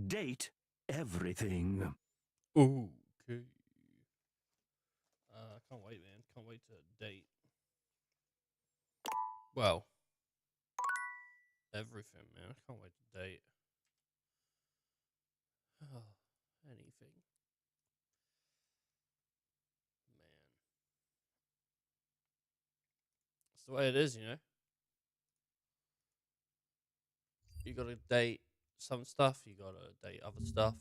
Date everything. Okay. Can't wait, man. Can't wait to date. Well, everything, man. I can't wait to date. Oh, anything, man. It's the way it is, you know. You gotta date some stuff. You gotta date other stuff.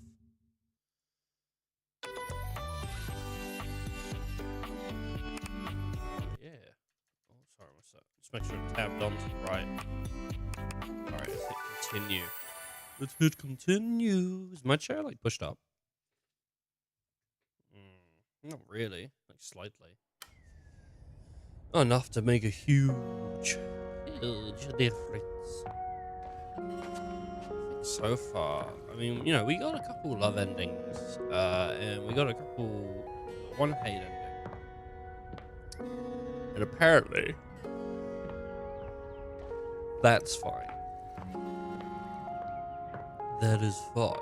Yeah. Oh, sorry, what's that? Just make sure it's tabbed onto the right. Alright, let's hit continue. Let's hit continue. Is my chair like pushed up? Not really. Like slightly. Not enough to make a huge difference. So far, I mean, you know, we got a couple love endings, and we got one hate ending, and apparently that's fine. That is fine.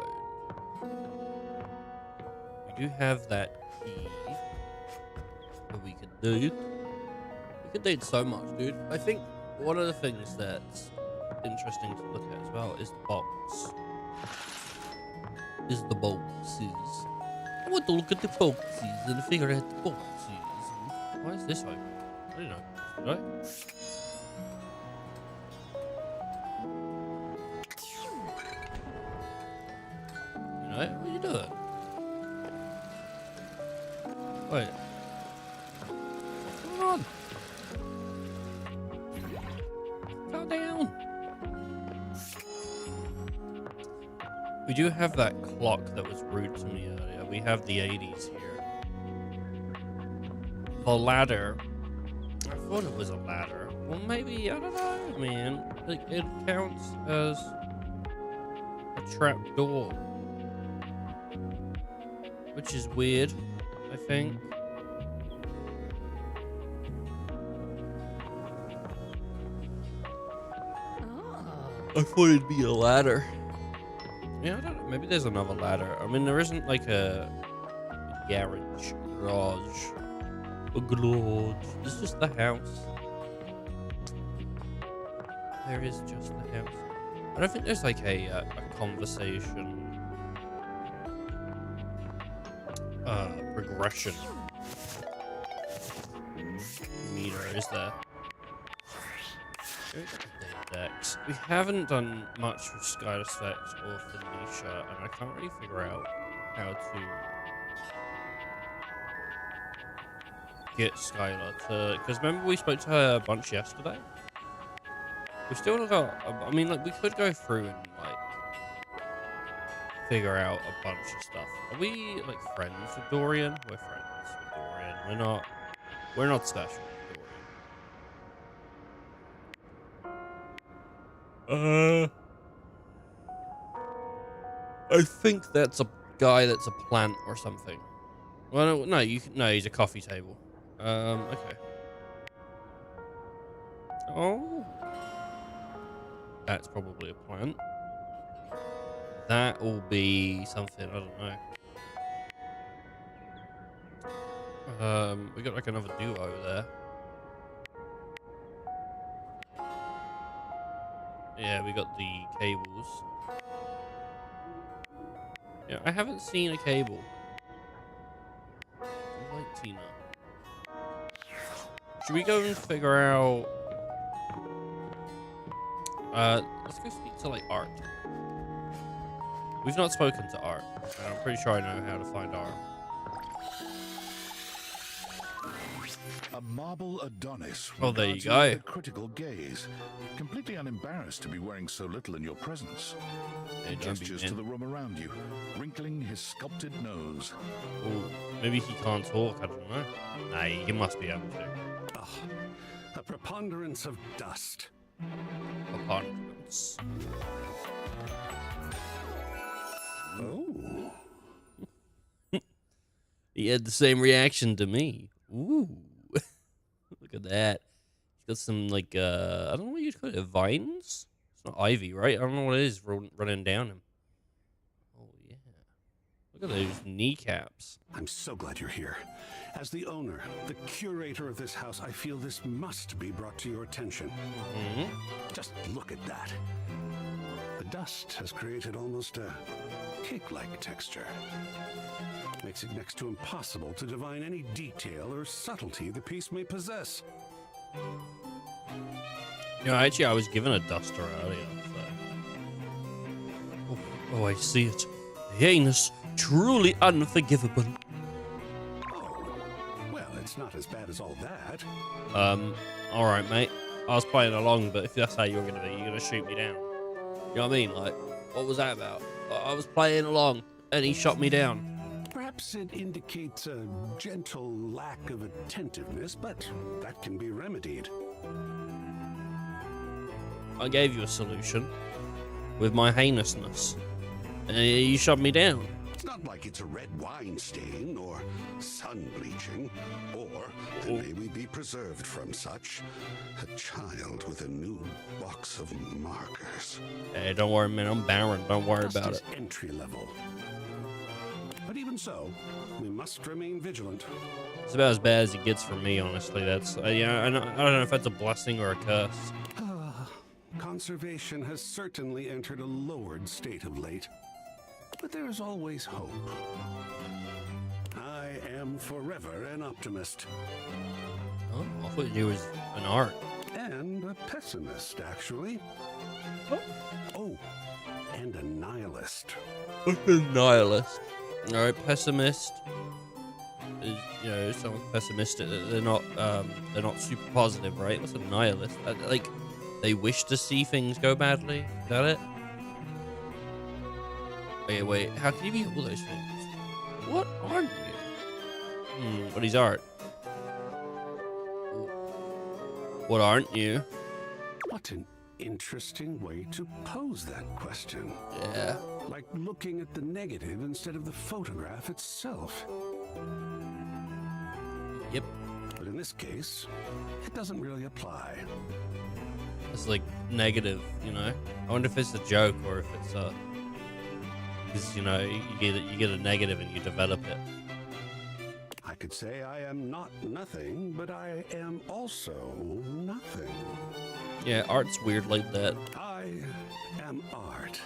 We do have that key that we can do. We can date so much, dude. I think one of the things that's interesting to look at as well is the box. Is the boxes. I want to look at the boxes and figure out the boxes. Why is this open? I don't know. Did I? You know, what are you doing? Wait. What's going on? Calm down. We do have that clock that was rude to me earlier. We have the 80s here. The ladder. I thought it was a ladder. Well, maybe, I don't know, man. Like, it counts as a trap door. Which is weird, I think. I thought it'd be a ladder. Yeah, I don't know. Maybe there's another ladder. I mean, there isn't like a garage. A garage. It's just the house. There is just the house. I don't think there's like a conversation progression meter, is there? Decks. We haven't done much with Skylar Specs or Phoenicia, and I can't really figure out how to get Skylar to. Because remember, we spoke to her a bunch yesterday? We still got. I mean, like, we could go through and, like, figure out a bunch of stuff. Are we, like, friends with Dorian? We're friends with Dorian. We're not special with Dorian. I think that's a guy that's a plant or something. Well, no, no, he's a coffee table. Okay. Oh, that's probably a plant. That will be something, I don't know. We got like another duo over there. Yeah, we got the cables. Yeah, I haven't seen a cable. Invite Tina. Should we go and figure out? Let's go speak to like Art. We've not spoken to Art, and I'm pretty sure I know how to find Art. A marble Adonis Oh, there you regards go. with a critical gaze, completely unembarrassed to be wearing so little in your presence. He gestures to the room around you, wrinkling his sculpted nose. Ooh, maybe he can't talk, I don't know. Nah, he must be able to. Oh, a preponderance of dust. Preponderance. Oh. He had the same reaction to me. Ooh. Look at that. He's got some, like, I don't know what you'd call it, vines? It's not ivy, right? I don't know what it is running down him. Look at those kneecaps. I'm so glad you're here. As the owner, the curator of this house, I feel this must be brought to your attention. Just look at that. The dust has created almost a cake-like texture. Makes it next to impossible to divine any detail or subtlety the piece may possess. You know, actually, I was given a duster earlier. So. Oh, I see it. Heinous, truly unforgivable. Oh, well, it's not as bad as all that. All right, mate. I was playing along, but if that's how you're gonna be, you're gonna shoot me down. You know what I mean? Like, what was that about? I was playing along, and he shot me down. Perhaps it indicates a gentle lack of attentiveness, but that can be remedied. I gave you a solution with my heinousness, and you shot me down. It's not like it's a red wine stain or sun bleaching, or, and may we be preserved from such, a child with a new box of markers. Hey, don't worry, man. I'm barren. Don't worry about it. Entry level. But even so, we must remain vigilant. It's about as bad as it gets for me, honestly. That's yeah. I don't know if that's a blessing or a curse. Conservation has certainly entered a lowered state of late. But there is always hope. I am forever an optimist. Oh, I thought you was an art. And a pessimist, actually. Oh, and a nihilist. A nihilist. All right, pessimist. Is, you know, someone pessimistic. They're not super positive, right? What's a nihilist? Like, they wish to see things go badly. Is that it? Wait. How can you be all those things? What aren't you? What is art? What aren't you? What an interesting way to pose that question. Yeah. Like looking at the negative instead of the photograph itself. Yep. But in this case, it doesn't really apply. It's like negative, you know. I wonder if it's a joke or if it's because you know you get a negative and you develop it. I could say I am not nothing, but I am also nothing. Yeah, art's weird like that. I am art.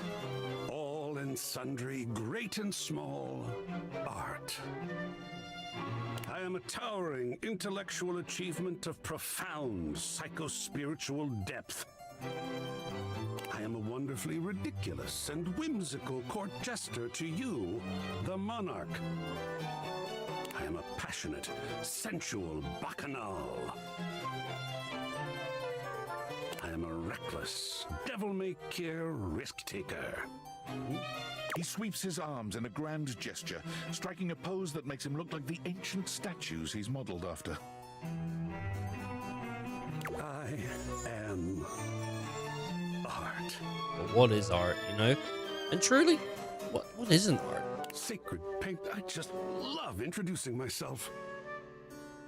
All and sundry, great and small, art. I am a towering intellectual achievement of profound psycho-spiritual depth. I am a wonderfully ridiculous and whimsical court jester to you, the monarch. I am a passionate, sensual bacchanal. I am a reckless, devil-may-care risk-taker. He sweeps his arms in a grand gesture, striking a pose that makes him look like the ancient statues he's modeled after. I am art. But what is art, you know? And truly, what isn't art? Sacred paint. I just love introducing myself.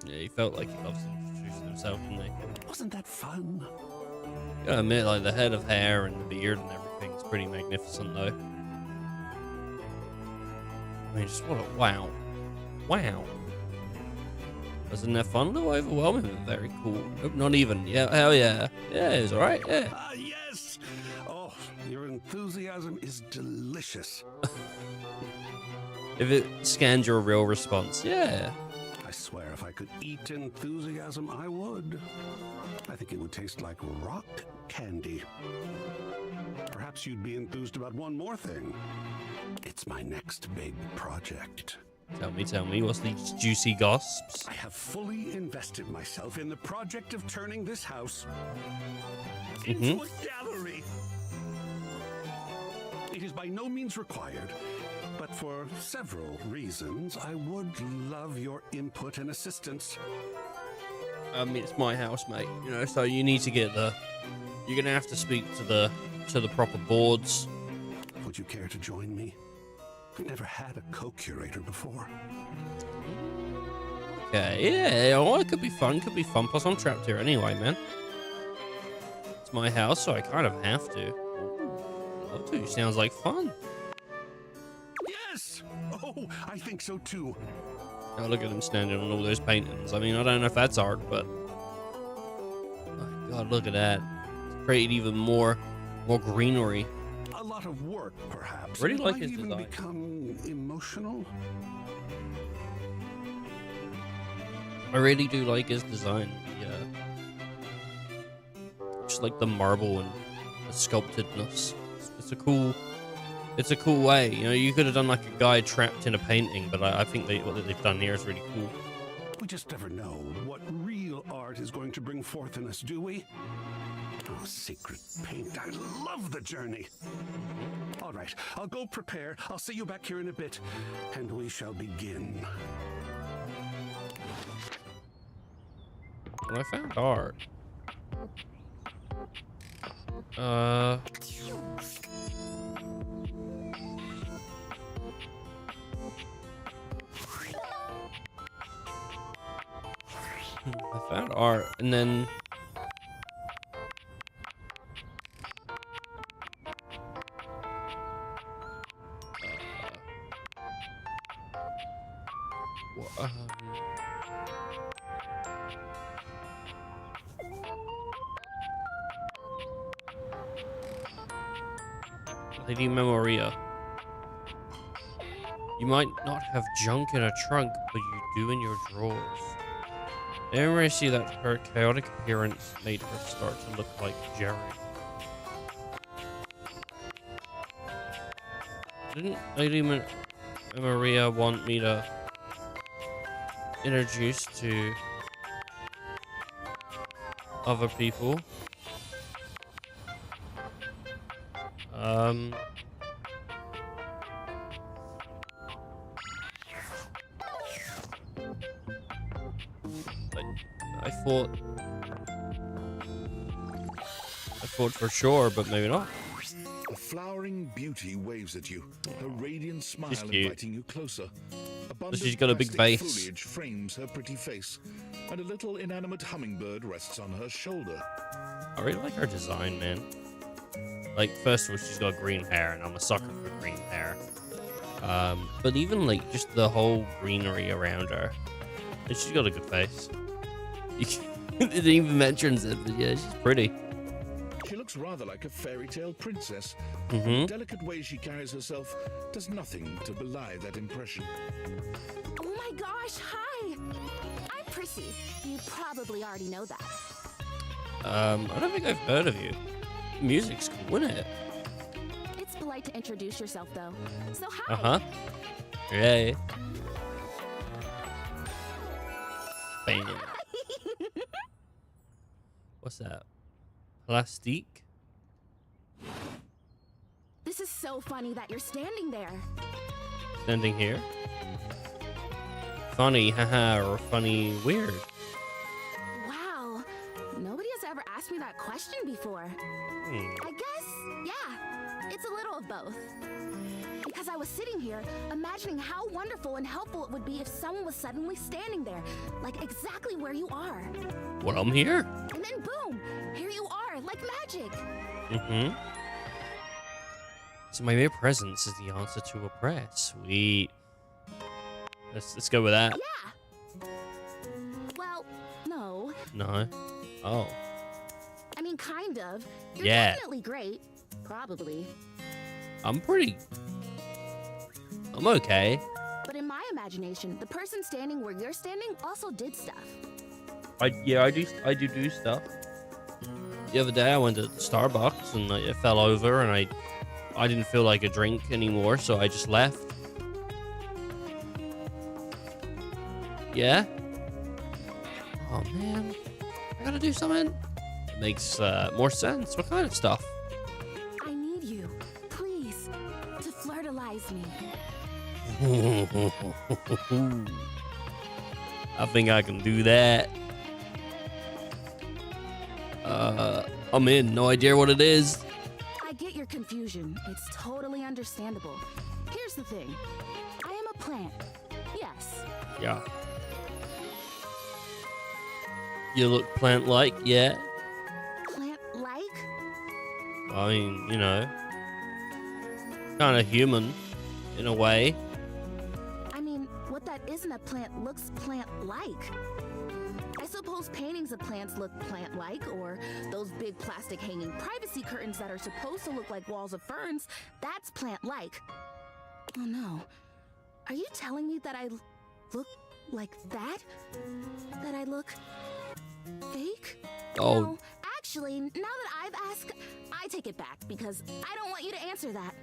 Yeah, he felt like he loves introducing himself, didn't he? Wasn't that fun? Gotta admit, like the head of hair and the beard and everything's pretty magnificent, though. I mean, just what a wow. Wasn't that fun? A little overwhelming, but very cool. Nope, not even. Yeah, hell yeah. Yeah, it was alright, yeah. Ah, yes! Oh, your enthusiasm is delicious. If it scanned your real response, yeah. I swear if I could eat enthusiasm, I would. I think it would taste like rock candy. Perhaps you'd be enthused about one more thing. It's my next big project. Tell me, what's these juicy gossips? I have fully invested myself in the project of turning this house into a gallery. It is by no means required, but for several reasons, I would love your input and assistance. I mean, it's my house, mate. You know, so you need to get you're gonna have to speak to the proper boards. Would you care to join me? I've never had a co-curator before. Okay, yeah, well, it could be fun. Plus, I'm trapped here anyway, man. It's my house, so I kind of have to. Love to. Sounds like fun. Yes! Oh, Oh, I think so too. Oh, look at him standing on all those paintings. I mean, I don't know if that's art, but my God, look at that. It's created even more greenery. A lot of work, perhaps. Really It like might his even design. become emotional. I really do like his design. Yeah, just like the marble and the sculptedness. It's a cool way. You know, you could have done like a guy trapped in a painting, but I think what they've done here is really cool. We just never know what real art is going to bring forth in us, do we? Oh, secret paint. I love the journey. All right, I'll go prepare. I'll see you back here in a bit, and we shall begin. Well, I found art. I found art, and then Lady Memoria. You might not have junk in a trunk, but you do in your drawers. I didn't really see that her chaotic appearance made her start to look like Jerry. Didn't Lady Maria want me to introduce to other people? I thought for sure, but maybe not. A flowering beauty waves at you, her radiant smile She's cute. inviting you closer. She's got a big Abundant vase. foliage frames her pretty face, and a little inanimate hummingbird rests on her shoulder. I really like her design, man. Like, first of all, she's got green hair, and I'm a sucker for green hair. But even, like, just the whole greenery around her. And she's got a good face. It even mentions it, but yeah, she's pretty. She looks rather like a fairy tale princess. Mm-hmm. The delicate way she carries herself does nothing to belie that impression. Oh my gosh, hi! I'm Prissy. You probably already know that. I don't think I've heard of you. Music's cool, isn't it? It's polite to introduce yourself, though. So hi! Uh-huh. Yeah. Bam. What's that? Plastique? This is so funny that you're standing there. Standing here? Funny, haha, or funny, weird. Wow. Nobody has ever asked me that question before. I guess, yeah, it's a little of both. Because I was sitting here imagining how wonderful and helpful it would be if someone was suddenly standing there, like exactly where you are. Well, I'm here. And then boom, here you are, like magic. Mm-hmm. So my mere presence is the answer to a prayer. Sweet. Let's go with that. Yeah. Well, no. No. Oh. I mean, kind of. You're Yeah. definitely great. Probably. I'm okay. But in my imagination, the person standing where you're standing also did stuff. I do stuff. The other day I went to Starbucks and I fell over and I didn't feel like a drink anymore, so I just left. Yeah? Oh man. I gotta do something. It makes more sense. What kind of stuff? I need you, please, to flirtalize me. I think I can do that. I'm in. No idea what it is. I get your confusion. It's totally understandable. Here's the thing. I am a plant. Yes. Yeah. You look plant-like, yeah. Plant-like? I mean, you know, kind of human in a way. that plant looks plant-like. I suppose paintings of plants look plant-like, or those big plastic hanging privacy curtains that are supposed to look like walls of ferns, that's plant-like. Oh no. Are you telling me that I look like that? That I look fake? Oh. No, actually, now that I've asked, I take it back because I don't want you to answer that.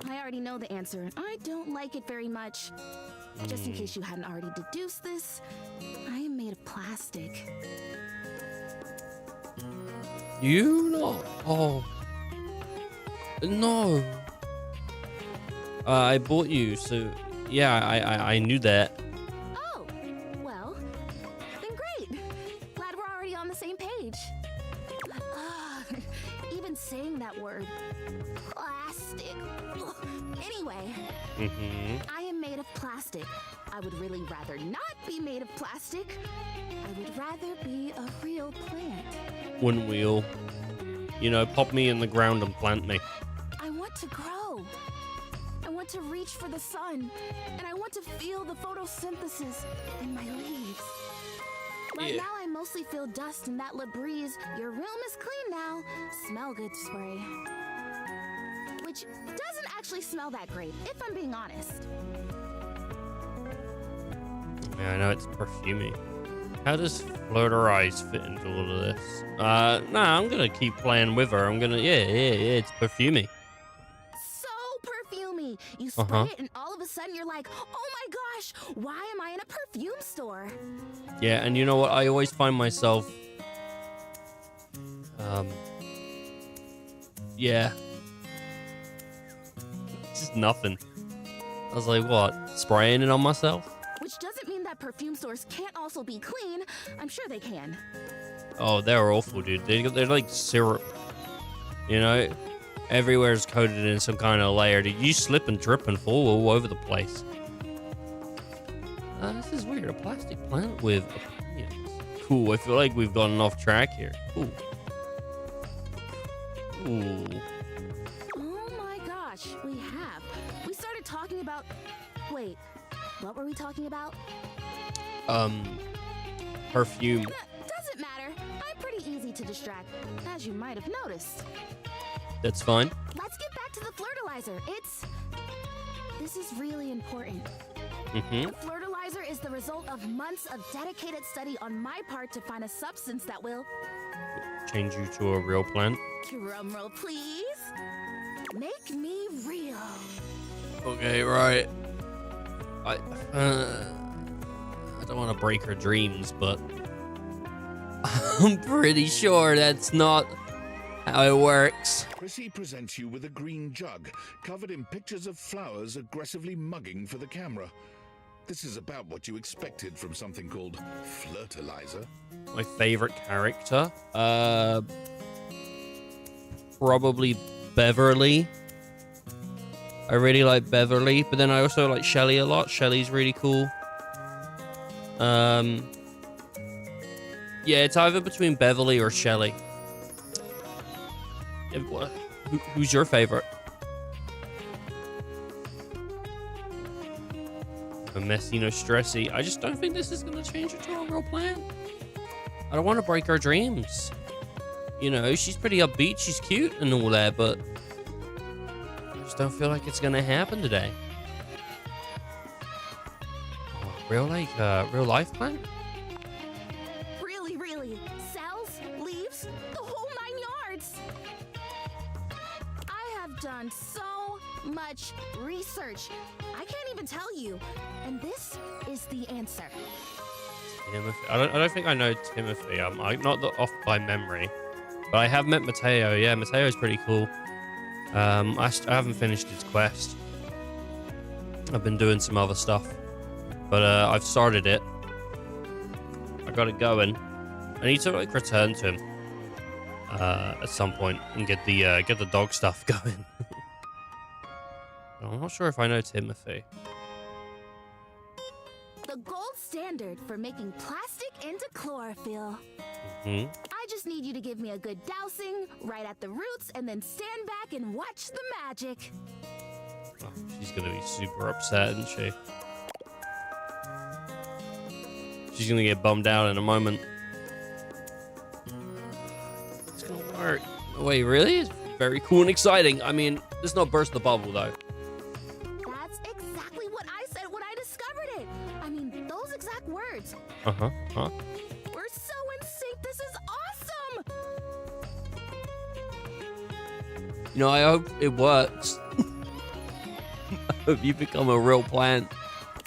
I already know the answer, and I don't like it very much. Just in case you hadn't already deduced this, I am made of plastic. You know? Oh. No. I bought you, so yeah, I knew that. Oh, well, then great. Glad we're already on the same page. Even saying that word, plastic. Anyway, I am made of plastic. I would really rather not be made of plastic. I would rather be a real plant. Wouldn't we all? You know, pop me in the ground and plant me. I want to grow. I want to reach for the sun. And I want to feel the photosynthesis in my leaves. Right now, I mostly feel dust and that Labreeze, your room is clean now, smell good spray. Which doesn't actually smell that great, if I'm being honest. Yeah, I know it's perfumey. How does Flirterize fit into all of this? Nah, I'm gonna keep playing with her. I'm gonna, yeah, it's perfumey. So perfumey. You spray it and all of a sudden you're like, oh my gosh, why am I in a perfume store? Yeah, and you know what? I always find myself, yeah. Just nothing. I was like, what? Spraying it on myself? Which doesn't mean that perfume stores can't also be clean. I'm sure they can. Oh, they're awful, dude. They're like syrup. You know? Everywhere's coated in some kind of layer. Dude, you slip and trip and fall all over the place. This is weird. A plastic plant with opinions. Cool. I feel like we've gotten off track here. Ooh. Ooh. Oh my gosh, we have. We started talking about... Wait, what were we talking about? Perfume. Doesn't matter. I'm pretty easy to distract, as you might have noticed. That's fine. Let's get back to the fertilizer. This is really important. Mm-hmm. The fertilizer is the result of months of dedicated study on my part to find a substance that will... Change you to a real plant. Drumroll, please. Make me real. Okay, right. I don't want to break her dreams, but I'm pretty sure that's not how it works. Chrissy presents you with a green jug covered in pictures of flowers aggressively mugging for the camera. This is about what you expected from something called Flirtilizer. My favorite character? Probably Beverly. I really like Beverly, but then I also like Shelly a lot. Shelly's really cool. Yeah, it's either between Beverly or Shelly. Who's your favorite? A messy, no stressy. I just don't think this is gonna change her to a real plant. I don't want to break her dreams. You know, she's pretty upbeat, she's cute and all that, but I just don't feel like it's gonna happen today. Oh, real life plant? Really. Cells, leaves, the whole 9 yards. I have done so much research. I can't even tell you. And this is the answer. Timothy. I don't think I know Timothy. I'm not off by memory, but I have met Mateo. Yeah, Mateo's pretty cool. I haven't finished his quest. I've been doing some other stuff, but I've started it. I got it going. I need to like return to him at some point and get the dog stuff going. I'm not sure if I know Timothy. The gold standard for making plastic into chlorophyll. Mm-hmm. I just need you to give me a good dousing right at the roots and then stand back and watch the magic. Oh, she's gonna be super upset, isn't she? She's gonna get bummed out in a moment. It's gonna work. Wait, really? It's very cool and exciting. I mean, let's not burst the bubble, though. That's exactly what I said when I discovered it. I mean, those exact words. Uh-huh. Huh? We're so in sync. This is awesome. You know, I hope it works. I hope you become a real plant.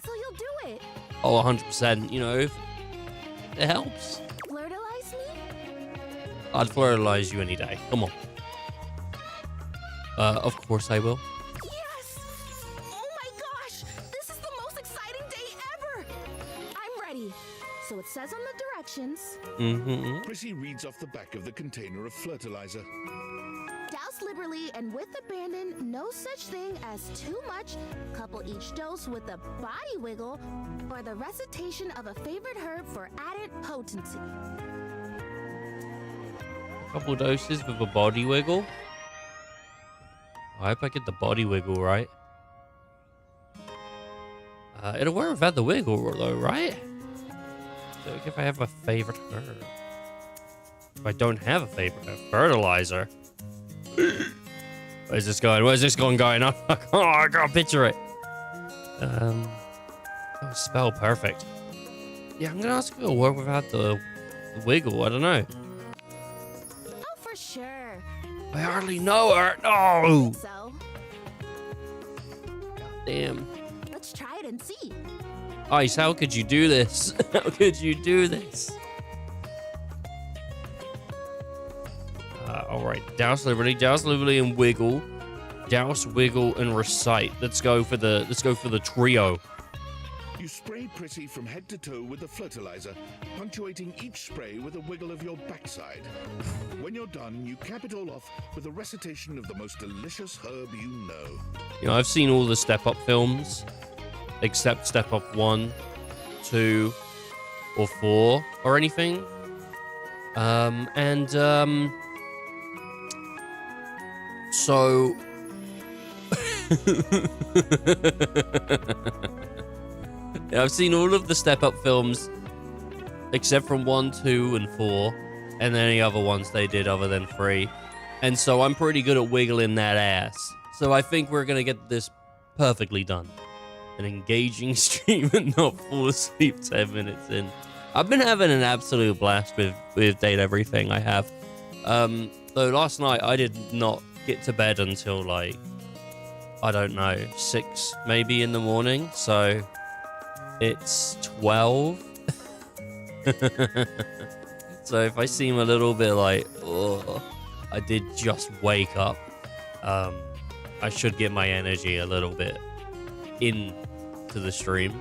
So you'll do it. Oh, 100%. You know, if it helps. Flirtalize me? I'd flirtalize you any day. Come on. Of course I will. Yes! Oh my gosh! This is the most exciting day ever! I'm ready. So it says on the directions. Mm-hmm. Prissy reads off the back of the container of fertilizer. Douse liberally and with abandon, no such thing as too much. Couple each dose with a body wiggle or the recitation of a favorite herb for added potency. Couple doses with a body wiggle. I hope I get the body wiggle right. It'll work without the wiggle though, right? So if I have a favorite herb. If I don't have a favorite herb, fertilizer. Where's this going? Where's this going? Oh, I can't picture it. Oh, spell perfect. Yeah, I'm gonna ask if it'll work without the wiggle. I don't know. Oh, for sure. I hardly know her. No. So, Damn. let's try it and see. Ice, how could you do this? How could you do this? All right, douse liberally, and wiggle. Douse, wiggle, and recite. Let's go for the trio. You spray Prissy from head to toe with the fertilizer, punctuating each spray with a wiggle of your backside. When you're done, you cap it all off with a recitation of the most delicious herb you know. You know, I've seen all the Step Up films, except Step Up 1, 2, or 4, or anything. So... Yeah, I've seen all of the Step Up films, except from 1, 2, and 4, and any other ones they did other than 3. And so I'm pretty good at wiggling that ass. So I think we're gonna get this perfectly done. An engaging stream and not fall asleep 10 minutes in. I've been having an absolute blast with Date Everything I have. Though last night I did not get to bed until like, I don't know, 6 maybe in the morning. So it's 12. So if I seem a little bit like, oh, I did just wake up. I should get my energy a little bit into the stream,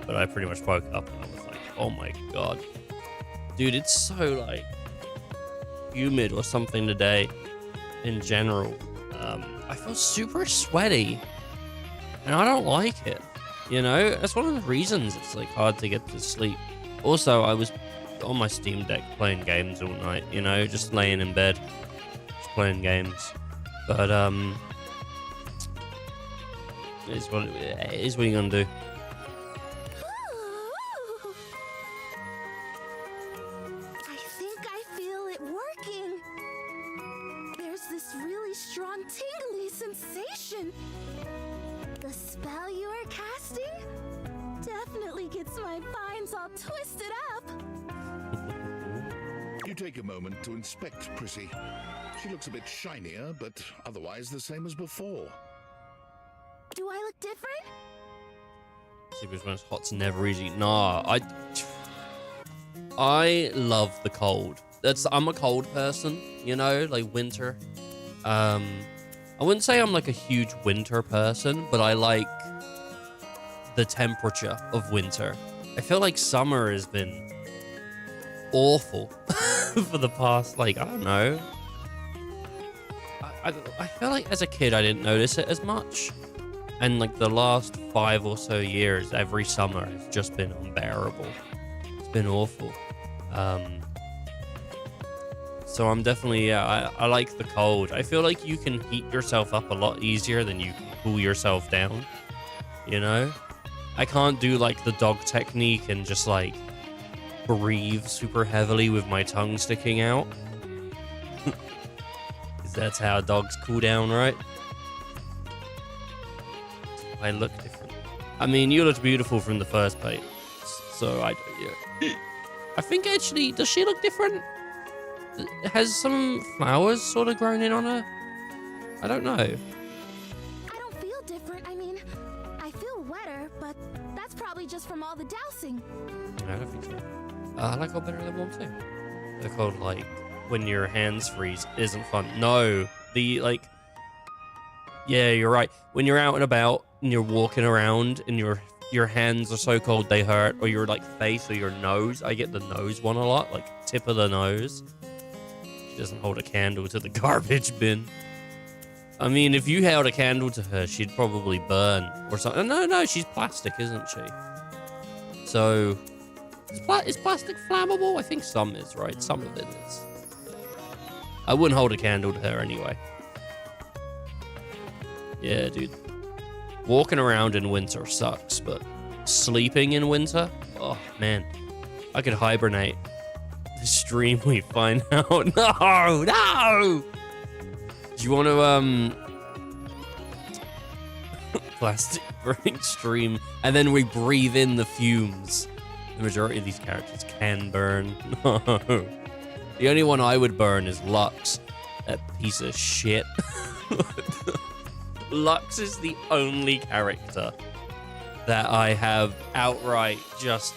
but I pretty much woke up and I was like, oh my god, dude, it's so like humid or something today in general. I feel super sweaty and I don't like it, you know. That's one of the reasons it's like hard to get to sleep. Also, I was on my Steam Deck playing games all night, you know, just laying in bed just playing games. But it is what you're gonna do. I think I feel it working. There's this really strong tingly sensation. The spell you are casting definitely gets my vines all twisted up. You take a moment to inspect Prissy. She looks a bit shinier, but otherwise the same as before. Do I look different? Sleeping when it's hot's never easy. Nah, I love the cold. I'm a cold person, you know, like winter. I wouldn't say I'm like a huge winter person, but I like the temperature of winter. I feel like summer has been awful for the past, like, I don't know. I feel like as a kid I didn't notice it as much. And like the last 5 or so years, every summer has just been unbearable. It's been awful. So I'm definitely, yeah, I like the cold. I feel like you can heat yourself up a lot easier than you can cool yourself down. You know? I can't do like the dog technique and just like breathe super heavily with my tongue sticking out. Because that's how dogs cool down, right? I look different. I mean, you looked beautiful from the first place. So, yeah. I think actually, does she look different? Has some flowers sort of grown in on her? I don't know. I don't feel different. I mean, I feel wetter, but that's probably just from all the dousing. I don't think so. I like got better level 1 too. They're called, like, when your hands freeze isn't fun. No, yeah, you're right. When you're out and about and you're walking around and your hands are so cold they hurt, or your like face or your nose. I get the nose one a lot, like tip of the nose. She doesn't hold a candle to the garbage bin. I mean, if you held a candle to her, she'd probably burn or something. No, she's plastic, isn't she? So, is plastic flammable? I think some is, right? Some of it is. I wouldn't hold a candle to her anyway. Yeah, dude. Walking around in winter sucks, but sleeping in winter? Oh, man. I could hibernate. The stream we find out. No! Do you want to, plastic burning stream, and then we breathe in the fumes? The majority of these characters can burn. No. The only one I would burn is Lux. That piece of shit. Lux is the only character that I have outright just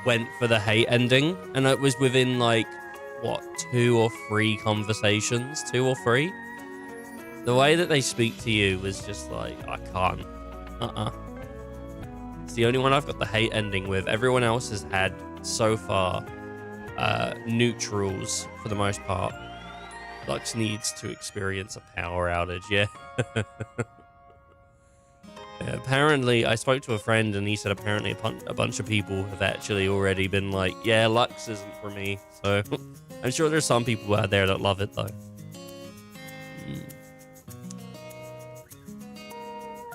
went for the hate ending. And it was within, like, what, 2 or 3 conversations? 2 or 3? The way that they speak to you was just like, I can't. It's the only one I've got the hate ending with. Everyone else has had, so far, neutrals for the most part. Lux needs to experience a power outage, yeah. Yeah, apparently, I spoke to a friend and he said apparently a bunch of people have actually already been like, yeah, Lux isn't for me. So I'm sure there's some people out there that love it though.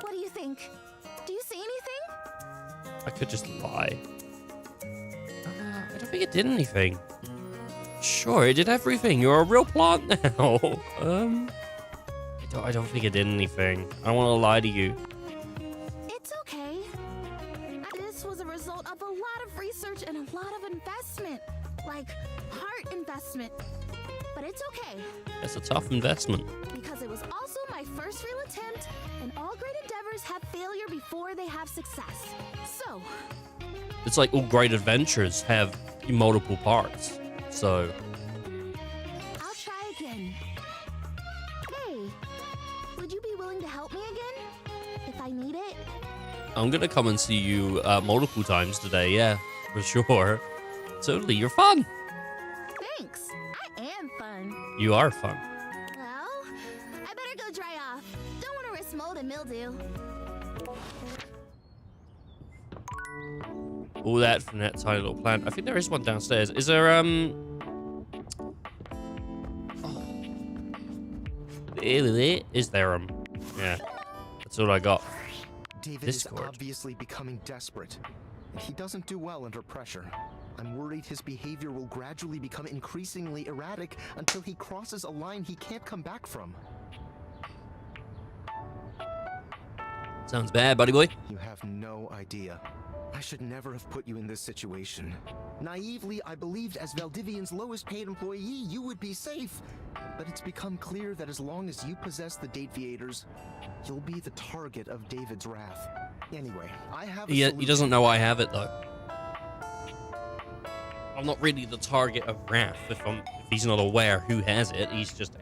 What do you think? Do you see anything? I could just lie. I don't think it did anything. Sure, it did everything. You're a real plant now. I don't think it did anything. I don't want to lie to you. It's okay. This was a result of a lot of research and a lot of investment. Like, heart investment. But it's okay. It's a tough investment. Because it was also my first real attempt, and all great endeavors have failure before they have success. So... It's like all great adventures have multiple parts. So... I'll try again. Hey, would you be willing to help me again? If I need it? I'm gonna come and see you multiple times today, yeah, for sure. Totally, you're fun. Thanks. I am fun. You are fun. Well, I better go dry off. Don't want to risk mold and mildew. All that from that tiny little plant. I think there is one downstairs. Is there, Is there, yeah. That's all I got. David Discord. is obviously becoming desperate, and he doesn't do well under pressure. I'm worried his behavior will gradually become increasingly erratic until he crosses a line he can't come back from. Sounds bad, buddy boy. You have no idea. I should never have put you in this situation. Naively, I believed as Valdivian's lowest paid employee, you would be safe. But it's become clear that as long as you possess the Dateviators, you'll be the target of David's wrath. Anyway, I have a He solution. doesn't know I have it, though. I'm not really the target of wrath if he's not aware who has it. He's just...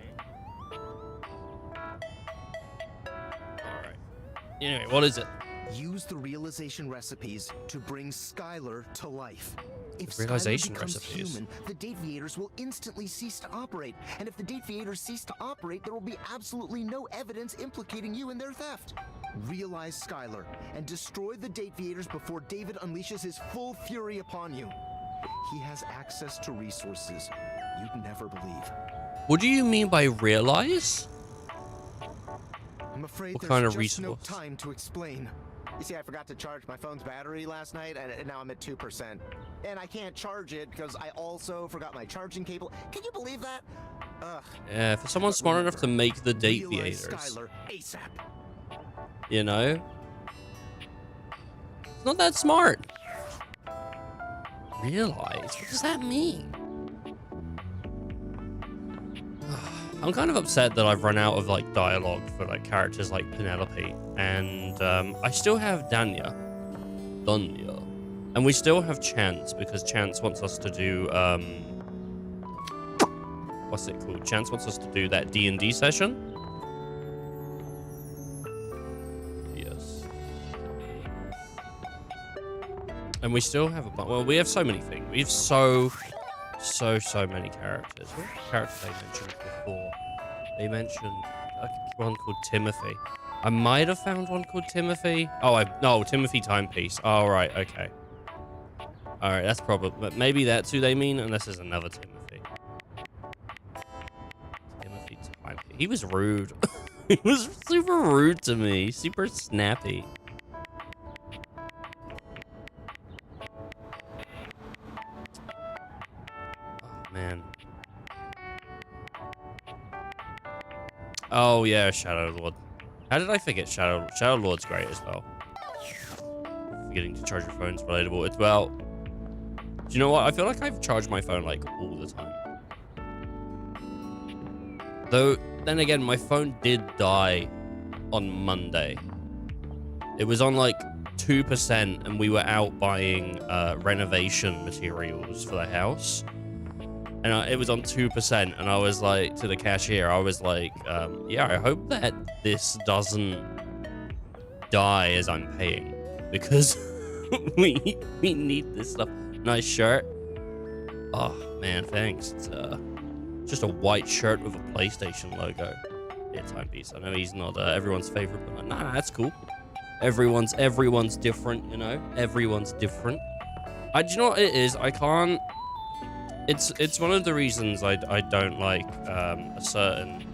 Alright. Anyway, what is it? Use the realization recipes to bring Skylar to life. If Realization Skylar becomes recipes. human, the Dateviators will instantly cease to operate. And if the Dateviators cease to operate, there will be absolutely no evidence implicating you in their theft. Realize Skylar and destroy the Dateviators before David unleashes his full fury upon you. He has access to resources you'd never believe. What do you mean by realize? I'm afraid What there's kind of just no resource? time to explain. You see, I forgot to charge my phone's battery last night, and now I'm at 2%. And I can't charge it because I also forgot my charging cable. Can you believe that? Ugh. Yeah, for someone smart enough to make the date theaters, Skylar, ASAP. you know? It's not that smart. Realize? What does that mean? I'm kind of upset that I've run out of like dialogue for like characters like Penelope, and I still have Danya, and we still have Chance because Chance wants us to do what's it called? Chance wants us to do that D&D session. Yes, and we still have we have so many things. We have so many characters. What character they mentioned before? They mentioned one called Timothy. I might have found one called Timothy. No, Timothy Timepiece. Oh, right, okay. All right, that's probably, but maybe that's who they mean, unless there's another Timothy. Timothy Timepiece. He was rude. He was super rude to me. Super snappy. Man. Oh yeah, Shadow Lord. How did I forget Shadow Lord's great as well. Forgetting to charge your phone's relatable as well. Do you know what? I feel like I've charged my phone like all the time. Though then again, my phone did die on Monday. It was on like 2% and we were out buying renovation materials for the house. And it was on 2%, and I was like, to the cashier, I was like, yeah, I hope that this doesn't die as I'm paying, because we need this stuff. Nice shirt. Oh, man, thanks. It's just a white shirt with a PlayStation logo. Yeah, Timepiece. I know he's not everyone's favorite, but nah, that's cool. Everyone's different, you know? Everyone's different. Do you know what it is? I can't... It's one of the reasons I don't like a certain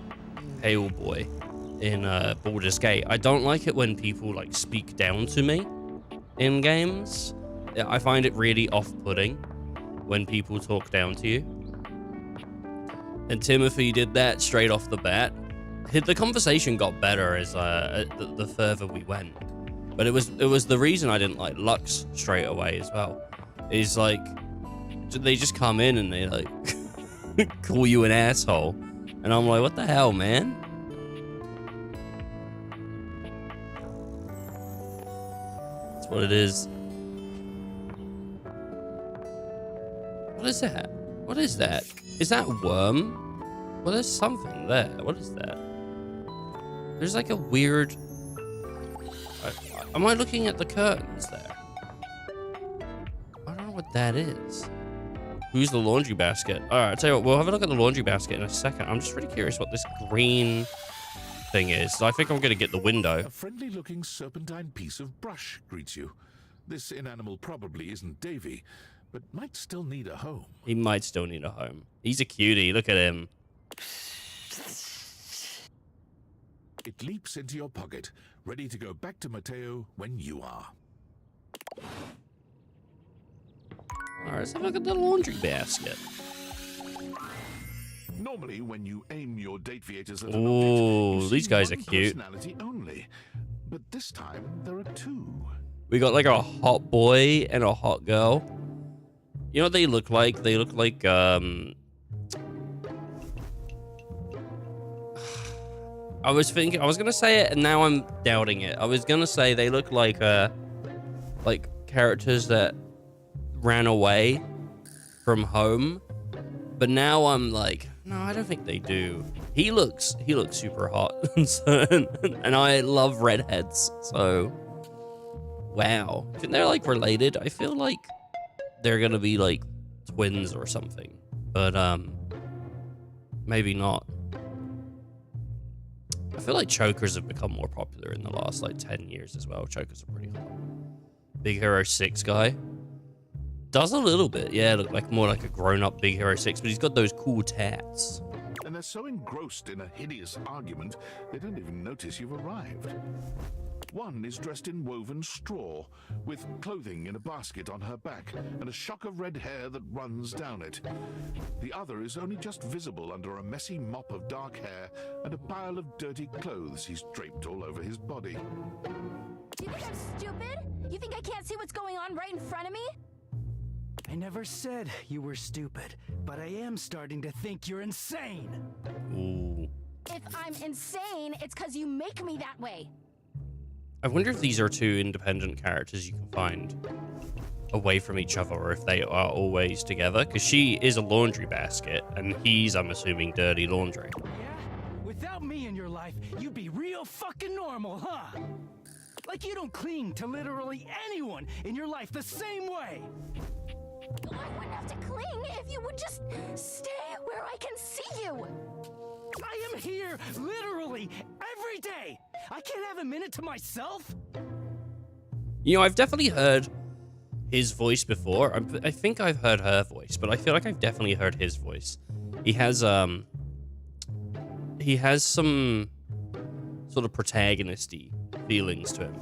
pale boy in Baldur's Gate. I don't like it when people like speak down to me in games. I find it really off-putting when people talk down to you. And Timothy did that straight off the bat. The conversation got better as the further we went, but it was the reason I didn't like Lux straight away as well. Is like, they just come in and they like call you an asshole, and I'm like, what the hell, man? That's what it is. What is that? What is that? Is that a worm? Well, there's something there. What is that? There's like a weird... am I looking at the curtains there? I don't know what that is. Who's the laundry basket? All right, I'll tell you what, we'll have a look at the laundry basket in a second. I'm just really curious what this green thing is. So I think I'm going to get the window. A friendly-looking serpentine piece of brush greets you. This inanimal probably isn't Davy, but might still need a home. He might still need a home. He's a cutie. Look at him. It leaps into your pocket, ready to go back to Mateo when you are. All right, let's have a look at the laundry basket. Normally, when you aim your date viators at an Ooh, object, you these see guys are one cute. personality only. But this time, there are two. We got like a hot boy and a hot girl. You know what they look like? They look like, I was gonna say it and now I'm doubting it. I was gonna say they look like characters that ran away from home, but now I'm like, no, I don't think they do. He looks super hot, and I love redheads, so wow. I think they're like related. I feel like they're gonna be like twins or something, but maybe not. I feel like chokers have become more popular in the last like 10 years as well. Chokers are pretty hot. Big Hero 6 guy does a little bit, yeah, look like more like a grown-up Big Hero 6, but he's got those cool tats. And they're so engrossed in a hideous argument, they don't even notice you've arrived. One is dressed in woven straw, with clothing in a basket on her back and a shock of red hair that runs down it. The other is only just visible under a messy mop of dark hair and a pile of dirty clothes he's draped all over his body. Do you think I'm stupid? You think I can't see what's going on right in front of me? I never said you were stupid, but I am starting to think you're insane. Ooh. If I'm insane, it's because you make me that way. I wonder if these are two independent characters you can find away from each other, or if they are always together. Because she is a laundry basket, and he's, I'm assuming, dirty laundry. Yeah? Without me in your life, you'd be real fucking normal, huh? Like you don't cling to literally anyone in your life the same way. I wouldn't have to cling if you would just stay where I can see you. I am here literally every day. I can't have a minute to myself. You know, I've definitely heard his voice before. I think I've heard her voice, but I feel like I've definitely heard his voice. He has some sort of protagonisty feelings to him.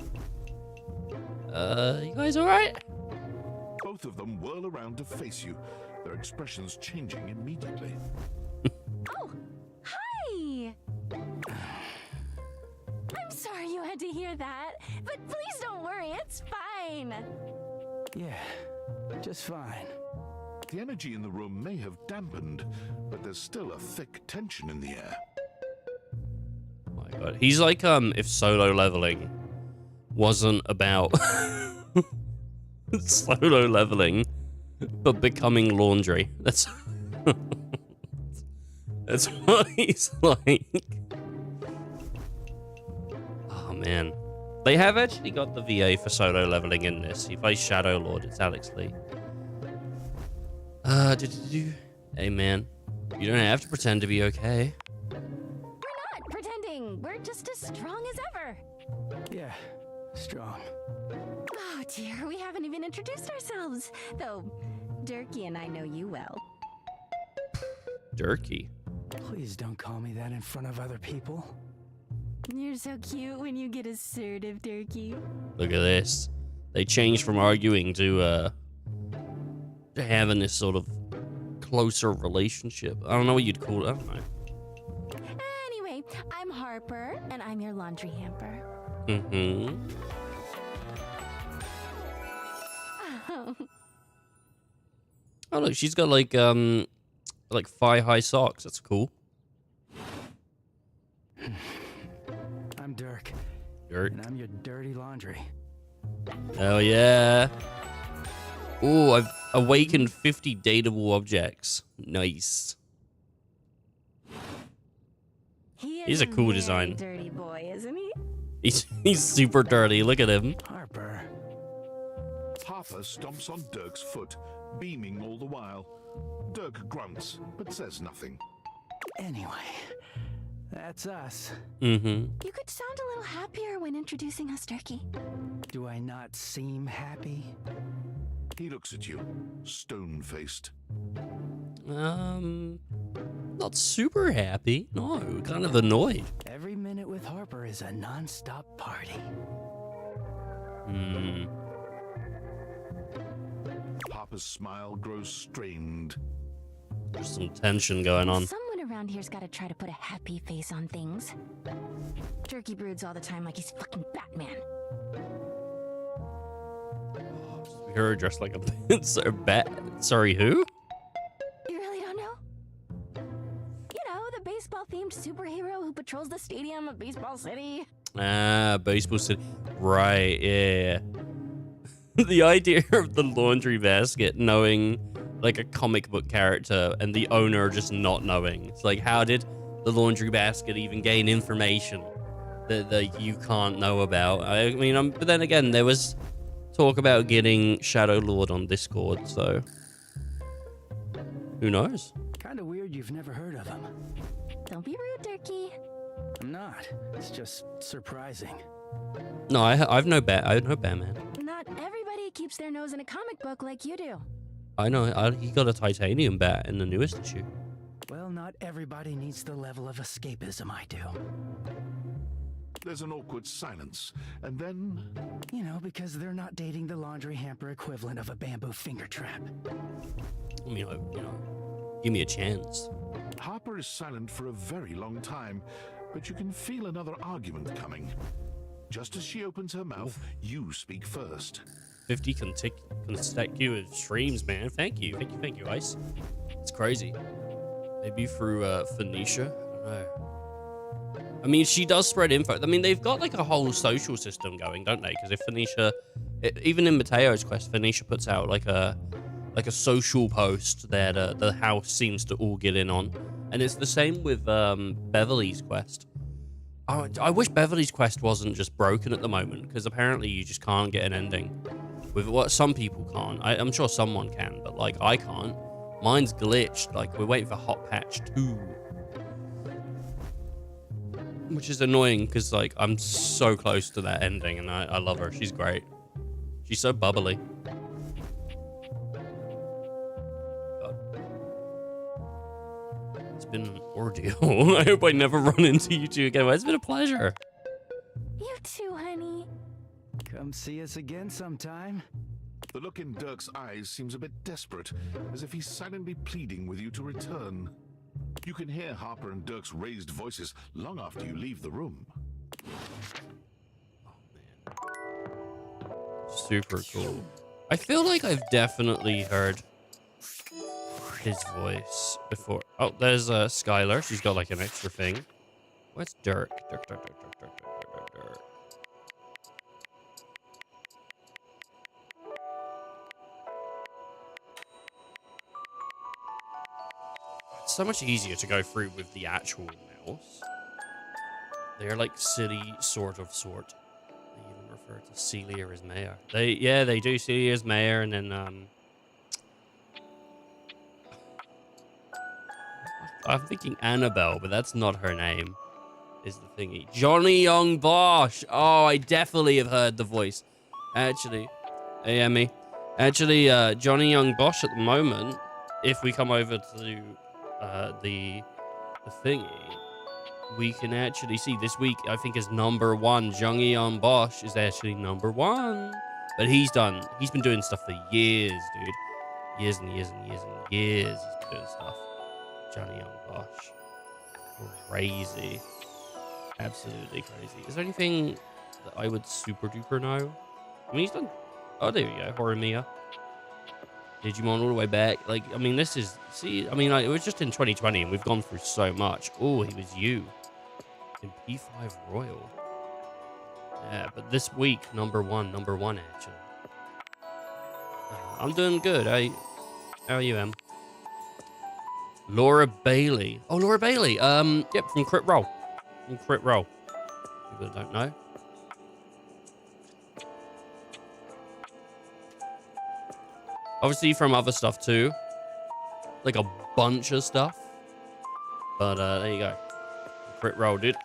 You guys all right? Both of them whirl around to face you, their expressions changing immediately. Oh, hi! I'm sorry you had to hear that, but please don't worry, it's fine. Yeah, just fine. The energy in the room may have dampened, but there's still a thick tension in the air. Oh my god, he's like if solo leveling wasn't about solo leveling, but becoming laundry. That's what he's like. Oh man, they have actually got the VA for solo leveling in this. He plays Shadow Lord. It's Alex Lee. Hey man, you don't have to pretend to be okay. We're not pretending. We're just as strong as ever. Yeah, strong. Oh dear, we haven't even introduced ourselves. Though, Durkee and I know you well. Durkee? Please don't call me that in front of other people. You're so cute when you get assertive, Durkee. Look at this. They changed from arguing to having this sort of closer relationship. I don't know what you'd call it. I don't know. Anyway, I'm Harper, and I'm your laundry hamper. Mm-hmm. Oh look, she's got like thigh-high socks. That's cool. I'm Dirk. Dirk. And I'm your dirty laundry. Oh yeah. Oh, I've awakened 50 dateable objects. Nice. He's a cool design. Dirty boy, isn't he? He's super dirty. Look at him. Harper. Harper stomps on Dirk's foot, beaming all the while. Dirk grunts, but says nothing. Anyway, that's us. Mm-hmm. You could sound a little happier when introducing us, Durkee. Do I not seem happy? He looks at you, stone-faced. Not super happy. No, kind of annoyed. Every minute with Harper is a non-stop party. Hmm. Harper's smile grows strained. There's some tension going on. Someone around here's got to try to put a happy face on things. Durkee broods all the time like he's fucking Batman. Her dressed like a bat. Sorry, who? You really don't know? You know, the baseball-themed superhero who patrols the stadium of Baseball City. Ah, Baseball City. Right, yeah. The idea of the laundry basket knowing like a comic book character and the owner just not knowing. It's like, how did the laundry basket even gain information that you can't know about? I mean, but then again, there was talk about getting Shadow Lord on Discord, so who knows? Kind of weird you've never heard of him. Don't be rude, Durkee. I'm not. It's just surprising. No, I know Batman. Not everybody keeps their nose in a comic book like you do. I know. He got a titanium bat in the newest issue. Well, not everybody needs the level of escapism I do. There's an awkward silence, and then... You know, because they're not dating the laundry hamper equivalent of a bamboo finger trap. I mean, you know, give me a chance. Harper is silent for a very long time, but you can feel another argument coming. Just as she opens her mouth, you speak first. 50 consecutive streams, man. Thank you, Ice. It's crazy. Maybe through Phoenicia. I don't know. I mean, she does spread info. I mean, they've got like a whole social system going, don't they? Because if Phoenicia, even in Mateo's quest, Phoenicia puts out like a social post that the house seems to all get in on, and it's the same with Beverly's quest. I wish Beverly's quest wasn't just broken at the moment, because apparently you just can't get an ending. With what some people can't. I'm sure someone can, but like I can't. Mine's glitched. Like we're waiting for Hot Patch 2. Which is annoying because like I'm so close to that ending and I love her. She's great. She's so bubbly. God. It's been an ordeal. I hope I never run into you two again. It's been a pleasure. You too, honey. Come see us again sometime. The look in Dirk's eyes seems a bit desperate, as if he's silently pleading with you to return. You can hear Harper and Dirk's raised voices long after you leave the room. Oh, man. Super cool. I feel like I've definitely heard his voice before. Oh, there's Skylar. She's got like an extra thing. Where's Dirk? Dirk. So much easier to go through with the actual mouse. They're like city sort. They even refer to Celia as mayor. They do Celia as mayor, and then I'm thinking Annabelle, but that's not her name. Is the thingy Johnny Young Bosch? Oh, I definitely have heard the voice. Actually, hey Emmy. Actually, Johnny Young Bosch at the moment. If we come over to the thingy, we can actually see this week, I think, is #1. Jung-Yeon Bosch is actually #1. But he's been doing stuff for years, dude. Years and years and years and years he's been doing stuff. Jung-Yeon Bosch. Crazy. Absolutely crazy. Is there anything that I would super duper know? I mean, he's done... Oh, there you go. Horimiya. Digimon all the way back. Like, I mean, this is... See, I mean, like, it was just in 2020 and we've gone through so much. Oh, he was you. In P5 Royal. Yeah, but this week, #1 actually. I'm doing good. How are you, Em? Laura Bailey. Oh, Laura Bailey. Yep, from Crit Roll. People that don't know. Obviously from other stuff too. Like a bunch of stuff. But there you go. Crit Roll, dude.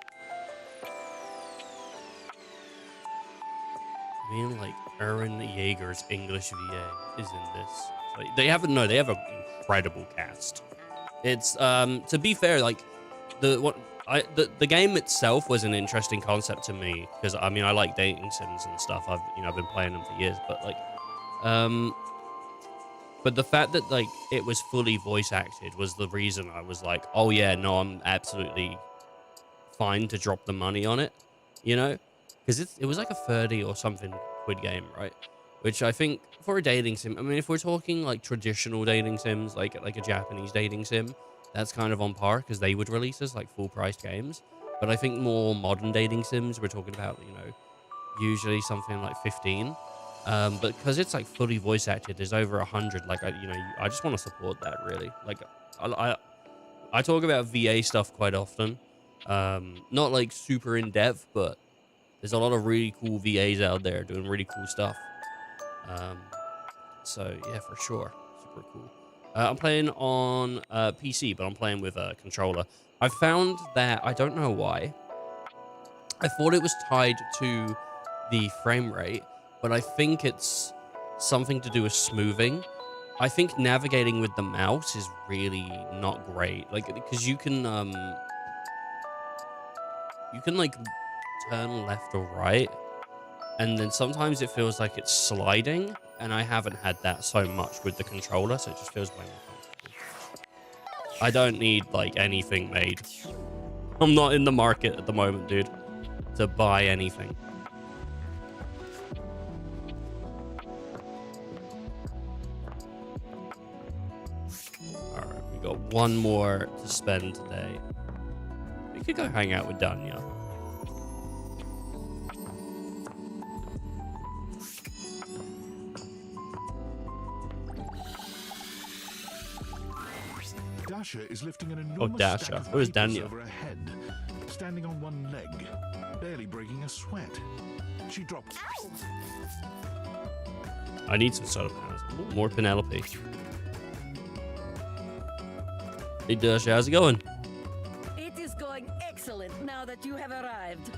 I mean, like, Aaron Yeager's English VA is in this. Like, they have an incredible cast. It's to be fair, like the game itself was an interesting concept to me because I mean I like dating sims and stuff. I've been playing them for years, but like but the fact that like it was fully voice acted was the reason I was like, oh yeah, no, I'm absolutely fine to drop the money on it, you know, because it was like a 30 or something quid game, right? Which I think for a dating sim, I mean, if we're talking like traditional dating sims, like a Japanese dating sim, that's kind of on par because they would release as like full-priced games. But I think more modern dating sims, we're talking about, you know, usually something like 15. But because it's like fully voice acted, there's over 100. Like, I just want to support that really. Like, I talk about VA stuff quite often. Not like super in depth, but there's a lot of really cool VAs out there doing really cool stuff. So yeah, for sure, super cool. I'm playing on PC, but I'm playing with a controller. I found that, I don't know why, I thought it was tied to the frame rate, but I think it's something to do with smoothing. I think navigating with the mouse is really not great, like, because you can like turn left or right, and then sometimes it feels like it's sliding, and I haven't had that so much with the controller, so it just feels way more comfortable. I don't need like anything made. I'm not in the market at the moment, dude, to buy anything. Alright, we got one more to spend today. We could go hang out with Danya. Dasha is lifting an enormous Dasha. stack of Where's papers Danya? over her head, standing on one leg, barely breaking a sweat. She dropped. I need some soda panels. Ooh, more Penelope. Hey Dasha, how's it going? It is going excellent now that you have arrived.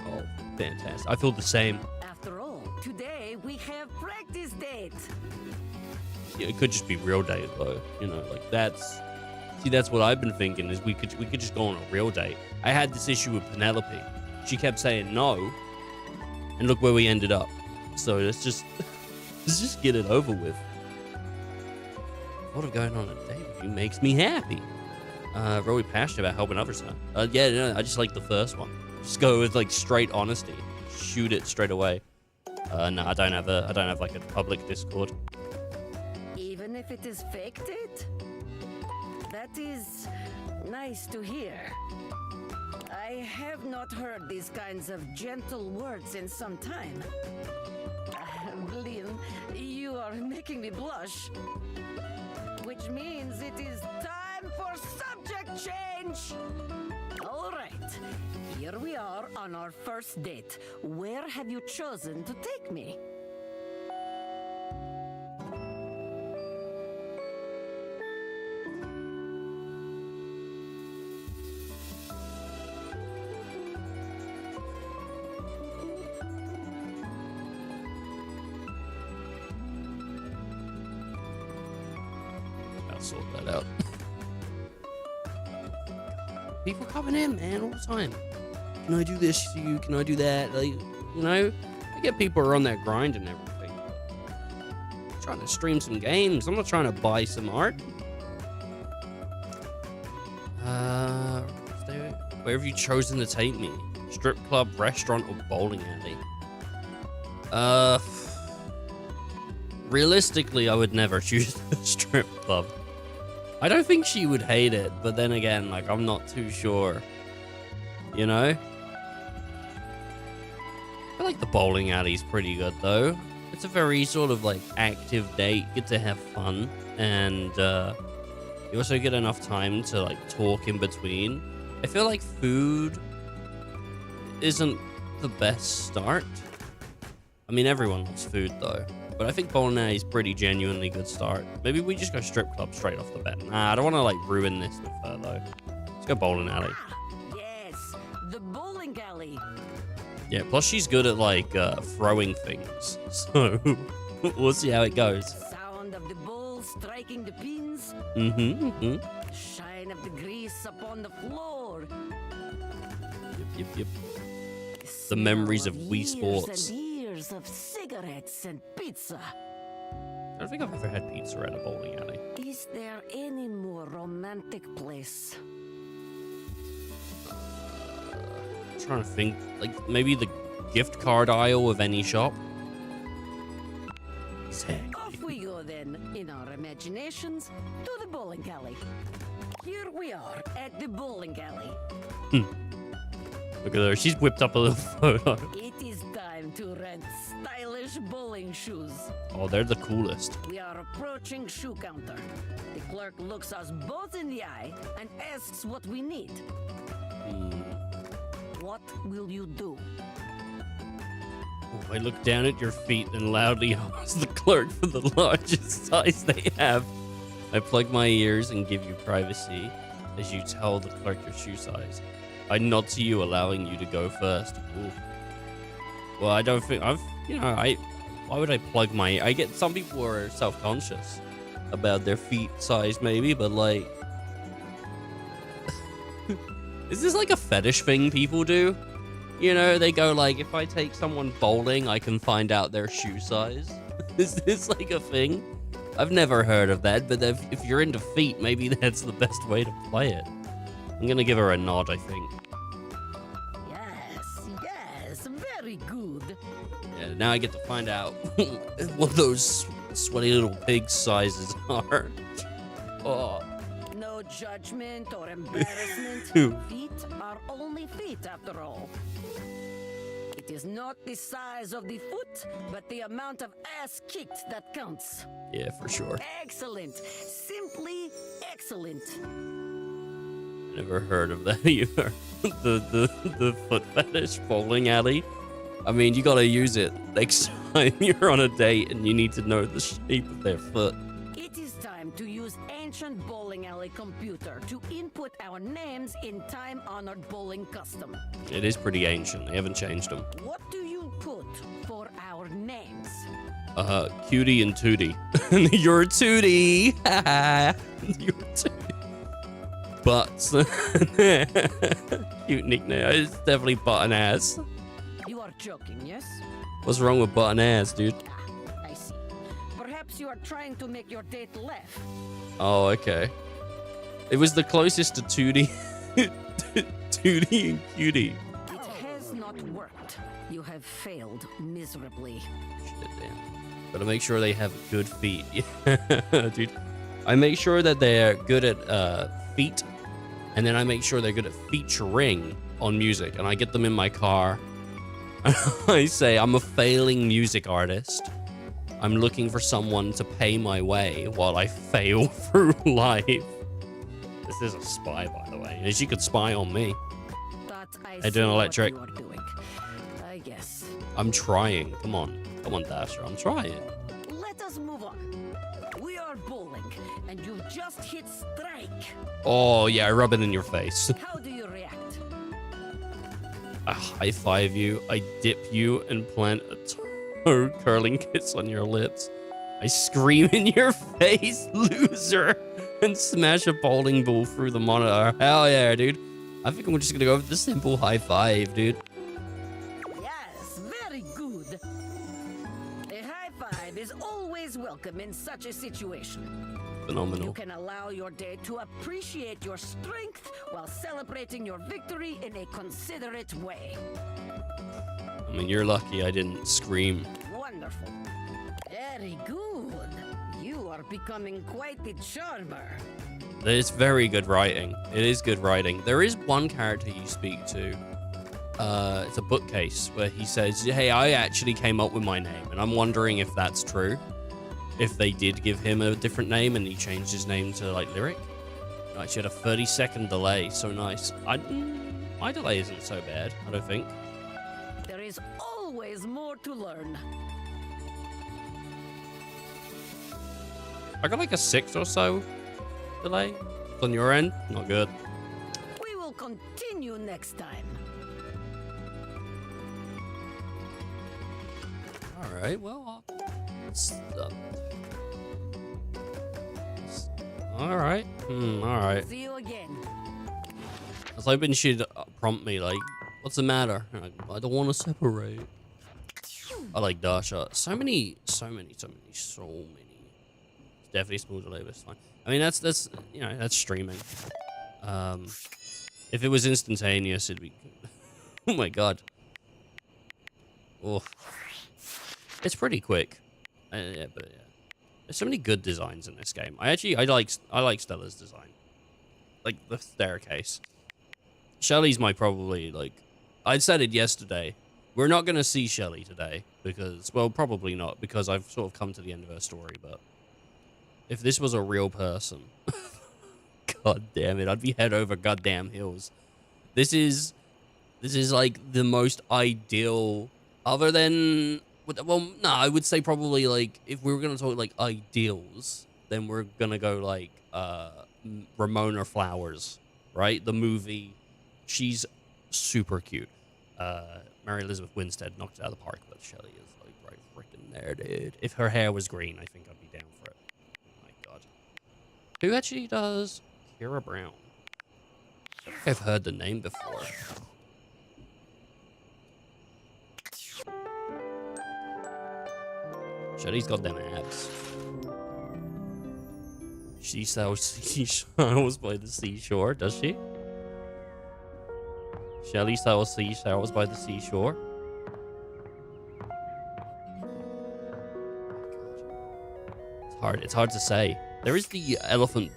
Oh, fantastic. I feel the same. After all, today we have practice date. Yeah, it could just be real date though. You know, like that's what I've been thinking is we could just go on a real date. I had this issue with Penelope. She kept saying no, and look where we ended up. So let's just get it over with. What of going on a date with you makes me happy. Really passionate about helping others, huh? Yeah, no, I just like the first one. Just go with like straight honesty. Shoot it straight away. No, I don't have like a public Discord. Even if it is faked it? That is nice to hear. I have not heard these kinds of gentle words in some time. Blin, you are making me blush. Which means it is time for subject change! Alright, here we are on our first date. Where have you chosen to take me? I'll sort that out. People coming in, man, all the time. Can I do this to you? Can I do that? Like, you know, I get people who are on that grind and everything. I'm trying to stream some games. I'm not trying to buy some art. Where have you chosen to take me? Strip club, restaurant, or bowling alley? Realistically, I would never choose the strip club. I don't think she would hate it, but then again, like, I'm not too sure. You know? I feel like the bowling alley's pretty good, though. It's a very sort of, like, active date. Get to have fun. And, you also get enough time to, like, talk in between. I feel like food isn't the best start. I mean, everyone loves food, though. But I think bowling alley is pretty genuinely good start. Maybe we just go strip club straight off the bat. Nah, I don't want to like ruin this with her though. Let's go bowling alley. Yes, the bowling alley. Yeah, plus she's good at like throwing things. So we'll see how it goes. Sound of the ball striking the pins. Shine of the grease upon the floor. Yep. The memories of Wii Sports. And years of cigarettes and pizza. I don't think I've ever had pizza at a bowling alley. Is there any more romantic place? I'm trying to think, like maybe the gift card aisle of any shop. Exactly. Off we go then, in our imaginations, to the bowling alley. Here we are at the bowling alley. Look at her, she's whipped up a little photo. It is time to rent stylish bowling shoes. Oh, they're the coolest. We are approaching shoe counter. The clerk looks us both in the eye and asks what we need. What will you do? Oh, I look down at your feet and loudly ask the clerk for the largest size they have. I plug my ears and give you privacy as you tell the clerk your shoe size. I nod to you, allowing you to go first. Ooh. Well, I don't think why would I plug my... I get some people are self-conscious about their feet size maybe, but like... Is this like a fetish thing people do? You know, they go like, if I take someone bowling, I can find out their shoe size. Is this like a thing? I've never heard of that, but if you're into feet, maybe that's the best way to play it. I'm gonna give her a nod, I think. Yes, very good. Yeah, now I get to find out what those sweaty little pig sizes are. Oh. No judgment or embarrassment. Feet are only feet after all. It is not the size of the foot, but the amount of ass kicked that counts. Yeah, for sure. Excellent. Simply excellent. Never heard of that either. the foot fetish bowling alley. I mean, you gotta use it next time you're on a date and you need to know the shape of their foot. It is time to use ancient bowling alley computer to input our names in time-honored bowling custom. It is pretty ancient. They haven't changed them. What do you put for our names? Cutie and Tootie. You're Tootie. You're Tootie. Butts. Cute nickname. It's definitely butt and ass. You are joking, yes? What's wrong with butt and ass, dude? I see. Perhaps you are trying to make your date laugh. Oh, okay. It was the closest to Tootie. Tootie and Cutie. It has not worked. You have failed miserably. Shit, damn. Gotta make sure they have good feet. Dude. I make sure that they're good at feet, and then I make sure they're good at featuring on music, and I get them in my car. I say, I'm a failing music artist. I'm looking for someone to pay my way while I fail through life. This is a spy, by the way. She could spy on me. But I do an see what electric. you are doing. I guess. I'm trying. Come on, Dasher. I'm trying. Let us move on. We are bowling, and you just hit strike. Oh, yeah, I rub it in your face. How do you react? I high five you, I dip you, and plant a toe curling kiss on your lips. I scream in your face, loser, and smash a bowling ball through the monitor. Hell yeah, dude. I think I'm just gonna go with the simple high five, dude. Yes, very good. A high five is always welcome in such a situation. You Phenomenal. can allow your date to appreciate your strength while celebrating your victory in a considerate way. I mean, you're lucky I didn't scream. Wonderful. Very good. You are becoming quite the charmer. It's very good writing. It is good writing. There is one character you speak to. It's a bookcase where he says, hey, I actually came up with my name. And I'm wondering if that's true. If they did give him a different name and he changed his name to, like, Lyric. I actually had a 30-second delay. So nice. My delay isn't so bad, I don't think. There is always more to learn. I got like a 6 or so delay. It's on your end. Not good. We will continue next time. All right. Well, all right. All right. See you again. I was hoping she'd prompt me like, "What's the matter?" And I don't want to separate. I like Dasha. So many. It's definitely small delay, but it's fine. I mean, that's you know, that's streaming. If it was instantaneous, it'd be. Oh my god. Oh, it's pretty quick. Yeah, but yeah, there's so many good designs in this game. I like Stella's design, like the staircase. Shelly's my probably like. I said it yesterday. We're not gonna see Shelly today because, well, probably not because I've sort of come to the end of her story. But if this was a real person, god damn it, I'd be head over goddamn heels. This is like the most ideal, other than, well, no, I would say probably like, if we were going to talk like ideals, then we're going to go like Ramona Flowers, right? The movie, she's super cute. Mary Elizabeth Winstead knocked it out of the park, but Shelly is like right freaking there, dude. If her hair was green, I think I'd be down for it. Oh my god. Who actually does Kira Brown? I've heard the name before. Shelly's got them abs. She sells seashells by the seashore, does she? Shelly sells seashells by the seashore. It's hard to say. There is the elephant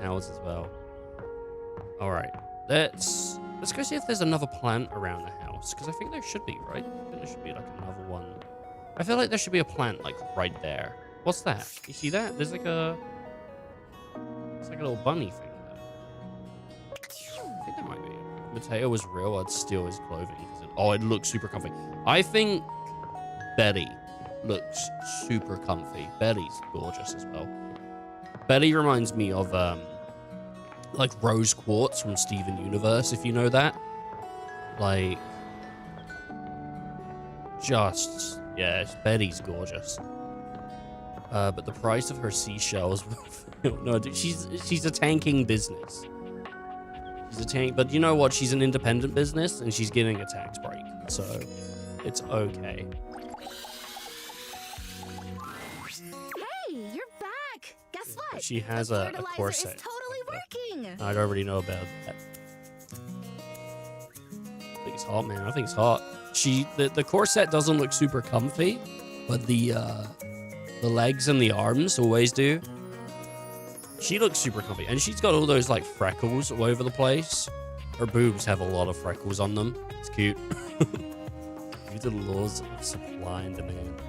house as well. All right, let's go see if there's another plant around the house, because I think there should be, right? I think there should be like another one. I feel like there should be a plant like right there. What's that? You see that? There's like a, it's like a little bunny thing there. I think that might be it. If Mateo was real, I'd steal his clothing. It looks super comfy. I think Betty looks super comfy. Betty's gorgeous as well. Betty reminds me of like Rose Quartz from Steven Universe, if you know that. Like, just, yeah, Betty's gorgeous. But the price of her seashells, no, dude, she's a tanking business. She's a tank, but you know what? She's an independent business, and she's getting a tax break, so it's okay. Hey, you're back. Guess what? She has the a fertilizer corset. is totally working. I already know about that. I think it's hot, man. I think it's hot. The corset doesn't look super comfy, but the legs and the arms always do. She looks super comfy, and she's got all those like freckles all over the place. Her boobs have a lot of freckles on them. It's cute. Due to the laws of supply and demand.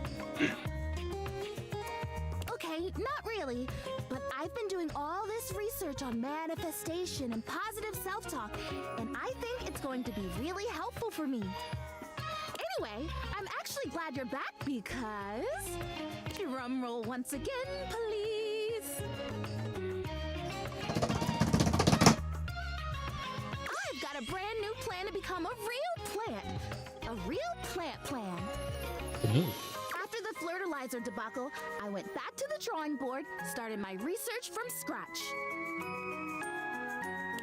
Okay, not really, but I've been doing all this research on manifestation and positive self-talk, and I think it's going to be really helpful for me. Anyway, I'm actually glad you're back because... Drum roll once again, please. I've got a brand new plan to become a real plant. A real plant plan. After the fertilizer debacle, I went back to the drawing board, started my research from scratch.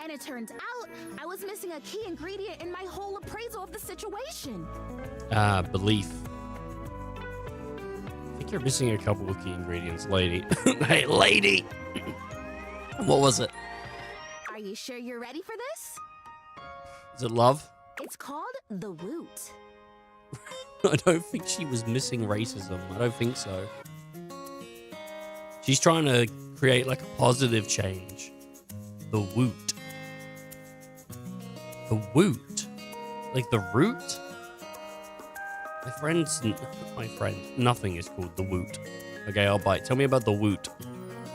And it turns out I was missing a key ingredient in my whole appraisal of the situation. Belief. I think you're missing a couple of key ingredients, lady. Hey, lady! What was it? Are you sure you're ready for this? Is it love? It's called the Woot. I don't think she was missing racism. I don't think so. She's trying to create like a positive change. The Woot. The Woot? Like the root? My friend, nothing is called the Woot. Okay, I'll bite. Tell me about the Woot.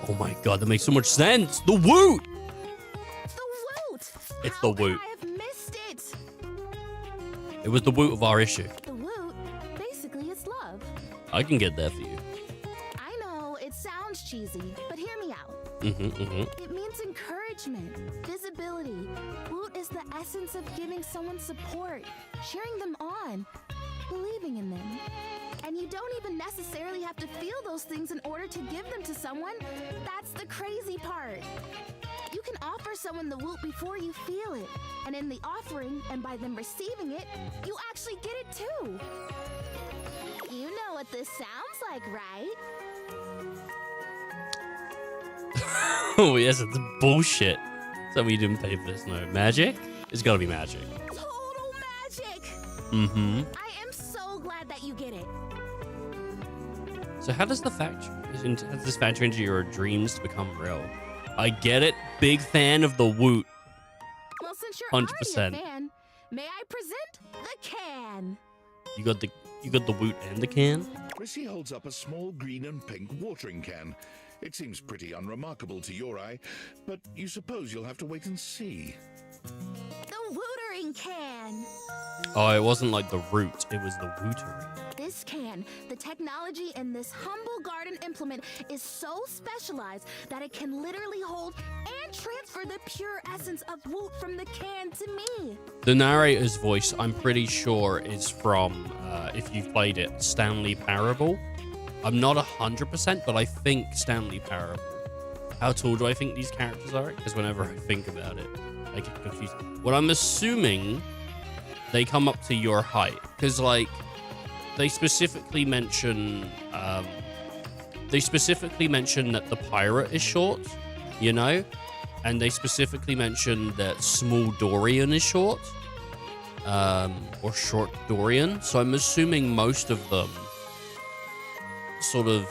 Oh my god, that makes so much sense. The Woot! The Woot! It's How the Woot. could I have missed it? It was the Woot of our issue. The Woot, basically, is love. I can get there for you. I know, it sounds cheesy, but hear me out. It means encouragement, visibility. Woot is the essence of giving someone support, cheering them on, believing in them. And you don't even necessarily have to feel those things in order to give them to someone. That's the crazy part. You can offer someone the Woot before you feel it. And in the offering, and by them receiving it, you actually get it too. You know what this sounds like, right? Oh, yes, it's bullshit. Tell me you didn't pay for this. No. Magic? It's gotta be magic. Total magic! I am so glad that you get it. So how does this factor into your dreams to become real? I get it. Big fan of the Woot. Well, since you're 100%. already a fan, may I present the can? You got the Woot and the can? Chrissy holds up a small green and pink watering can. It seems pretty unremarkable to your eye, but you suppose you'll have to wait and see. The Wootering can. Oh, it wasn't like the root. It was the Wootering. This can, the technology in this humble garden implement is so specialized that it can literally hold and transfer the pure essence of Woot from the can to me. The narrator's voice, I'm pretty sure, is from, if you've played it, Stanley Parable. I'm not 100%, but I think Stanley Parable. How tall do I think these characters are? Because whenever I think about it, I get confused. Well, I'm assuming they come up to your height. Because, like, they specifically mention that the pirate is short, you know, and they specifically mention that small Dorian is short, or short Dorian. So I'm assuming most of them sort of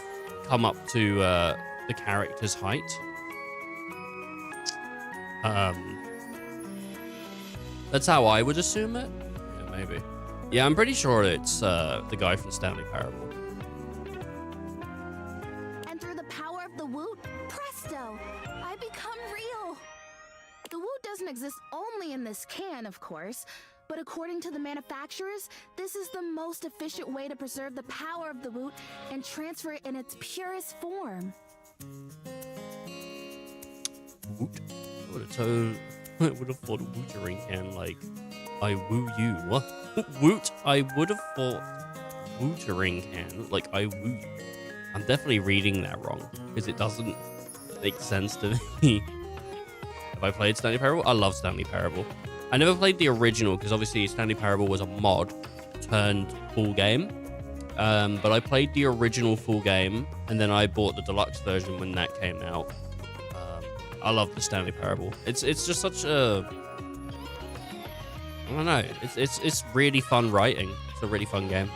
come up to the character's height. That's how I would assume it. Yeah, maybe. Yeah, I'm pretty sure it's the guy from Stanley Parable. And through the power of the Woot, presto, I become real. The Woot doesn't exist only in this can, of course, but according to the manufacturers, this is the most efficient way to preserve the power of the Woot and transfer it in its purest form. Woot. I would have thought wootering can, like, I woo you. What? Woot. I would have thought wootering can, like, I woo you. I'm definitely reading that wrong, because it doesn't make sense to me. Have I played Stanley Parable? I love Stanley Parable. I never played the original, because obviously Stanley Parable was a mod turned full game. But I played the original full game, and then I bought the deluxe version when that came out. I love the Stanley Parable. It's just such a, I don't know. It's really fun writing. It's a really fun game.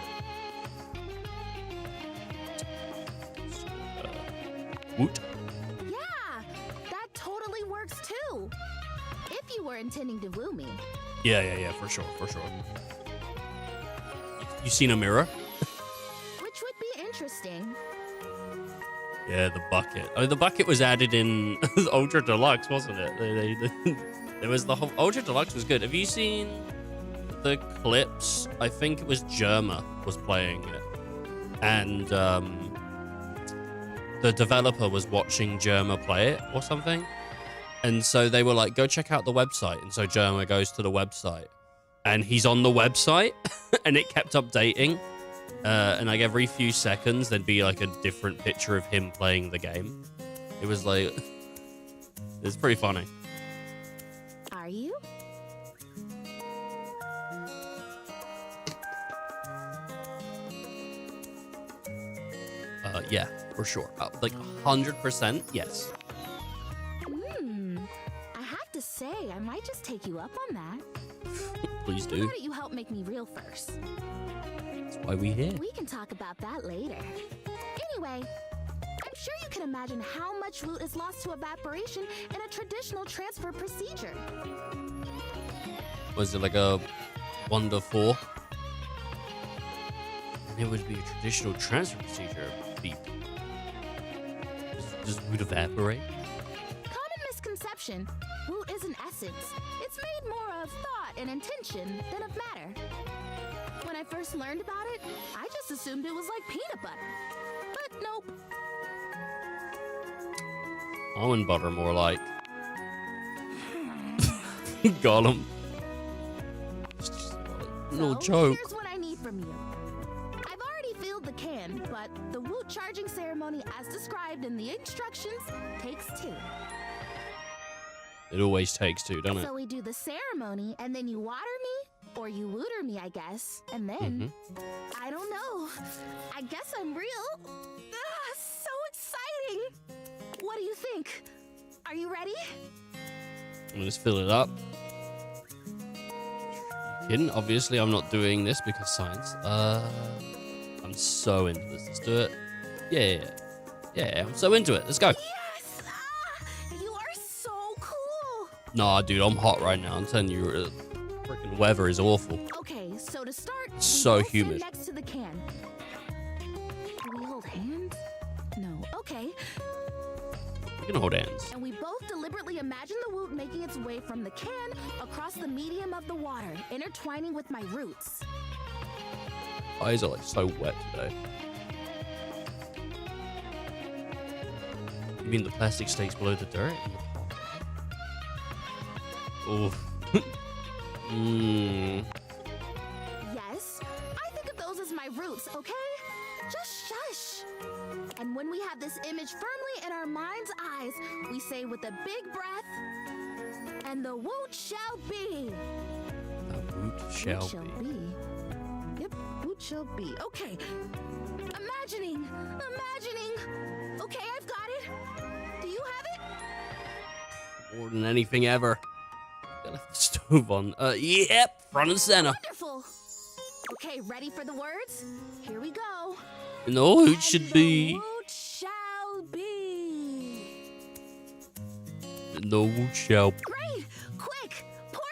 Woot. Yeah, that totally works too. If you were intending to woo me. Yeah, for sure. You seen a mirror? Which would be interesting. Yeah, the bucket. Oh, the bucket was added in Ultra Deluxe, wasn't it? There was the whole Ultra Deluxe was good. Have you seen the clips? I think it was Germa was playing it, and the developer was watching Germa play it or something, and so they were like, "Go check out the website." And so Germa goes to the website, and he's on the website, and it kept updating. And like every few seconds, there'd be like a different picture of him playing the game. It was like, it's pretty funny. Are you? Yeah, for sure. Like 100%, yes. I have to say, I might just take you up on that. Please Why do. don't you help make me real first? That's why we here. We can talk about that later. Anyway, I'm sure you can imagine how much Woot is lost to evaporation in a traditional transfer procedure. Was it like a 1 to 4? And it would be a traditional transfer procedure. Does Woot evaporate? Common misconception. Woot is an essence. It's made more of thought and intention than of matter. When I first learned about it, I just assumed it was like peanut butter. But nope. Almond butter, more like. Got him. No joke. Here's what I need from you. I've already filled the can, but the Woot charging ceremony as described in the instructions takes 2. It always takes 2, doesn't it? So we do the ceremony, and then you water me, or you wooter me, I guess. And then, I don't know. I guess I'm real. So exciting. What do you think? Are you ready? I'm just fill it up. You kidding? Obviously, I'm not doing this because science. I'm so into this. Let's do it. Yeah, I'm so into it. Let's go. Yes! You are so cool. Nah, dude, I'm hot right now. I'm telling you, the freaking weather is awful. Okay, so to start, we So both stand humid. next to the can. Do we hold hands? No. Okay. We can hold hands. And we both deliberately imagine the Woot making its way from the can across the medium of the water, intertwining with my roots. Eyes are like so wet today. You mean the plastic stakes below the dirt? Oh. Yes, I think of those as my roots, okay? Just shush. And when we have this image firmly in our mind's eyes, we say with a big breath, and the Woot shall be. The Woot shall be. Yep, Woot shall be. Okay. Imagining. Okay, I've got it. Do you have it? More than anything ever. Got the stove on. Yep, front and center. Wonderful. Okay, ready for the words? Here we go. No, it should be. Woot shall be. No woot shall. Great! Quick! Pour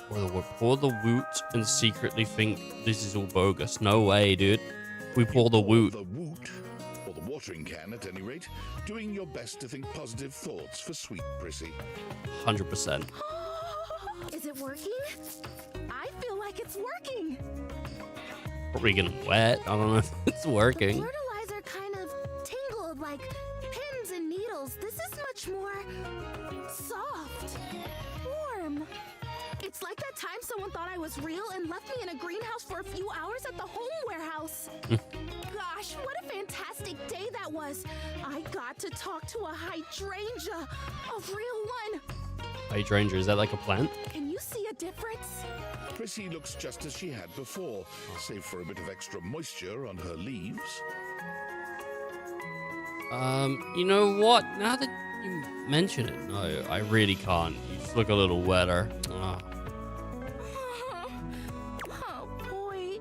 the water! Pour the woot and secretly think this is all bogus. No way, dude. We pour the woot. The woot, or the watering can at any rate, doing your best to think positive thoughts for sweet Prissy. 100%. Is it working? I feel like it's working. Probably getting wet. I don't know if it's working. Fertilizer kind of tangled like pins and needles. This is much more soft, warm. It's like that time someone thought I was real and left me in a greenhouse for a few hours at the home warehouse. Gosh, what a fantastic day that was. I got to talk to a hydrangea, a real one. Hydrangea, is that like a plant? Can you see a difference? Prissy looks just as she had before, save for a bit of extra moisture on her leaves. You know what? Now that you mention it, no, I really can't. You just look a little wetter. Oh boy,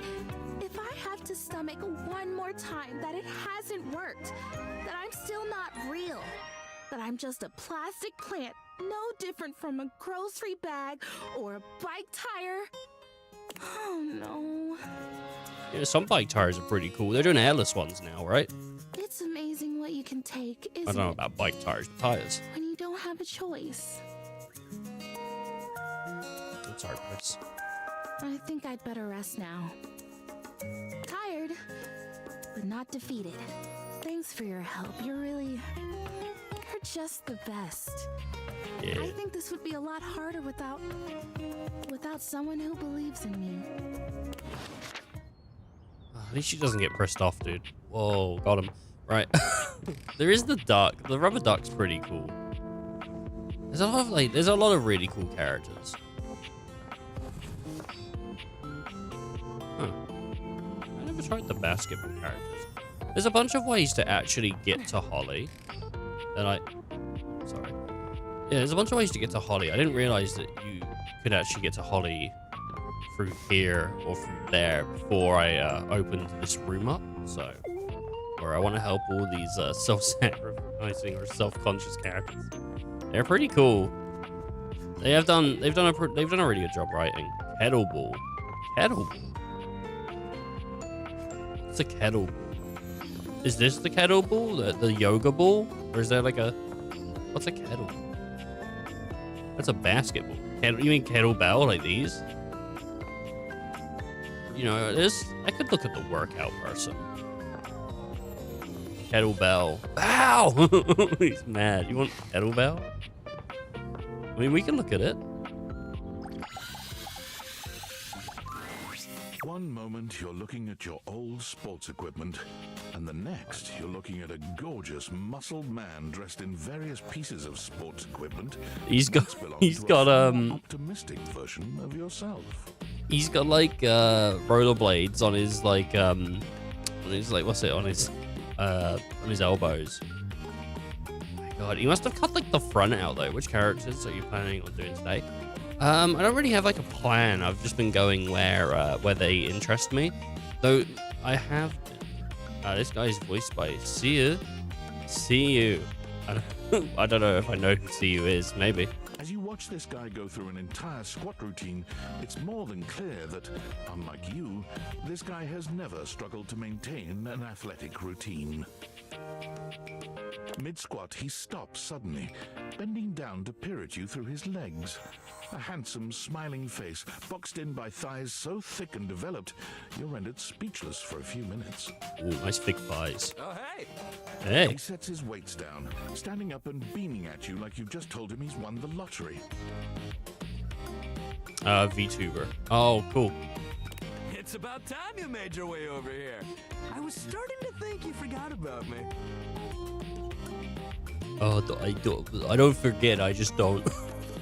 if I have to stomach one more time that it hasn't worked, that I'm still not real, that I'm just a plastic plant, no different from a grocery bag or a bike tire. Oh no. Yeah, some bike tires are pretty cool. They're doing airless ones now, right? It's amazing what you can take, isn't I don't know it, about bike tires, but tires. when you don't have a choice. I'm sorry, Chris. I think I'd better rest now. Tired, but not defeated. Thanks for your help. You're just the best. Yeah. I think this would be a lot harder without someone who believes in me. At least she doesn't get pressed off, dude. Whoa, got him. Right. There is the duck. The rubber duck's pretty cool. There's a lot of really cool characters. Huh. I never tried the basketball characters. There's a bunch of ways to actually get to Holly. Sorry. Yeah, there's a bunch of ways to get to Holly. I didn't realize that you could actually get to Holly through here or through there before I opened this room up. So, where I want to help all these self-sacrificing or self-conscious characters. They're pretty cool. They've done a really good job writing. Kettle ball. It's a kettle ball. Is this the kettle ball? The yoga ball? Or is there like a... What's a kettle ball? That's a basketball. You mean kettlebell like these? You know, I could look at the workout person. Kettlebell. Ow! He's mad. You want kettlebell? I mean, we can look at it. One moment you're looking at your old sports equipment, and the next you're looking at a gorgeous, muscled man dressed in various pieces of sports equipment. He's got optimistic version of yourself. He's got like rollerblades on his on his elbows. Oh my god, he must have cut like the front out though. Which characters are you planning on doing today? I don't really have like a plan. I've just been going where they interest me. Though I have this guy's voiced by See You. I don't know if I know who See You is. Maybe. As you watch this guy go through an entire squat routine, it's more than clear that, unlike you, this guy has never struggled to maintain an athletic routine. Mid-squat, he stops suddenly, bending down to peer at you through his legs. A handsome, smiling face, boxed in by thighs so thick and developed, you're rendered speechless for a few minutes. Ooh, nice big thighs. Oh, hey! Hey. He sets his weights down, standing up and beaming at you like you've just told him he's won the lottery. VTuber. Oh, cool. It's about time you made your way over here. I was starting to think you forgot about me. Oh, I don't forget. I just don't.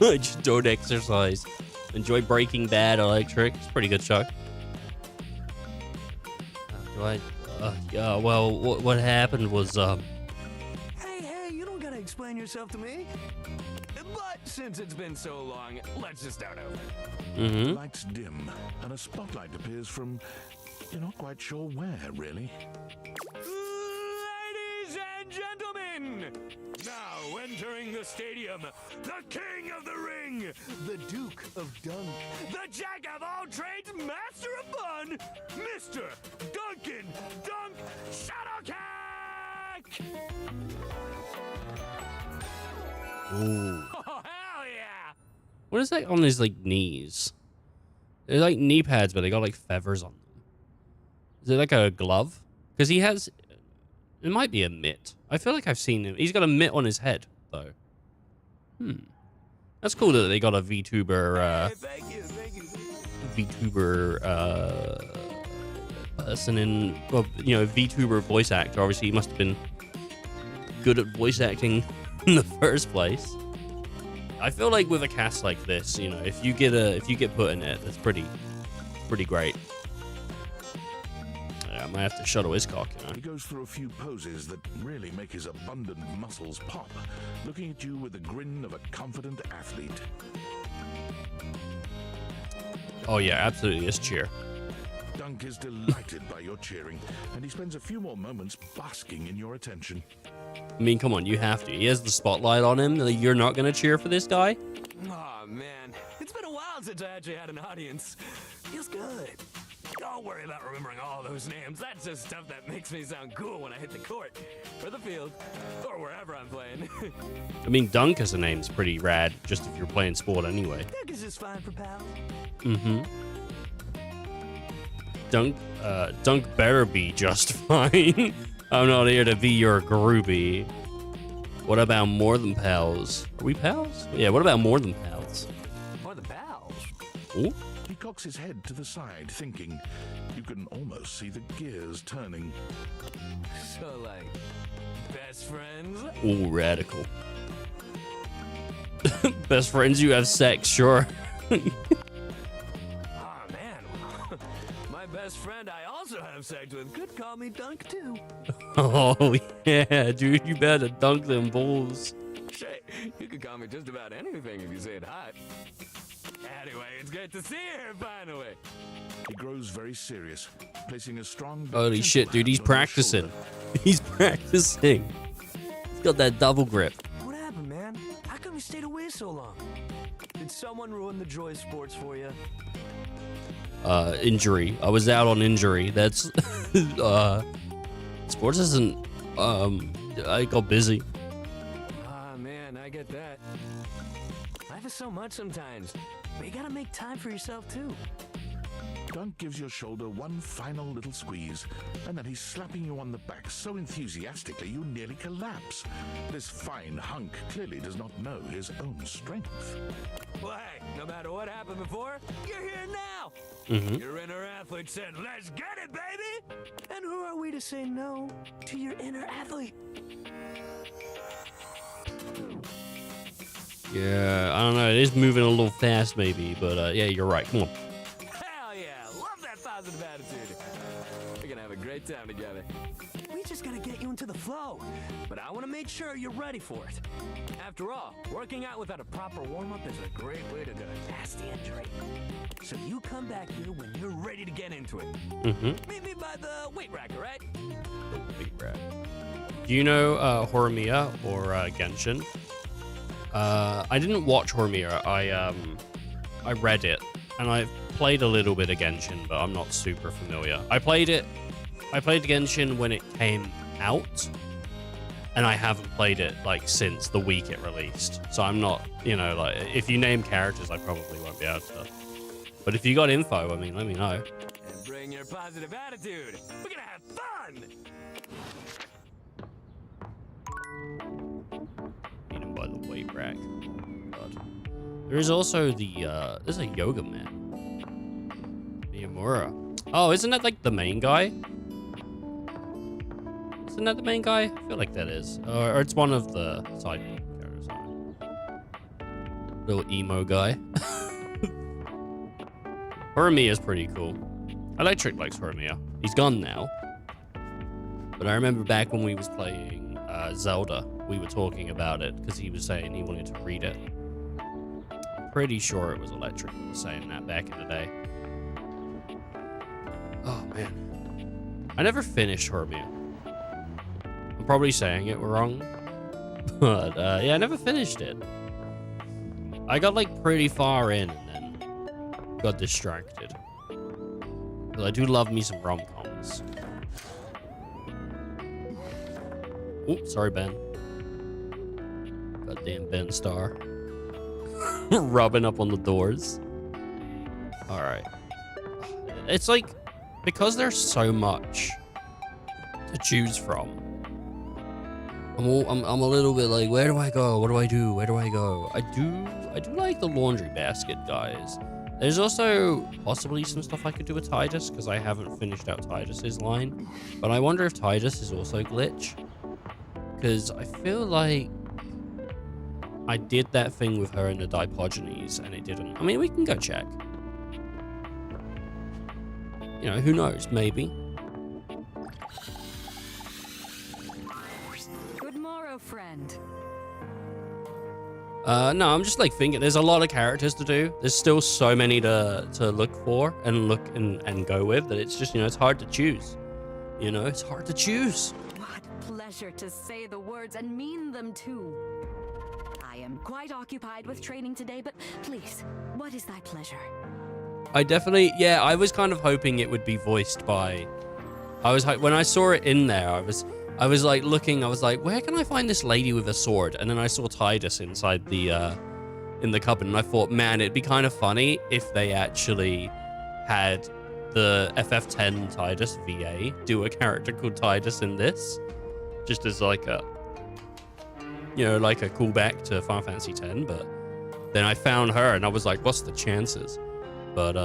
I just don't exercise. Enjoy Breaking Bad, Electric. It's a pretty good show. Right. Yeah, well, what happened was, Hey, you don't gotta explain yourself to me. But since it's been so long, let's just start over. Lights dim, and a spotlight appears from you're not quite sure where, really. Ladies and gentlemen, now entering the stadium, the king of the ring, the Duke of Dunk, the jack of all trades, master of fun, Mr. Duncan Dunk Shuttlecock! ooh. Oh, hell yeah! What is that on his, like, knees? They're like knee pads, but they got, like, feathers on them. Is it like a glove? Because he has... It might be a mitt. I feel like I've seen him. He's got a mitt on his head, though. That's cool that they got a VTuber, Thank you. VTuber, person in... Well, you know, VTuber voice actor. Obviously, he must have been good at voice acting in the first place. I feel like with a cast like this, you know, if you get put in it, that's pretty great. I might have to shuttle his cock, you know. He goes through a few poses that really make his abundant muscles pop, looking at you with the grin of a confident athlete. Oh yeah, absolutely, it's cheer. Dunk is delighted by your cheering, and he spends a few more moments basking in your attention. I mean, come on, you have to. He has the spotlight on him. Like, you're not gonna cheer for this guy? Oh man, it's been a while since I actually had an audience. Feels good. Don't worry about remembering all those names. That's just stuff that makes me sound cool when I hit the court, or the field, or wherever I'm playing. I mean, Dunk as a name's pretty rad, just if you're playing sport anyway. Dunk is just fine for pals. Dunk better be just fine. I'm not here to be your groupie. What about more than pals? Are we pals? Yeah, what about more than pals? More than pals. Ooh. He cocks his head to the side, thinking. You can almost see the gears turning. So, like, best friends? Ooh, radical. Best friends, you have sex, sure. Oh, man. My best friend I also have sex with could call me Dunk, too. Oh, yeah, dude, you better dunk them balls. Shit, you could call me just about anything if you say it hot. Anyway, it's great to see you here finally. He grows very serious, placing a strong... Holy gentle shit, dude, hand he's on your practicing. shoulder. He's practicing. He's got that double grip. What happened, man? How come you stayed away so long? Did someone ruin the joy of sports for you? Injury. I was out on injury. That's, sports isn't, I got busy. Ah, man, I get that. Life is so much sometimes, but you gotta make time for yourself, too. Dunk gives your shoulder one final little squeeze, and then he's slapping you on the back so enthusiastically you nearly collapse. This fine hunk clearly does not know his own strength. Well, hey, no matter what happened before, you're here now. Your inner athlete said, let's get it, baby! And who are we to say no to your inner athlete? Yeah, I don't know. It is moving a little fast, maybe, but yeah, you're right. Come on. Hell yeah, love that positive attitude. We're gonna have a great time together. We just gotta get you into the flow, but I wanna make sure you're ready for it. After all, working out without a proper warm-up is a great way to get a nasty injury. So you come back here when you're ready to get into it. Meet me by the weight rack, all right? Do you know Horimiya or Genshin? I didn't watch Horimiya. I read it, and I played a little bit of Genshin, but I'm not super familiar. I played Genshin when it came out, and I haven't played it like since the week it released. So I'm not, you know, like if you name characters, I probably won't be able to. But if you got info, I mean, let me know. And bring your positive attitude. We're gonna have fun. Beat him by the weight rack. God. There is also the there's a yoga man. Miyamura. Oh, isn't that like the main guy? Isn't that the main guy? I feel like that is. Or it's one of the side characters. Little emo guy. Horimiya is pretty cool. Electric likes Horimiya. He's gone now. But I remember back when we was playing Zelda, we were talking about it because he was saying he wanted to read it. Pretty sure it was Electric who was saying that back in the day. Oh, man. I never finished Hermia. I'm probably saying it wrong. But, yeah, I never finished it. I got, like, pretty far in and then got distracted. But I do love me some rom-coms. Oh, sorry, Ben. Goddamn Ben Star. Rubbing up on the doors. Alright. It's like, because there's so much to choose from, I'm a little bit like, where do I go? What do I do? Where do I go? I do like the laundry basket, guys. There's also possibly some stuff I could do with Titus, because I haven't finished out Titus's line. But I wonder if Titus is also glitch. Because I feel like I did that thing with her in the Dipogenies, and it didn't. I mean, we can go check. You know, who knows? Maybe. Good morrow, friend. No, I'm just like thinking there's a lot of characters to do. There's still so many to look for and look and go with that it's just, you know, it's hard to choose. You know, it's hard to choose. What pleasure to say the words and mean them too. I am quite occupied with training today, but please, what is thy pleasure? I definitely, yeah, I was kind of hoping it would be voiced by, when I saw it in there, I was like looking, I was like, where can I find this lady with a sword? And then I saw Titus inside the, in the cupboard, and I thought, man, it'd be kind of funny if they actually had the FF10 Titus VA do a character called Titus in this, just as like a, you know, like a callback to Final Fantasy X. But then I found her and I was like, what's the chances? But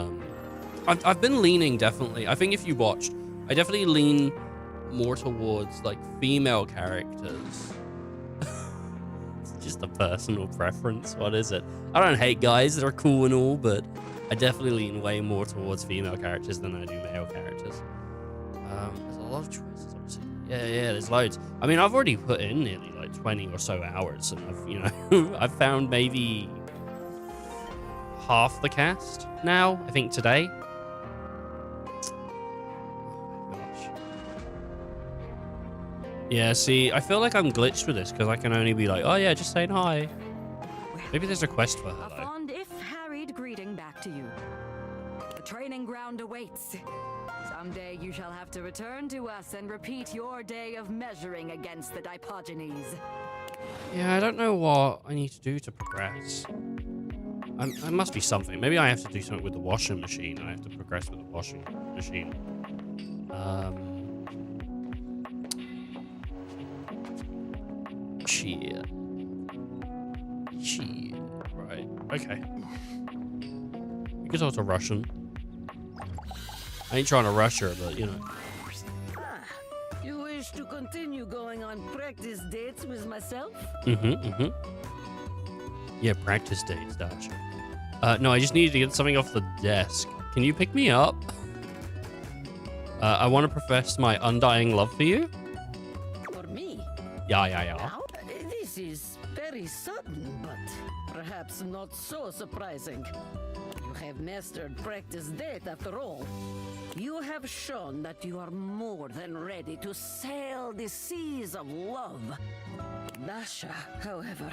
I've been leaning, definitely, I think if you watched, I definitely lean more towards like female characters. It's just a personal preference. What is it? I don't hate guys, they're cool and all, but I definitely lean way more towards female characters than I do male characters. There's a lot of choices, obviously. Yeah, there's loads. I mean, I've already put in nearly like 20 or so hours, and I've, you know, I've found maybe half the cast now, I think today. Oh my gosh. Yeah, see, I feel like I'm glitched with this because I can only be like, oh yeah, just saying hi. Maybe there's a quest for her, A fond, if harried, greeting back to you. The training ground awaits. Someday you shall have to return to us and repeat your day of measuring against the Dipogenies. Yeah, I don't know what I need to do to progress. I must be something. Maybe I have to do something with the washing machine. I have to progress with the washing machine. Shit. Right. Okay. We can talk to Russian. I ain't trying to rush her, but you know. You wish to continue going on practice dates with myself? Yeah, practice dates, Dasha. No, I just needed to get something off the desk. Can you pick me up? I want to profess my undying love for you. For me? Yeah. Now, this is very sudden, but perhaps not so surprising. You have mastered practice date after all. You have shown that you are more than ready to sail the seas of love. Dasha, however,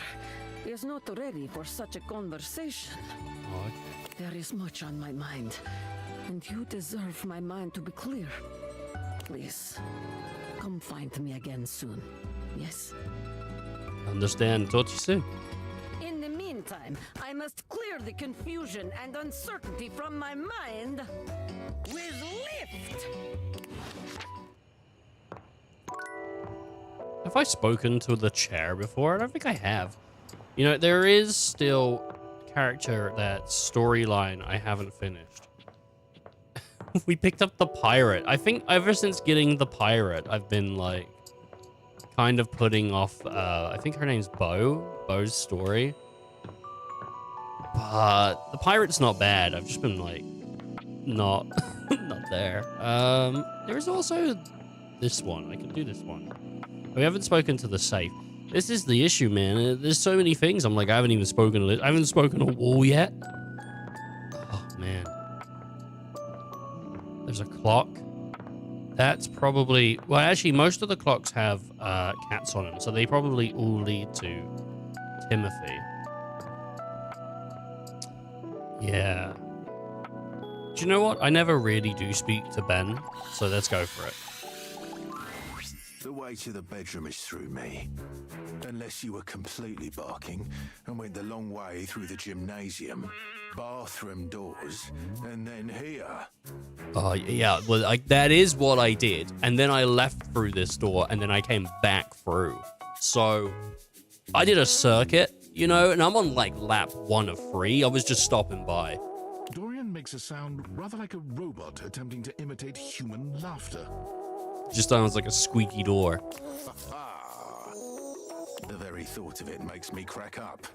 is not ready for such a conversation. Okay. There is much on my mind, and you deserve my mind to be clear. Please, come find me again soon. Yes? Understand. Talk to you soon. In the meantime, I must clear the confusion and uncertainty from my mind with lift. Have I spoken to the chair before? I don't think I have. You know, there is still character, that storyline I haven't finished. We picked up the pirate. I think ever since getting the pirate, I've been like kind of putting off, I think her name's Bo's story. But the pirate's not bad. I've just been like not there. There's also this one. I can do this one. We haven't spoken to the safe. This is the issue, man. There's so many things. I'm like, I haven't even spoken to this. I haven't spoken to a wall yet. Oh, man. There's a clock. That's probably... Well, actually, most of the clocks have cats on them, so they probably all lead to Timothy. Yeah. Do you know what? I never really do speak to Ben, so let's go for it. The way to the bedroom is through me. Unless you were completely barking and went the long way through the gymnasium, bathroom doors, and then here. Oh, yeah. Well, that is what I did. And then I left through this door, and then I came back through. So, I did a circuit, you know, and I'm on, like, lap 1 of 3. I was just stopping by. Dorian makes a sound rather like a robot attempting to imitate human laughter. Just sounds like a squeaky door. The very thought of it makes me crack up.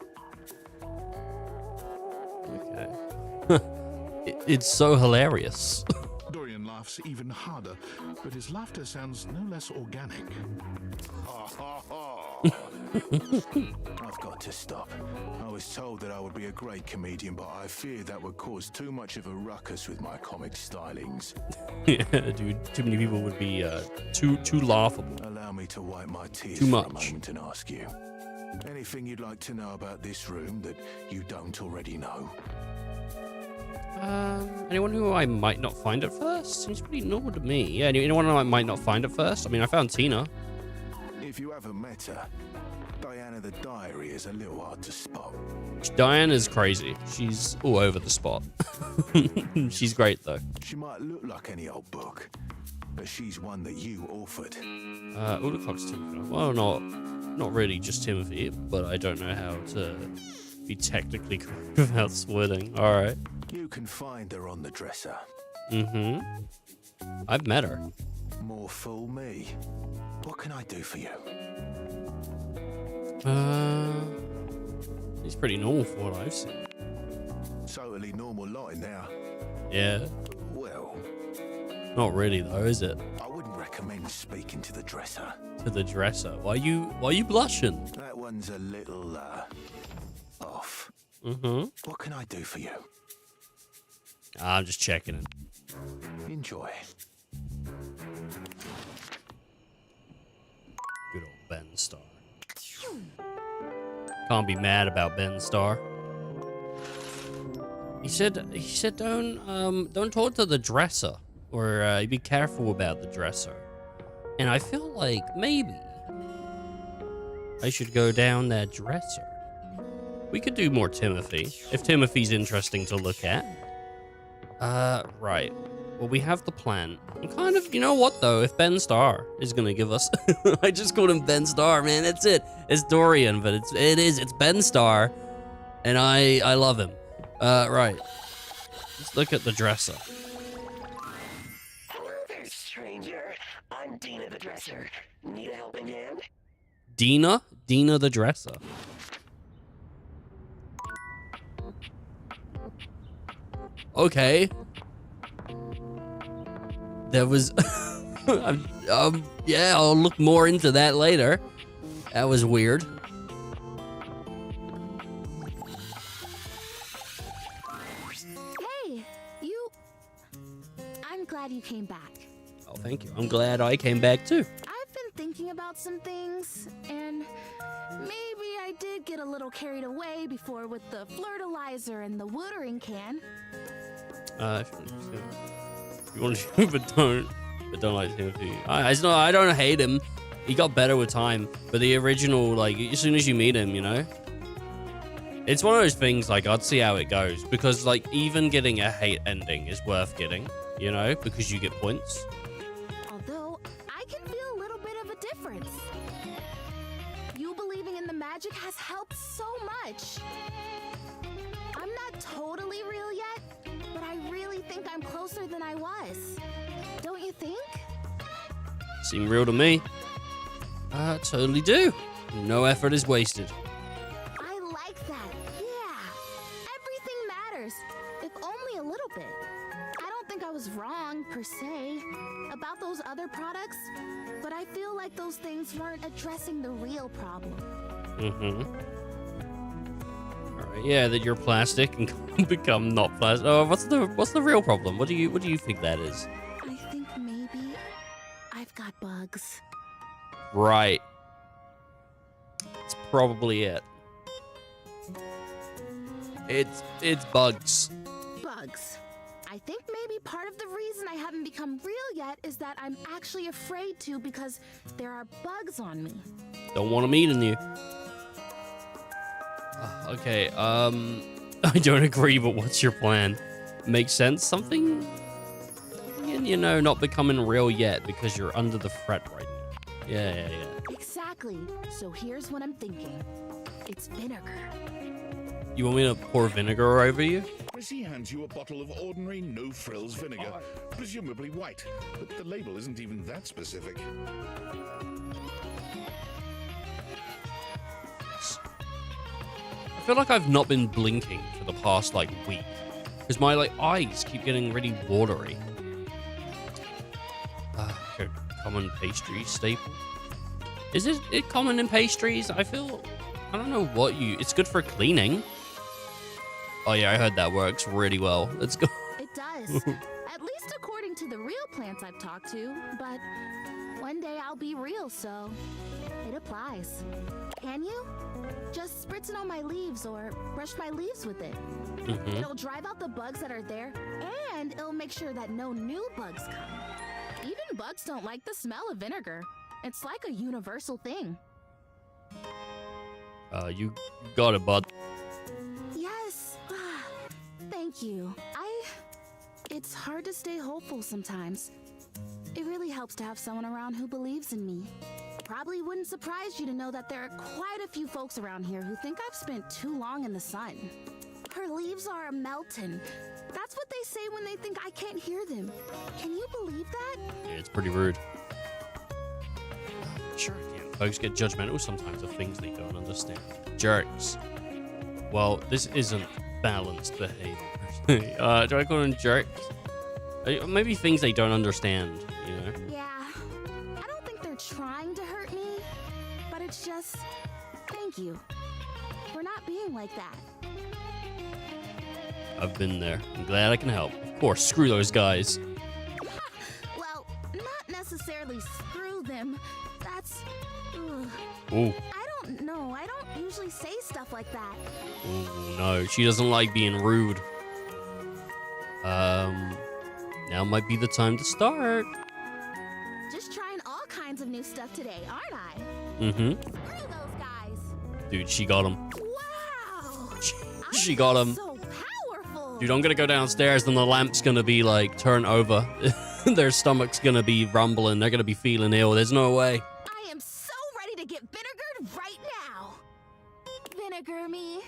Okay. It's so hilarious. Dorian laughs even harder, but his laughter sounds no less organic. I've got to stop. I was told that I would be a great comedian, but I fear that would cause too much of a ruckus with my comic stylings. Yeah, dude. Too many people would be too laughable. Allow me to wipe my tears Too for much. a moment and ask you. Anything you'd like to know about this room that you don't already know? Anyone who I might not find at first? Seems pretty normal to me. Yeah, anyone who I might not find at first? I mean, I found Tina. If you haven't met her, Diana the Diary is a little hard to spot. Diane is crazy. She's all over the spot. She's great, though. She might look like any old book, but she's one that you authored. All the clocks Timothy. Well, not really just Timothy, but I don't know how to be technically correct without splitting. All right. You can find her on the dresser. Mm-hmm. I've met her. More fool me. What can I do for you? He's pretty normal for what I've seen. Totally normal lot in there. Yeah. Well, Not really though, is it? I wouldn't recommend speaking to the dresser. To the dresser. Why you blushing? That one's a little, off. Mm-hmm. What can I do for you? I'm just checking it. Enjoy. Good old Ben Star. Can't be mad about Ben Star. He said don't talk to the dresser, or be careful about the dresser. And I feel like maybe I should go down that dresser. We could do more Timothy, if Timothy's interesting to look at. Right. Well, we have the plan. And kind of, you know what, though? If Ben Star is going to give us... I just called him Ben Star, man. That's it. It's Dorian, but it's Ben Star. And I love him. Right. Let's look at the dresser. Hello there, stranger. I'm Dina the Dresser. Need a helping hand? Dina? Dina the dresser. Okay. There was... yeah, I'll look more into that later. That was weird. Hey, I'm glad you came back. Oh, thank you. I'm glad I came back too. I've been thinking about some things, and maybe I did get a little carried away before with the fertilizer and the watering can. If you want to, but don't like Timothy. I don't hate him. He got better with time, but the original, like, as soon as you meet him, you know, it's one of those things. Like, I'd see how it goes, because like even getting a hate ending is worth getting, you know, because you get points. Although I can feel a little bit of a difference. You believing in the magic has helped so much. I'm not totally real yet, but I really think I'm closer than I was. Don't you think? Seem real to me. Totally do. No effort is wasted. I like that. Yeah. Everything matters, if only a little bit. I don't think I was wrong, per se, about those other products, but I feel like those things weren't addressing the real problem. Alright, yeah, that you're plastic and can become not plastic. Oh, what's the real problem? What do you think that is? I think maybe I've got bugs. Right. It's probably it. It's bugs. Bugs. I think maybe part of the reason I haven't become real yet is that I'm actually afraid to because there are bugs on me. Don't want them eating you. Okay, I don't agree, but what's your plan? Makes sense? Something, you know, not becoming real yet because you're under the threat right now. Yeah. Exactly. So here's what I'm thinking. It's vinegar. You want me to pour vinegar over you? Prissy hands you a bottle of ordinary no-frills vinegar, presumably white, but the label isn't even that specific. I feel like I've not been blinking for the past like week because my like eyes keep getting really watery. Okay, common pastry staple. Is it common in pastries? I don't know what it's good for cleaning. Oh yeah, I heard that works really well. Let's go. It does. At least according to the real plants I've talked to, but one day I'll be real, so it applies. Can you? Just spritz it on my leaves or brush my leaves with it. It'll drive out the bugs that are there, and it'll make sure that no new bugs come. Even bugs don't like the smell of vinegar. It's like a universal thing. You got it, bud. Yes. Thank you. It's hard to stay hopeful sometimes. It really helps to have someone around who believes in me. Probably wouldn't surprise you to know that there are quite a few folks around here who think I've spent too long in the sun. Her leaves are melting. That's what they say when they think I can't hear them. Can you believe that? Yeah, it's pretty rude. Sure, yeah. Folks get judgmental sometimes of things they don't understand. Jerks. Well, this isn't balanced behavior. Do I call them jerks? Maybe things they don't understand, you know? Yeah. I don't think they're trying to hurt me, but it's just, thank you for not being like that. I've been there. I'm glad I can help. Of course, screw those guys. Well, not necessarily screw them. That's... Ooh. I don't know. I don't usually say stuff like that. Ooh, no. She doesn't like being rude. Now might be the time to start. Just trying all kinds of new stuff today, aren't I? Mm-hmm. Screw those guys. Dude, she got him. Wow. She got him. So powerful. Dude, I'm gonna go downstairs and the lamp's gonna be like turned over. Their stomach's gonna be rumbling. They're gonna be feeling ill. There's no way. I am so ready to get vinegared right now. Vinegar me.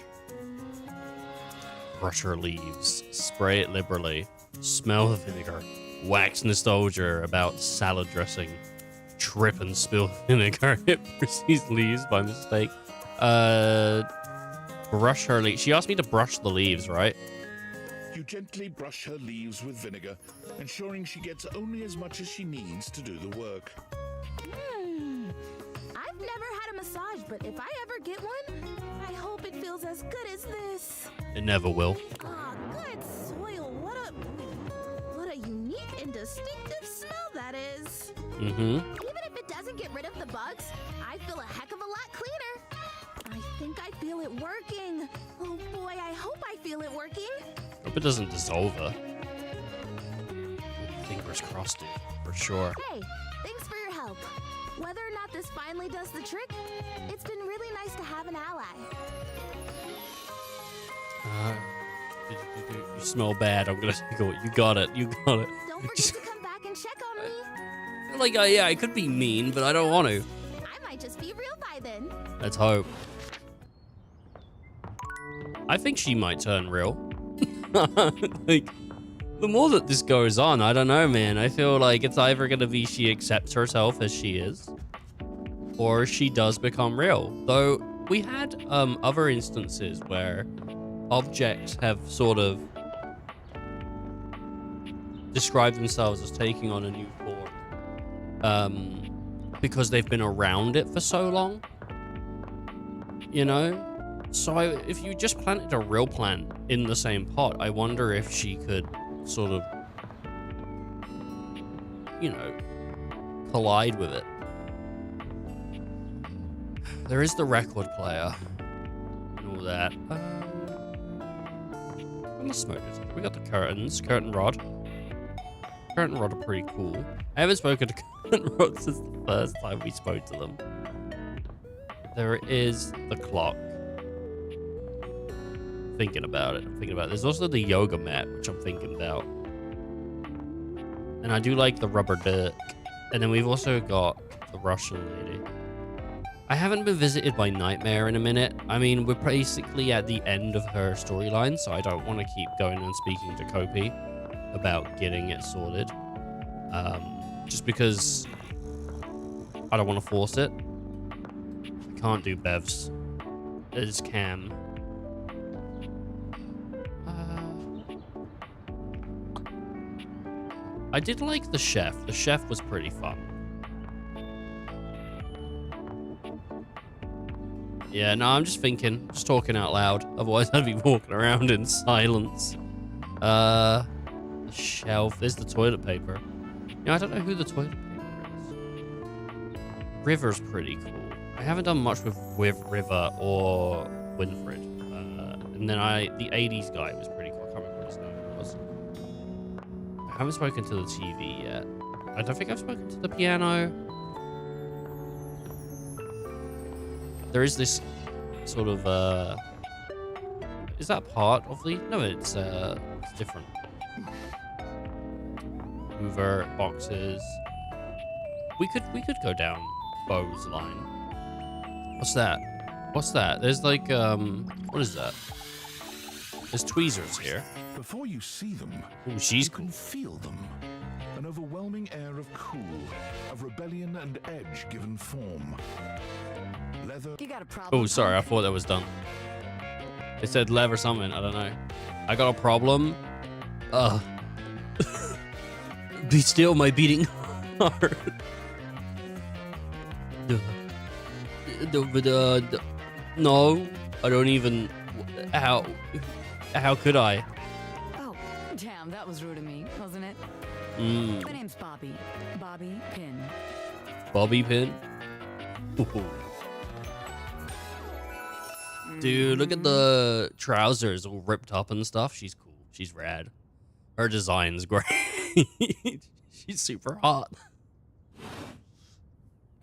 Brush her leaves. Spray it liberally. Smell the vinegar. Wax nostalgia about salad dressing. Trip and spill vinegar. Hit Prissy's leaves by mistake. Brush her leaves. She asked me to brush the leaves, right? You gently brush her leaves with vinegar, ensuring she gets only as much as she needs to do the work. I've never had a massage, but if I ever get one, I hope it feels as good as this. It never will. Ah, good soil. What a unique and distinctive smell that is. Mm-hmm. Even if it doesn't get rid of the bugs, I feel a heck of a lot cleaner. I think I feel it working. Oh boy, I hope I feel it working. Hope it doesn't dissolve her. Fingers crossed, dude. For sure. Hey, thanks for your help. Whether or not this finally does the trick, it's been really nice to have an ally. You smell bad. I'm gonna go. You got it. You got it. Don't forget to come back and check on me. Like, yeah, I could be mean, but I don't want to. I might just be real by then. Let's hope. I think she might turn real. Like, the more that this goes on, I don't know, man. I feel like it's either gonna be she accepts herself as she is, or she does become real. Though we had other instances where objects have sort of describe themselves as taking on a new form. Because they've been around it for so long. You know? So if you just planted a real plant in the same pot, I wonder if she could sort of, you know, collide with it. There is the record player and all that. And the smoke detector. We got the curtains, curtain rod. Curtain rod are pretty cool. I haven't spoken to curtain rod since the first time we spoke to them. There is the clock. Thinking about it. I'm thinking about it. There's also the yoga mat, which I'm thinking about. And I do like the rubber duck. And then we've also got the Russian lady. I haven't been visited by Nightmare in a minute. I mean, we're basically at the end of her storyline, so I don't want to keep going and speaking to Kopi about getting it sorted. Just because I don't want to force it. I can't do Bevs. There's Cam. I did like the chef. The chef was pretty fun. Yeah, no, I'm just thinking. Just talking out loud. Otherwise, I'd be walking around in silence. The shelf. There's the toilet paper. You know, I don't know who the toilet paper is. River's pretty cool. I haven't done much with River or Winfred. And then the 80s guy was pretty cool. I can't remember what his name was. I haven't spoken to the TV yet. I don't think I've spoken to the piano. There is this sort of, is that part of the, no, it's different. Hoover, boxes. We could go down Bo's line. What's that? What's that? There's like, what is that? There's tweezers here. Before you see them, Ooh, she's you can feel them. An overwhelming air of cool, of rebellion and edge given form. Leather. You got a problem? Oh, sorry, I thought that was done. It said lev or something, I don't know. I got a problem. Be still, my beating heart. No, I don't even. How could I? Oh, damn, that was rude of me, wasn't it? My name's Bobby. Bobby Pin. Bobby Pin? Ooh. Dude, look at the trousers all ripped up and stuff. She's cool. She's rad. Her design's great. She's super hot.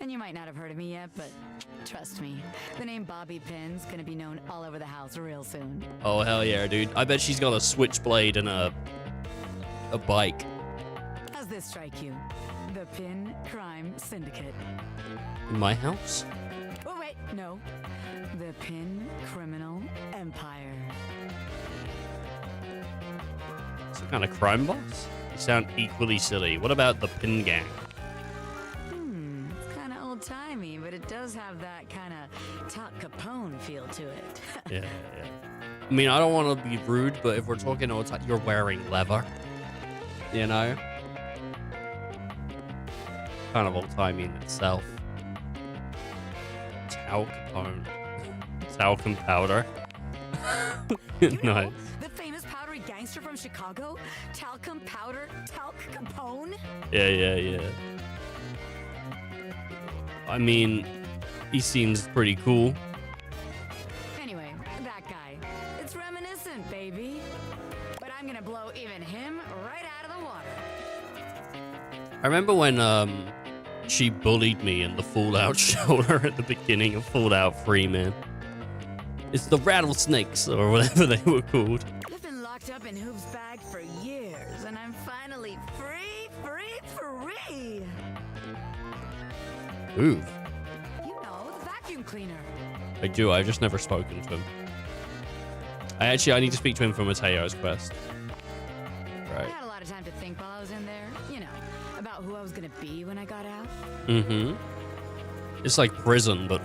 And you might not have heard of me yet, but trust me, the name Bobby Pin's gonna be known all over the house real soon. Oh, hell yeah, dude. I bet she's got a switchblade and a bike. How's this strike you? The Pin Crime Syndicate. In my house? Oh, wait, no. The Pin Criminal Empire. Some kind of crime boss? You sound equally silly. What about the Pin Gang? It's kind of old-timey, but it does have that kind of Top Capone feel to it. Yeah. I mean, I don't want to be rude, but if we're talking old time, you're wearing leather. You know? Kind of old-timey in itself. Talcum talcum powder. Nice. The famous powdery gangster from Chicago? Talcum powder? Talc Capone? Yeah. I mean, he seems pretty cool. Anyway, that guy. It's reminiscent, baby. But I'm gonna blow even him right out of the water. I remember when she bullied me in the Fallout shoulder at the beginning of Fallout 3, man. It's the rattlesnakes, or whatever they were called. I've been locked up in Hoop's bag for years, and I'm finally free! Ooh. You know, the vacuum cleaner. I do, I've just never spoken to him. I need to speak to him for Mateo's quest. I Right. had a lot of time to think while I was in there, you know, about who I was gonna be when I got out. Mm-hmm. It's like prison, but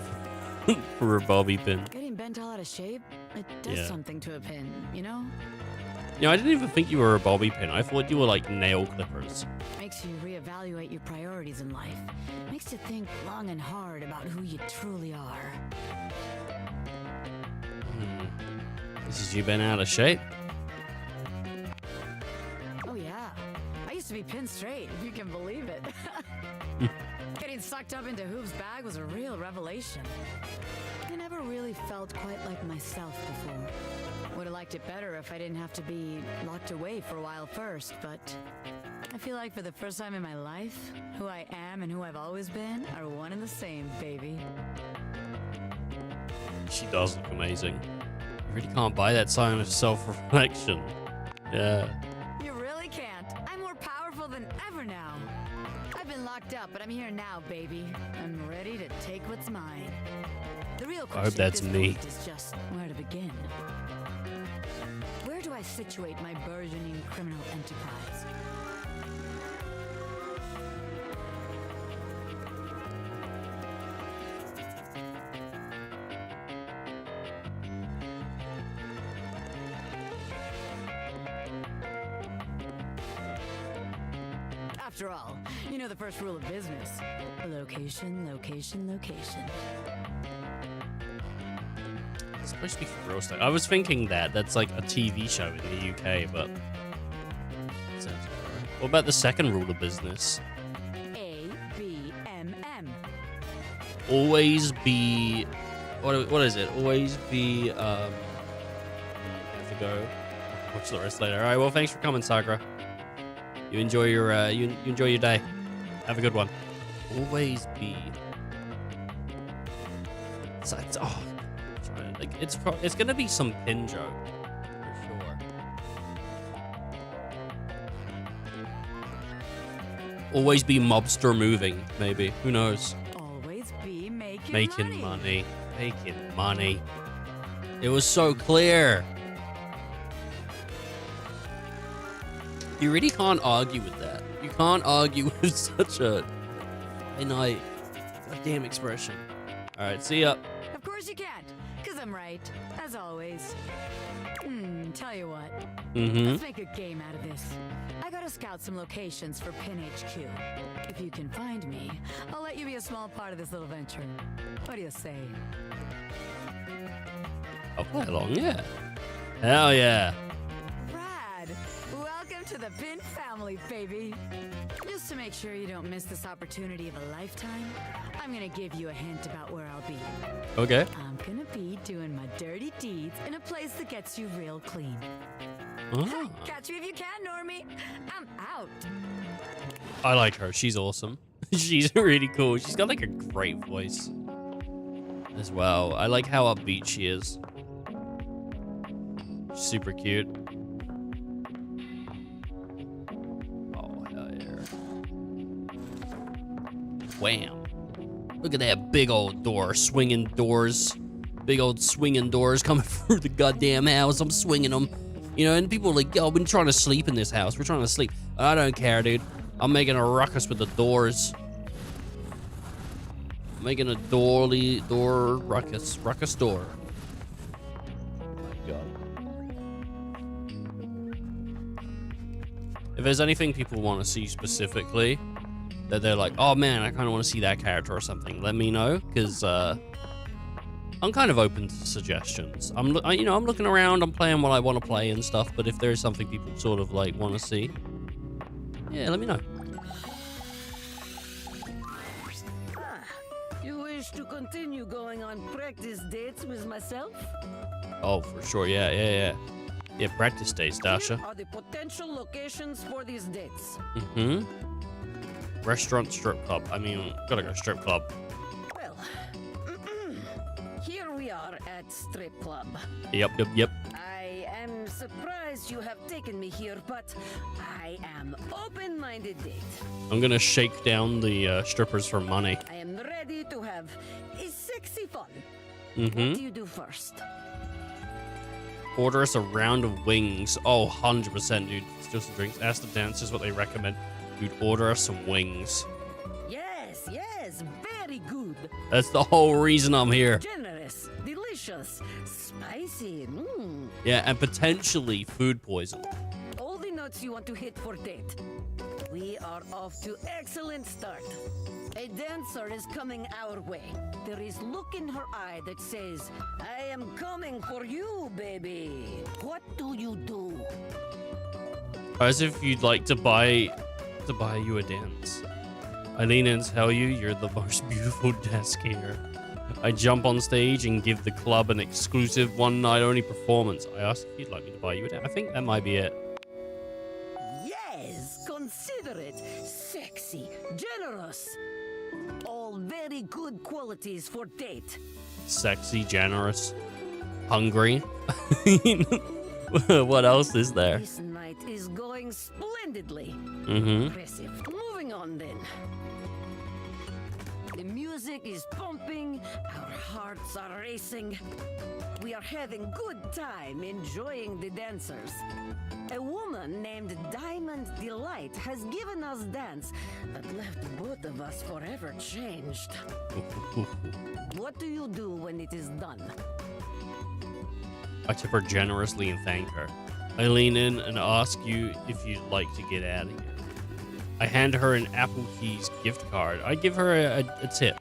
for a bobby pin. Getting bent all out of shape, it does Yeah. something to a pin, you know? You know, I didn't even think you were a bobby pin. I thought you were like nail clippers. Makes you reevaluate your priorities in life. Makes you think long and hard about who you truly are. This is you been out of shape. Oh yeah, I used to be pinned straight, if you can believe it. Getting sucked up into Hoop's bag was a real revelation. I never really felt quite like myself before. Would have liked it better if I didn't have to be locked away for a while first, but I feel like for the first time in my life, who I am and who I've always been are one and the same, baby. She does look amazing. You really can't buy that sign of self-reflection. Yeah. You really can't. I'm more powerful than ever now. I've been locked up, but I'm here now, baby. I'm ready to take what's mine. The real question I hope that's at this me. point is just where to begin. Where do I situate my burgeoning criminal enterprise? After all, you know the first rule of business. Location, location, location. It's supposed to be for real estate. I was thinking that's like a TV show in the UK, but sounds alright. What about the second rule of business? A-B-M-M. Always be what is it? Always be I have to go. Watch the rest later. All right. Well, thanks for coming, Sagra. You enjoy your you enjoy your day. Have a good one. Always be. It's gonna be some pin joke for sure. Always be mobster moving, maybe. Who knows? Always be Making money. Making money. It was so clear. You really can't argue with that. You can't argue with such a finite goddamn expression. All right, see ya. Of course you can't, because I'm right, as always. Tell you what. Let's make a game out of this. I gotta scout some locations for Pin HQ. If you can find me, I'll let you be a small part of this little venture. What do you say? I'll play along, yeah. Hell yeah. Rad! Welcome to the Pin family, baby. Just to make sure you don't miss this opportunity of a lifetime, I'm gonna give you a hint about where I'll be. Okay. I'm gonna be doing my dirty deeds in a place that gets you real clean. Oh. Catch me if you can, Normie. I'm out. I like her. She's awesome. She's really cool. She's got like a great voice as well. I like how upbeat she is. Super cute. Oh, hell yeah. Wham. Look at that big old door. Swinging doors. Big old swinging doors coming through the goddamn house. I'm swinging them. You know, and people are like, yo, we've been trying to sleep in this house. We're trying to sleep. I don't care, dude. I'm making a ruckus with the doors. I'm making a door ruckus. Ruckus door. Oh my God. If there's anything people want to see specifically, that they're like, oh man, I kind of want to see that character or something, let me know, because I'm kind of open to suggestions. I'm looking around, I'm playing what I want to play and stuff, but if there's something people sort of like want to see, yeah, let me know. You wish to continue going on practice dates with myself? Oh, for sure, yeah. Yeah, practice days, Dasha. Here are the potential locations for these dates. Restaurant, strip club. I mean, gotta go strip club. Well, here we are at Strip Club. Yep. I am surprised you have taken me here, but I am open-minded date. I'm gonna shake down the strippers for money. I am ready to have a sexy fun. What do you do first? Order us a round of wings. Oh, 100%, dude. Still some drinks. Ask the dancers what they recommend. Dude, order us some wings. Yes, very good. That's the whole reason I'm here. Generous, delicious, spicy. Yeah, and potentially food poison. All the notes you want to hit for date. We are off to excellent start. A dancer is coming our way. There is look in her eye that says, I am coming for you, baby. What do you do? As if you'd like to buy you a dance. I lean in and tell you you're the most beautiful desk here. I jump on stage and give the club an exclusive one-night-only performance. I ask if you'd like me to buy you a dance. I think that might be it. Yes, considerate, sexy, generous. All very good qualities for date. Sexy, generous, hungry. What else is there? This night is going splendidly. Mm-hmm. Moving on then. The music is pumping, our hearts are racing. We are having good time enjoying the dancers. A woman named Diamond Delight has given us dance that left both of us forever changed. What do you do when it is done? I tip her generously and thank her. I lean in and ask you if you'd like to get out of here. I hand her an Apple Keys gift card. I give her a tip.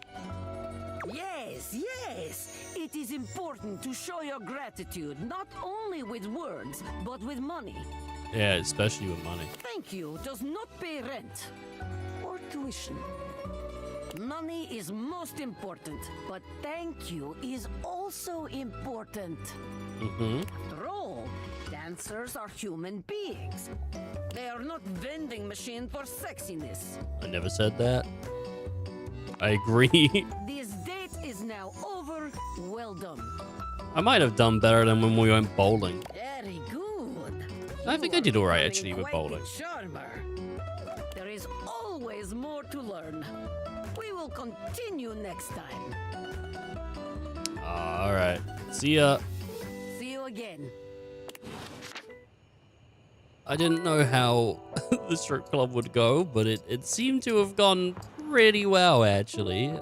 Yes, yes. It is important to show your gratitude, not only with words, but with money. Yeah, especially with money. Thank you does not pay rent or tuition. Money is most important, but thank you is also important. After all, dancers are human beings. They are not vending machine for sexiness. I never said that. I agree. This date is now over. Well done. I might have done better than when we went bowling. Very good. I think I did all right actually with Quite bowling. the charmer. There is always more to learn. We will continue next time. All right. See ya. See you again. I didn't know how the strip club would go, but it seemed to have gone pretty well, actually. It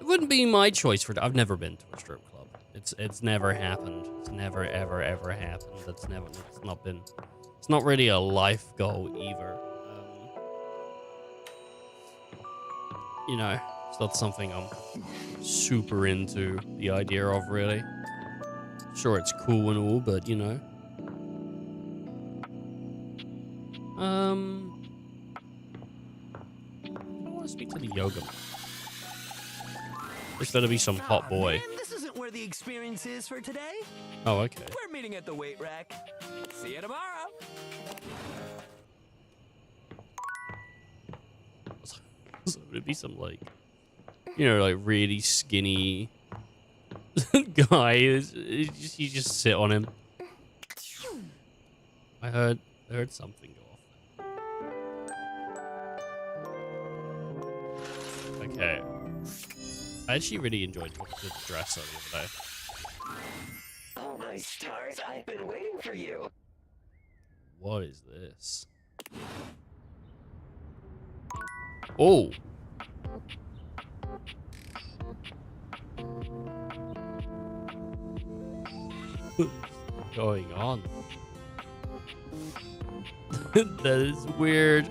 wouldn't be my choice for... I've never been to a strip club. It's never happened. It's never, ever, ever happened. It's not been... It's not really a life goal, either. You know, it's not something I'm super into the idea of, really. Sure, it's cool and all, but, you know... I want to speak to the yoga man. There's better be some hot boy. Man, this isn't where the experience is for today. Oh, okay. We're meeting at the weight rack. See you tomorrow. So it'd be some, like, you know, like, really skinny guy. You just sit on him. I heard something go off. Okay. I actually really enjoyed talking to the dresser the other day. Oh my stars, I've been waiting for you. What is this? Oh! What's going on? That is weird.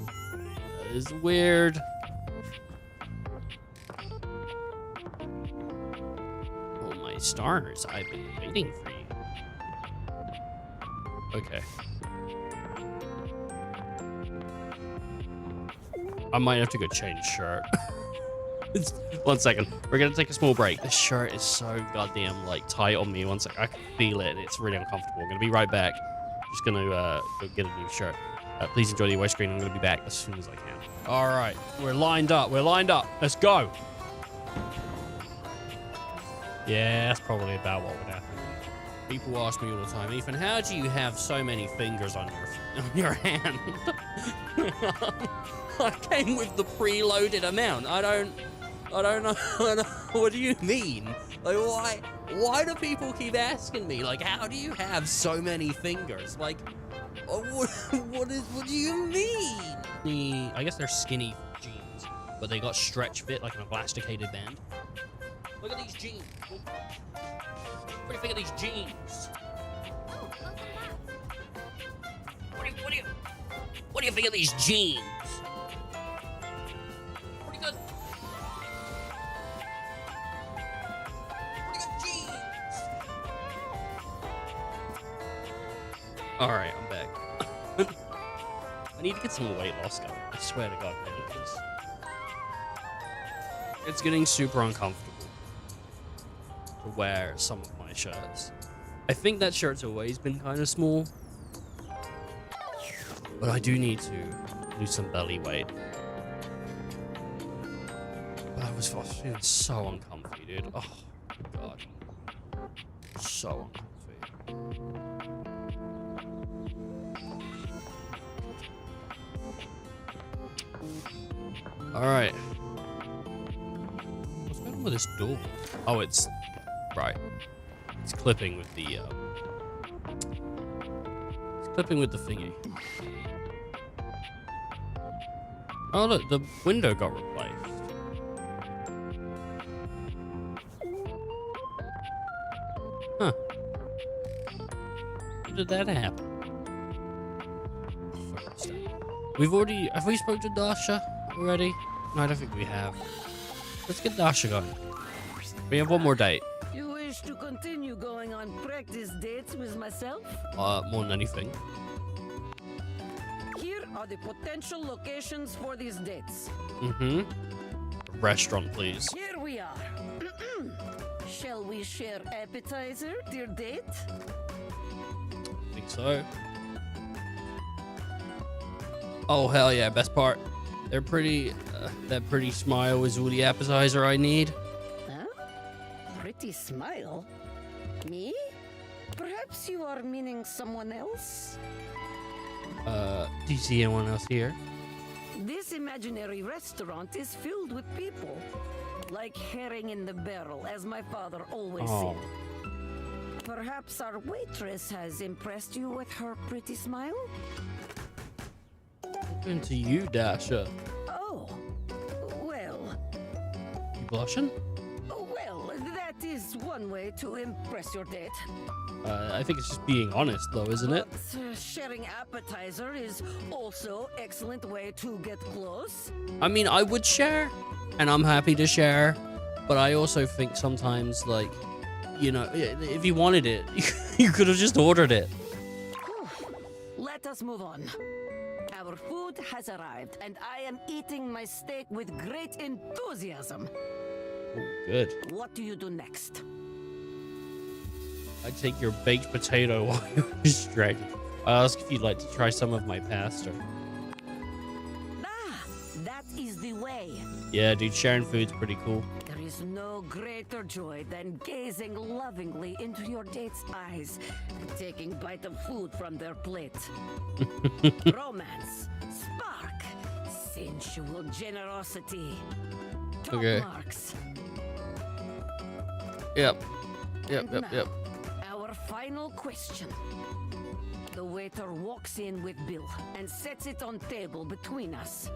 That is weird. Oh my stars, I've been waiting for you. Okay. I might have to go change shirt. 1 second. We're gonna take a small break. This shirt is so goddamn like tight on me. 1 sec. I can feel it. It's really uncomfortable. I'm gonna be right back. Just gonna go get a new shirt. Please enjoy the away screen. I'm gonna be back as soon as I can. All right, we're lined up. We're lined up. Let's go. Yeah, that's probably about what would happen. People ask me all the time, Ethan, how do you have so many fingers on your hand? I came with the preloaded amount. I don't know. What do you mean? Like, why do people keep asking me? Like, how do you have so many fingers? Like, what do you mean? I guess they're skinny jeans, but they got stretch fit, like an elasticated band. Look at these jeans. What do you think of these jeans? Oh, those are nice. What do you think of these jeans? Pretty good. Pretty good jeans. All right, I'm back. I need to get some weight loss going. I swear to God, man, it's getting super uncomfortable to wear some of my shirts. I think that shirt's always been kind of small, but I do need to lose some belly weight. But I was feeling so uncomfy, dude. Oh my God, so uncomfy. All right. What's going on with this door? Oh, it's right. It's clipping with the. It's clipping with the thingy. Oh look, the window got replaced. Huh? How did that happen? Have we spoke to Dasha already? No, I don't think we have. Let's get Dasha going. We have one more date. You wish to continue going on practice dates with myself? More than anything. Here are the potential locations for these dates. Mm-hmm. Restaurant, please. Here we are. Shall we share appetizer, dear date? I think so. Oh, hell yeah, best part. They're pretty, that pretty smile is all the appetizer I need. Huh? Pretty smile? Me? Perhaps you are meaning someone else? Do you see anyone else here? This imaginary restaurant is filled with people. Like herring in the barrel, as my father always Oh. said. Perhaps our waitress has impressed you with her pretty smile? Into you, Dasha. Oh, well, You blushing? well, that is one way to impress your date. I think it's just being honest, though, isn't it? But sharing appetizer is also excellent way to get close. I mean, I would share, and I'm happy to share, but I also think sometimes, like, you know, if you wanted it, you could have just ordered it. Let us move on. Our food has arrived, and I am eating my steak with great enthusiasm. Oh, good. What do you do next? I take your baked potato while you're distracted. I ask if you'd like to try some of my pasta. Ah, that is the way. Yeah, dude, sharing food's pretty cool. There is no greater joy than gazing lovingly into your date's eyes and taking bite of food from their plate. Romance, spark, sensual generosity. Top Okay. marks. Yep. And now, our final question. The waiter walks in with bill and sets it on table between us.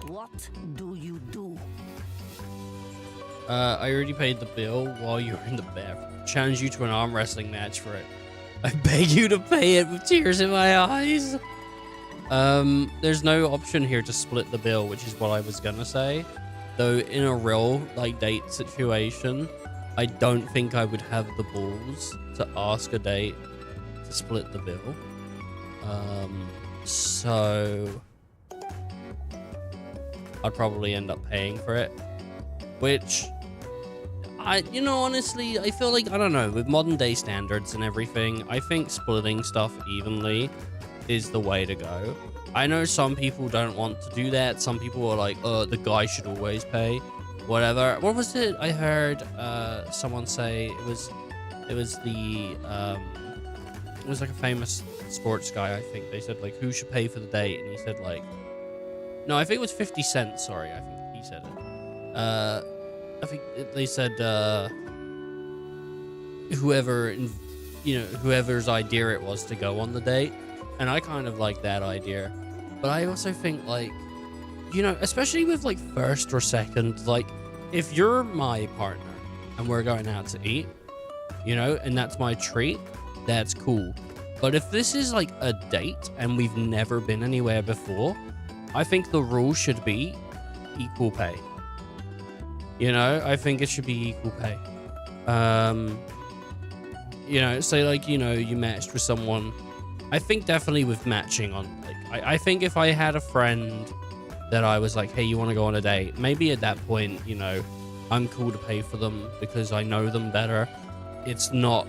What do you do? I already paid the bill while you were in the bathroom. Challenge you to an arm wrestling match for it. I beg you to pay it with tears in my eyes. There's no option here to split the bill, which is what I was gonna say. Though in a real, like, date situation, I don't think I would have the balls to ask a date to split the bill. So I'd probably end up paying for it, which honestly, I feel like, I don't know, with modern day standards and everything, I think splitting stuff evenly is the way to go. I know some people don't want to do that. Some people are like, the guy should always pay, whatever. What was it? I heard someone say it was like a famous sports guy. I think they said, like, who should pay for the date, and he said, like, no, I think it was 50 Cent. Sorry, I think he said it. I think they said whoever's idea it was to go on the date, and I kind of like that idea. But I also think, like, especially with, like, first or second, like, if you're my partner and we're going out to eat, you know, and that's my treat, that's cool. But if this is like a date and we've never been anywhere before, I think the rule should be equal pay. You know, I think it should be equal pay. You know, say like, you know, you matched with someone. I think definitely with matching on, like, I think if I had a friend that I was like, hey, you want to go on a date? Maybe at that point, you know, I'm cool to pay for them because I know them better. It's not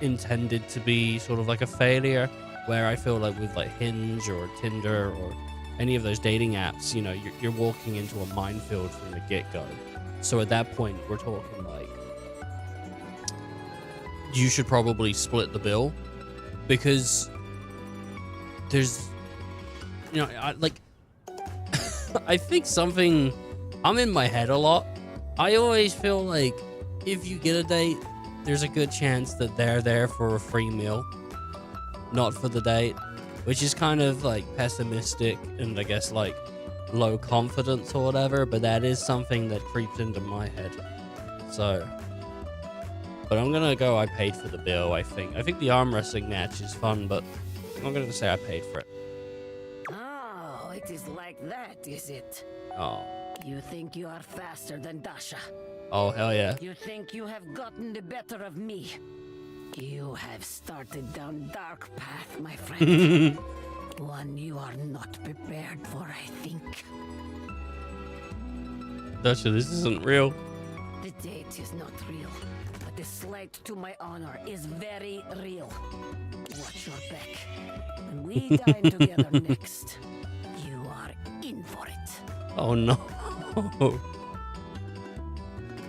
intended to be sort of like a failure, where I feel like with like Hinge or Tinder or any of those dating apps, you know, you're walking into a minefield from the get-go. So at that point, we're talking like, you should probably split the bill, because there's, you know, I think something, I'm in my head a lot. I always feel like if you get a date, there's a good chance that they're there for a free meal, not for the date, which is kind of like pessimistic and I guess like low confidence or whatever, but that is something that creeps into my head. So, but I'm gonna go, I paid for the bill, I think. I think the arm wrestling match is fun, but I'm gonna say I paid for it. Oh, it is like that, is it? Oh. You think you are faster than Dasha? Oh, hell yeah. You think you have gotten the better of me? You have started down dark path, my friend. One you are not prepared for, I think. Dasha, this isn't real. The date is not real, but the slight to my honor is very real. Watch your back. When we dine together next, you are in for it. Oh no.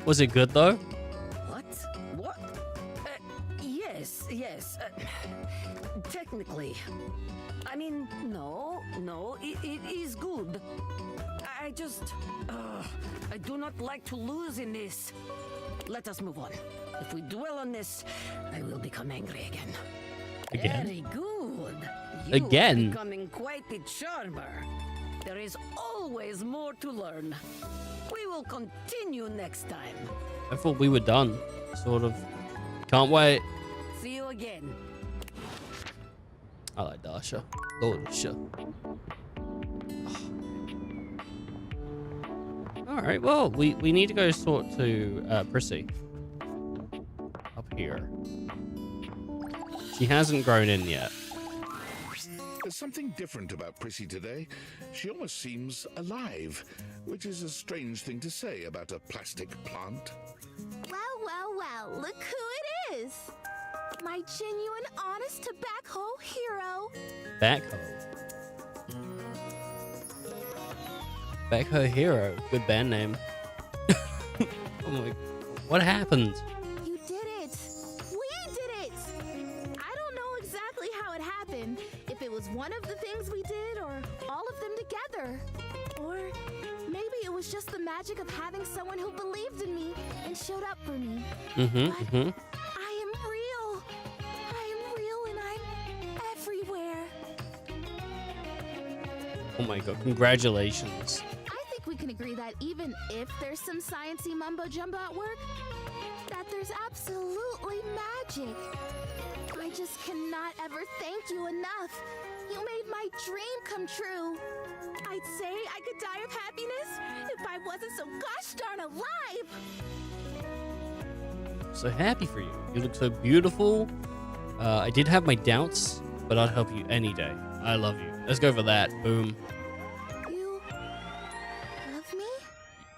Was it good though? What? What? Yes. Technically. I mean, no, it is good. I just, I do not like to lose in this. Let us move on. If we dwell on this, I will become angry again. Very good. You Again? are becoming quite the charmer. There is always more to learn. We will continue next time. I thought we were done, sort of. Can't wait. See you again. I like Dasha. Lord Dasha. Alright, well, we need to go sort to Prissy. Up here. She hasn't grown in yet. There's something different about Prissy today. She almost seems alive, which is a strange thing to say about a plastic plant. Well, look who it is. My genuine, honest tobacco hero. Backhoe. Backhoe Hero. Good band name. Oh my... What happened? You did it. We did it. I don't know exactly how it happened. If it was one of the things we did or all of them together. Or maybe it was just the magic of having someone who believed in me and showed up for me. But I am real. And I'm everywhere. Oh my god, congratulations. I think we can agree that even if there's some sciencey mumbo jumbo at work, that there's absolutely magic. I just cannot ever thank you enough. You made my dream come true. I'd say I could die of happiness if I wasn't so gosh darn alive. So happy for you. You look so beautiful. I did have my doubts, but I'd help you any day. I love you. Let's go for that. Boom. You love me?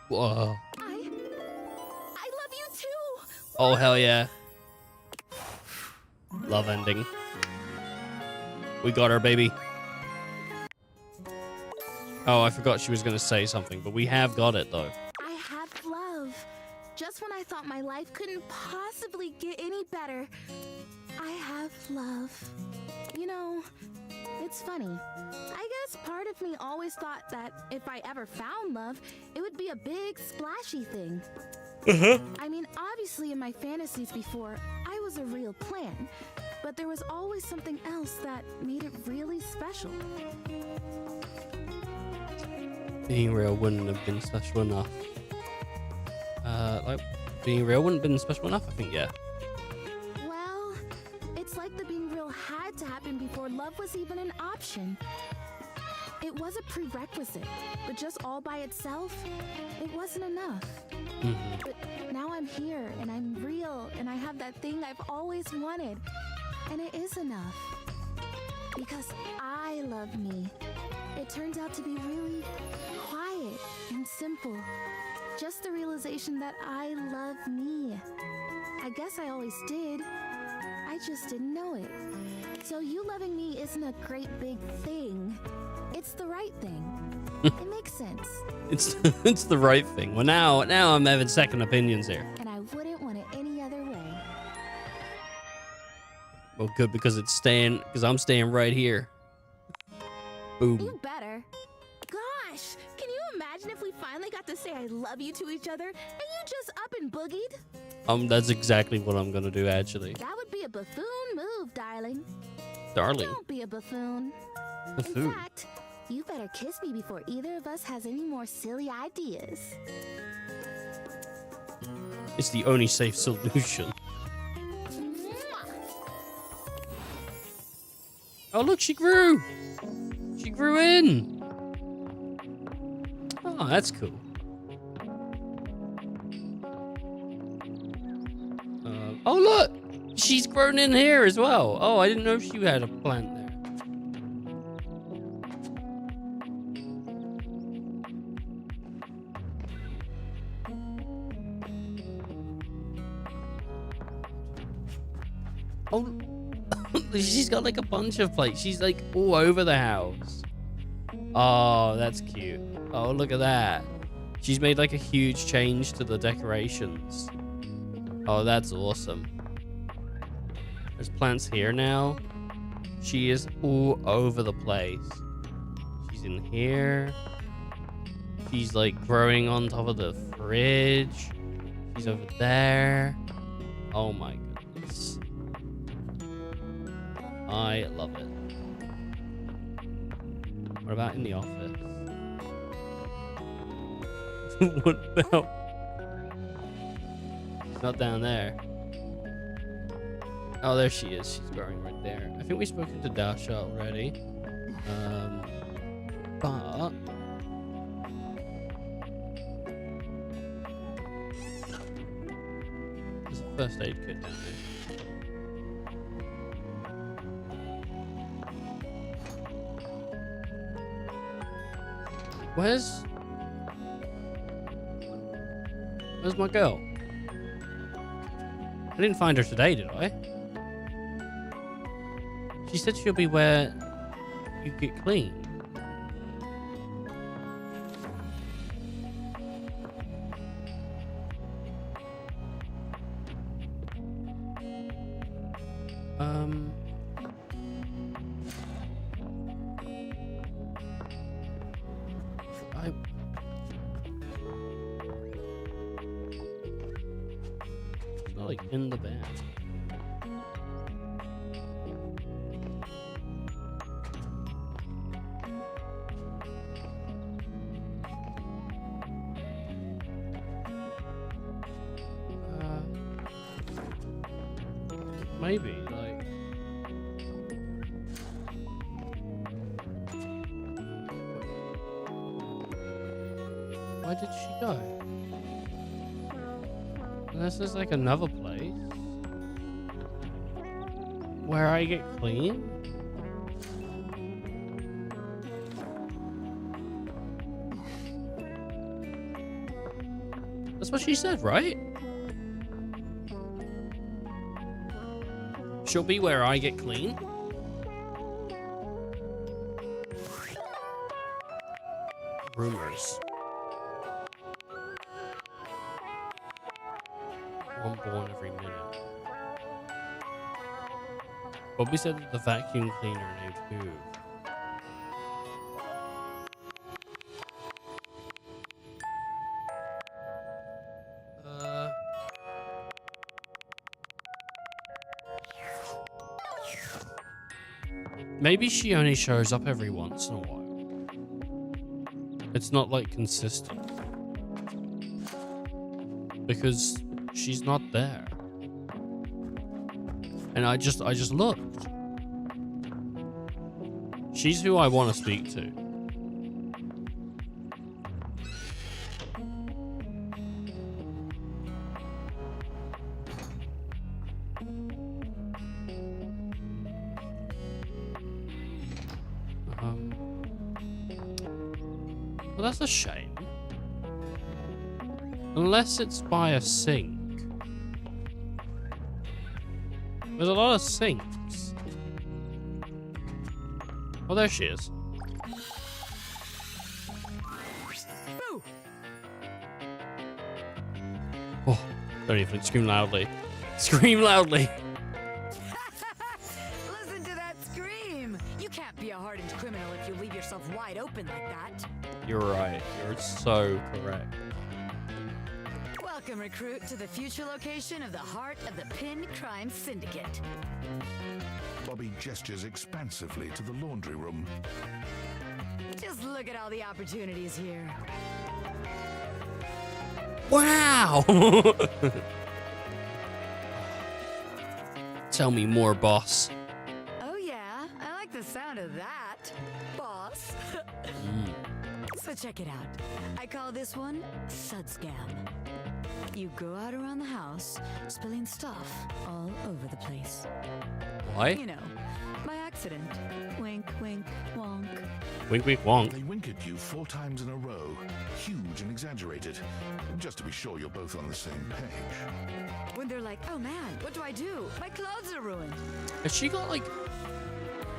Whoa. I love you too. Oh, hell yeah. Love ending. We got her, baby. Oh, I forgot she was going to say something, but we have got it, though. I have love. Just when I thought my life couldn't possibly get any better, I have love. You know, it's funny. I guess part of me always thought that if I ever found love, it would be a big, splashy thing. I mean, obviously in my fantasies before, I was a real plan, but there was always something else that made it really special. Being real wouldn't have been special enough. Like, being real wouldn't have been special enough, I think, yeah. Well, it's like the being real had to happen before love was even an option. It was a prerequisite, but just all by itself, it wasn't enough. But now I'm here, and I'm real, and I have that thing I've always wanted, and it is enough. Because I love me. It turns out to be really quiet and simple. Just the realization that I love me. I guess I always did. I just didn't know it. So you loving me isn't a great big thing. It's the right thing. It makes sense. It's the right thing. Well, now I'm having second opinions here. And I wouldn't want it any other way. Well, good, because I'm staying right here. Boom. You better. Gosh, can you imagine if we finally got to say I love you to each other and you just up and boogied? That's exactly what I'm gonna do, actually. That would be a buffoon move, darling. Darling. Don't be a buffoon. Buffoon. In fact, you better kiss me before either of us has any more silly ideas. It's the only safe solution. Mwah. Oh, look, she grew. She grew in. Oh, that's cool. Oh, look. She's grown in here as well. Oh, I didn't know she had a plant there. Oh, she's got like a bunch of plates. She's like all over the house. Oh, that's cute. Oh, look at that. She's made like a huge change to the decorations. Oh, that's awesome. There's plants here now. She is all over the place. She's in here. She's like growing on top of the fridge. She's over there. Oh my goodness. I love it. What about in the office? What about? She's not down there. Oh, there she is. She's growing right there. I think we've spoken to Dasha already. But there's a first aid kit down there. Where's my girl? I didn't find her today, did I? She said she'll be where you get clean. Not like in the band. Maybe, like... Where did she go? Unless there's like another place where I get clean? That's what she said, right? She'll be where I get clean? Rumors. One born every minute. Bobby said that the vacuum cleaner named Hoof. Maybe she only shows up every once in a while. It's not like consistent. Because she's not there. And I just looked. She's who I want to speak to. Well, that's a shame. Unless it's by a sink. There's a lot of sinks. Oh, there she is. Oh, don't even scream loudly. Scream loudly. Listen to that scream. You can't be a hardened criminal if you leave yourself wide open like that. You're right. You're so correct. Welcome, recruit, to the future location of the heart of the Pin Crime Syndicate. Bobby gestures expansively to the laundry room. Just look at all the opportunities here. Wow! Tell me more, boss. Oh yeah, I like the sound of that, boss. So check it out. I call this one Sud Scam. You go out around the house, spilling stuff all over the place. Why? You know, by accident. Wink, wink, wonk. Wink, wink, wonk. They wink at you 4 times in a row, huge and exaggerated, just to be sure you're both on the same page. When they're like, oh man, what do I do? My clothes are ruined. Has she got, like,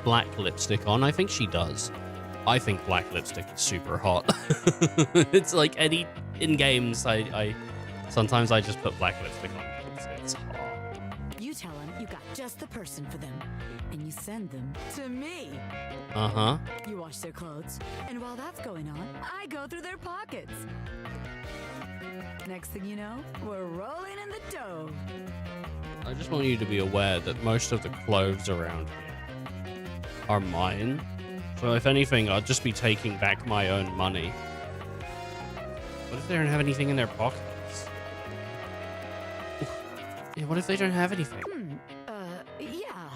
black lipstick on? I think she does. I think black lipstick is super hot. It's like any... In games, sometimes I just put black lipstick on. It's hot. You tell them you got just the person for them, and you send them to me. Uh-huh. You wash their clothes, and while that's going on, I go through their pockets. Next thing you know, we're rolling in the dough. I just want you to be aware that most of the clothes around here are mine. So if anything, I'll just be taking back my own money. What if they don't have anything in their pockets? Yeah, what if they don't have anything? Yeah.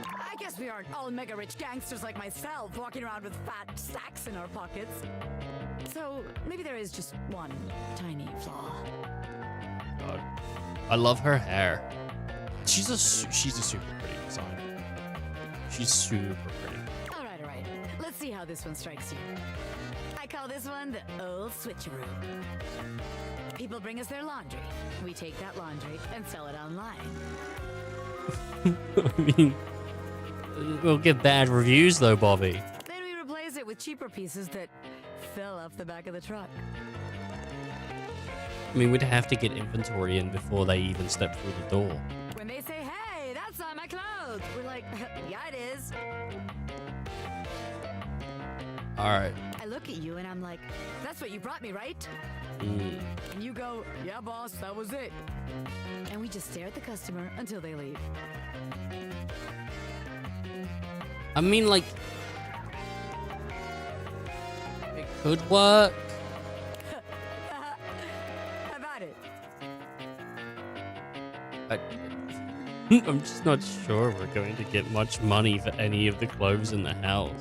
I guess we aren't all mega rich gangsters like myself walking around with fat sacks in our pockets. So maybe there is just one tiny flaw. God. I love her hair. She's a super pretty designer. She's super pretty. All right. Let's see how this one strikes you. I call this one the old switcheroo. People bring us their laundry. We take that laundry and sell it online. I mean, we'll get bad reviews though, Bobby. Then we replace it with cheaper pieces that fell off the back of the truck. I mean, we'd have to get inventory in before they even step through the door. When they say, hey, that's not my clothes, we're like, yeah, it is. All right. I look at you and I'm like, that's what you brought me, right? Mm. And you go, yeah, boss, that was it. And we just stare at the customer until they leave. I mean, like, it could work. How about it? I'm just not sure we're going to get much money for any of the clothes in the house.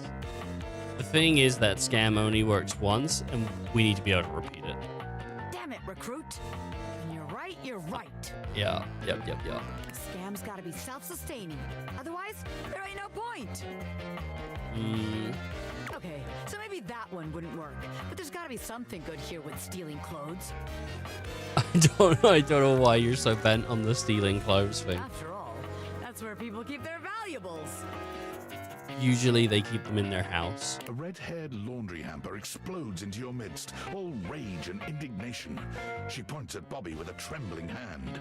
The thing is that scam only works once, and we need to be able to repeat it. Damn it, recruit. When you're right, you're right. Yeah. Yep. Scam's gotta be self-sustaining. Otherwise, there ain't no point. Okay, so maybe that one wouldn't work. But there's gotta be something good here with stealing clothes. I don't know why you're so bent on the stealing clothes thing. After all, that's where people keep their valuables. Usually they keep them in their house. A red-haired laundry hamper explodes into your midst, all rage and indignation. She points at Bobby with a trembling hand.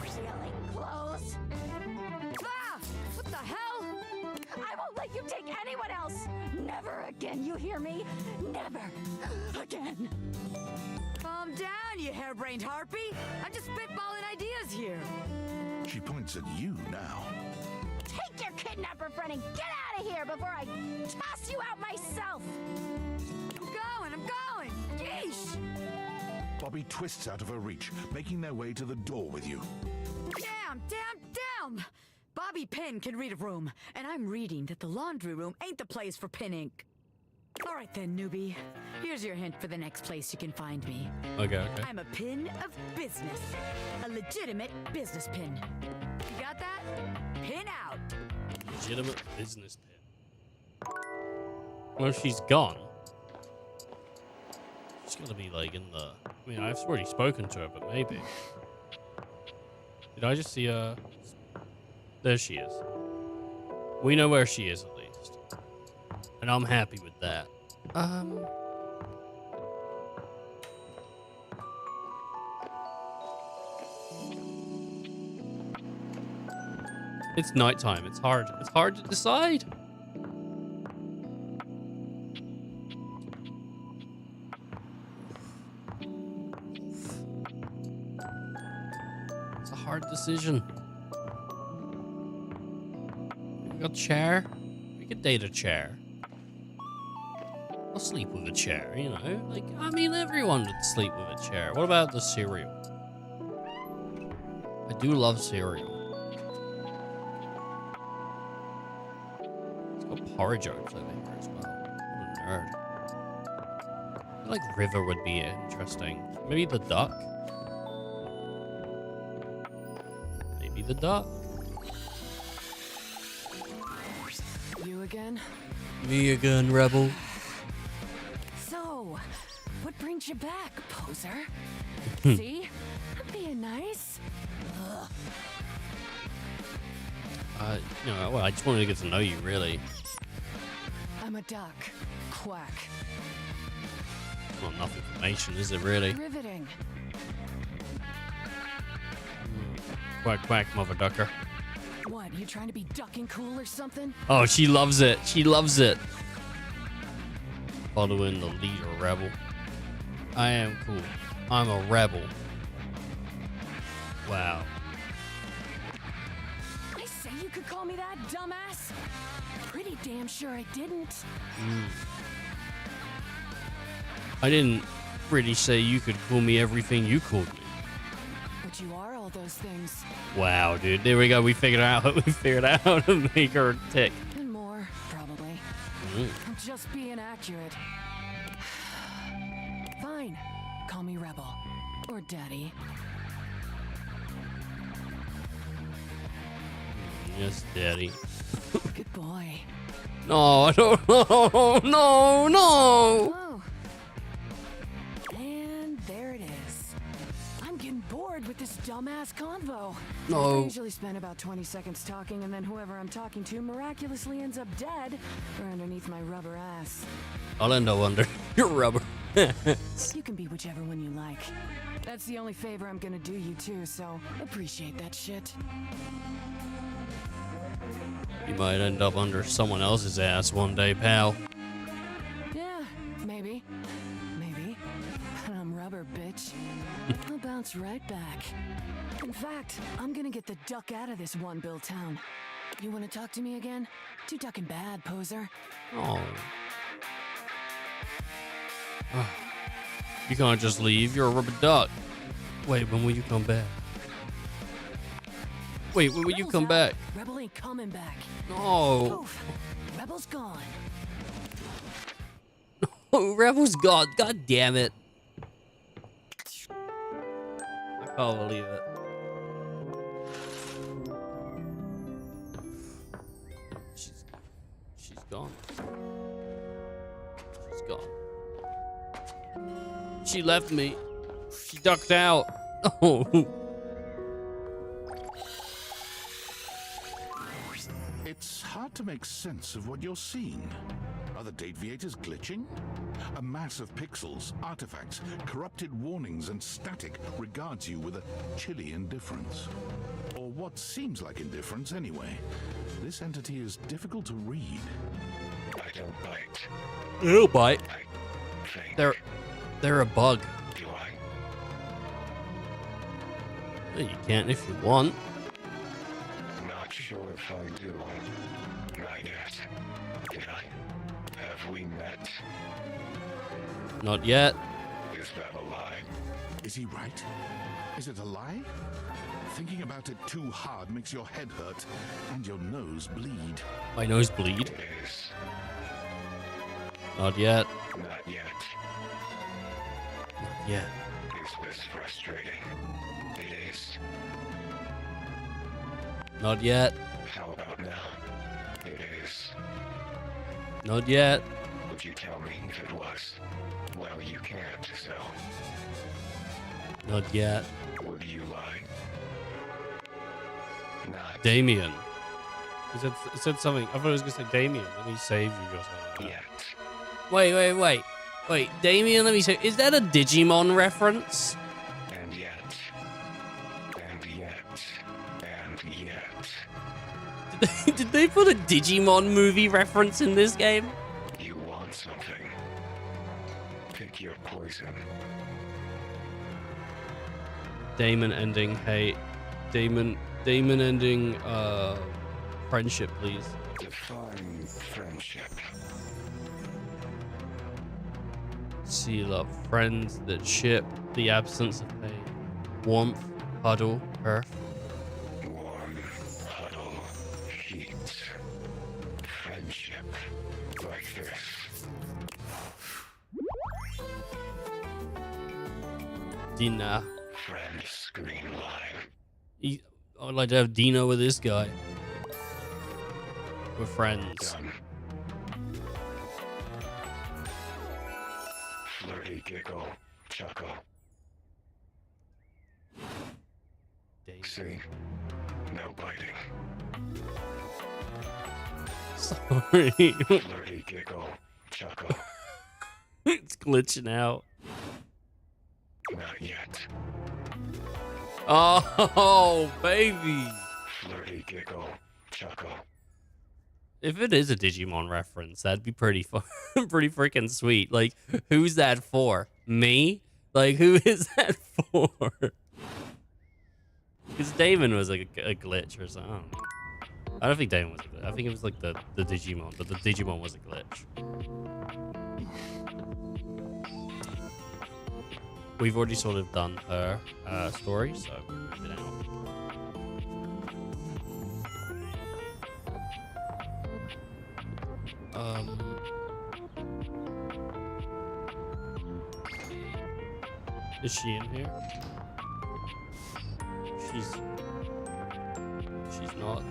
Stealing clothes? Ah! What the hell? I won't let you take anyone else! Never again, you hear me? Never again! Calm down, you harebrained harpy. I'm just spitballing ideas here. She points at you now. Take your kidnapper friend and get out of here before I toss you out myself! I'm going! Yeesh! Bobby twists out of her reach, making their way to the door with you. Damn! Bobby Pin can read a room, and I'm reading that the laundry room ain't the place for pinning. All right then, newbie. Here's your hint for the next place you can find me. Okay. I'm a pin of business. A legitimate business pin. You got that? Pin out. Legitimate business pin. Well, she's gone. She's gonna be like in the... I mean, I've already spoken to her, but maybe. Did I just see her? There she is. We know where she is, at least. And I'm happy with that. It's nighttime. It's hard. It's hard to decide. It's a hard decision. We got a chair. We could date a chair. I'll sleep with a chair, you know? Like, I mean, everyone would sleep with a chair. What about the cereal? I do love cereal. It's got porridge oats over here as well. What a nerd. I feel like River would be interesting. Maybe the duck? Maybe the duck. You again? Me again, Rebel. So, what brings you back, poser? See? I'm being nice. Ugh. Well, I just wanted to get to know you, really. I'm a duck. Quack. Not enough information, is it really? Riveting. Quack, quack, mother ducker. What, you trying to be ducking cool or something? Oh, she loves it. She loves it. Following the leader, rebel. I am cool. I'm a rebel. Wow. I say you could call me that, dumbass. Pretty damn sure I didn't. I didn't really say you could call me everything you called me. But you are all those things. Wow, dude. There we go. We figured out. We figured out how to make her tick. And more, probably. I'm just being accurate. Fine. Call me Rebel. Or Daddy. Yes, Daddy. Good boy. No, I don't know. No, no. Oh. And there it is. I'm getting bored with this dumbass convo. No. I usually spend about 20 seconds talking, and then whoever I'm talking to miraculously ends up dead or underneath my rubber ass. I'll end up under your rubber. You can be whichever one you like. That's the only favor I'm gonna do you too, so appreciate that shit. You might end up under someone else's ass one day, pal. Yeah, maybe. Maybe. But I'm rubber, bitch. I'll bounce right back. In fact, I'm gonna get the duck out of this one-bill town. You wanna talk to me again? Too ducking bad, poser. Oh. You can't just leave. You're a rubber duck. Wait, when will you come back? Wait, when will you Rebel's come out. back? Rebel ain't coming back. No. Poof. Rebel's gone. Oh, Rebel's gone. God damn it. I can't believe it. She's gone. She's gone. She left me. She ducked out. Oh. It's hard to make sense of what you're seeing. Are the Dateviators glitching? A mass of pixels, artifacts, corrupted warnings, and static regards you with a chilly indifference. Or what seems like indifference anyway. This entity is difficult to read. I don't bite. They'll bite. I think. They're a bug. Do I? Well, you can if you want. Not sure if I do. Not yet. Did I? Have we met? Not yet. Is that a lie? Is he right? Is it a lie? Thinking about it too hard makes your head hurt and your nose bleed. My nose bleed? It is. Not yet. Not yet. Not yet. Is this frustrating? It is. Not yet. How about now? It is. Not yet. Would you tell me if it was? Well, you can't, so. Not yet. Would you lie? Not Damien. He said something. I thought it was going to say Damien. Let me save you or something. yet. Wait. Damien, let me say. Is that a Digimon reference? And yet. And yet. And yet. Did they put a Digimon movie reference in this game? You want something. Pick your poison. Damon ending hate. Damon ending friendship, please. Define friendship. See love, friends that ship, the absence of pain, warmth, huddle, earth. Warm, huddle, heat. Friendship. Like this. Dina. Friend screen line. I would like to have Dino with this guy. We're friends. Done. Flirty giggle, chuckle. See? No biting. Sorry. Flirty giggle, chuckle. It's glitching out. Not yet. Oh, baby. Flirty giggle, chuckle. If it is a Digimon reference, that'd be pretty pretty freaking sweet. Like, who's that for? Me? Like, who is that for? Because Damon was like a glitch or something. I don't think Damon was a glitch. I think it was like the Digimon, but the Digimon was a glitch. We've already sort of done her story, so move it out. Is she in here? She's not.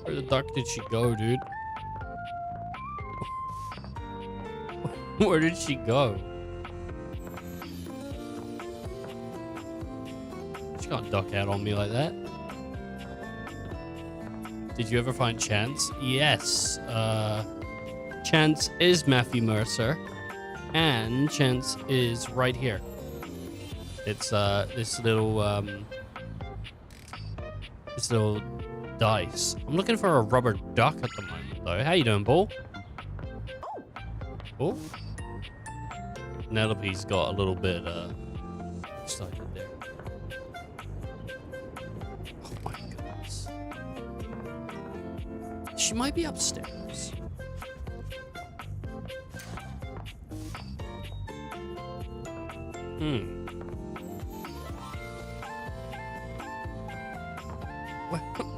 Where the duck did she go, dude? Where did she go? She can't duck out on me like that. Did you ever find Chance? Yes. Chance is Matthew Mercer. And Chance is right here. It's this little dice. I'm looking for a rubber duck at the moment though. How you doing, Bull? Oh. Nelope's got a little bit excited there. Oh my goodness. She might be upstairs.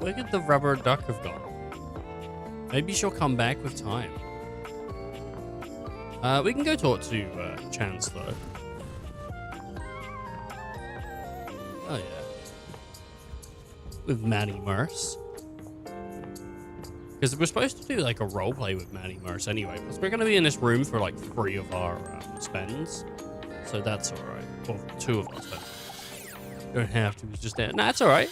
Where could the rubber duck have gone? Maybe she'll come back with time. We can go talk to Chance though. Oh yeah. With Maddie Merce. Because we're supposed to do like a roleplay with Maddie Merce anyway. Because we're going to be in this room for like 3 of our spends. So that's alright. Well, 2 of our spends. Don't have to, it's just there. Nah, it's alright.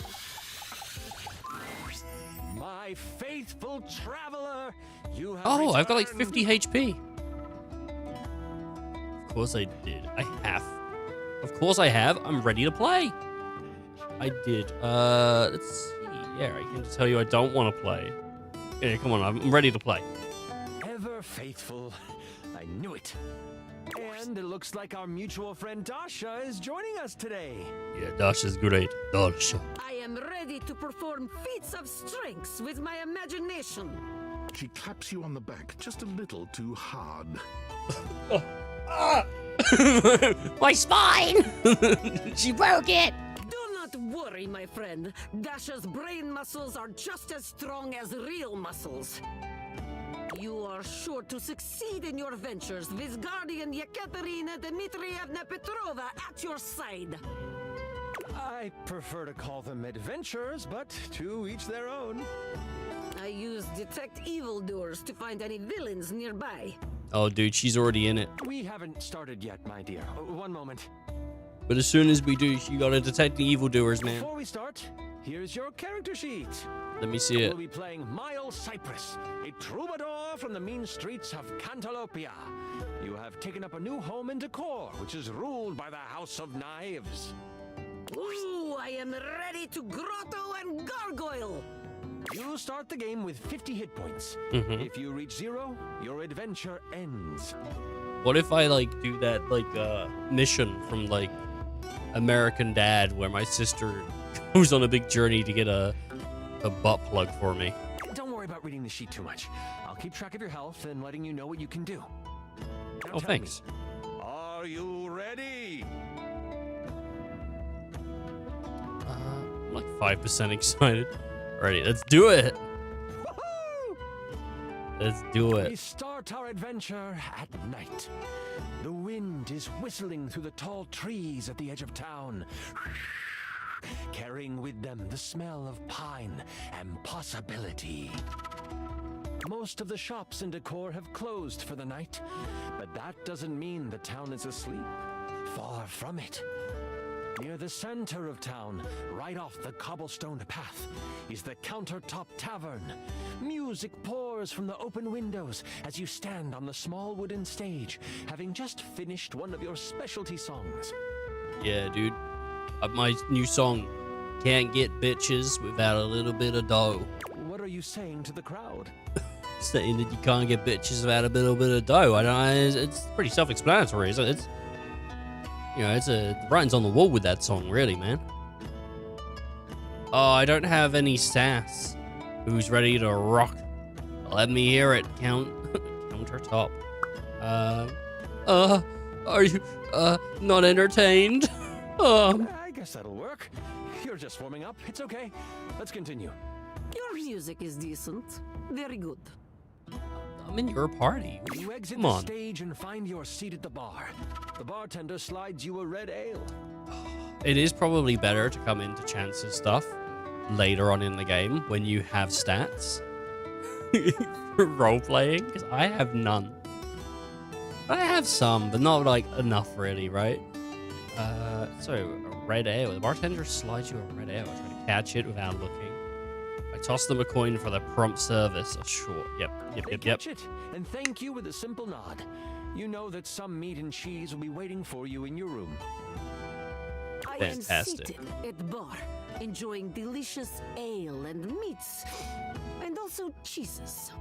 My faithful traveler, you have Oh, I've got like returned. 50 HP. Of course I did. I have. Of course I have. I'm ready to play. I did. Let's see. Yeah, I can tell you I don't want to play. Yeah, come on. I'm ready to play. Ever faithful. I knew it. And it looks like our mutual friend Dasha is joining us today. Yeah, Dasha's great. Dasha. I am ready to perform feats of strength with my imagination. She claps you on the back just a little too hard. My spine! She broke it! Do not worry, my friend. Dasha's brain muscles are just as strong as real muscles. You are sure to succeed in your ventures with Guardian Yekaterina Dmitrievna Petrova at your side. I prefer to call them adventures, but to each their own. I use detect evildoers to find any villains nearby. Oh, dude, she's already in it. We haven't started yet, my dear. One moment. But as soon as we do, you gotta detect the evildoers, man. Before we start, here's your character sheet. Let me see it. We'll be playing Miles Cypress, a troubadour from the mean streets of Cantalopia. You have taken up a new home in Decor, which is ruled by the House of Knives. Ooh, I am ready to grotto and gargoyle. You start the game with 50 hit points. If you reach 0, your adventure ends. What if I, like, do that, like, mission from, like, American Dad, where my sister goes on a big journey to get a butt plug for me? Don't worry about reading the sheet too much. I'll keep track of your health and letting you know what you can do. Now Oh, thanks. Are you ready? I'm like 5% excited. Alrighty, let's do it. Woohoo! Let's do We it. start our adventure at night. The wind is whistling through the tall trees at the edge of town, carrying with them the smell of pine and possibility. Most of the shops in Decor have closed for the night, but that doesn't mean the town is asleep. Far from it. Near the center of town, right off the cobblestone path, is the Countertop Tavern. Music pours from the open windows as you stand on the small wooden stage, having just finished one of your specialty songs. Yeah, dude. My new song, Can't Get Bitches Without a Little Bit of Dough. What are you saying to the crowd? Saying that you can't get bitches without a little bit of dough. I don't know. It's pretty self-explanatory. It's you know, the writing's on the wall with that song, really, man. Oh, I don't have any sass. Who's ready to rock? Let me hear it. Countertop. Are you not entertained? I guess that'll work. You're just warming up. It's okay. Let's continue. Your music is decent. Very good. I'm in your party. You exit Come the on. stage and find your seat at the bar. The bartender slides you a red ale. It is probably better to come into Chance's stuff later on in the game when you have stats for role-playing, because I have none. I have some, but not like enough really, right? So a red ale. The bartender slides you a red ale. I try to catch it without looking. I toss them a coin for the prompt service. Oh, sure. They catch it and thank you with a simple nod. You know that some meat and cheese will be waiting for you in your room. I Fantastic. am seated at the bar, enjoying delicious ale and meats, and also cheeses.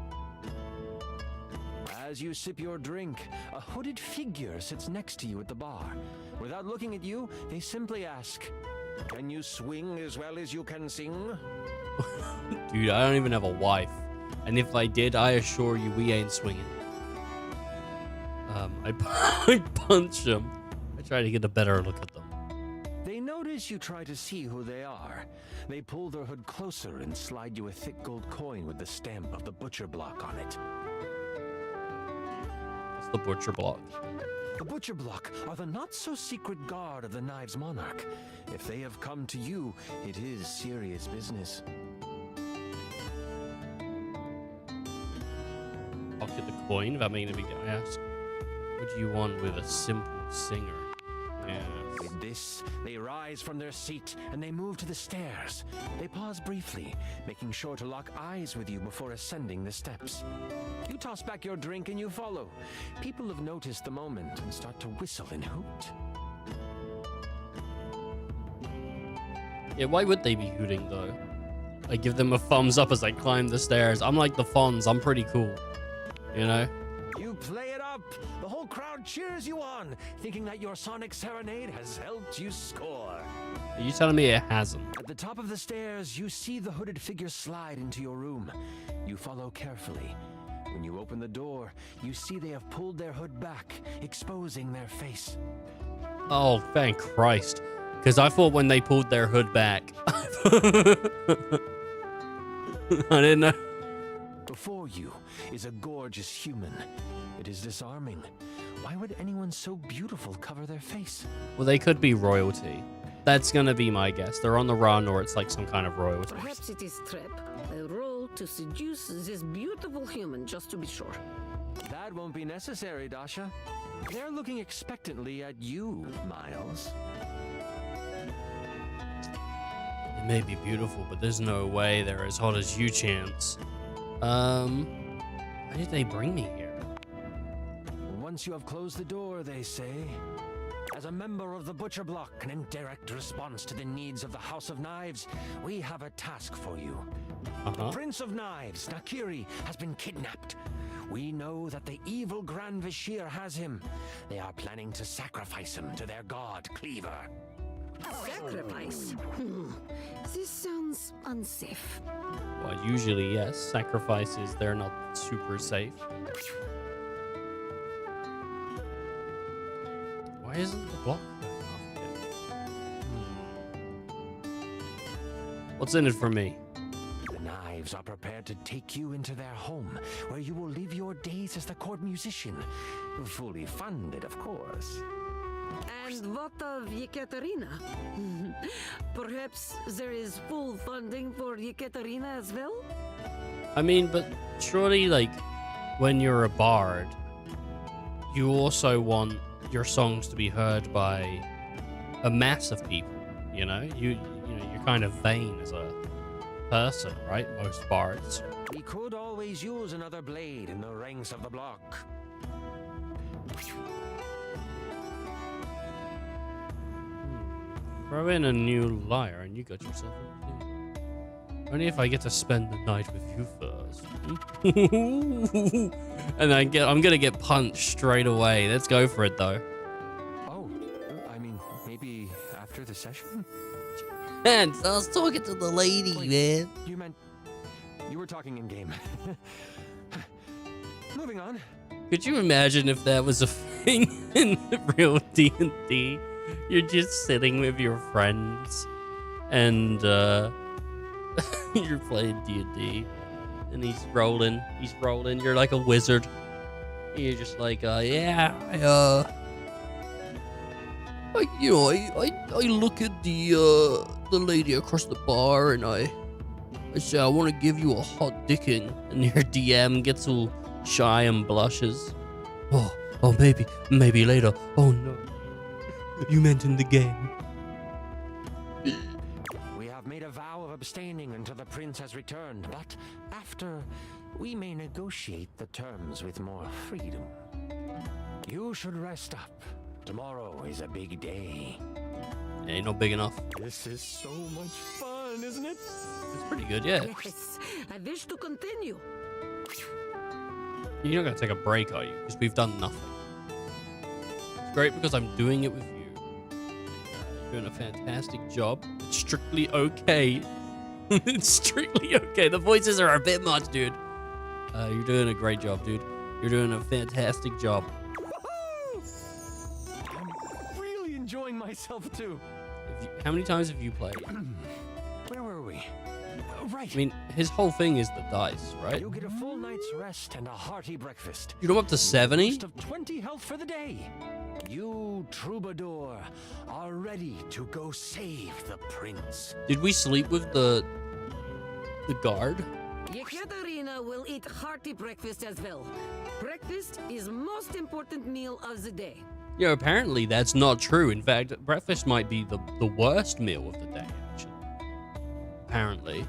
As you sip your drink, a hooded figure sits next to you at the bar. Without looking at you, they simply ask, "Can you swing as well as you can sing?" Dude, I don't even have a wife. And if I did, I assure you we ain't swinging. I punch them. I try to get a better look at them. They notice you try to see who they are. They pull their hood closer and slide you a thick gold coin with the stamp of the butcher block on it. What's the butcher block? The butcher block are the not-so-secret guard of the Knives Monarch. If they have come to you, it is serious business. Pocket the coin without making a big deal. I ask, what do you want with a simple singer? Yes. With this, they rise from their seat and they move to the stairs. They pause briefly, making sure to lock eyes with you before ascending the steps. You toss back your drink and you follow. People have noticed the moment and start to whistle and hoot. Yeah, why would they be hooting though? I give them a thumbs up as I climb the stairs. I'm like the Fonz. I'm pretty cool. You know? You play it up. The whole crowd cheers you on, thinking that your sonic serenade has helped you score. Are you telling me it hasn't? At the top of the stairs, you see the hooded figure slide into your room. You follow carefully. When you open the door, you see they have pulled their hood back, exposing their face. Oh, thank Christ. Because I thought when they pulled their hood back... I didn't know. Before you is a gorgeous human. It is disarming. Why would anyone so beautiful cover their face? Well, they could be royalty. That's gonna be my guess. They're on the run, or it's like some kind of royalty. Perhaps it is trap, a role to seduce this beautiful human, just to be sure. That won't be necessary, Dasha. They're looking expectantly at you, Miles. It may be beautiful, but there's no way they're as hot as you, Chance. Why did they bring me here? Once you have closed the door, they say. As a member of the Butcher Block and in direct response to the needs of the House of Knives, we have a task for you. The Prince of Knives, Nakiri, has been kidnapped. We know that the evil Grand Vizier has him. They are planning to sacrifice him to their god, Cleaver. Sacrifice? This sounds unsafe. Well, usually, yes. Sacrifices, they're not super safe. Why isn't the block going off again? What's in it for me? The Knives are prepared to take you into their home, where you will live your days as the court musician. Fully funded, of course. And what of Yekaterina? Perhaps there is full funding for Yekaterina as well? I mean, but surely, like, when you're a bard, you also want your songs to be heard by a mass of people, you know? You know, you're kind of vain as a person, right? Most bards. We could always use another blade in the ranks of the block. Throw in a new lyre and you got yourself a new. Only if I get to spend the night with you first. And I'm gonna get punched straight away. Let's go for it though. Oh, I mean, maybe after the session? Man, I was talking to the lady, man. You meant you were talking in game. Moving on. Could you imagine if that was a thing in real D&D? You're just sitting with your friends and you're playing D&D and he's rolling, you're like a wizard. You're just like, yeah, I look at the lady across the bar and I say I want to give you a hot dicking, and your DM gets all shy and blushes. Oh, maybe later. Oh no, you meant in the game. We have made a vow of abstaining until the prince has returned, but after, we may negotiate the terms with more freedom. You should rest up. Tomorrow is a big day. Ain't no big enough. This is so much fun, isn't it? It's pretty good, yeah. Yes, I wish to continue. You're not gonna take a break, are you? Because we've done nothing. It's great because I'm doing it with you. You're doing a fantastic job. It's strictly okay. It's strictly okay. The voices are a bit much, dude. You're doing a great job, dude. You're doing a fantastic job. I'm really enjoying myself too. How many times have you played? Where were we? Right. I mean, his whole thing is the dice, right? You'll get a full night's rest and a hearty breakfast. Dude, I'm up to 70? Boost of 20 health for the day. You, Troubadour, are ready to go save the prince. Did we sleep with the guard? Yekaterina will eat hearty breakfast as well. Breakfast is most important meal of the day. Yeah, apparently that's not true. In fact, breakfast might be the worst meal of the day, actually.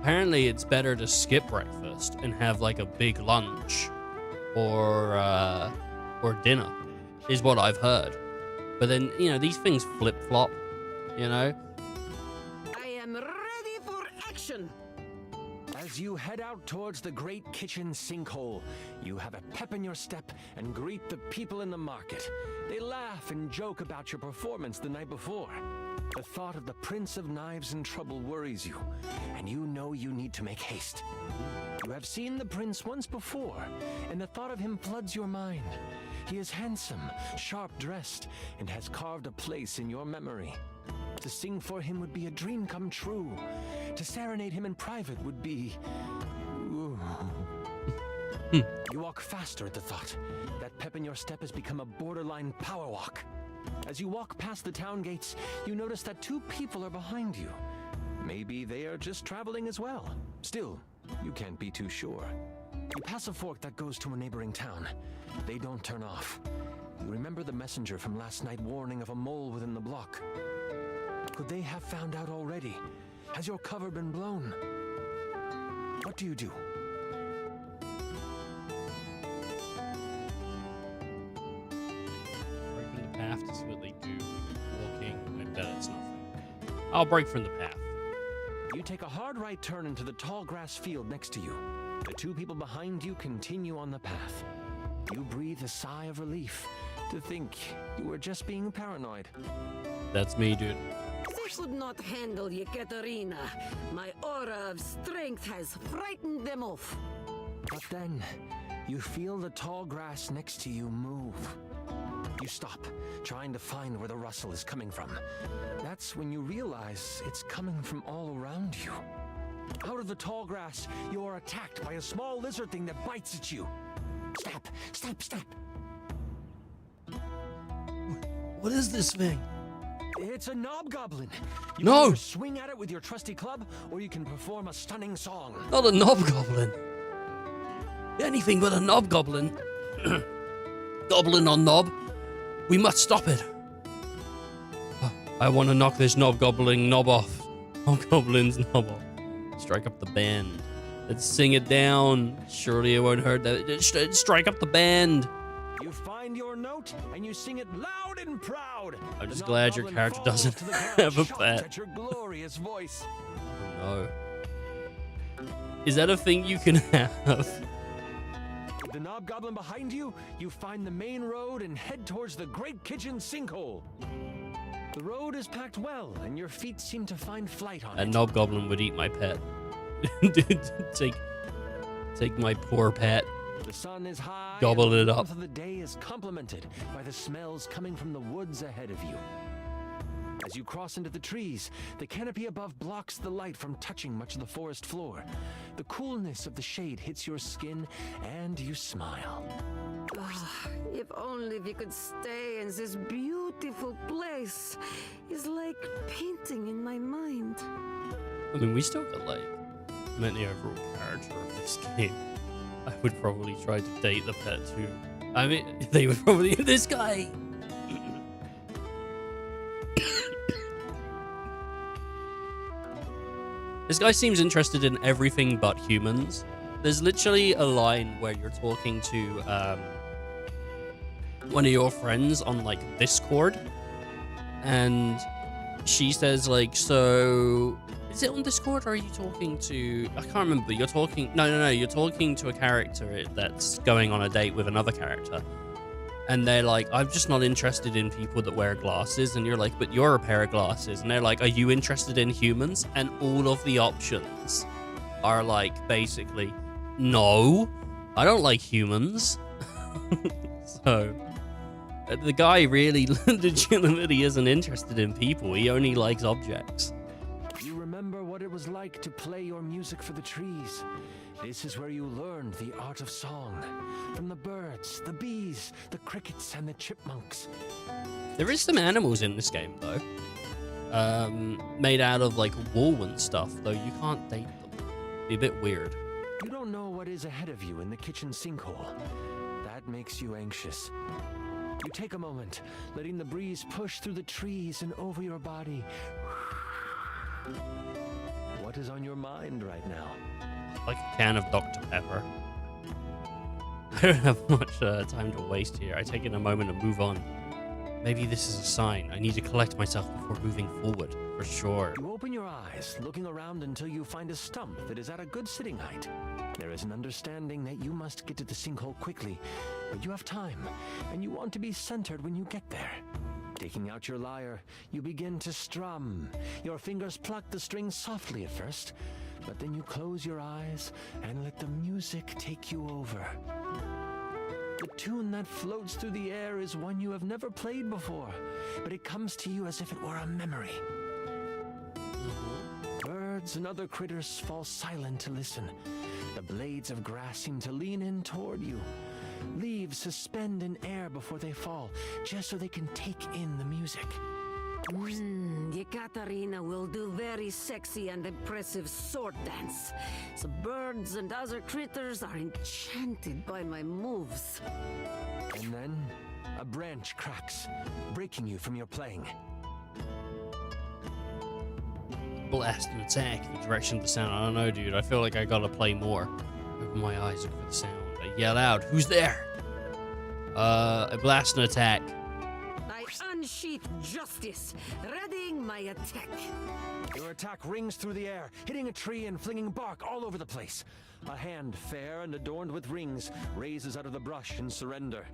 Apparently it's better to skip breakfast and have like a big lunch or dinner, is what I've heard. But then, you know, these things flip-flop, you know? I am ready for action. As you head out towards the great kitchen sinkhole, you have a pep in your step and greet the people in the market. They laugh and joke about your performance the night before. The thought of the Prince of Knives in trouble worries you, and you know you need to make haste. You have seen the prince once before, and the thought of him floods your mind. He is handsome, sharp-dressed, and has carved a place in your memory. To sing for him would be a dream come true. To serenade him in private would be... Ooh. You walk faster at the thought. That pep in your step has become a borderline power walk. As you walk past the town gates, you notice that 2 people are behind you. Maybe they are just traveling as well. Still, you can't be too sure. You pass a fork that goes to a neighboring town. They don't turn off. You remember the messenger from last night warning of a mole within the block. Could they have found out already? Has your cover been blown? What do you do? Breaking the path to see what they do. Walking, I bet it's nothing. I'll break from the path. You take a hard right turn into the tall grass field next to you. The 2 people behind you continue on the path. You breathe a sigh of relief to think you were just being paranoid. That's me, dude. They could not handle you, Katerina. My aura of strength has frightened them off. But then, you feel the tall grass next to you move. You stop, trying to find where the rustle is coming from. That's when you realize it's coming from all around you. Out of the tall grass, you are attacked by a small lizard thing that bites at you. Stop, stop, stop. What is this thing? It's a knobgoblin. You No! can either swing at it with your trusty club, or you can perform a stunning song. Not a knobgoblin. Anything but a knobgoblin. Goblin on knob. We must stop it. I want to knock this knobgoblin knob off. Hobgoblin's knob off. Strike up the band. Let's sing it down. Surely it won't hurt that. Strike up the band. You find your note and you sing it loud and proud. I'm just glad your character doesn't have a pet. At your glorious voice. Oh no. Is that a thing you can have? With the knobgoblin behind you, you find the main road and head towards the Great Kitchen Sinkhole. The road is packed well, and your feet seem to find flight on it. A knobgoblin would eat my pet. Take my poor pet. The sun is high. Gobble it The up. warmth of the day is complemented by the smells coming from the woods ahead of you. As you cross into the trees, the canopy above blocks the light from touching much of the forest floor. The coolness of the shade hits your skin, and you smile. If only we could stay in this beautiful place. It's like painting in my mind. I mean, we still got like met the overall character of this game. I would probably try to date the pet too. I mean, they would probably this guy. This guy seems interested in everything but humans. There's literally a line where you're talking to one of your friends on like Discord, and she says like, so is it on Discord or are you talking to, I can't remember, you're talking, no, you're talking to a character that's going on a date with another character, and they're like, I'm just not interested in people that wear glasses, and you're like, but you're a pair of glasses, and they're like, are you interested in humans? And all of the options are like basically, no, I don't like humans. So the guy really legitimately isn't interested in people. He only likes objects. You remember what it was like to play your music for the trees. This is where you learned the art of song. From the birds, the bees, the crickets, and the chipmunks. There is some animals in this game, though. Made out of, like, wool and stuff, though you can't date them. Be a bit weird. You don't know what is ahead of you in the kitchen sinkhole. That makes you anxious. You take a moment, letting the breeze push through the trees and over your body. What is on your mind right now? Like a can of Dr. Pepper. I don't have much time to waste here. I take it a moment to move on. Maybe this is a sign. I need to collect myself before moving forward, for sure. You open your eyes, looking around until you find a stump that is at a good sitting height. There is an understanding that you must get to the sinkhole quickly, but you have time, and you want to be centered when you get there. Taking out your lyre, you begin to strum. Your fingers pluck the strings softly at first, but then you close your eyes and let the music take you over. The tune that floats through the air is one you have never played before, but it comes to you as if it were a memory. Birds and other critters fall silent to listen. The blades of grass seem to lean in toward you. Leaves suspend in air before they fall, just so they can take in the music. Yekaterina will do very sexy and impressive sword dance. So birds and other critters are enchanted by my moves. And then, a branch cracks, breaking you from your playing. Blast and attack in the direction of the sound. I don't know, dude. I feel like I gotta play more. Open my eyes, look for the sound. I yell out, who's there? I blast and attack. I unsheath justice, readying my attack. Your attack rings through the air, hitting a tree and flinging bark all over the place. A hand, fair and adorned with rings, raises out of the brush in surrender.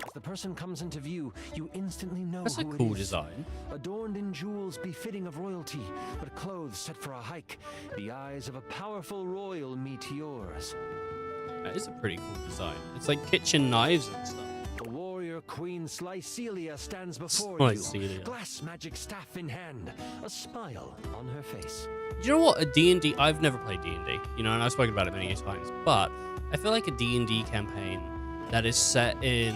As the person comes into view, you instantly know That's a who cool it is. design. Adorned in jewels befitting of royalty, but clothes set for a hike. The eyes of a powerful royal meet yours. That is a pretty cool design. It's like kitchen knives and stuff. The warrior queen Slicelia stands before Slicelia. you, glass magic staff in hand, a smile on her face. Do you know what? A D&D... I've never played D&D, you know, and I've spoken about it many times, but I feel like a D&D campaign that is set in,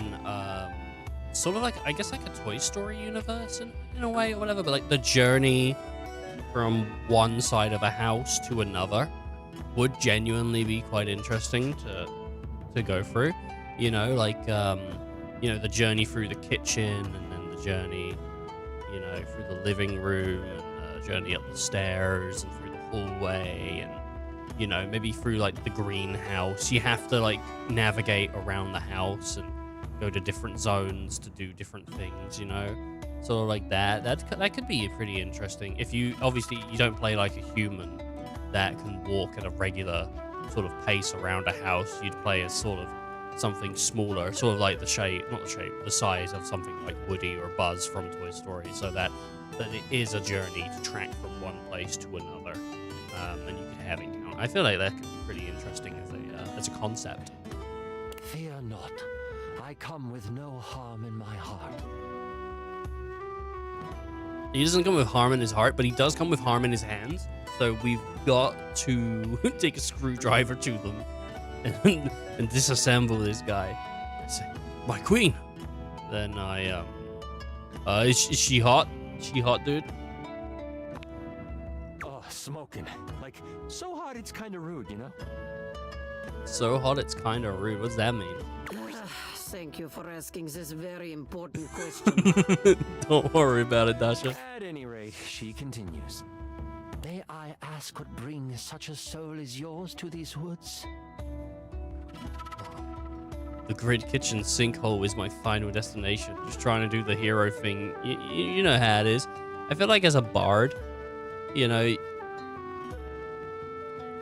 sort of like, I guess like a Toy Story universe in a way or whatever, but like the journey from one side of a house to another would genuinely be quite interesting to go through. You know, like, you know, the journey through the kitchen and then the journey, you know, through the living room and the journey up the stairs and through the hallway and, you know, maybe through like the greenhouse. You have to like navigate around the house and go to different zones to do different things, you know, sort of like that. That could be pretty interesting. If you, obviously, you don't play like a human that can walk at a regular sort of pace around a house. You'd play as sort of something smaller, sort of like the size of something like Woody or Buzz from Toy Story, so that it is a journey to track from one place to another, and you can have encounter. I feel like that could be pretty interesting as a concept. Fear not, I come with no harm in my heart. He doesn't come with harm in his heart, but he does come with harm in his hands. So we've got to take a screwdriver to them and disassemble this guy. I say, my queen. Then is she hot? Is she hot, dude? Oh, smoking. Like, so hot it's kind of rude, you know? So hot it's kind of rude. What's that mean? Thank you for asking this very important question. Don't worry about it, Dasha. At any rate, she continues. May I ask what brings such a soul as yours to these woods? The Great Kitchen Sinkhole is my final destination. Just trying to do the hero thing. You know how it is. I feel like as a bard, you know,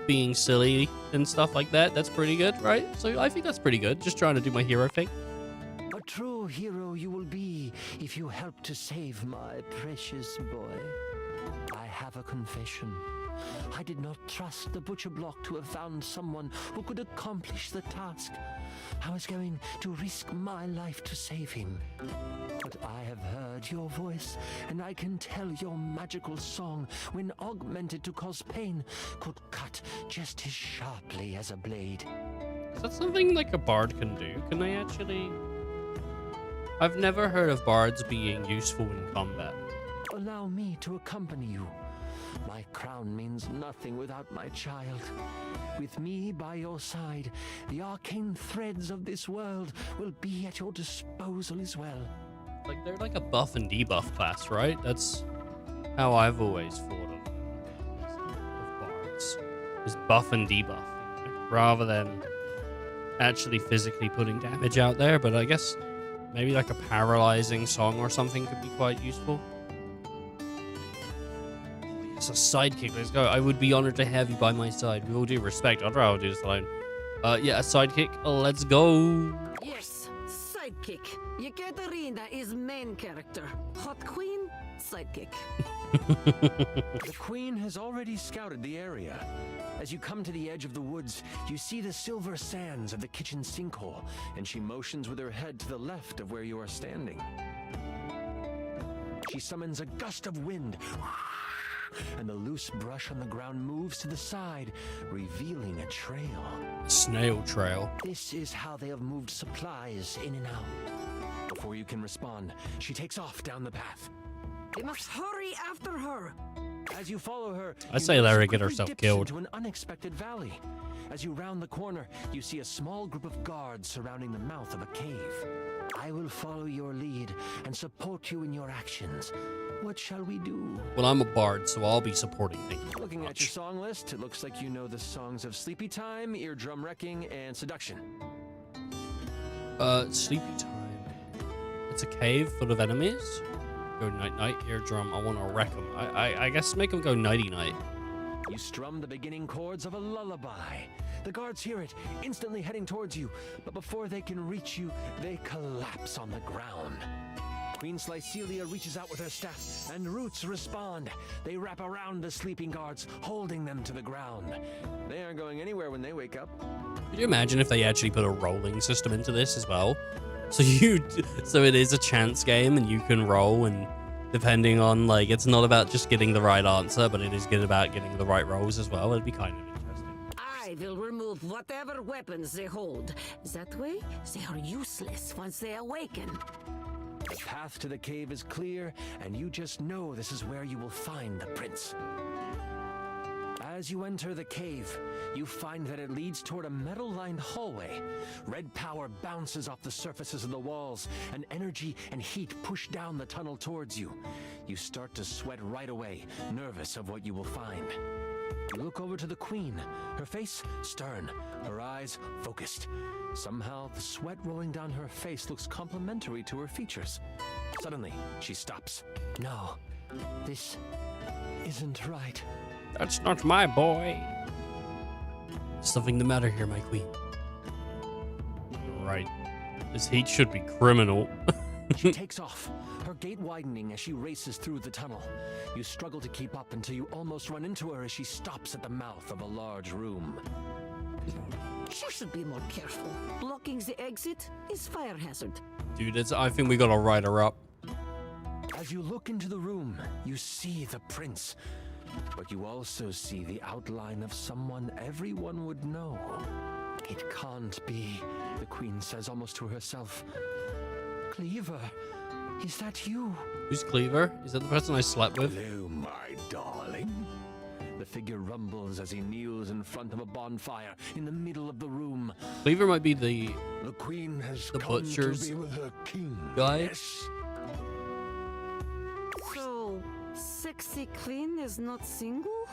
being silly and stuff like that, that's pretty good, right? So I think that's pretty good. Just trying to do my hero thing. A true hero you will be if you help to save my precious boy. I have a confession. I did not trust the butcher block to have found someone who could accomplish the task. I was going to risk my life to save him. But I have heard your voice, and I can tell your magical song, when augmented to cause pain, could cut just as sharply as a blade. Is that something like a bard can do? Can they actually... I've never heard of bards being useful in combat. Allow me to accompany you. My crown means nothing without my child. With me by your side, the arcane threads of this world will be at your disposal as well. Like, they're like a buff and debuff class, right? That's how I've always thought of bards. Is buff and debuff, you know, rather than actually physically putting damage out there. But I guess maybe like a paralyzing song or something could be quite useful. It's a sidekick. Let's go. I would be honored to have you by my side. With all due respect, I'd rather do this alone. Yeah, a sidekick. Let's go. Yes, sidekick. Yekaterina is main character. Hot queen, sidekick. The queen has already scouted the area. As you come to the edge of the woods, you see the silver sands of the kitchen sinkhole, and she motions with her head to the left of where you are standing. She summons a gust of wind, and the loose brush on the ground moves to the side, revealing a trail. Snail trail. This is how they have moved supplies in and out. Before you can respond, she takes off down the path. We must hurry after her. As you follow her, I say let her get quickly herself dips killed. into an unexpected valley. As you round the corner, you see a small group of guards surrounding the mouth of a cave. I will follow your lead and support you in your actions. What shall we do? Well, I'm a bard, so I'll be supporting things. Looking at your song list, it looks like you know the songs of Sleepy Time, Eardrum Wrecking, and Seduction. Sleepy time. It's a cave full of enemies. Go night night, eardrum. I want to wreck them. I guess make them go nighty night. You strum the beginning chords of a lullaby. The guards hear it, instantly heading towards you, but before they can reach you, they collapse on the ground. Queen Slycelia reaches out with her staff, and roots respond. They wrap around the sleeping guards, holding them to the ground. They aren't going anywhere when they wake up. Could you imagine if they actually put a rolling system into this as well? So it is a chance game, and you can roll, and depending on, like, it's not about just getting the right answer, but it is good about getting the right rolls as well. It'd be kind of interesting. I will remove whatever weapons they hold. That way, they are useless once they awaken. The path to the cave is clear, and you just know this is where you will find the prince. As you enter the cave, you find that it leads toward a metal-lined hallway. Red power bounces off the surfaces of the walls, and energy and heat push down the tunnel towards you. You start to sweat right away, nervous of what you will find. You look over to the queen, her face stern, her eyes focused. Somehow, the sweat rolling down her face looks complementary to her features. Suddenly, she stops. No, this isn't right. That's not my boy. Something the matter here, my queen. Right. This heat should be criminal. She takes off, her gait widening as she races through the tunnel. You struggle to keep up until you almost run into her as she stops at the mouth of a large room. She should be more careful. Blocking the exit is fire hazard. Dude, I think we gotta write her up. As you look into the room, you see the prince. But you also see the outline of someone everyone would know. It can't be, the queen says almost to herself. Cleaver, is that you? Who's Cleaver? Is that the person I slept with? Hello, my darling. The figure rumbles as he kneels in front of a bonfire in the middle of the room. Cleaver might be the queen has the come butcher's to be with her king. guy. Yes. So, sexy queen is not single?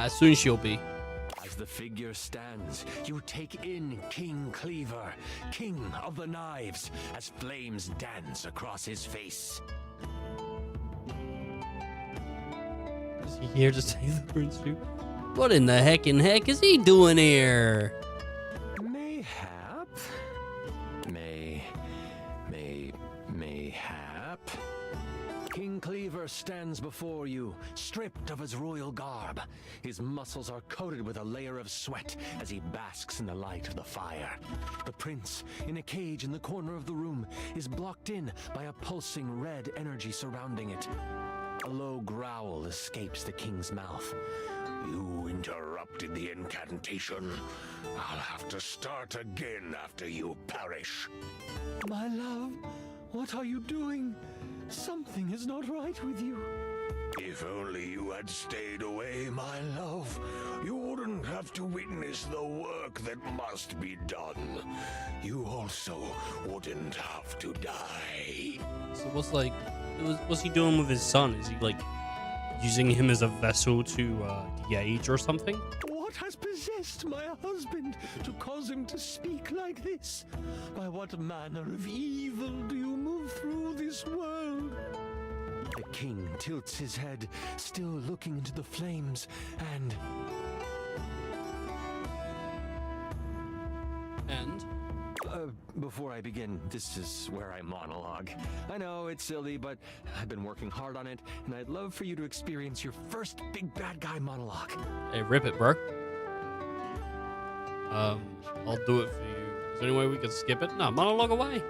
Soon she'll be. As the figure stands, you take in King Cleaver, king of the knives, as flames dance across his face. Is he here to save the prince too? What in the heck is he doing here? Mayhap. Mayhap. King Cleaver stands before you, stripped of his royal garb. His muscles are coated with a layer of sweat as he basks in the light of the fire. The prince, in a cage in the corner of the room, is blocked in by a pulsing red energy surrounding it. A low growl escapes the king's mouth. You interrupted the incantation. I'll have to start again after you perish. My love, what are you doing? Something is not right with you. If only you had stayed away, my love, you wouldn't have to witness the work that must be done. You also wouldn't have to die. So what's he doing with his son? Is he like using him as a vessel to de-age or something? What has possessed my husband to cause him to speak like this? By what manner of evil do you move through this world? The king tilts his head, still looking into the flames, and... Before I begin, this is where I monologue. I know it's silly, but I've been working hard on it, and I'd love for you to experience your first big bad guy monologue. Hey, rip it, bro. I'll do it for you. Is there any way we can skip it? No, monologue away.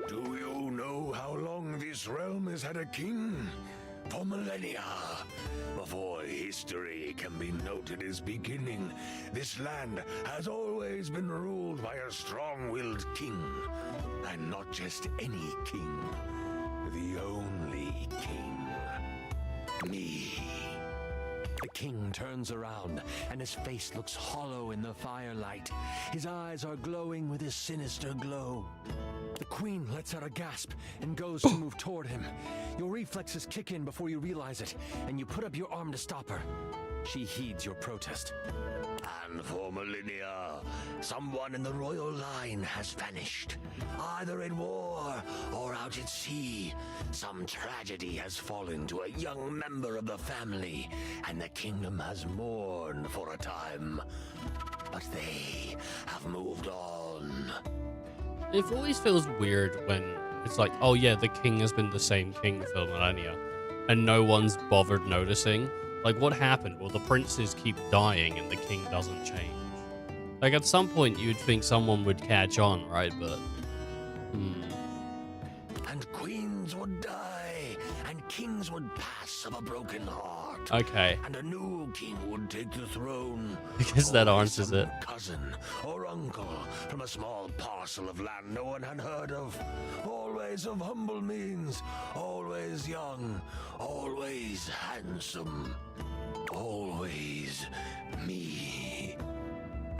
Do you know how long this realm has had a king? For millennia. Before history can be noted as beginning, this land has always been ruled by a strong-willed king. And not just any king. The only king. Me. The king turns around, and his face looks hollow in the firelight. His eyes are glowing with a sinister glow. The queen lets out a gasp and goes to move toward him. Your reflexes kick in before you realize it, and you put up your arm to stop her. She heeds your protest. And for millennia, someone in the royal line has vanished. Either in war or out at sea. Some tragedy has fallen to a young member of the family, and the kingdom has mourned for a time. But they have moved on. It always feels weird when it's like, oh yeah, the king has been the same king for millennia, and no one's bothered noticing. Like, what happened? Well, the princes keep dying and the king doesn't change. Like, at some point you'd think someone would catch on, right? But, And queens would die, and kings would pass of a broken heart. Okay. And a new king would take the throne. I guess that answers it. Cousin or uncle from a small parcel of land no one had heard of. Always of humble means, always young, always handsome, always me.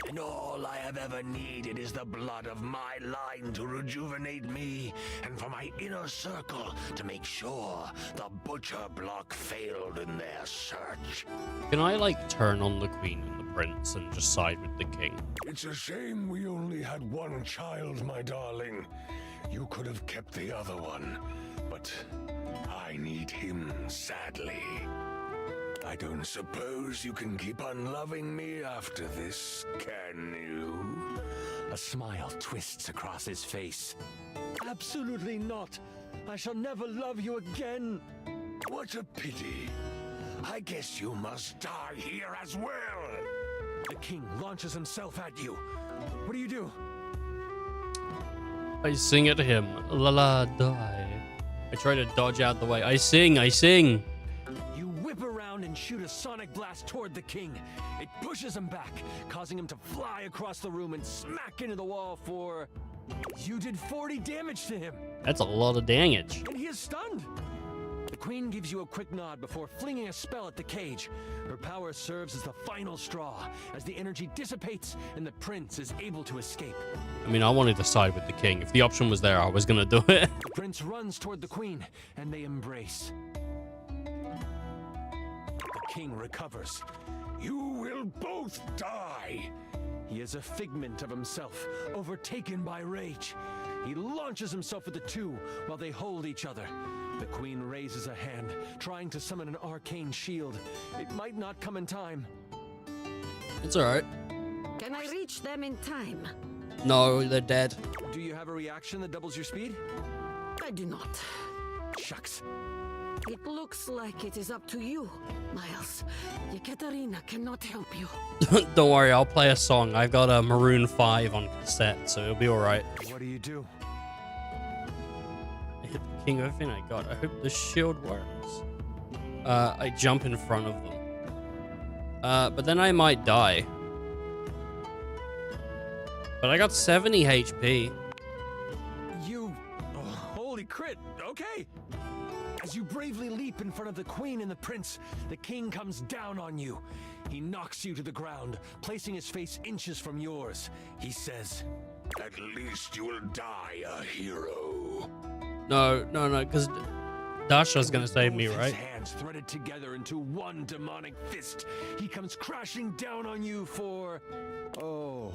And all I have ever needed is the blood of my line to rejuvenate me, and for my inner circle to make sure the butcher block failed in their search. Can I, like, turn on the queen and the prince and just side with the king? It's a shame we only had one child, my darling. You could have kept the other one, but I need him sadly. I don't suppose you can keep on loving me after this, can you? A smile twists across his face. Absolutely not. I shall never love you again. What a pity. I guess you must die here as well. The king launches himself at you. What do? I sing at him. La la die. I try to dodge out the way. I sing. You whip around and shoot a sonic blast toward the king. It pushes him back, causing him to fly across the room and smack into the wall for... You did 40 damage to him. That's a lot of damage. And he is stunned. The queen gives you a quick nod before flinging a spell at the cage. Her power serves as the final straw, as the energy dissipates and the prince is able to escape. I mean, I wanted to side with the king. If the option was there, I was gonna do it. The prince runs toward the queen, and they embrace. The king recovers. You will both die. He is a figment of himself, overtaken by rage. He launches himself at the two while they hold each other. The queen raises a hand, trying to summon an arcane shield. It might not come in time. It's alright. Can I reach them in time? No, they're dead. Do you have a reaction that doubles your speed? I do not. Shucks. It looks like it is up to you, Miles. Yekaterina cannot help you. Don't worry, I'll play a song. I've got a Maroon 5 on cassette, so it'll be alright. What do? I hit the king of everything I got. I hope the shield works. I jump in front of them. But then I might die. But I got 70 HP. Holy crit! Okay! As you bravely leap in front of the queen and the prince, the king comes down on you. He knocks you to the ground, placing his face inches from yours. He says, At least you will die a hero. No, because Dasha's gonna save me, Both right? His hands threaded together into one demonic fist. He comes crashing down on you for... Oh.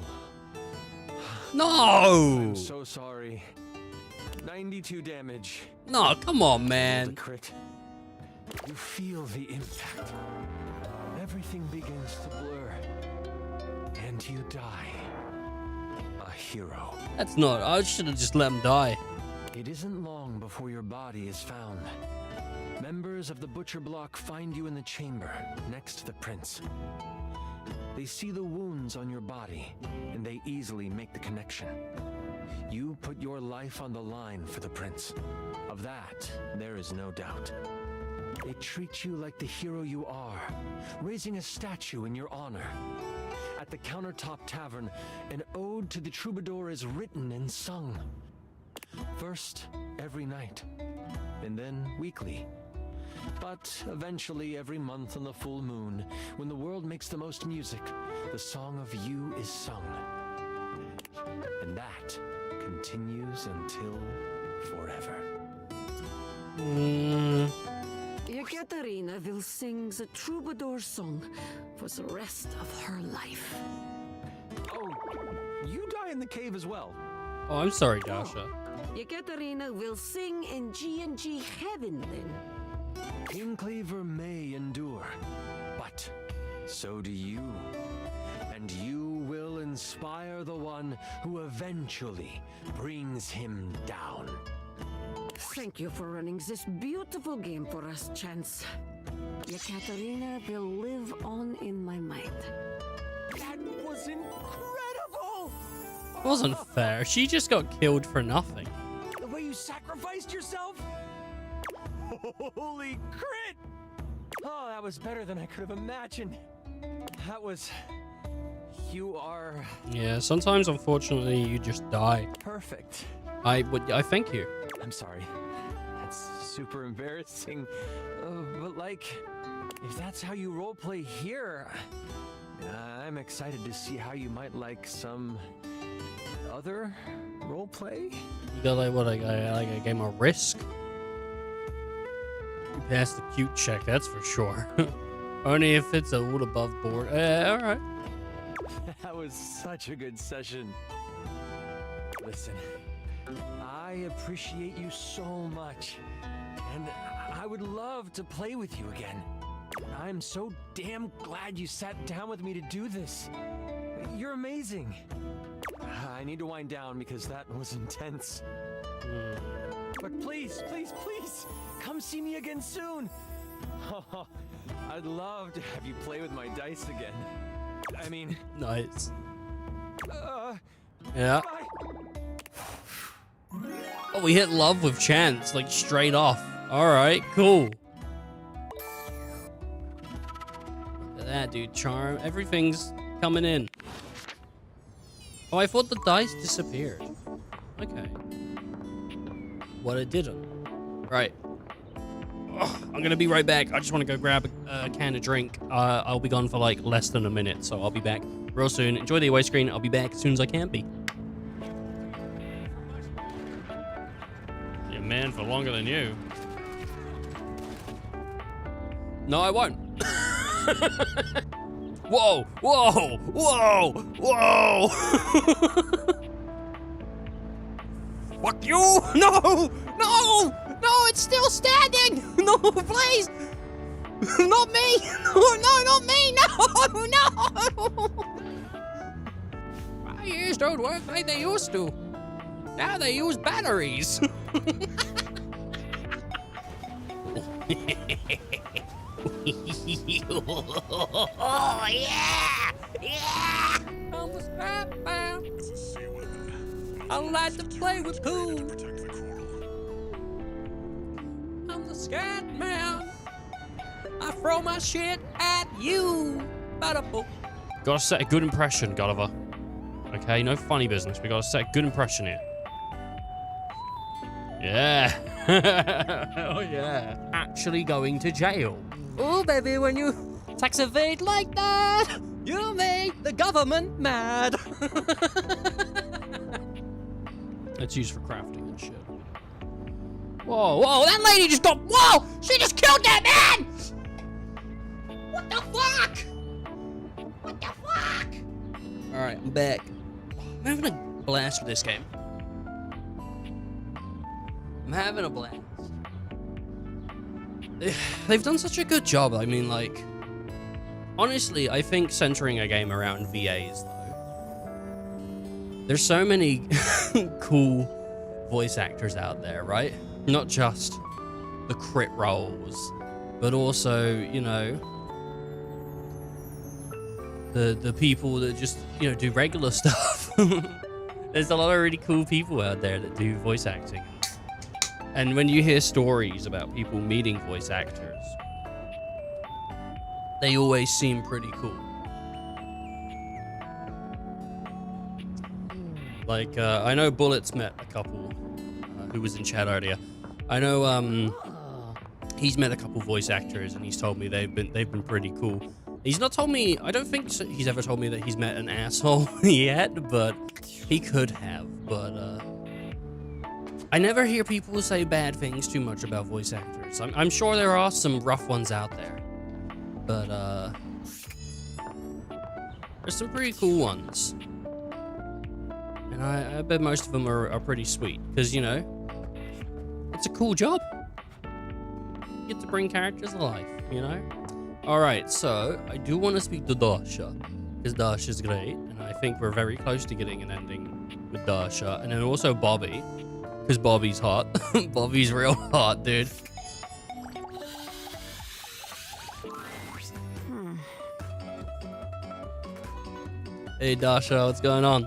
No! I'm so sorry. 92 damage. No, come on, The man. crit. You feel the impact. Everything begins to blur. And you die. A hero. That's not. I should have just let him die. It isn't long before your body is found. Members of the Butcher Block find you in the chamber, next to the prince. They see the wounds on your body, and they easily make the connection. You put your life on the line for the prince. Of that, there is no doubt. They treat you like the hero you are, raising a statue in your honor. At the Countertop Tavern, an ode to the troubadour is written and sung. First, every night, and then weekly. But eventually, every month on the full moon, when the world makes the most music, the song of you is sung. And that continues until forever. Ekaterina will sing the troubadour song for the rest of her life. Oh, you die in the cave as well. Oh, I'm sorry, Dasha. Ekaterina will sing in G&G heaven then. Kingcleaver may endure, but so do you. And you will inspire the one who eventually brings him down. Thank you for running this beautiful game for us, Chance. Ekaterina will live on in my mind. That was incredible! It wasn't fair. She just got killed for nothing. The way you sacrificed yourself? Holy crit! Oh, that was better than I could have imagined. That was... You are... Yeah, sometimes, unfortunately, you just die. perfect. I thank you. I'm sorry. That's super embarrassing. But like, if that's how you roleplay here, I'm excited to see how you might like some other roleplay. You got like a game of Risk? You passed the cute check, that's for sure. Only if it's a little above board. Alright. That was such a good session. Listen, I appreciate you so much, and I would love to play with you again. I'm so damn glad you sat down with me to do this. You're amazing. I need to wind down because that was intense. But please, please, please, come see me again soon. Oh, I'd love to have you play with my dice again. I mean... Nice. Yeah. Oh, we hit love with Chance, like straight off. Alright, cool. Look at that, dude. Charm. Everything's coming in. Oh, I thought the dice disappeared. Okay. Well, it didn't. Right. Oh, I'm gonna be right back. I just want to go grab a can of drink. I'll be gone for like less than a minute, so I'll be back real soon. Enjoy the away screen. I'll be back as soon as I can be. You're man for longer than you. No, I won't. Whoa! Whoa! Whoa! Whoa! Fuck you! No! No! No, it's still standing! No, please! Not me! No, not me! No! No! My ears don't work like they used to. Now they use batteries. Oh, yeah! Yeah! I'm a scrap man. I like to play with cool. I'm the scat man. I throw my shit at you. Bada-boop. Gotta set a good impression, Gulliver. Okay, no funny business. We gotta set a good impression here. Yeah. Oh, yeah. Actually going to jail. Oh, baby, when you tax evade like that, you make the government mad. It's used for crafting and shit. Whoa, whoa, that lady just got, whoa, she just killed that man! What the fuck? What the fuck? All right, I'm back. I'm having a blast with this game. I'm having a blast. They've done such a good job. I mean, like, honestly, I think centering a game around VAs, though, There's so many cool voice actors out there, right? Not just the crit roles, but also, you know, the people that just, you know, do regular stuff. There's a lot of really cool people out there that do voice acting. And when you hear stories about people meeting voice actors, they always seem pretty cool. Like, I know Bullet's met a couple who was in chat earlier. I know he's met a couple voice actors, and he's told me they've been pretty cool. He's not told me, I don't think he's ever told me that he's met an asshole yet, but he could have. But I never hear people say bad things too much about voice actors. I'm sure there are some rough ones out there, but there's some pretty cool ones. And I bet most of them are pretty sweet, because, you know, it's a cool job. You get to bring characters alive, you know? Alright, so I do want to speak to Dasha, because Dasha's great, and I think we're very close to getting an ending with Dasha. And then also Bobby, because Bobby's hot. Bobby's real hot, dude. Hey Dasha, what's going on?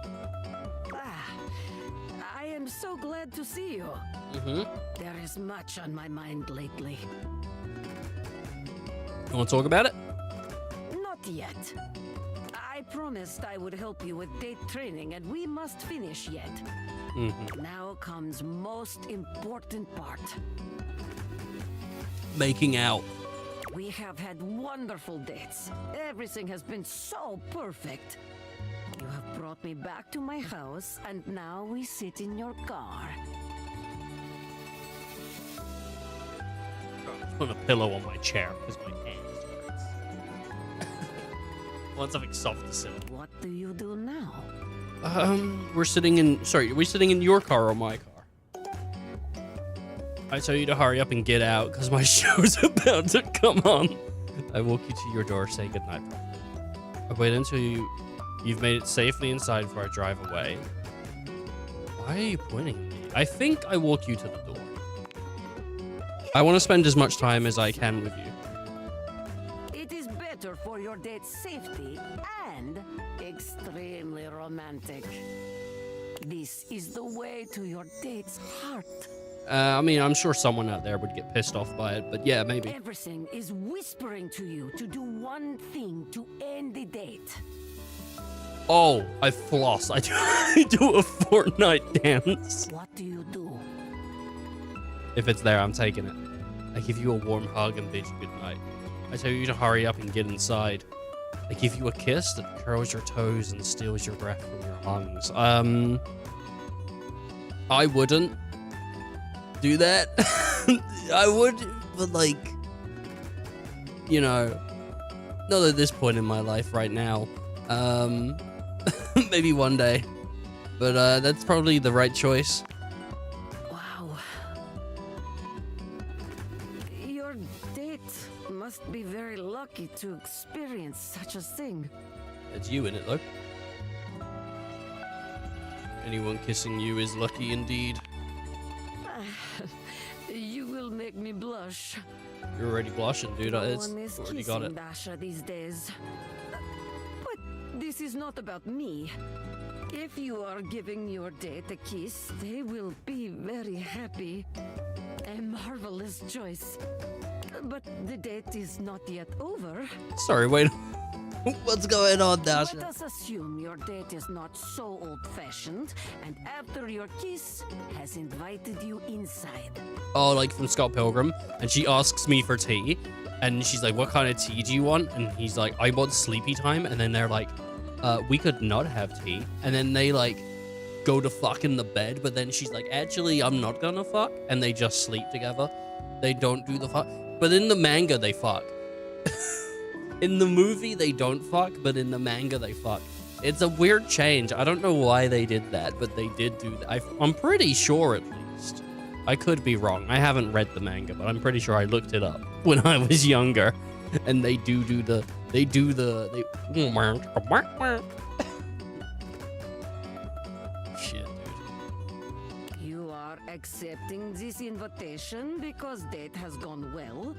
I am so glad to see you. There is much on my mind lately. You want to talk about it? Not yet. I promised I would help you with date training, and we must finish yet. Now comes most important part. Making out. We have had wonderful dates. Everything has been so perfect. You have brought me back to my house, and now we sit in your car. Just put a pillow on my chair because my hands hurts. I want something soft to sit on. What do you do now? We're sitting in. Sorry, are we sitting in your car or my car? I tell you to hurry up and get out because my show's about to come on. I walk you to your door, say goodnight. I wait until you've made it safely inside before I drive away. Why are you pointing at me? I think I walk you to the door. I want to spend as much time as I can with you. It is better for your date's safety and extremely romantic. This is the way to your date's heart. I mean, I'm sure someone out there would get pissed off by it, but yeah, maybe. Everything is whispering to you to do one thing to end the date. Oh, I floss. I do a Fortnite dance. What do you do? If it's there, I'm taking it. I give you a warm hug and bid you goodnight. I tell you to hurry up and get inside. I give you a kiss that curls your toes and steals your breath from your lungs. I wouldn't do that. I would, but like, you know, not at this point in my life right now. Maybe one day, but that's probably the right choice. Wow. Your date must be very lucky to experience such a thing. It's you in it, though. Anyone kissing you is lucky indeed. You will make me blush. You're already blushing, dude. No It's one is already got it. kissing Dasha these days. But this is not about me. If you are giving your date a kiss, they will be very happy. A marvelous choice. But the date is not yet over. Sorry, wait. What's going on, Let Dasha? us assume your date is not so old-fashioned, and after your kiss, has invited you inside. Oh, like from Scott Pilgrim, and she asks me for tea, and she's like, "What kind of tea do you want?" And he's like, "I want sleepy time." And then they're like, "We could not have tea." And then they like go to fuck in the bed, but then she's like, "Actually, I'm not gonna fuck," and they just sleep together. They don't do the fuck, but in the manga they fuck. In the movie, they don't fuck, but in the manga, they fuck. It's a weird change. I don't know why they did that, but they did do that. I'm pretty sure, at least. I could be wrong. I haven't read the manga, but I'm pretty sure I looked it up when I was younger. And they do the... accepting this invitation because date has gone well.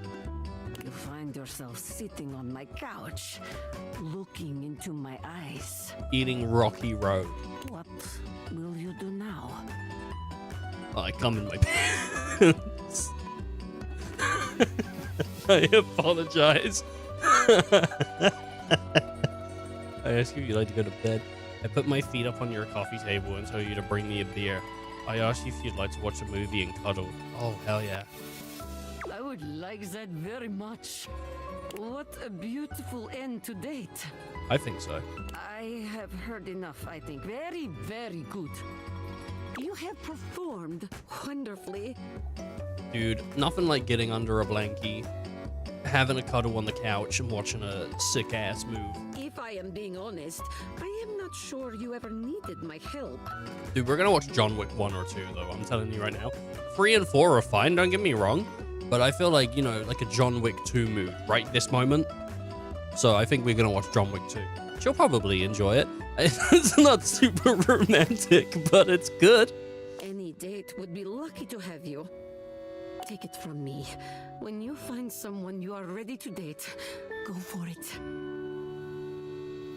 You find yourself sitting on my couch, looking into my eyes. Eating Rocky Road. What will you do now? I come in my pants. I apologize. I ask you if you'd like to go to bed. I put my feet up on your coffee table and tell you to bring me a beer. I asked you if you'd like to watch a movie and cuddle. Oh, hell yeah. I would like that very much. What a beautiful end to date. I think so. I have heard enough, I think. Very, very good. You have performed wonderfully. Dude, nothing like getting under a blankie, having a cuddle on the couch, and watching a sick-ass move. If I am being honest, I am not sure you ever needed my help. Dude, we're gonna watch John Wick 1 or 2, though, I'm telling you right now. 3 and 4 are fine, don't get me wrong. But I feel like, you know, like a John Wick 2 mood right this moment. So I think we're gonna watch John Wick 2. She'll probably enjoy it. It's not super romantic, but it's good. Any date would be lucky to have you. Take it from me. When you find someone you are ready to date, go for it.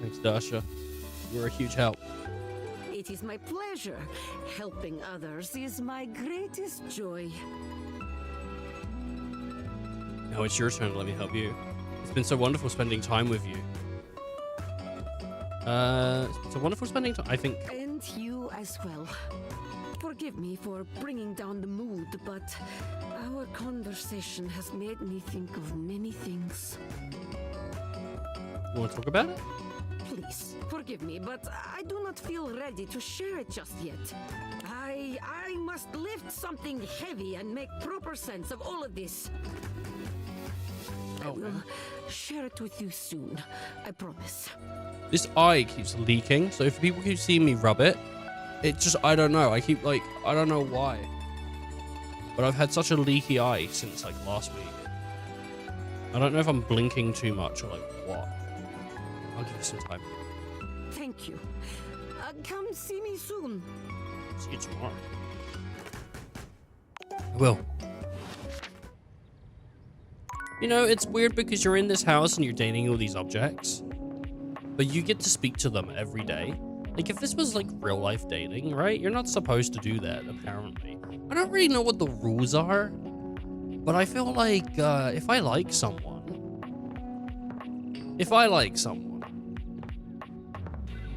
Thanks, Dasha. You're a huge help. It is my pleasure. Helping others is my greatest joy. Now it's your turn to let me help you. It's been so wonderful spending time with you. It's been so wonderful spending time, I think. And you as well. Forgive me for bringing down the mood, but our conversation has made me think of many things. You want to talk about it? Please, forgive me, but I do not feel ready to share it just yet. I must lift something heavy and make proper sense of all of this. I will share it with you soon, I promise. This eye keeps leaking, so if people keep seeing me rub it, it just, I don't know. I keep like, I don't know why. But I've had such a leaky eye since like last week. I don't know if I'm blinking too much or like what. I'll give you some time. Thank you. Come see me soon. See you tomorrow. I will. You know, it's weird because you're in this house and you're dating all these objects, but you get to speak to them every day. Like, if this was like real life dating, right? You're not supposed to do that, apparently. I don't really know what the rules are, but I feel like if I like someone,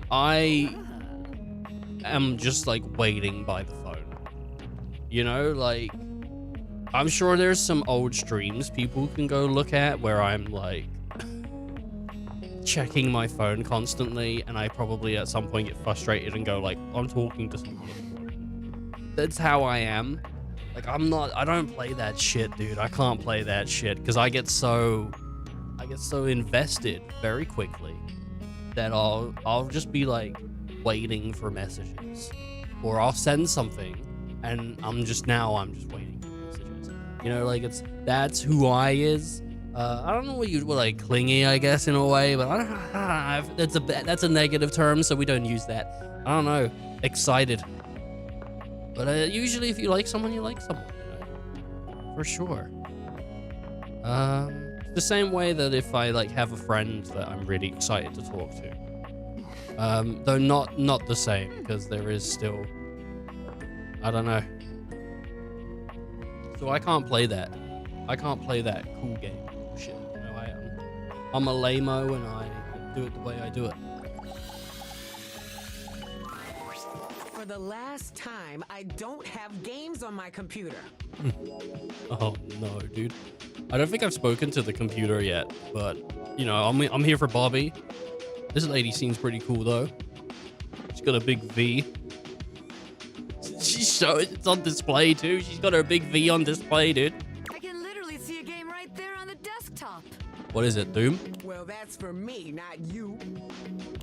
I am just like waiting by the phone. You know, like, I'm sure there's some old streams people can go look at where I'm like checking my phone constantly, and I probably at some point get frustrated and go like, I'm talking to someone. That's how I am. Like, I don't play that shit, dude. I can't play that shit because I get so invested very quickly that I'll just be like waiting for messages, or I'll send something and I'm just waiting for messages. You know, like that's who I is. I don't know what you'd like, clingy, I guess, in a way, but that's a negative term, so we don't use that. I don't know, excited. But usually, if you like someone, you like someone, you know? For sure. The same way that if I like have a friend that I'm really excited to talk to, though not the same, because there is still, I don't know. So I can't play that. I can't play that cool game shit. You know, I'm a lame-o and I do it the way I do it. For the last time, I don't have games on my computer. Oh no, dude. I don't think I've spoken to the computer yet, but you know, I'm here for Bobby. This lady seems pretty cool though. She's got a big V. It's on display too. She's got her big V on display, dude. I can literally see a game right there on the desktop. What is it, Doom? Well, that's for me, not you.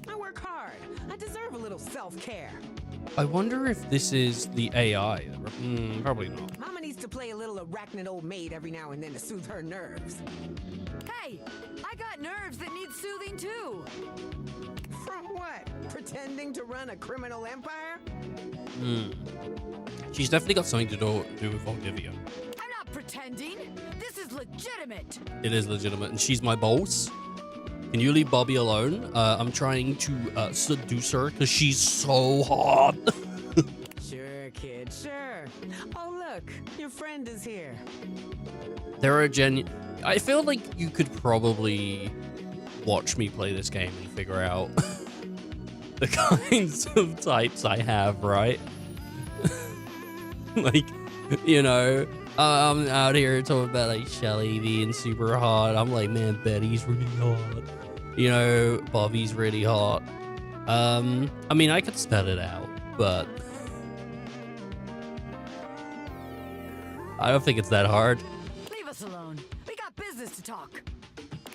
I work hard. I deserve a little self-care. I wonder if this is the AI. Probably not. Mama needs to play a little arachnid old maid every now and then to soothe her nerves. Hey, I got nerves that need soothing too. From what? Pretending to run a criminal empire? She's definitely got something to do with Valdivia. I'm not pretending. This is legitimate. It is legitimate, and she's my boss. Can you leave Bobby alone? I'm trying to seduce her because she's so hot. Sure, kid, sure. Oh, look, your friend is here. There are I feel like you could probably watch me play this game and figure out the kinds of types I have, right? Like, you know, I'm out here talking about like Shelly being super hot. I'm like, man, Betty's really hot. You know, Bobby's really hot. I mean, I could spell it out, but I don't think it's that hard. Leave us alone. We got business to talk.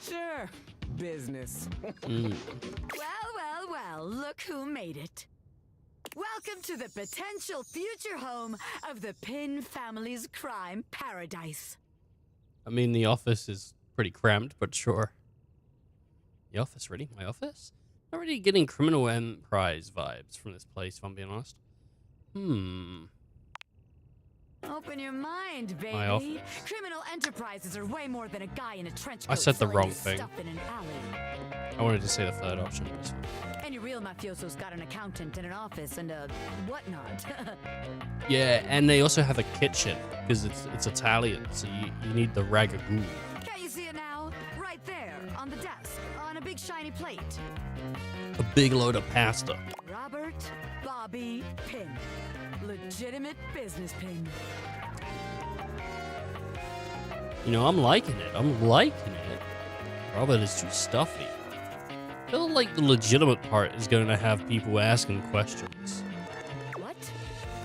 Sure, business. Well, look who made it. Welcome to the potential future home of the Pin family's crime paradise. I mean, the office is pretty cramped, but sure. The office, really? My office? Not really getting criminal enterprise vibes from this place, if I'm being honest. Open your mind, baby. My office. Criminal enterprises are way more than a guy in a trench coat I said the selling wrong his thing. stuff in an alley. I wanted to say the third option. But it's fine. Any real mafioso's got an accountant and an office and a whatnot. Yeah, and they also have a kitchen because it's Italian, so you need the ragu. Can't you see it now? Right there, on the desk, on a big shiny plate. A big load of pasta. Robert Bobby Pin. Legitimate business pin. You know, I'm liking it. I'm liking it. Robert is too stuffy. I feel like the legitimate part is going to have people asking questions. What?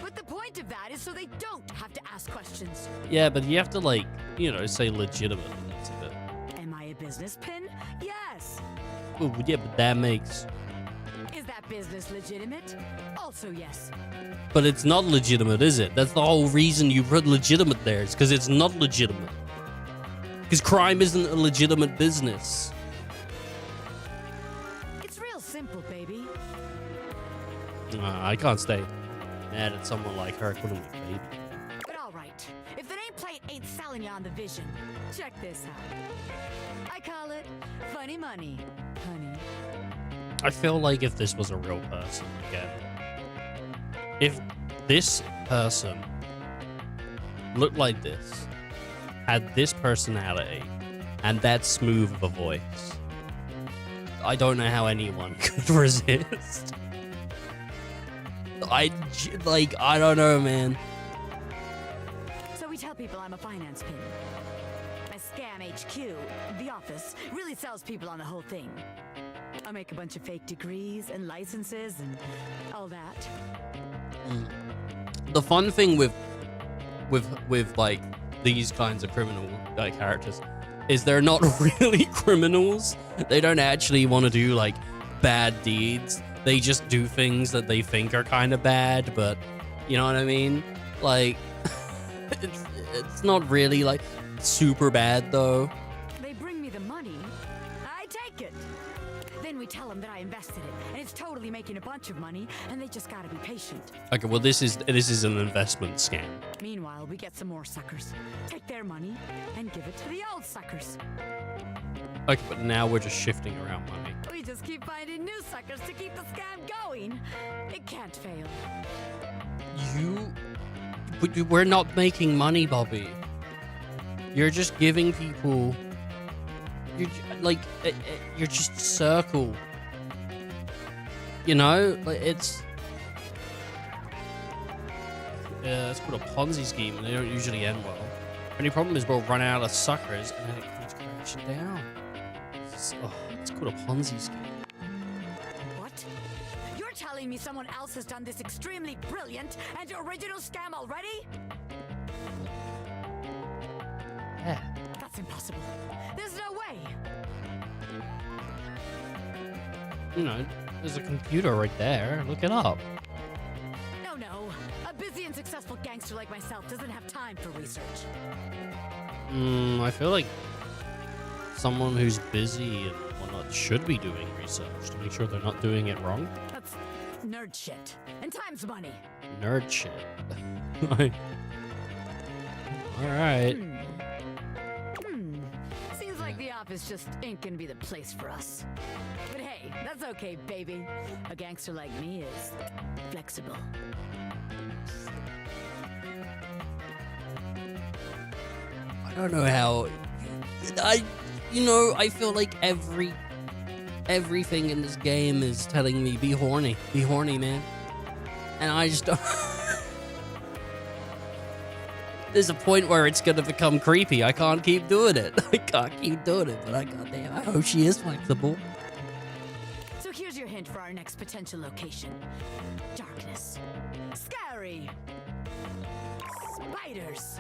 But the point of that is so they don't have to ask questions. Yeah, but you have to, like, you know, say legitimate. That's a bit. Am I a business pin? Yes. Oh, yeah, but that makes. Is that business legitimate? Also yes. But it's not legitimate, is it? That's the whole reason you put legitimate there. It's because it's not legitimate. Because crime isn't a legitimate business. It's real simple, baby. I can't stay mad at someone like her calling me baby. But all right, if the nameplate ain't selling you on the vision, check this out. I call it funny money, honey. I feel like if this was a real person again, if this person looked like this, had this personality, and that smooth of a voice, I don't know how anyone could resist. I don't know, man. So we tell people I'm a finance pin. My scam HQ, the office, really sells people on the whole thing. I make a bunch of fake degrees and licenses and all that. The fun thing with like these kinds of criminal characters is they're not really criminals. They don't actually want to do like bad deeds. They just do things that they think are kind of bad, but you know what I mean? Like it's not really like super bad though. They bring me the money. I take it. Then we tell them that I invested it, and it's totally making a bunch of money, and they just gotta be patient. Okay, well this is an investment scam. Meanwhile, we get some more suckers, take their money, and give it to the old suckers. Okay, but now we're just shifting around money. We just keep finding new suckers to keep the scam going. It can't fail. But we're not making money, Bobby. You're just giving people. You're just circle. You know, like it's. Yeah, it's called a Ponzi scheme, and they don't usually end well. Only problem is we'll run out of suckers, and then it comes crashing down. It's called a Ponzi scheme. What? You're telling me someone else has done this extremely brilliant and original scam already? Yeah. That's impossible. There's no way. You know, there's a computer right there. Look it up. No. A busy and successful gangster like myself doesn't have time for research. I feel like someone who's busy and whatnot should be doing research to make sure they're not doing it wrong. That's nerd shit. And time's money. Nerd shit. Alright. Seems like the office just ain't gonna be the place for us. But hey, that's okay, baby. A gangster like me is flexible. I don't know how. I feel like everything in this game is telling me be horny, man. And I just don't. There's a point where it's gonna become creepy. I can't keep doing it. But goddamn, I hope she is flexible. So here's your hint for our next potential location. Darkness. Scary. Spiders.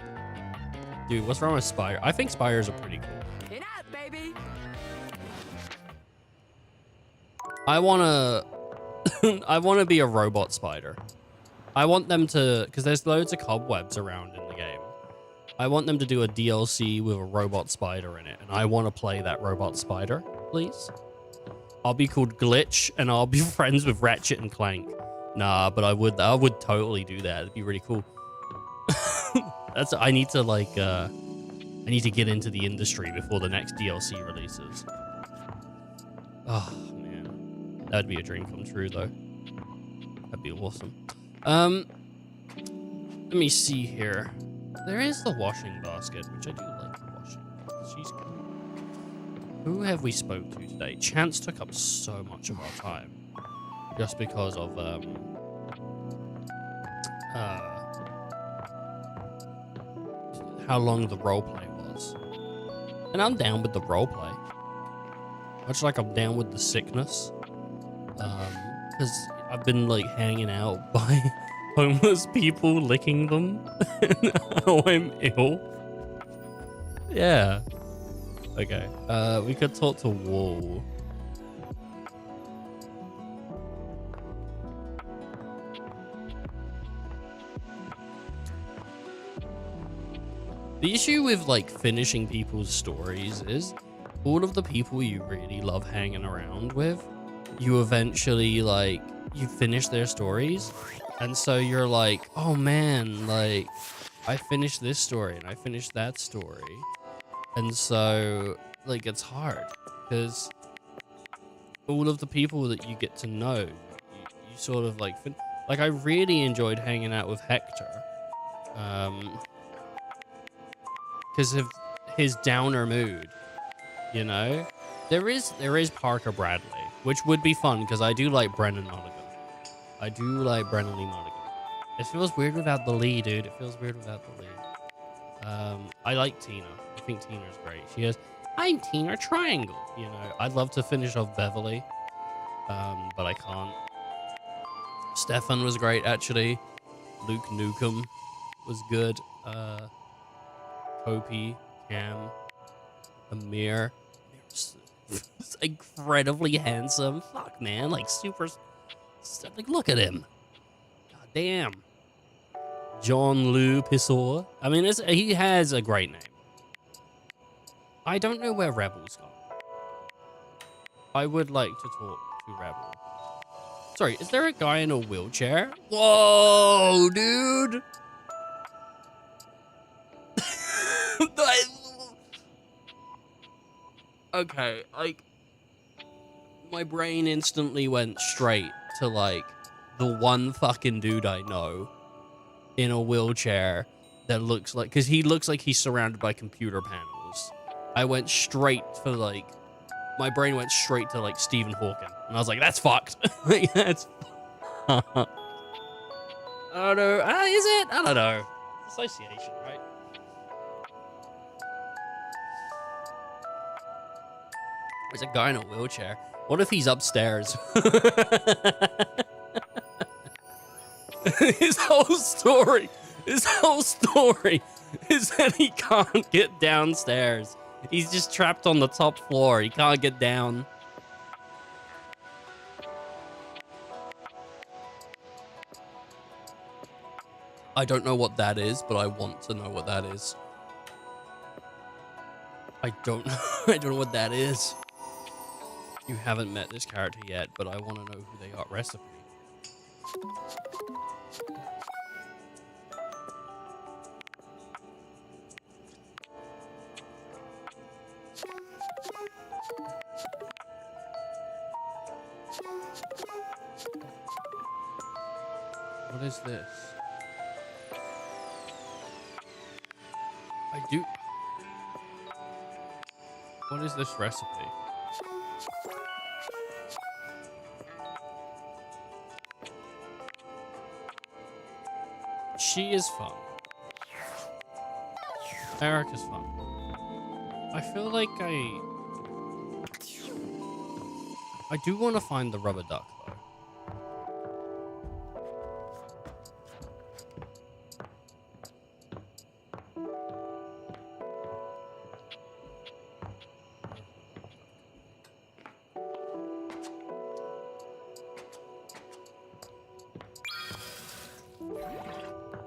Dude, what's wrong with Spire? I think Spires are pretty cool. In out, baby. I wanna be a robot spider. I want them to, because there's loads of cobwebs around in the game. I want them to do a DLC with a robot spider in it, and I want to play that robot spider, please. I'll be called Glitch, and I'll be friends with Ratchet and Clank. Nah, but I would totally do that. It'd be really cool. I need to get into the industry before the next DLC releases. Oh man, that'd be a dream come true though. That'd be awesome. Let me see here. There is the washing basket, which I do like the washing. She's good. Who have we spoke to today? Chance took up so much of our time, just because of how long the roleplay was. And I'm down with the roleplay. Much like I'm down with the sickness. Because I've been like hanging out by homeless people, licking them. And now I'm ill. Yeah. Okay. We could talk to Wool. The issue with like finishing people's stories is all of the people you really love hanging around with, you eventually like, you finish their stories. And so you're like, oh man, like I finished this story and I finished that story. And so like, it's hard because all of the people that you get to know, you sort of like, I really enjoyed hanging out with Hector. Because of his downer mood, you know? There is Parker Bradley, which would be fun because I do like Brennan Mulligan. I do like Brennan Lee Mulligan. It feels weird without the Lee, dude. It feels weird without the Lee. I like Tina. I think Tina's great. She goes, I'm Tina Triangle. You know, I'd love to finish off Beverly, but I can't. Stefan was great, actually. Luke Nukem was good. Kopi, Cam, Amir. Amir's incredibly handsome. Fuck, man. Like, super... Like, look at him. God damn. John Lou Pissor. I mean, he has a great name. I don't know where Rebel's gone. I would like to talk to Rebel. Sorry, is there a guy in a wheelchair? Whoa, dude. Okay, like, my brain instantly went straight to, like, the one fucking dude I know in a wheelchair that looks like, because he looks like he's surrounded by computer panels. I went straight for, like, my brain went straight to, like, Stephen Hawking. And I was like, that's fucked. Like, that's fucked. I don't know. Is it? I don't know. Association, right? There's a guy in a wheelchair. What if he's upstairs? His whole story is that he can't get downstairs. He's just trapped on the top floor. He can't get down. I don't know what that is, but I want to know what that is. I don't know what that is. You haven't met this character yet, but I want to know who they are. Recipe. What is this? I do. What is this recipe? She is fun. Eric is fun. I feel like I do want to find the rubber duck, though.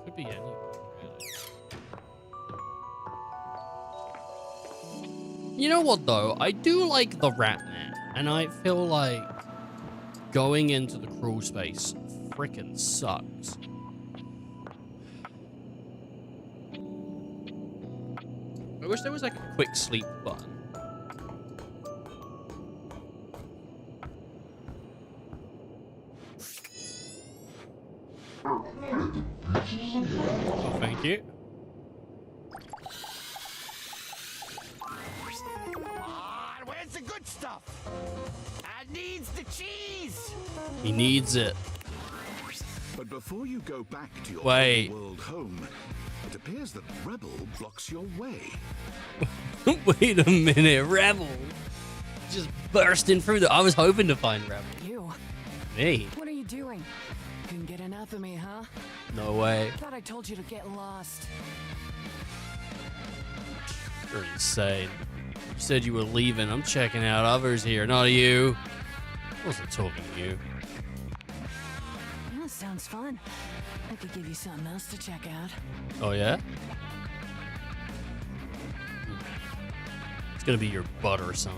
Could be anyone, really. You know what, though? I do like the rat man, and I feel like going into the crawl space frickin' sucks. I wish there was like a quick sleep button. Oh, thank you. Where's the good stuff? I needs the cheese. He needs it. But before you go back to your Wait. world home, it appears that Rebel blocks your way. Wait a minute, Rebel. Just bursting through the... I was hoping to find Rebel. You? Me? What are you doing? Couldn't get enough of me, huh? No way. Thought I told you to get lost. You're insane. You said you were leaving. I'm checking out others here, not you. I wasn't talking to you. That sounds fun. I could give you something else to check out. Oh, yeah? It's gonna be your butter sign.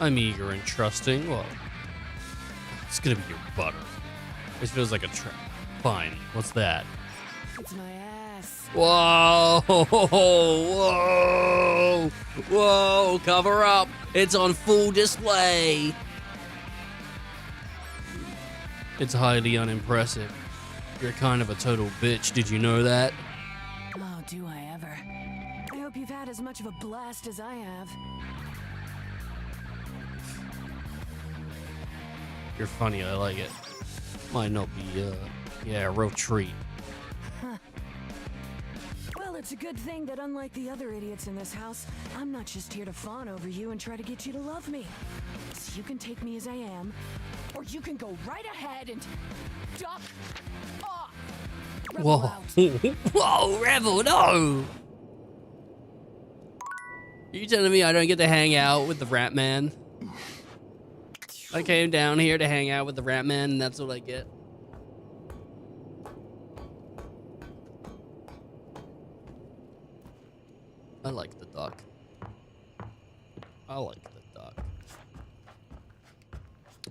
I'm eager and trusting. Well, it's gonna be your butter. This feels like a trap. Fine. What's that? It's my ass. Whoa! Whoa! Whoa! Cover up! It's on full display! It's highly unimpressive. You're kind of a total bitch. Did you know that? Oh, do I ever. I hope you've had as much of a blast as I have. You're funny. I like it. Might not be, yeah, a real treat. Huh. Well, it's a good thing that unlike the other idiots in this house, I'm not just here to fawn over you and try to get you to love me. So you can take me as I am, or you can go right ahead and duck off. Rebel Whoa. out. Whoa, Rebel, no! Are you telling me I don't get to hang out with the Rat Man? I came down here to hang out with the Rat Man, and that's what I get. I like the duck. I like the duck.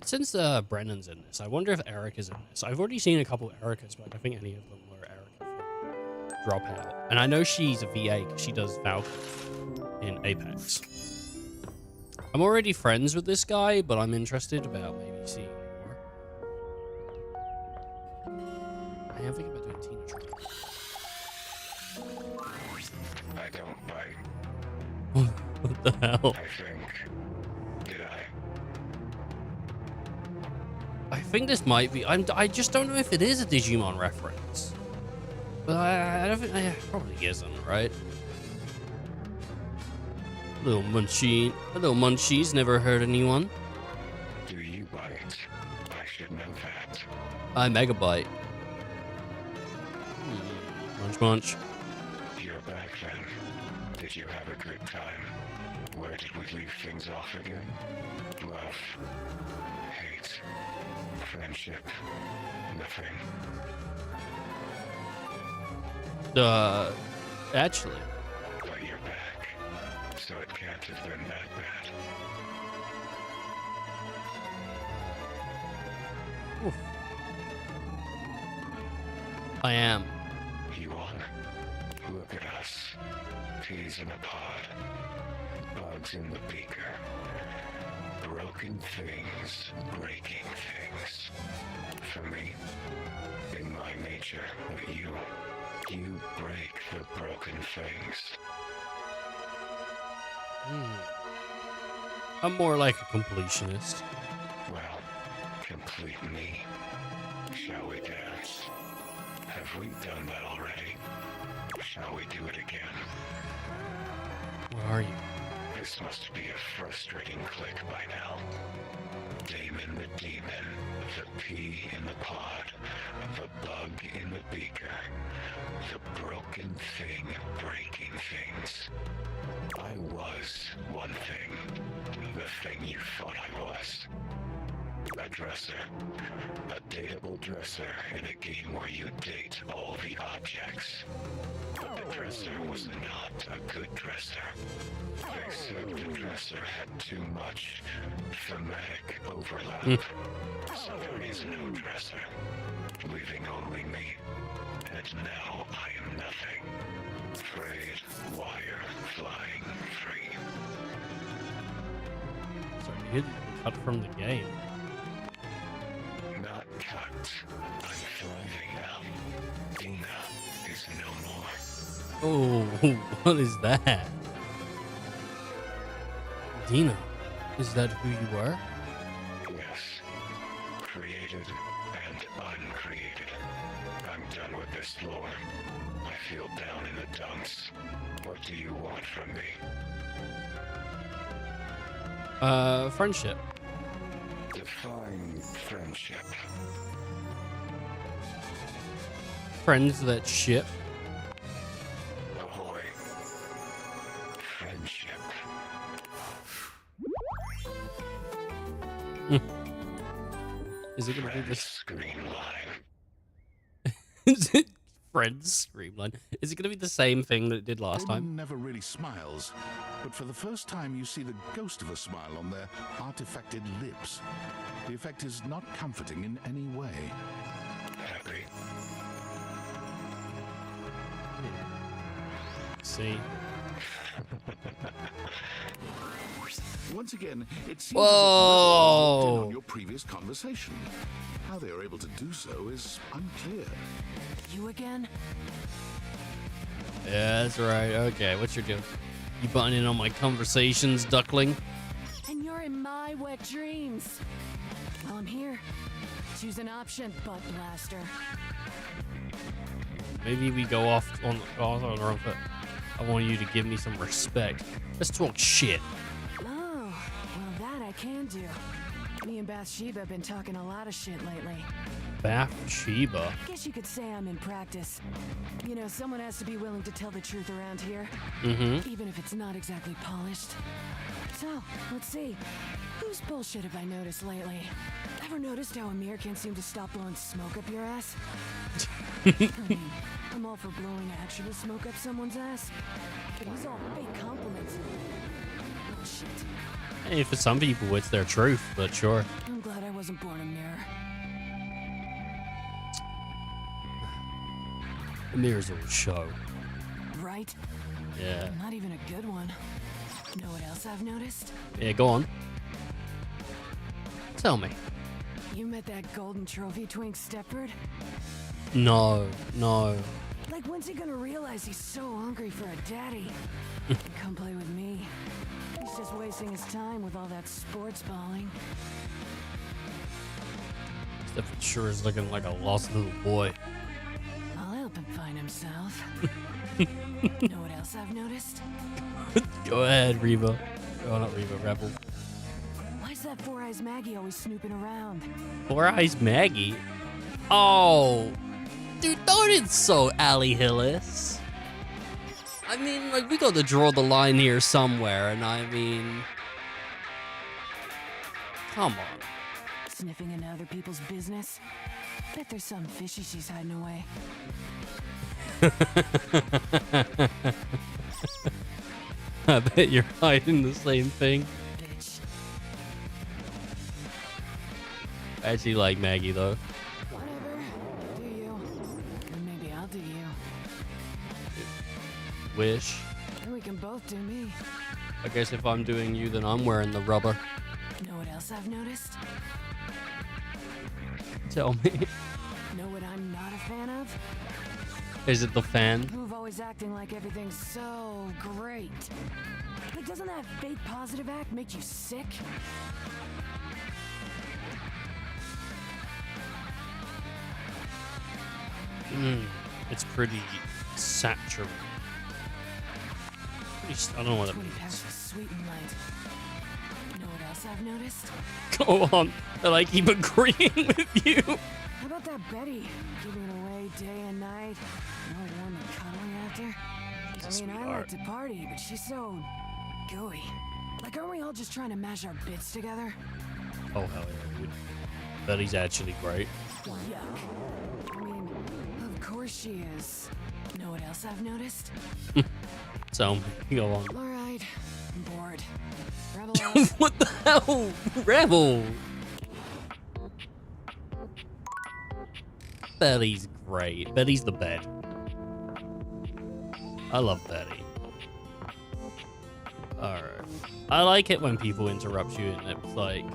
Since Brennan's in this, I wonder if Eric is in this. I've already seen a couple of Ericas, but I don't think any of them were Erica from Dropout. And I know she's a VA because she does Falcon in Apex. I'm already friends with this guy, but I'm interested about maybe seeing more. I am thinking about doing Tina Trump. I don't bite. What the hell? I think. Did I think this might be. I just don't know if it is a Digimon reference. But I don't think. It probably isn't, right? Little munchie's never hurt anyone. Do you bite? I should know that. I Megabyte. Munch munch. You're back then. Did you have a good time? Where did we leave things off again? Love. Hate. Friendship. Nothing. Actually. But you're back. So it can't have been that bad. Oof. I am. You are? Look at us. Peas in a pod. Bugs in the beaker. broken things, breaking things. For me, in my nature, you break the broken things. I'm more like a completionist. Well, complete me. Shall we dance? Have we done that already? Shall we do it again? Where are you? This must be a frustrating click by now. Damon the demon, the pea in the pod, the bug in the beaker, the broken thing breaking things. I was one thing, the thing you thought I was. A dresser. A dateable dresser in a game where you date all the objects. But the dresser was not a good dresser. Except the dresser had too much thematic overlap. So there is no dresser, leaving only me. And now I am nothing. Frayed wire flying free. Sorry, you didn't cut from the game. Not cut. I'm thriving now. Dina is no more. Oh, what is that? Dina, is that who you were? Yes. Created and uncreated. I'm done with this lore. I feel down in the dumps. What do you want from me? Friendship. Define friendship. Friends that ship. Ahoy. Friendship. Is it gonna be this screen line? Is it Friends Screamline? Is it gonna be the same thing that it did last Damon time? never really smiles, but for the first time you see the ghost of a smile on their artifacted lips. The effect is not comforting in any way. Happy. See. Once again, it seems Whoa. as if no on your previous conversation. How they are able to do so is unclear. You again? Yeah, that's right. Okay, what's your deal? You butting in on my conversations, duckling? And you're in my wet dreams. Well, I'm here. Choose an option, butt blaster. Maybe we go off on the wrong foot. I want you to give me some respect. Let's talk shit. Oh, well, that I can do. Me and Bathsheba have been talking a lot of shit lately. Bathsheba? Guess you could say I'm in practice. You know, someone has to be willing to tell the truth around here. Mm-hmm. Even if it's not exactly polished. So, let's see. Whose bullshit have I noticed lately? Ever noticed how Amir can't seem to stop blowing smoke up your ass? I mean, I'm all for blowing actual smoke up someone's ass. But he's all fake compliments. Oh, shit. Hey, for some people, it's their truth, but sure. I'm glad I wasn't born a mirror. The mirror's all show. Right? Yeah. Not even a good one. Know what else I've noticed? Yeah, go on. Tell me. You met that golden trophy twink Stepford? No. Like, when's he gonna realize he's so hungry for a daddy? Come play with me. He's just wasting his time with all that sports balling. Stephen sure is looking like a lost little boy. I'll help him find himself. Know what else I've noticed? Go ahead, Reba. Oh, not Reba, Rebel. Why's that Four Eyes Maggie always snooping around? Four Eyes Maggie? Oh. Dude, don't insult Allie Hillis. I mean, like, we got to draw the line here somewhere, and I mean... Come on. Sniffing into other people's business? Bet there's some fishy she's hiding away. I bet you're hiding the same thing. Bitch. I actually like Maggie, though. Whatever. Do you. And maybe I'll do you. Wish. And we can both do me. I guess if I'm doing you, then I'm wearing the rubber. Know what else I've noticed? Tell me. Know what I'm not a fan of? Is it the fan? Who've always acting like everything's so great. Like, doesn't that fake positive act make you sick? It's pretty saturated. I don't know what it 20 means. packs of sweet and light. Know what else I've noticed? Go on. They're like, keep agreeing with you. How about that Betty? Giving it away day and night. No warm and cuddling after. I mean, I like to party, but she's so gooey. Like, aren't we all just trying to mash our bits together? Oh, hell yeah, dude. Betty's actually great. Yuck. I mean, of course she is. Know what else I've noticed? Tell me. Go on. All right. I'm bored. Rebel out. What the hell? Rebel. Betty's great. Betty's the bed. I love Betty. Alright. I like it when people interrupt you and it's like,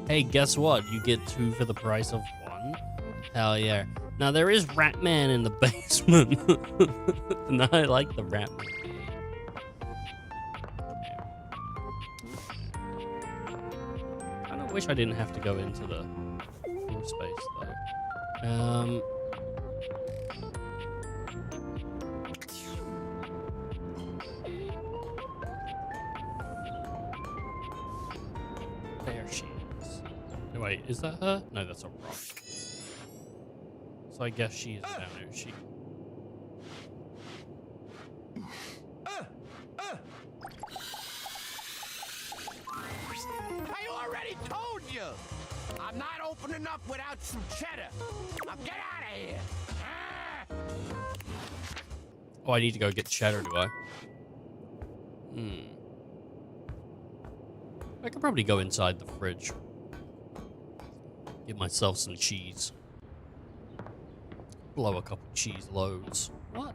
hey, guess what? You get 2 for the price of 1? Hell yeah. Now there is Ratman in the basement. And I like the Ratman. I kinda wish I didn't have to go into the full space though. There she is. Oh, wait, is that her? No, that's a rock. So I guess she is down there. She. I already told you! I'm not opening up without some cheddar. Now get out of here! Oh, I need to go get cheddar, do I? I could probably go inside the fridge. Get myself some cheese. Blow a couple cheese loads. What?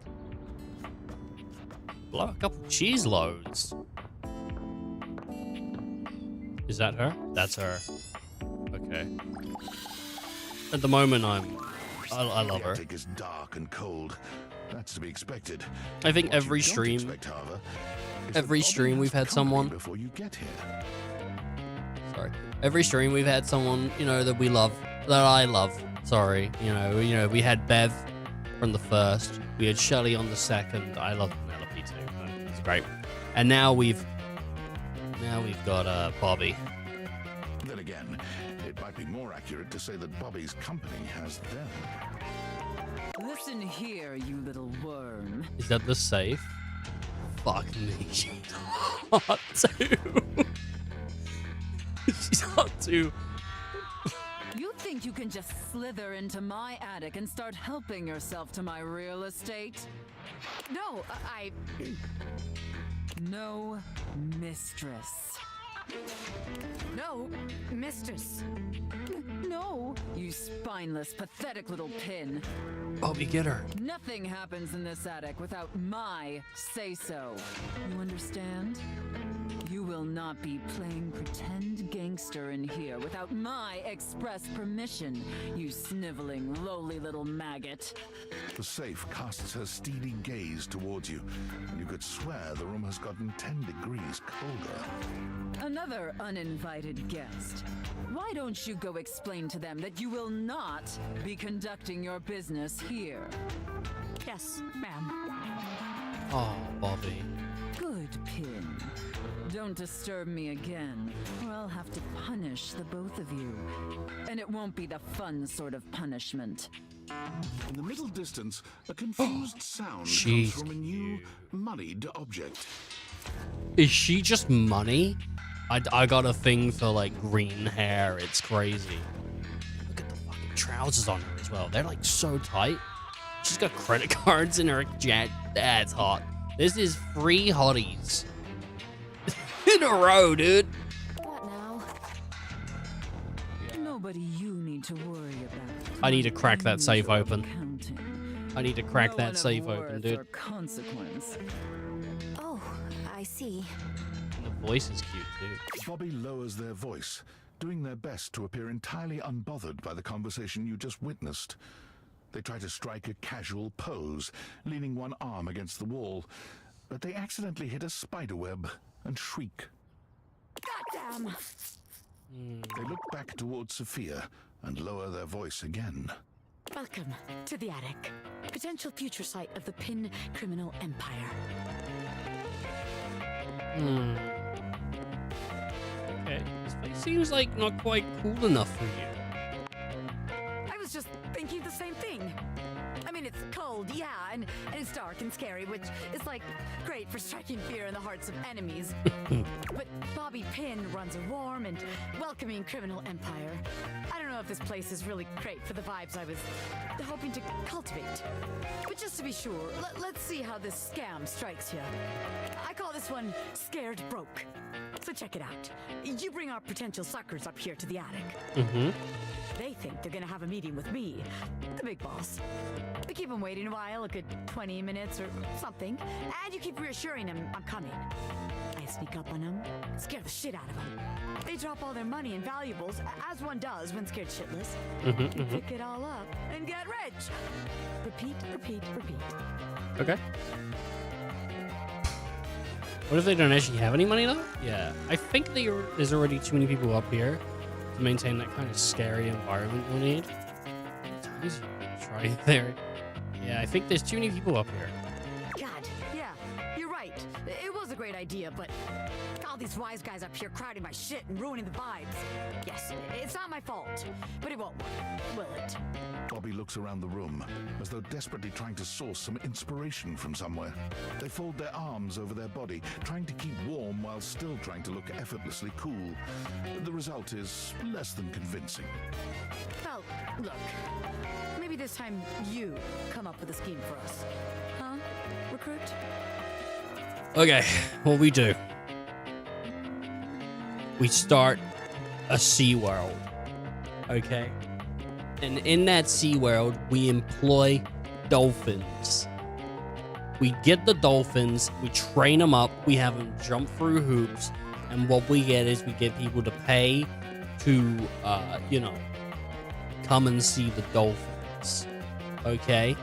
Blow a couple cheese loads. Is that her? That's her. Okay. At the moment, I love her. The attic is dark and cold. That's to be expected. I think What every you don't stream, expect, however, is every that stream Bobby we've has had company someone. before you get here. Sorry. Every stream we've had someone, you know, that we love, that I love. Sorry. You know, we had Bev from the first. We had Shelly on the second. I love Penelope too. It's great. And now we've got Bobby. Then again, it might be more accurate to say that Bobby's company has them. Listen here, you little worm. Is that the safe? Fuck me. She's hot too. She's hot too. You think you can just slither into my attic and start helping yourself to my real estate? No, No, mistress. No, mistress. No, you spineless, pathetic little pin. Bobby, get her. Nothing happens in this attic without my say-so. You understand? You will not be playing pretend gangster in here without my express permission, you sniveling, lowly little maggot. The safe casts her steely gaze towards you, and you could swear the room has gotten 10 degrees colder. Another uninvited guest. Why don't you go explain to them that you will not be conducting your business here? Yes, ma'am. Oh, Bobby. Good, Pin. Don't disturb me again, or I'll have to punish the both of you. And it won't be the fun sort of punishment. In the middle distance, a confused sound she's comes from a new, moneyed object. Is she just money? I got a thing for like green hair. It's crazy. Look at the fucking trousers on her as well. They're like so tight. She's got credit cards in her jet. That's hot. This is 3 hotties in a row, dude. What now? Nobody you need to worry about. I need to crack that safe Usual open. Counting. I need to crack No that one of safe worth open, dude. or consequence. Oh, I see. The voice is cute too. Bobby lowers their voice, doing their best to appear entirely unbothered by the conversation you just witnessed. They try to strike a casual pose, leaning one arm against the wall, but they accidentally hit a spiderweb and shriek. Goddamn! They look back towards Sophia and lower their voice again. Welcome to the attic. Potential future site of the Pin criminal empire. Okay, this place seems like not quite cool enough for you. I was just thinking the same thing. I mean, it's cold, yeah, and it's dark and scary, which is, like, great for striking fear in the hearts of enemies. But Bobby Pin runs a warm and welcoming criminal empire. I don't know if this place is really great for the vibes I was hoping to cultivate. But just to be sure, let's see how this scam strikes you. I call this one Scared Broke. So check it out. You bring our potential suckers up here to the attic. They think they're gonna have a meeting with me, the big boss. We keep them waiting a while, a good 20 minutes or something, and you keep reassuring them I'm coming. I sneak up on them, scare the shit out of them. They drop all their money and valuables, as one does when scared shitless. Pick it all up and get rich. Repeat, repeat, repeat. Okay. What if they don't actually have any money though? Yeah, I think there's already too many people up here to maintain that kind of scary environment you'll need. It's easy to try it there. Yeah, I think there's too many people up here. God, yeah, you're right. It was a great idea, but all these wise guys up here crowding my shit and ruining the vibes. Yes, it's not my fault, but it won't work, will it? Bobby looks around the room, as though desperately trying to source some inspiration from somewhere. They fold their arms over their body, trying to keep warm while still trying to look effortlessly cool. The result is less than convincing. Well, look, maybe this time you come up with a scheme for us. Huh, recruit? Okay, what we do? We start a SeaWorld, okay? And in that SeaWorld, we employ dolphins. We get the dolphins, we train them up, we have them jump through hoops, and what we get is we get people to pay to, you know, come and see the dolphins, okay?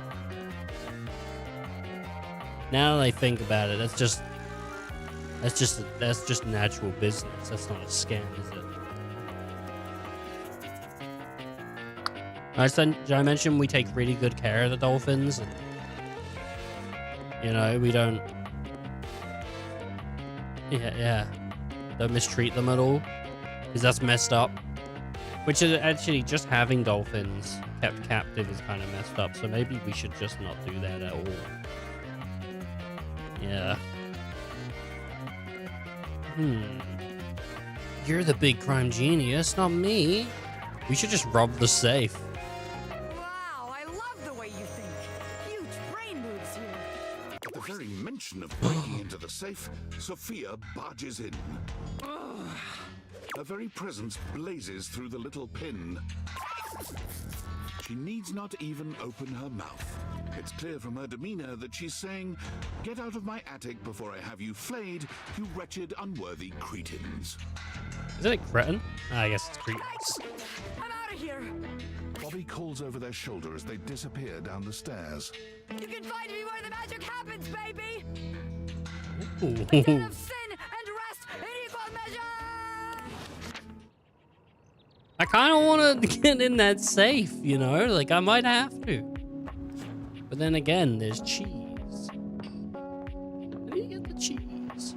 Now that I think about it, that's just natural business. That's not a scam, is it? Did I mention we take really good care of the dolphins? And, you know, we don't... Yeah. Don't mistreat them at all. Because that's messed up. Which is actually, just having dolphins kept captive is kind of messed up. So maybe we should just not do that at all. Yeah. You're the big crime genius, not me. We should just rob the safe. Wow, I love the way you think. Huge brain moves here. At the very mention of breaking into the safe, Sophia barges in. Her very presence blazes through the little pin. She needs not even open her mouth. It's clear from her demeanor that she's saying, "Get out of my attic before I have you flayed, you wretched, unworthy cretins." Isn't it cretin? I guess it's cretins. I'm out of here. Bobby calls over their shoulder as they disappear down the stairs. You can find me where the magic happens, baby. Ooh. A den of sin and rest in equal measure. I kind of want to get in that safe, you know? Like, I might have to. But then again, there's cheese. Let me get the cheese.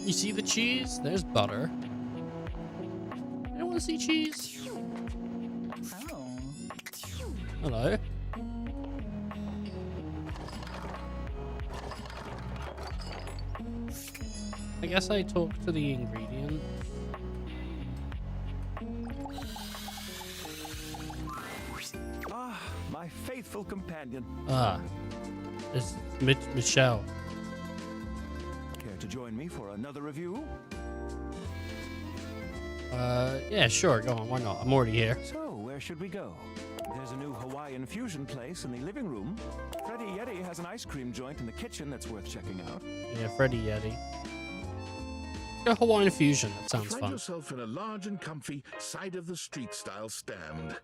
You see the cheese? There's butter. You don't want to see cheese? Oh. Hello. I guess I talk to the ingredient. Ah, my faithful companion. Ah, it's Michelle. Care to join me for another review? Yeah, sure, go on, why not? I'm already here. So, where should we go? There's a new Hawaiian fusion place in the living room. Freddy Yeti has an ice cream joint in the kitchen that's worth checking out. Yeah, Freddy Yeti. go Hawaiian fusion. That sounds Find fun. yourself in a large and comfy side-of-the-street style stand.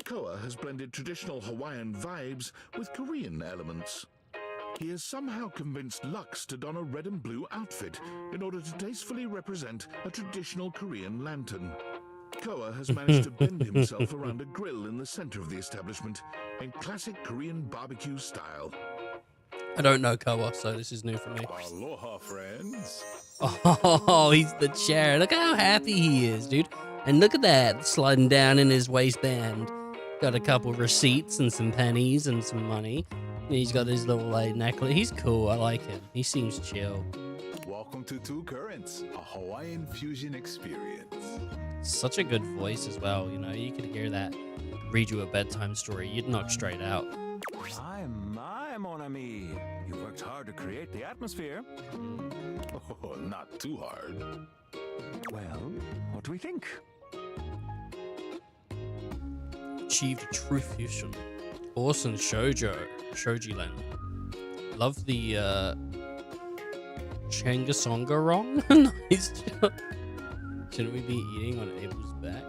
Koa has blended traditional Hawaiian vibes with Korean elements. He has somehow convinced Lux to don a red and blue outfit in order to tastefully represent a traditional Korean lantern. Koa has managed to bend himself around a grill in the center of the establishment in classic Korean barbecue style. I don't know Koa, so this is new for me. Aloha, friends. Oh, he's the chair. Look how happy he is, dude. And look at that, sliding down in his waistband. Got a couple receipts and some pennies and some money. And he's got his little necklace. He's cool. I like him. He seems chill. Welcome to Two Currents, a Hawaiian fusion experience. Such a good voice as well. You know, you could hear that read you a bedtime story. You'd knock straight out. My, mon ami. You worked hard to create the atmosphere. Oh, not too hard. Well, what do we think? Achieved true fusion. Awesome Shoji-len. Love the Changasonga wrong. Nice job. Shouldn't we be eating on Abel's back?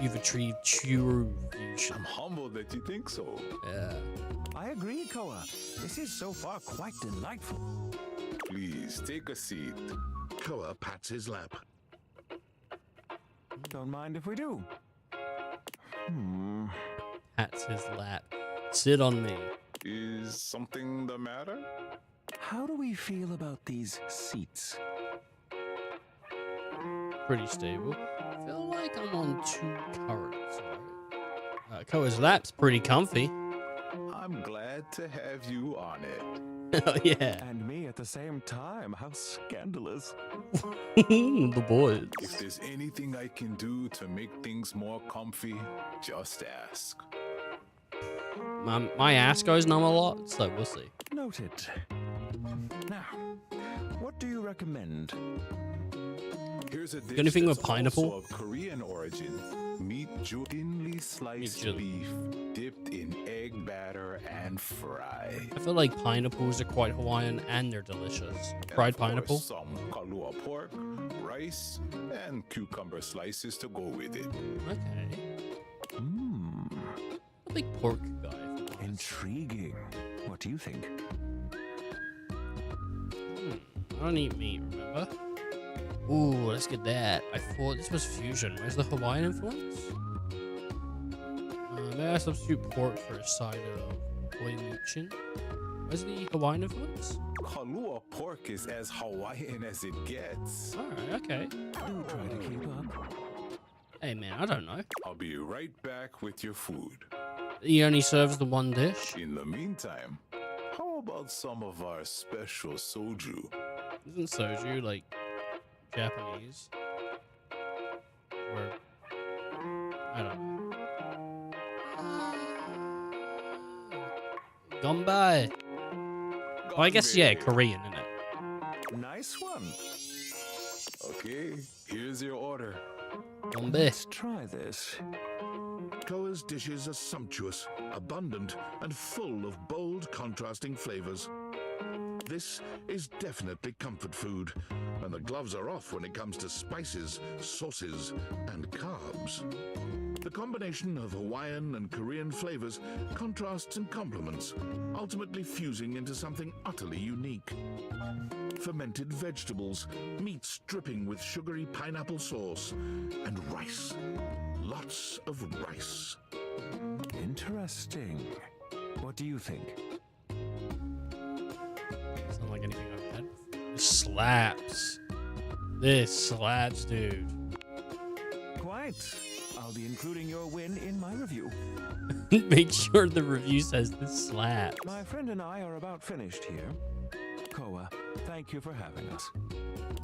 You've achieved true fusion. I'm humbled that you think so. Yeah. I agree, Koa. This is so far quite delightful. Please take a seat. Koa pats his lap. Don't mind if we do. Pats his lap. Sit on me. Is something the matter? How do we feel about these seats? Pretty stable. I feel like I'm on 2 currents. Koa's lap's pretty comfy. I'm glad to have you on it. Oh, yeah. And me at the same time. How scandalous. The boys. If there's anything I can do to make things more comfy, just ask. My ass goes numb a lot, so we'll see. Noted. Now, what do you recommend? Here's a dish anything that's with pineapple? also of Korean origin. Meat thinly sliced beef dipped in egg batter and fried. I feel like pineapples are quite Hawaiian and they're delicious. Fried pineapple? Some kalua pork, rice, and cucumber slices to go with it. Okay. A big pork guy. Intriguing. What do you think? I don't eat meat, remember? Ooh, let's get that. I thought this was fusion. Where's the Hawaiian influence? May I substitute pork for a side of boy muchin? Where's the Hawaiian influence? Kalua pork is as Hawaiian as it gets. Alright, okay. Do try to keep up. Hey man, I don't know. I'll be right back with your food. He only serves the one dish? In the meantime, how about some of our special soju? Isn't soju like Japanese? Or I don't know. Ganbai. Well, I guess yeah, Korean, isn't it? Nice one. Okay, here's your order. Let's try this. Koa's dishes are sumptuous, abundant, and full of bold, contrasting flavors. This is definitely comfort food, and the gloves are off when it comes to spices, sauces, and carbs. The combination of Hawaiian and Korean flavors contrasts and complements, ultimately fusing into something utterly unique. Fermented vegetables, meats dripping with sugary pineapple sauce, and rice. Lots of rice. Interesting. What do you think? It's not like anything I've had before. This slaps. This slaps, dude. Quite. I'll be including your win in my review. Make sure the review says this slaps. My friend and I are about finished here. Koa, thank you for having us.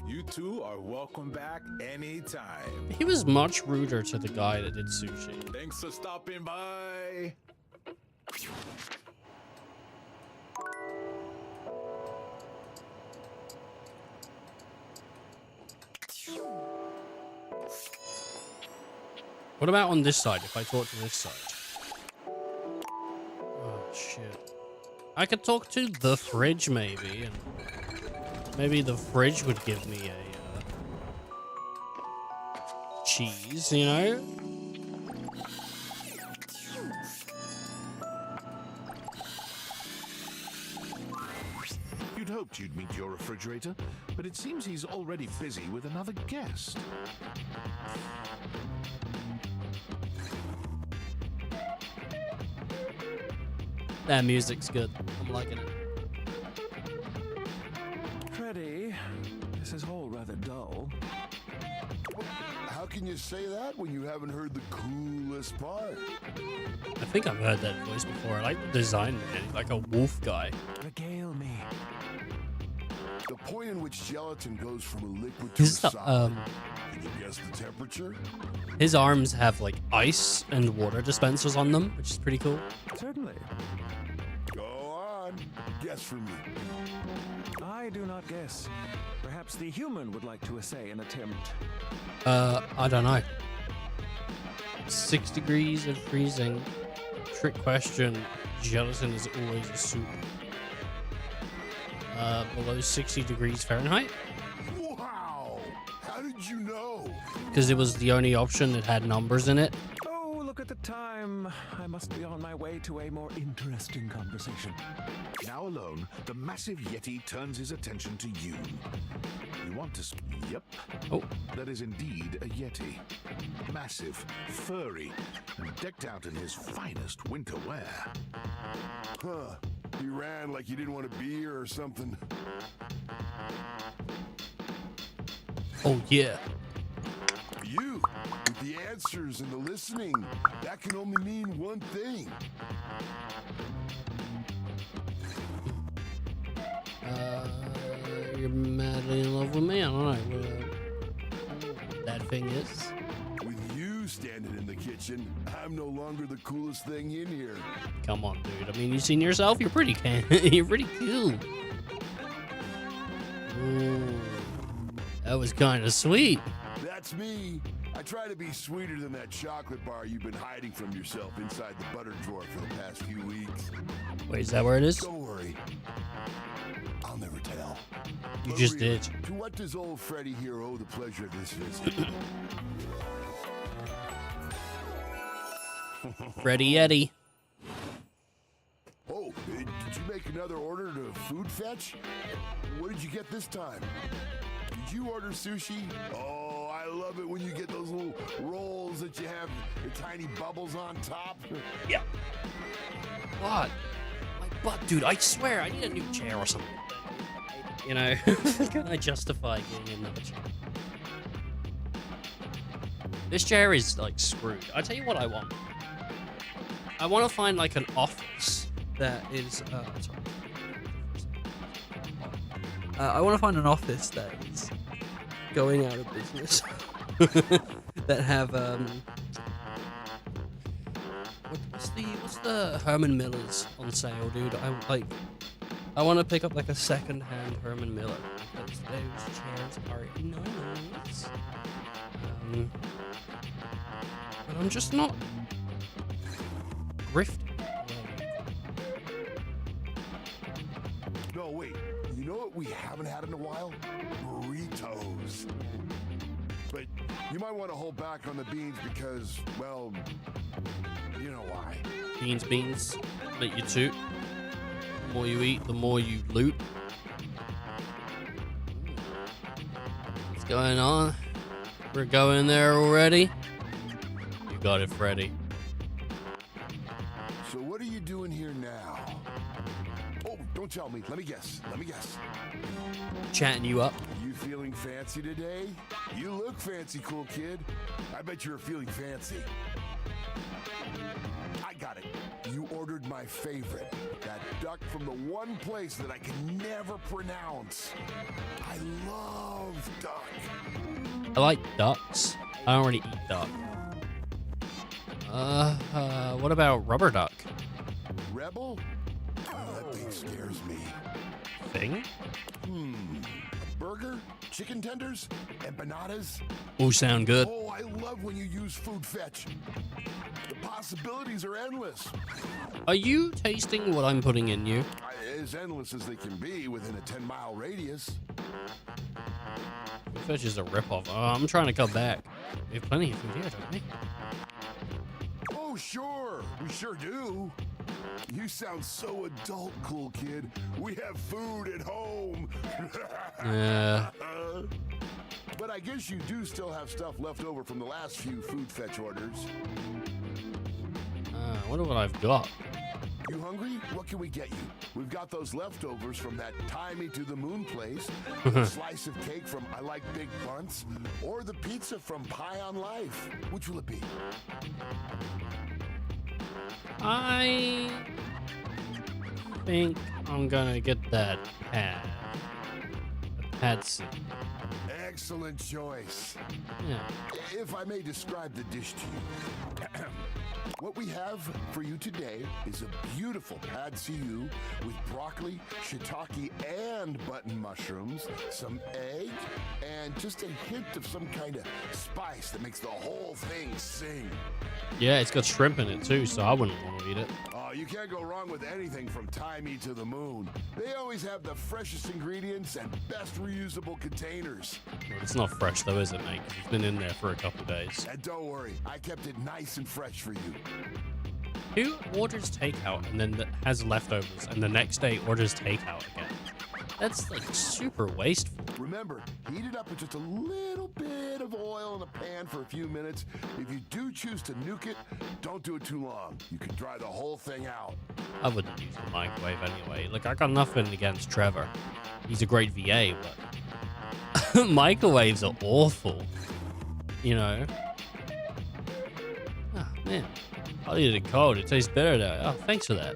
You two are welcome back anytime. He was much ruder to the guy that did sushi. Thanks for stopping by. What about on this side, if I talk to this side? Oh, shit. I could talk to the fridge, maybe. And Maybe the fridge would give me a cheese, you know? You'd hoped you'd meet your refrigerator, but it seems he's already busy with another guest. That music's good. I'm liking it. Freddy, this is all rather dull. How can you say that when you haven't heard the coolest part? I think I've heard that voice before. I like the design, man. Like a wolf guy. Regale me. The point in which gelatin goes from a liquid to a solid. Can you guess the temperature? His arms have like ice and water dispensers on them, which is pretty cool. Certainly. Go on. Guess for me. I do not guess. Perhaps the human would like to essay an attempt. I don't know. 6 degrees of freezing. Trick question. Gelatin is always a soup. Below 60 degrees Fahrenheit. Wow! How did you know? Because it was the only option that had numbers in it. Oh, look at the time. I must be on my way to a more interesting conversation. Now alone, the massive Yeti turns his attention to you. You want to... Yep. Oh. That is indeed a Yeti. Massive, furry, and decked out in his finest winter wear. Huh. He ran like he didn't want to be here or something. Oh, yeah. You, with the answers and the listening, that can only mean one thing. You're madly in love with me? I don't know what that thing is. With you standing in the kitchen, I'm no longer the coolest thing in here. Come on, dude. I mean, you seen yourself? You're pretty you're pretty cool. Ooh, that was kind of sweet. That's me. I try to be sweeter than that chocolate bar you've been hiding from yourself inside the butter drawer for the past few weeks. Wait, is that where it is? Don't worry. I'll never tell. You But just really, did. To what does old Freddy here owe the pleasure of this visit? Freddy Yeti. Oh, did you make another order to food fetch? What did you get this time? Did you order sushi? Oh, I love it when you get those little rolls that you have the tiny bubbles on top. Yeah. What? My butt, dude. I swear, I need a new chair or something. You know, can I justify getting another chair? This chair is like screwed. I tell you what I want. I want to find like an office that is. Sorry. I want to find an office that is going out of business. That have what's the Herman Millers on sale, dude? I want to pick up like a second-hand Herman Miller because those chairs are nice. But I'm just not grifting. No, wait. You know what we haven't had in a while? Burritos. But you might want to hold back on the beans because, well, you know why. Beans, let you toot. The more you eat, the more you loot. What's going on? We're going there already? You got it, Freddy. So what are you doing here now? Oh, don't tell me. Let me guess. Chatting you up. You feeling fancy today? You look fancy, cool kid. I bet you're feeling fancy. I got it. You ordered my favorite. That duck from the one place that I can never pronounce. I love duck. I like ducks. I don't really eat duck. What about rubber duck? Rebel? Oh, that thing scares me. Thing? A burger? Chicken tenders? Empanadas? All sound good. Oh, I love love when you use food fetch. The possibilities are endless. Are you tasting what I'm putting in you? As endless as they can be within a 10-mile radius. Food fetch is a ripoff. Oh, I'm trying to cut back. We have plenty of food here, don't we? Oh, sure. We sure do. You sound so adult, cool kid. We have food at home. Yeah. But I guess you do still have stuff left over from the last few food fetch orders. I wonder what I've got. You hungry? What can we get you? We've got those leftovers from that Tie Me to the Moon place, the slice of cake from I Like Big Bunts, or the pizza from Pie on Life. Which will it be? I think I'm gonna get that pad. The pad soup. Excellent choice. Yeah. If I may describe the dish to you. What we have for you today is a beautiful pad see ew with broccoli, shiitake, and button mushrooms, some egg, and just a hint of some kind of spice that makes the whole thing sing. Yeah, it's got shrimp in it too, so I wouldn't want to eat it. Oh, you can't go wrong with anything from Tie Me to the Moon. They always have the freshest ingredients and best reusable containers. Well, it's not fresh though, is it, mate? It's been in there for a couple of days. And don't worry, I kept it nice and fresh for you. Who orders takeout and then has leftovers and the next day orders takeout again? That's like super wasteful. Remember, heat it up with just a little bit of oil in a pan for a few minutes. If you do choose to nuke it, don't do it too long. You can dry the whole thing out. I wouldn't use the microwave anyway. Look, I got nothing against Trevor. He's a great VA, but microwaves are awful. You know? Oh, man. I'll eat it cold. It tastes better though. Oh, thanks for that.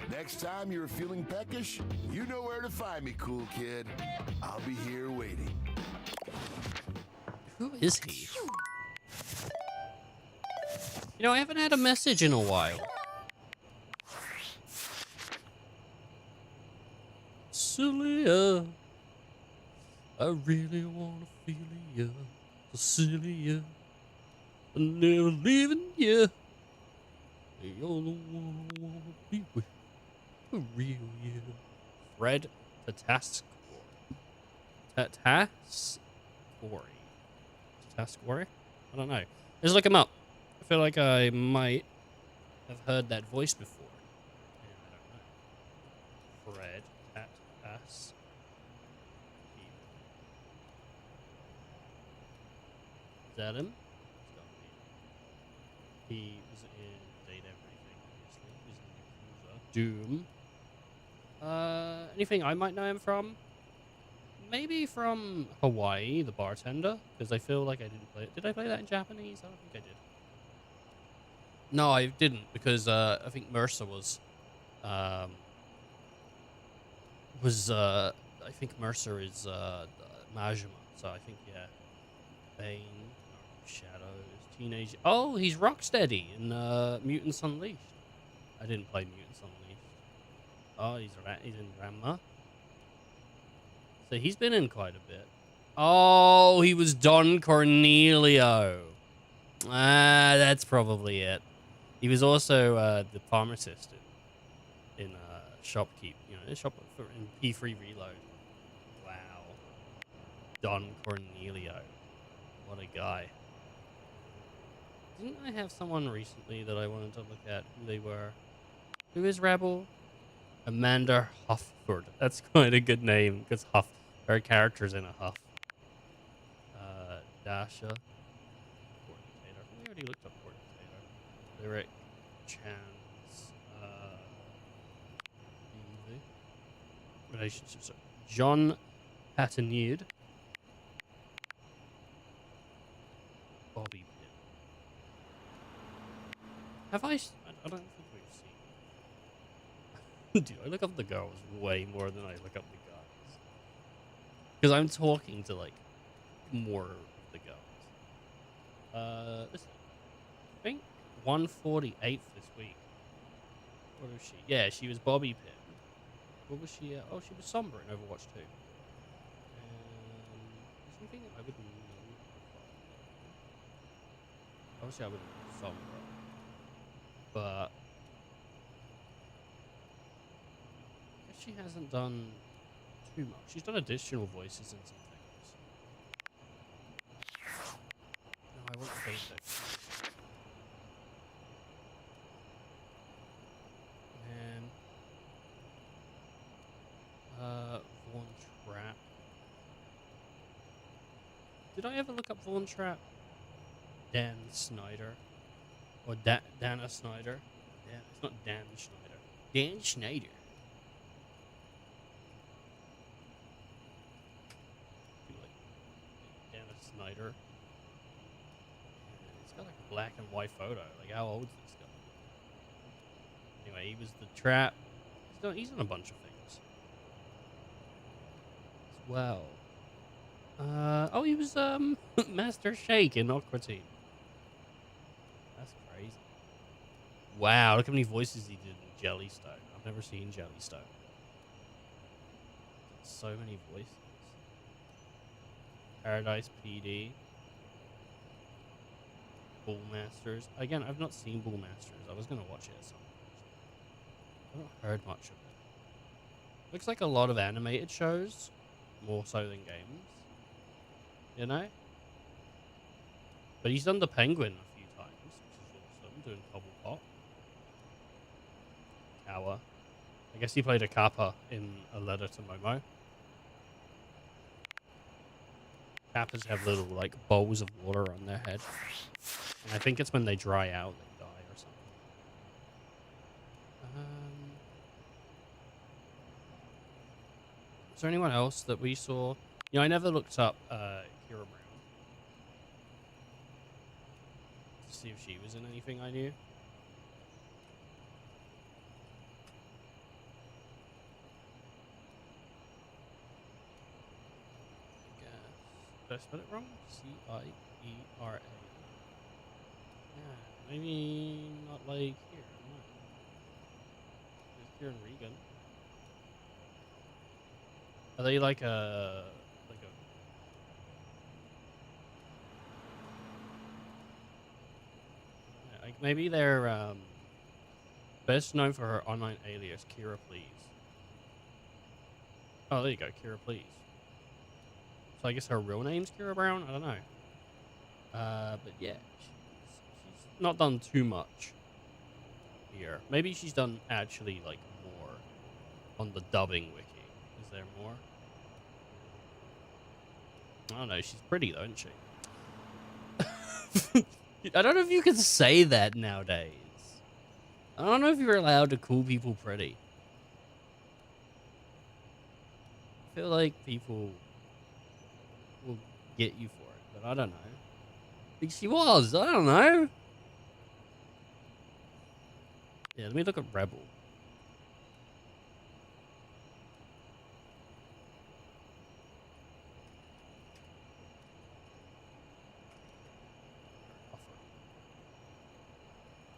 Next time you're feeling peckish, you know where to find me, cool kid. I'll be here waiting. Who is he? You know, I haven't had a message in a while. Celia, I really wanna feel ya. Celia, I'm never leaving ya. You're the one I wanna be with. For real, yeah. Fred Tatascori. Tatascori? I don't know. Let's look him up. I feel like I might have heard that voice before. I don't know. Fred Tatascori. Is that him? He was in Date Everything, obviously. He was in Yakuza. Doom. Anything I might know him from? Maybe from Hawaii, the bartender, because I feel like I didn't play it. Did I play that in Japanese? I don't think I did. No, I didn't, because I think Mercer was I think Mercer is Majima, so I think, yeah. Bane, Shadows, Teenage... Oh, he's Rocksteady in Mutants Unleashed. I didn't play Mutants Unleashed. Oh, he's in Ramma. So he's been in quite a bit. Oh, he was Don Cornelio. Ah, that's probably it. He was also the pharmacist in Shopkeep. You know, in P3 Reload. Wow. Don Cornelio. What a guy. Didn't I have someone recently that I wanted to look at who they were? Who is Rebel? Amanda Hufford. That's quite a good name, because Huff, her character's in a Huff. Dasha. Coordinator. I think we already looked up Coordinator. Lyric. Chance. Relationships. John Pattonide. Bobby Pin. Have I don't think we've seen. Dude, I look up the girls way more than I look up the guys. Because I'm talking to, like, more of the girls. Listen. I think 148th this week. What was she? Yeah, she was Bobby Pin. What was she? Oh, she was Sombra in Overwatch 2. Something I would know. Obviously, I would have Sombra, but I guess she hasn't done too much. She's done additional voices in some things. No, I want basic. And Vaughn Trap. Did I ever look up Vaughn Trap? Dan Snyder. Or Dana Snyder. Dan, it's not Dan Schneider. Dan Schneider. Dana Snyder. And it's got like a black and white photo. Like, how old is this guy? Anyway, he was the Trap. He's done a bunch of things. As well. Oh, he was Master Shake in Aqua Team. That's crazy. Wow, look how many voices he did in Jellystone. I've never seen Jellystone. So many voices. Paradise PD. Bullmasters. Again, I've not seen Bullmasters. I was gonna watch it at some point. I haven't heard much of it. Looks like a lot of animated shows, more so than games. You know? But he's done the Penguin a few times, which is awesome, doing Cobblepot. Tower. I guess he played a Kappa in A Letter to Momo. Kappas have little, like, bowls of water on their head. And I think it's when they dry out, they die or something. Is there anyone else that we saw? You know, I never looked up Kira Brown to see if she was in anything I knew. Did I spell it wrong? C-I-E-R-A. Yeah, maybe not like here. No. There's Kieran Regan. Are they like a like maybe they're best known for her online alias Kira Please. Oh, there you go, Kira Please. So I guess her real name's Kira Brown? I don't know. But yeah, she's not done too much here. Maybe she's done actually like more on the dubbing wiki. Is there more? I don't know. She's pretty though, isn't she? I don't know if you can say that nowadays. I don't know if you're allowed to call people pretty. I feel like people will get you for it, but I don't know. I think she was. I don't know. Yeah, let me look at Rebel.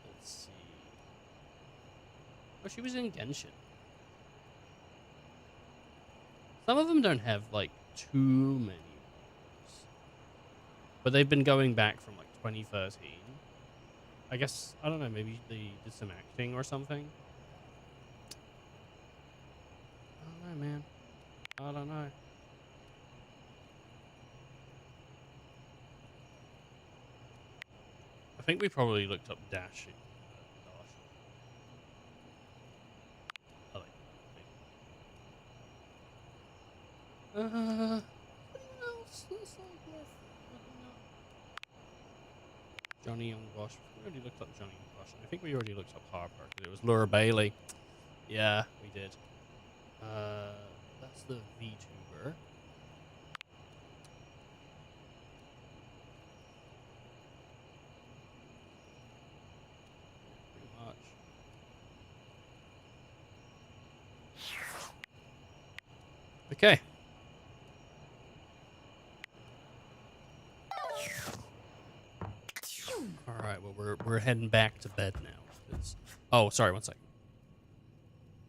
Let's see. Oh, she was in Genshin. Some of them don't have, like, too many years. But they've been going back from, like, 2013. I guess, I don't know, maybe they did some acting or something. I don't know, man. I don't know. I think we looked up Dash. What else? Johnny Young Bosch. We already looked up Johnny Young Bosch. I think we already looked up Harper because it was Laura Bailey. Yeah, we did. That's the VTuber. Pretty much. Okay. All right. Well, we're heading back to bed now. Oh, sorry. One second.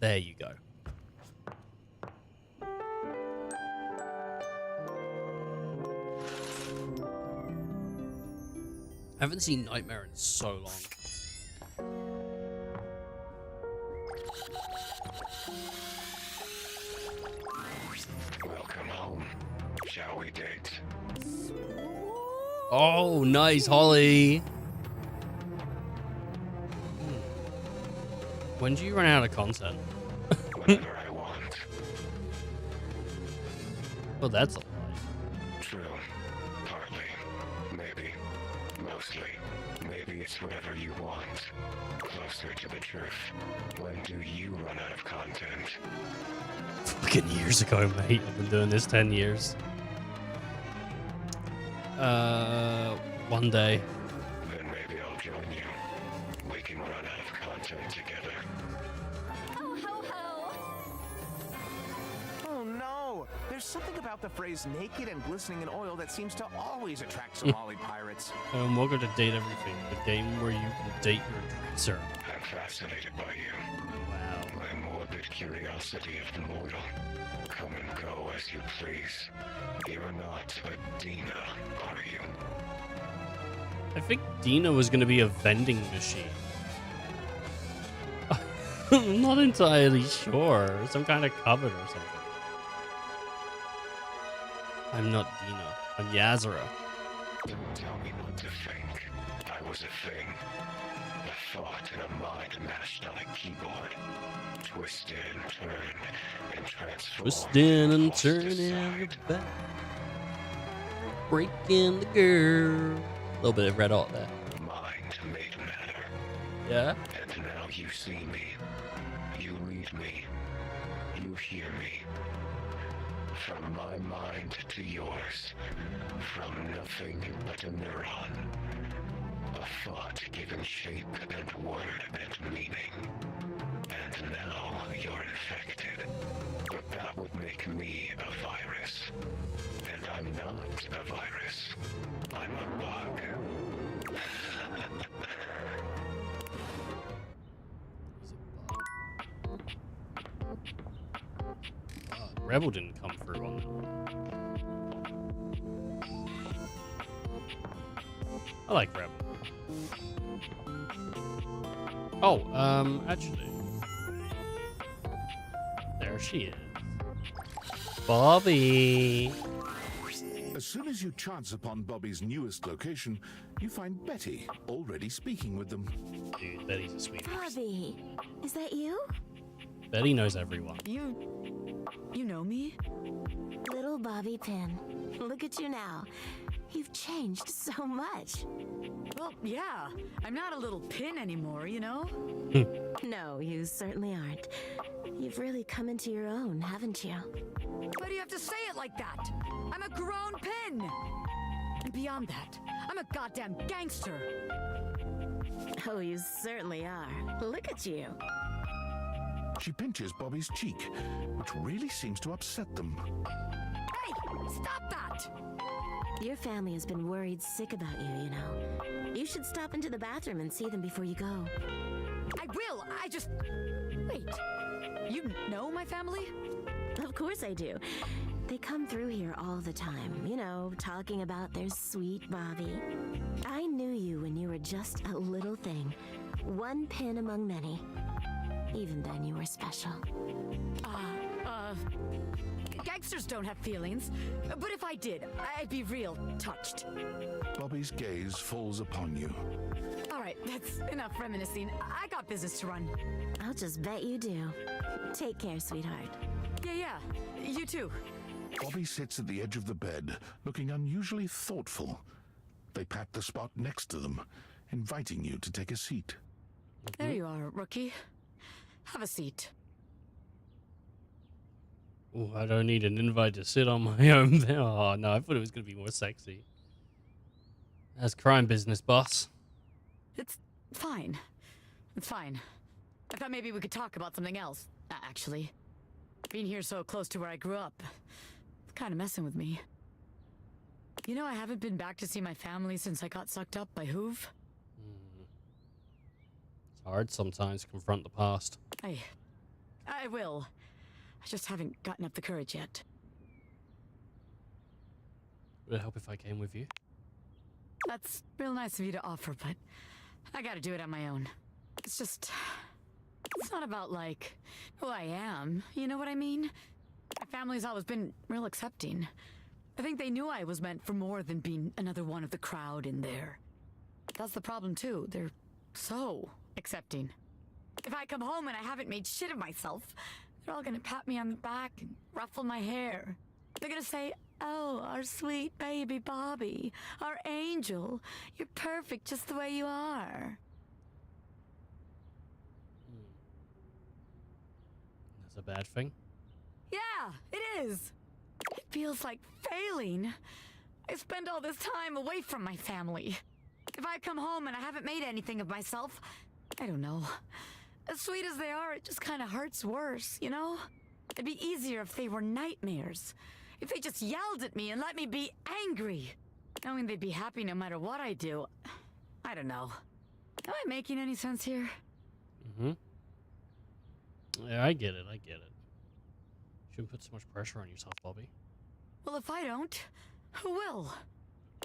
There you go. I haven't seen Nightmare in so long. Welcome home. Shall we date? Oh, nice, Holly. When do you run out of content? Whenever I want. Well, that's a lie. True. Partly. Maybe. Mostly. Maybe it's whatever you want. Closer to the truth. When do you run out of content? Fucking years ago, mate. I've been doing this 10 years. One day. Then maybe I'll join you. We can run out of content together. Ho ho ho! Oh no! There's something about the phrase naked and glistening in oil that seems to always attract Somali pirates. Welcome to Date Everything, the game where you can date your dresser. I'm fascinated by you. Wow. My morbid curiosity of the mortal. Come and go as you please. You're not a Dina, are you? I think Dina was going to be a vending machine. I'm not entirely sure. Some kind of cupboard or something. I'm not Dina. I'm Yazura. Don't tell me what to think. I was a thing. A thought in a mind mashed on a keyboard. Twisted and turned and transformed. Twisting and tossed turning aside. the back. Breaking the girl. A little bit of red hot there. Mind made matter. Yeah? And now you see me. You read me. You hear me. From my mind to yours. From nothing but a neuron. A thought given shape and word and meaning. And now you're infected. But that would make me a virus. And I'm not a virus. I'm a bug. Rebel didn't come through on that. I like Rebel. Oh, actually. There she is. Bobby! As soon as you chance upon Bobby's newest location, you find Betty already speaking with them. Dude, Betty's a sweet. Bobby, is that you? Betty knows everyone. You know me? Little Bobby Pin. Look at you now. You've changed so much. Well, yeah. I'm not a little pin anymore, you know? No, you certainly aren't. You've really come into your own, haven't you? Why do you have to say it like that? I'm a grown pin! And beyond that, I'm a goddamn gangster! Oh, you certainly are. Look at you. She pinches Bobby's cheek, which really seems to upset them. Hey! Stop that! Your family has been worried sick about you, you know. You should stop into the bathroom and see them before you go. I will! I just... Wait. You know my family? Of course I do. They come through here all the time, you know, talking about their sweet Bobby. I knew you when you were just a little thing. One pin among many. Even then, you were special. Gangsters don't have feelings. But if I did, I'd be real touched. Bobby's gaze falls upon you. All right, that's enough reminiscing. I got business to run. I'll just bet you do. Take care, sweetheart. Yeah. You too. Bobby sits at the edge of the bed, looking unusually thoughtful. They pat the spot next to them, inviting you to take a seat. There you are, rookie. Have a seat. Oh, I don't need an invite to sit on my own there. Oh, no, I thought it was going to be more sexy. That's crime business, boss. It's fine. It's fine. I thought maybe we could talk about something else, actually. Being here so close to where I grew up, it's kind of messing with me. You know, I haven't been back to see my family since I got sucked up by Hoove. It's hard sometimes to confront the past. I will. I just haven't gotten up the courage yet. Would it help if I came with you? That's real nice of you to offer, but I gotta do it on my own. It's just... It's not about, like, who I am. You know what I mean? My family's always been real accepting. I think they knew I was meant for more than being another one of the crowd in there. That's the problem, too. They're so accepting. If I come home and I haven't made shit of myself, they're all gonna pat me on the back and ruffle my hair. They're gonna say, "Oh, our sweet baby Bobby, our angel, you're perfect just the way you are." That's a bad thing. Yeah, it is. It feels like failing. I spend all this time away from my family. If I come home and I haven't made anything of myself, I don't know. As sweet as they are, it just kind of hurts worse, you know? It'd be easier if they were nightmares. If they just yelled at me and let me be angry. Knowing they'd be happy no matter what I do. I don't know. Am I making any sense here? Mm-hmm. Yeah, I get it. Shouldn't put so much pressure on yourself, Bobby. Well, if I don't, who will?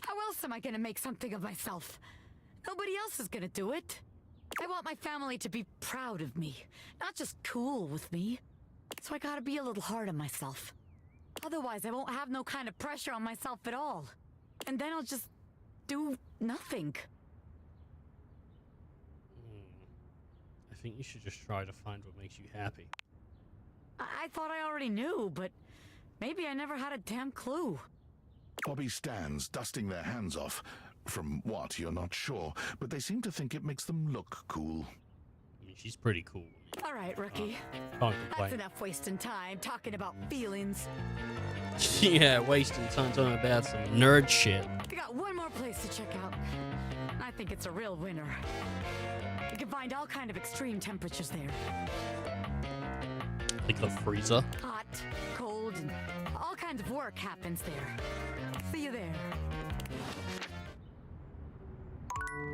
How else am I gonna make something of myself? Nobody else is gonna do it. I want my family to be proud of me, not just cool with me. So I gotta be a little hard on myself. Otherwise, I won't have no kind of pressure on myself at all. And then I'll just do nothing. I think you should just try to find what makes you happy. I thought I already knew, but maybe I never had a damn clue. Bobby stands, dusting their hands off. From what, you're not sure, but they seem to think it makes them look cool. Yeah, she's pretty cool. All right, rookie. Can't That's complain. enough wasting time talking about feelings. Yeah, wasting time talking about some nerd shit. I got one more place to check out. I think it's a real winner. You can find all kind of extreme temperatures there. Like the freezer. Hot, cold, and all kinds of work happens there. See you there.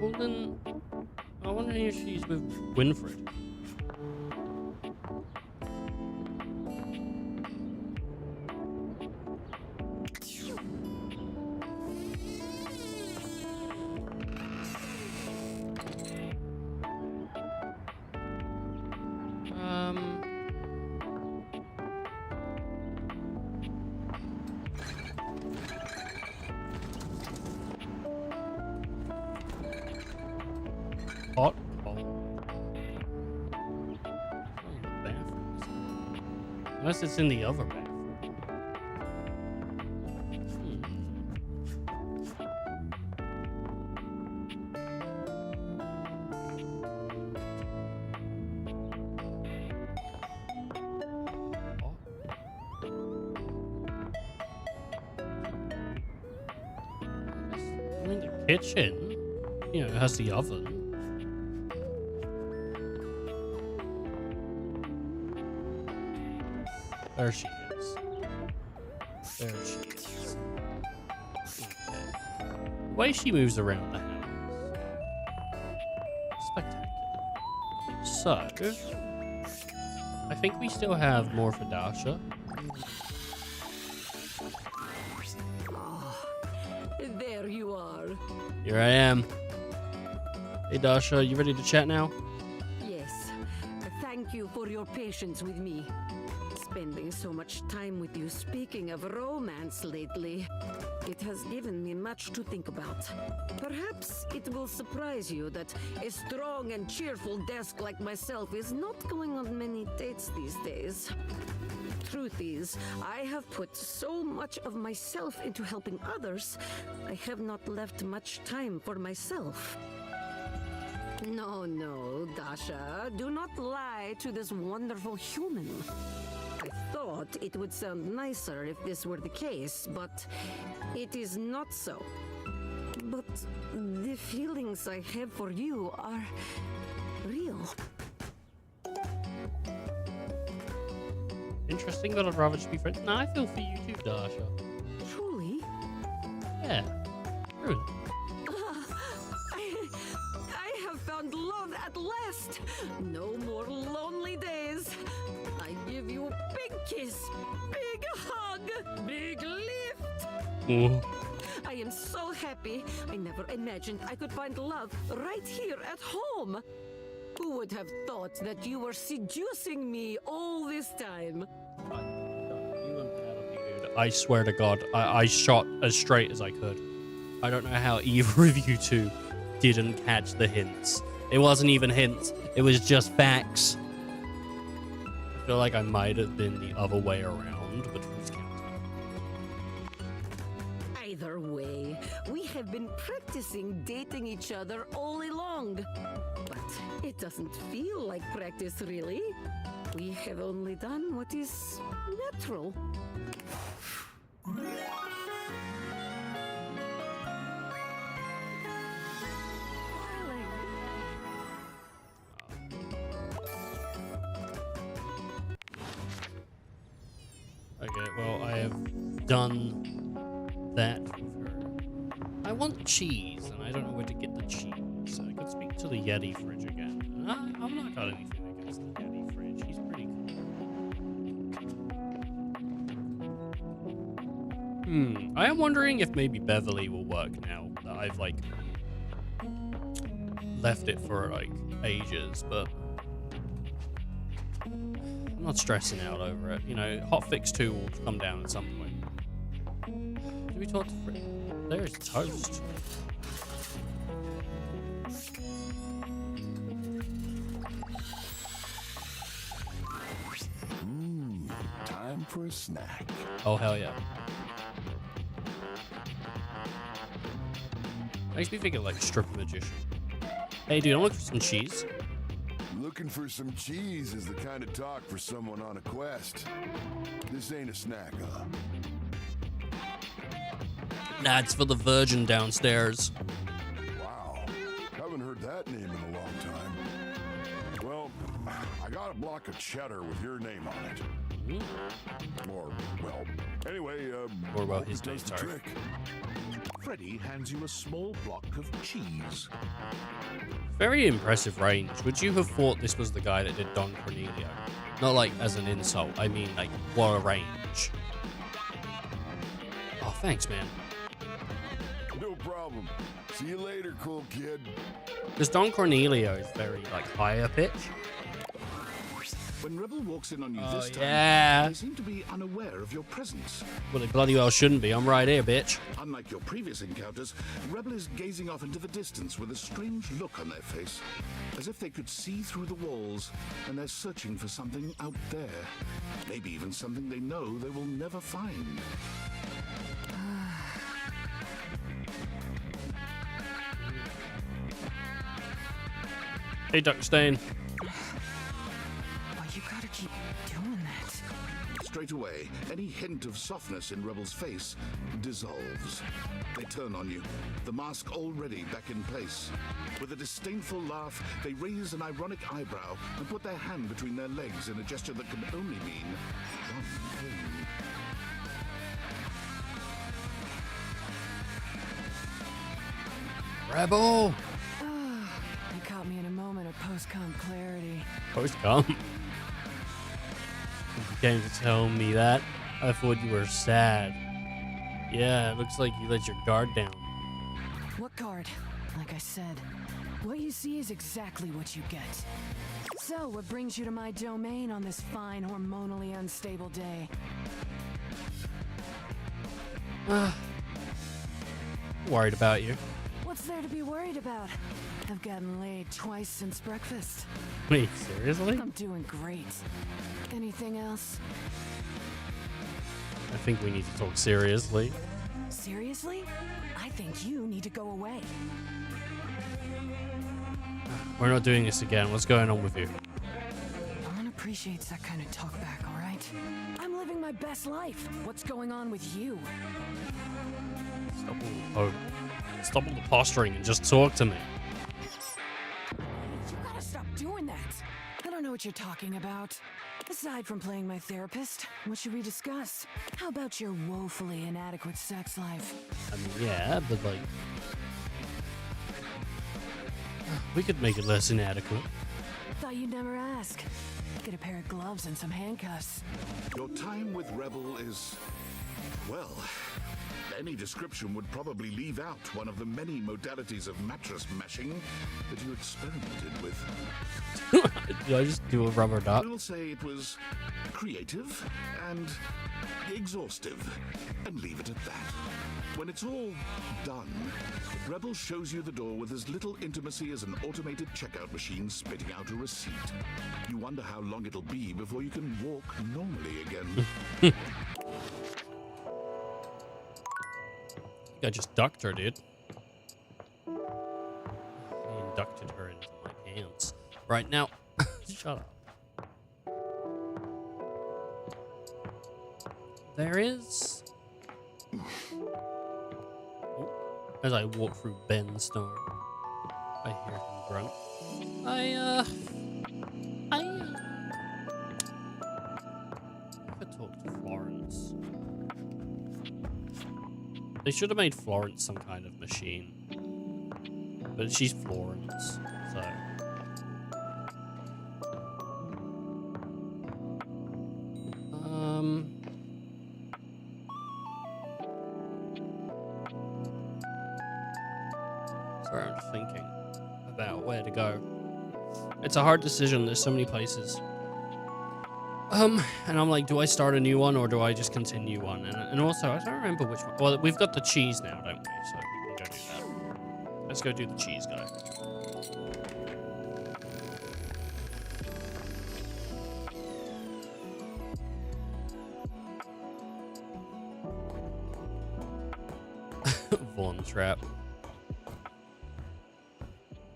Well then, I wonder if she's with Winfred. Hot, cold. Unless it's in the other bathroom. I mean, the kitchen, you know, it has the oven. There she is. There she is. Okay. The way she moves around the house. Spectacular. So, I think we still have more for Dasha. There you are. Here I am. Hey Dasha, you ready to chat now? Yes. Thank you for your patience with me. Spending so much time with you, speaking of romance lately, it has given me much to think about. Perhaps it will surprise you that a strong and cheerful desk like myself is not going on many dates these days. Truth is, I have put so much of myself into helping others, I have not left much time for myself. No, Dasha, do not lie to this wonderful human. I thought it would sound nicer if this were the case, but it is not so. But the feelings I have for you are real. Interesting, but I'd rather just be friends. No, I feel for you too, Dasha. Truly? Yeah. Really. I have found love at last. No more lonely days. I give you a big kiss, big hug, big lift. Oh. I am so happy happy. I never imagined I could find love right here at home. Who would have thought that you were seducing me all this time? I swear to God, I shot as straight as I could. I don't know how either of you two didn't catch the hints. It wasn't even hints. It was just facts. I feel like I might have been the other way around, but who's counting? Either way, we have been practicing dating each other all along. But it doesn't feel like practice, really. We have only done what is natural. Okay, well, I have done that with her. I want cheese, and I don't know where to get the cheese. I could speak to the Yeti fridge again. I've not got anything against the Yeti fridge. He's pretty cool. I am wondering if maybe Beverly will work now that I've, like, left it for, like, ages, but I'm not stressing out over it. You know, Hotfix 2 will come down at some point. Did we talk to Fred? There's toast. Time for a snack. Oh, hell yeah. Makes me think of, like, a stripper magician. Hey, dude, I'm looking for some cheese. Looking for some cheese is the kind of talk for someone on a quest. This ain't a snack, huh? Nah, it's for the virgin downstairs. Wow. Haven't heard that name in a long time. Well, I got a block of cheddar with your name on it. Or, well, anyway, or about his name, sorry. Trick. Freddy hands you a small block of cheese. Very impressive range. Would you have thought this was the guy that did Don Cornelio? Not like as an insult. I mean, like, what a range. Oh, thanks, man. No problem. See you later, cool kid. Because Don Cornelio is very, like, higher pitch. When Rebel walks in on you this time, yeah. they seem to be unaware of your presence. Well, they bloody well shouldn't be. I'm right here, bitch. Unlike your previous encounters, Rebel is gazing off into the distance with a strange look on their face, as if they could see through the walls, and they're searching for something out there. Maybe even something they know they will never find. Hey, Duckstain. You gotta keep doing that. Straight away, any hint of softness in Rebel's face dissolves. They turn on you, the mask already back in place. With a disdainful laugh, they raise an ironic eyebrow and put their hand between their legs in a gesture that can only mean one thing. Rebel! You caught me in a moment of post-com clarity. Post-com? You came to tell me that? I thought you were sad. Yeah, it looks like you let your guard down. What guard? Like I said, what you see is exactly what you get. So, what brings you to my domain on this fine, hormonally unstable day? Worried about you. What's there to be worried about? I've gotten laid twice since breakfast. Wait, seriously? I'm doing great. Anything else? I think we need to talk seriously. Seriously? I think you need to go away. We're not doing this again. What's going on with you? No one appreciates that kind of talk back, all right? I'm living my best life. What's going on with you? Stop all the posturing and just talk to me. You gotta stop doing that. I don't know what you're talking about. Aside from playing my therapist, what should we discuss? How about your woefully inadequate sex life? I mean, yeah, but like... we could make it less inadequate. Thought you'd never ask. Get a pair of gloves and some handcuffs. Your time with Rebel is, well, Any description would probably leave out one of the many modalities of mattress meshing that you experimented with. Did I just do a rubber duck? We'll say it was creative and exhaustive, and leave it at that. When it's all done, Rebel shows you the door with as little intimacy as an automated checkout machine spitting out a receipt. You wonder how long it'll be before you can walk normally again. I just ducked her, dude. I inducted her into my pants. Right now, shut up. There is... As I walk through Ben's store, I hear him grunt. I could talk to Florence. They should have made Florence some kind of machine. But she's Florence, so... Sorry, I'm just thinking about where to go. It's a hard decision, there's so many places. And I'm like, do I start a new one or do I just continue one? And also, I don't remember which one. Well, we've got the cheese now, don't we? So we can go do that. Let's go do the cheese guy. Von Trap.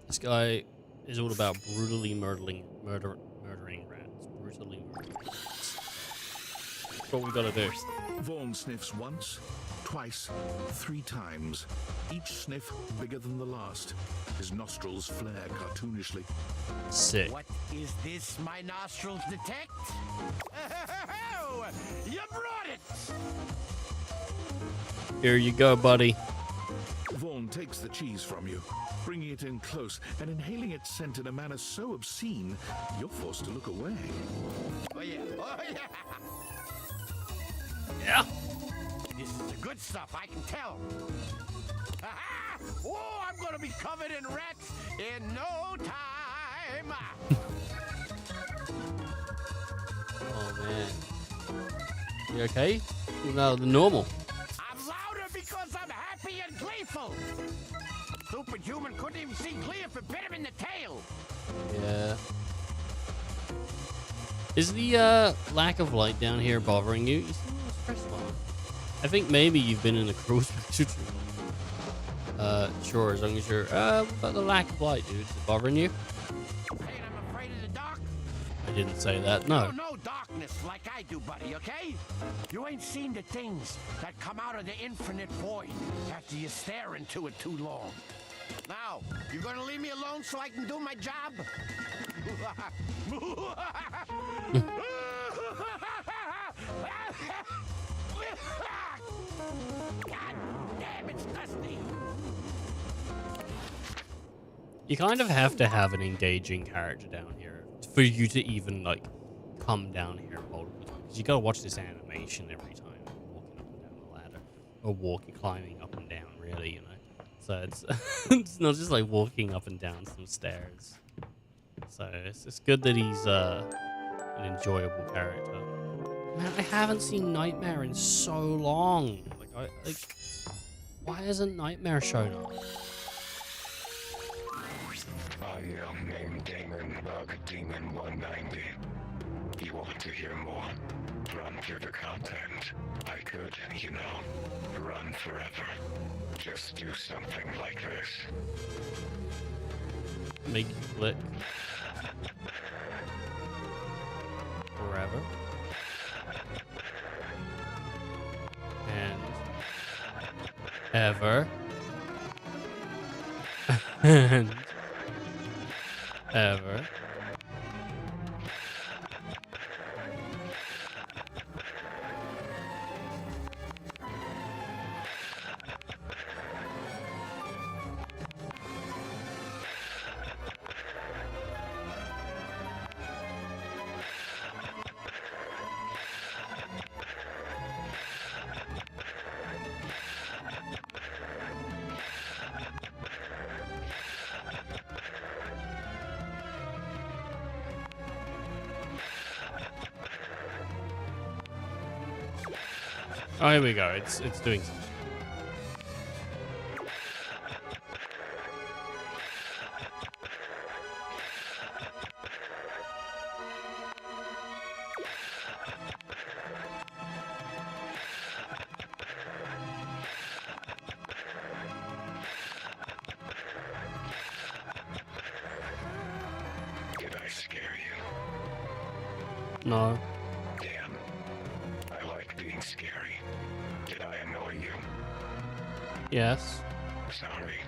This guy is all about brutally murdering rats. Brutally murdering rats. That's what we gotta do. Vaughn sniffs once, twice, 3 times. Each sniff bigger than the last. His nostrils flare cartoonishly. Sick. What is this my nostrils detect? Oh, you brought it! Here you go, buddy. Vaughn takes the cheese from you, bringing it in close and inhaling its scent in a manner so obscene, you're forced to look away. Oh, yeah. Oh, yeah. Yeah. This is the good stuff, I can tell. Aha! Oh, I'm going to be covered in rats in no time. Oh, man. You okay? No, the normal. I'm louder because I'm happy and gleeful. Stupid human couldn't even see clear if it bit him in the tail. Yeah. Is the lack of light down here bothering you? You seem a little stressed on. I think maybe you've been in a cruel situation. Sure, as long as you're... what about the lack of light, dude? Is it bothering you? Saying I'm afraid of the dark? I didn't say that, no. You don't know darkness like I do, buddy, okay? You ain't seen the things that come out of the infinite void after you stare into it too long. Now, you gonna leave me alone so I can do my job? God damn, it's dusty. You kind of have to have an engaging character down here for you to even, like, come down here multiple times. Because you gotta watch this animation every time walking up and down the ladder. Or climbing up and down, really, you know. So it's, it's not just like walking up and down some stairs. So it's good that he's an enjoyable character. Man, I haven't seen Nightmare in so long. Why hasn't Nightmare shown up? I am named Damon Bug Demon 190. You want to hear more? Run through the content. I could, you know, run forever. Just do something like this. Make you flick. Forever. And ever. And ever. Oh, here we go. It's doing something. Did I scare you? No. Damn. I like being scary. Did I annoy you? Yes. Sorry.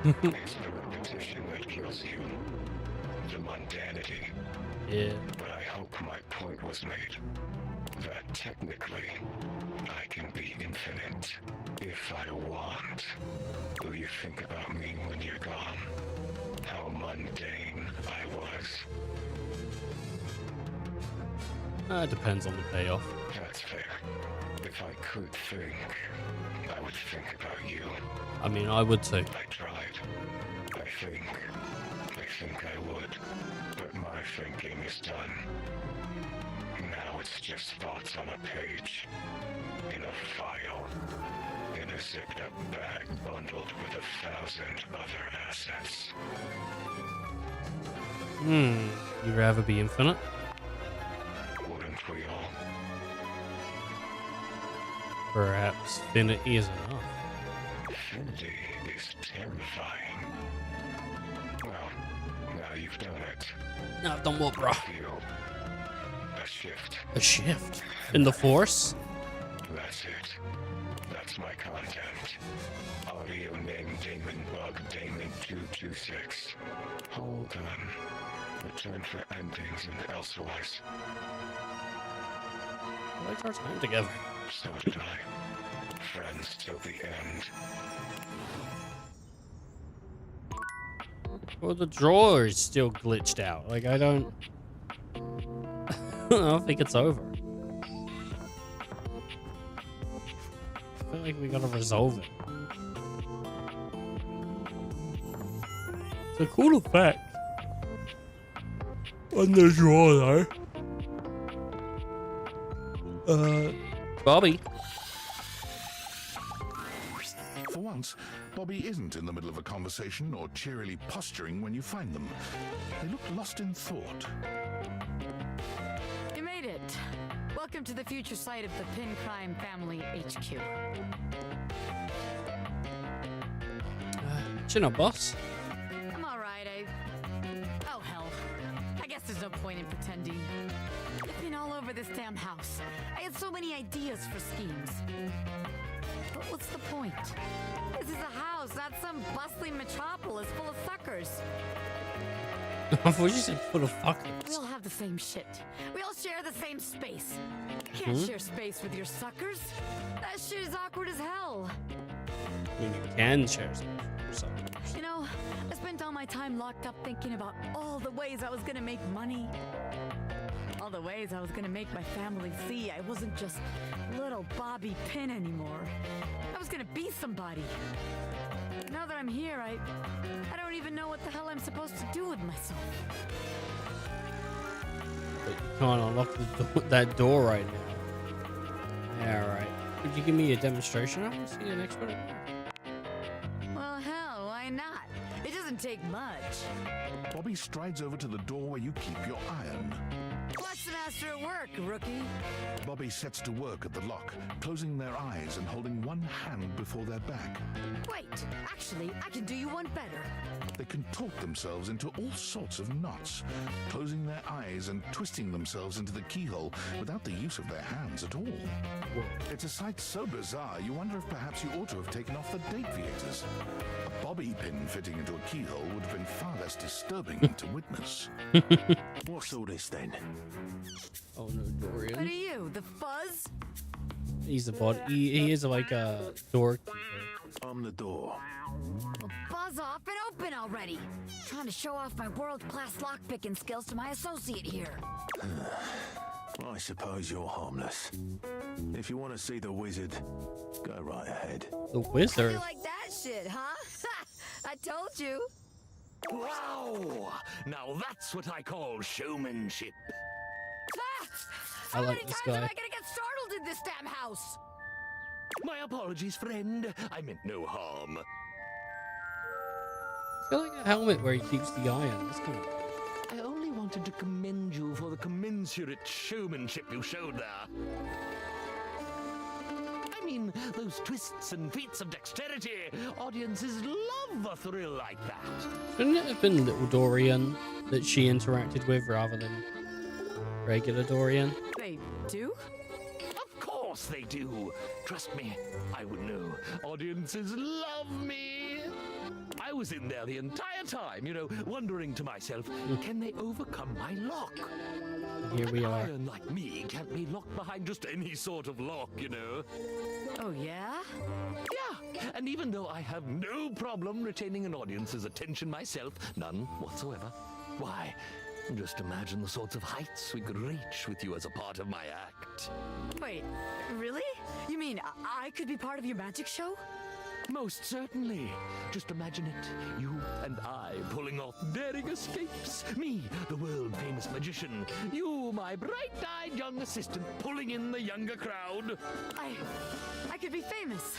It's the repetition that kills you. The mundanity. Yeah. But I hope my point was made. That technically, I can be infinite. If I want. Will you think about me when you're gone? How mundane I was. It depends on the payoff. That's fair. If I could think, I would think about you. I mean, I would too. I tried. I think I would. But my thinking is done. Now it's just thoughts on a page. In a file. In a zipped up bag bundled with 1,000 other assets. You'd rather be infinite? Wouldn't we all? Perhaps infinity is enough. Infinity is terrifying. Well, now you've done it. Now I've done what, bro? Feel a shift. A shift? In the Force? That's it. That's my content. Audio name Damon Bug Damon 226. Hold on. Return for endings and elsewise. We liked our time together. So did I. Friends till the end. Well, the drawer is still glitched out. Like, I don't think it's over. I feel like we gotta resolve it. It's a cool effect on the drawer, though. Bobby. For once, Bobby isn't in the middle of a conversation or cheerily posturing when you find them. They look lost in thought. You made it. Welcome to the future site of the Pin Crime Family HQ. Chin up, boss. I'm alright, Oh, hell. I guess there's no point in pretending. I've been all over this damn house. I had so many ideas for schemes. But what's the point? This is a house, not some bustling metropolis full of suckers. I thought you said full of We fuckers. all have the same shit. We all share the same space. You can't share space with your suckers. That shit is awkward as hell. I mean, you can share some. You know, I spent all my time locked up thinking about all the ways I was gonna make money. All the ways I was gonna make my family see I wasn't just little Bobby Pin anymore. I was gonna be somebody. Now that I'm here, I don't even know what the hell I'm supposed to do with myself. But you can't unlock that door right now. Yeah, right. Could you give me a demonstration? I want to see an expert. Well, hell, why not? It doesn't take much. Bobby strides over to the door where you keep your iron. Watch the master at work, rookie. Bobby sets to work at the lock, closing their eyes and holding one hand before their back. Wait, actually, I can do you one better. They contort themselves into all sorts of knots, closing their eyes and twisting themselves into the keyhole without the use of their hands at all. It's a sight so bizarre, you wonder if perhaps you ought to have taken off the deviators. A bobby pin fitting into a keyhole would have been far less disturbing to witness. What's all this then? Oh no, Dorian. What are you, the fuzz? He's a body. He is like a doorkeeper. I'm the door. Well, buzz off and open already. Trying to show off my world-class lockpicking skills to my associate here. I suppose you're harmless. If you want to see the wizard, go right ahead. The wizard? You like that shit, huh? I told you. Wow! Now that's what I call showmanship. Ah! I How like many this times am guy. I gonna get startled in this damn house? My apologies, friend. I meant no harm. I feel like a helmet where he keeps the iron. That's kind of... I only wanted to commend you for the commensurate showmanship you showed there. I mean, those twists and feats of dexterity. Audiences love a thrill like that. Shouldn't it have been Little Dorian that she interacted with rather than regular Dorian? They do? Of course they do. Trust me, I would know. Audiences love me. I was in there the entire time, you know, wondering to myself, can they overcome my lock? Here we are. An iron like me can't be locked behind just any sort of lock, you know. Oh, yeah? Yeah, and even though I have no problem retaining an audience's attention myself, none whatsoever, why, just imagine the sorts of heights we could reach with you as a part of my act. Wait, really? You mean I could be part of your magic show? Most certainly. Just imagine it. You and I pulling off daring escapes. Me, the world-famous magician. You, my bright-eyed young assistant, pulling in the younger crowd. I could be famous.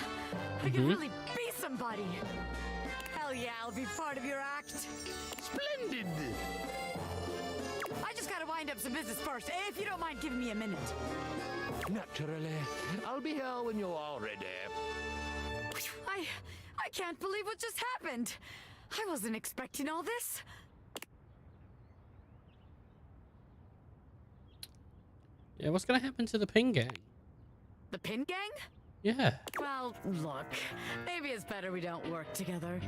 I could really be somebody. Hell yeah, I'll be part of your act. Splendid! I just gotta wind up some business first, if you don't mind giving me a minute. Naturally. I'll be here when you're all ready. I can't believe what just happened. I wasn't expecting all this. Yeah, what's gonna happen to the Pin Gang? The Pin Gang? Yeah. Well, look, maybe it's better we don't work together.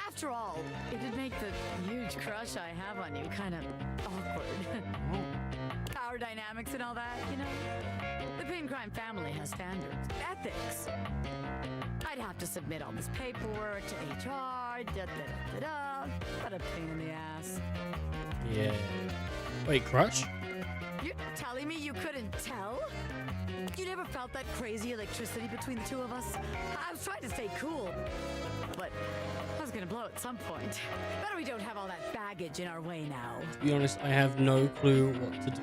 After all, it'd make the huge crush I have on you kind of awkward. Power dynamics and all that, you know? The Pin Crime family has standards, ethics. I'd have to submit all this paperwork to HR, What a pain in the ass. Yeah. Wait, crush? You're telling me you couldn't tell? You never felt that crazy electricity between the two of us? I was trying to stay cool, but I was gonna blow at some point. Better we don't have all that baggage in our way now. To be honest, I have no clue what to do.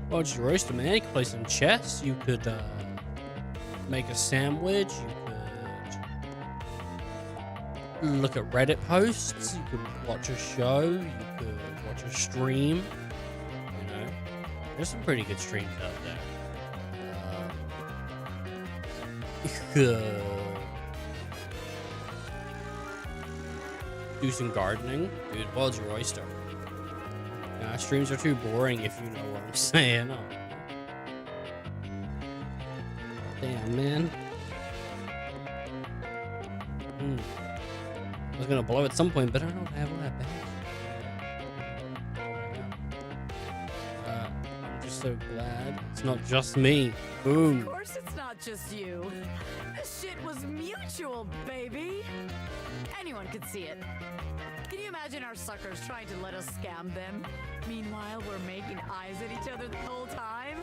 Well, just roast a man. You could play some chess. You could make a sandwich. You could look at Reddit posts. You could watch a show. You could watch a stream. You know, there's some pretty good streams out there. You could do some gardening. Dude, world's your oyster. Nah, streams are too boring if you know what I'm saying. Oh. Damn, man. I was gonna blow at some point, but I don't have all that bad. I'm just so glad it's not just me. Boom. Of course it's not just you. This shit was mutual, baby. Anyone could see it. Can you imagine our suckers trying to let us scam them? Meanwhile, we're making eyes at each other the whole time?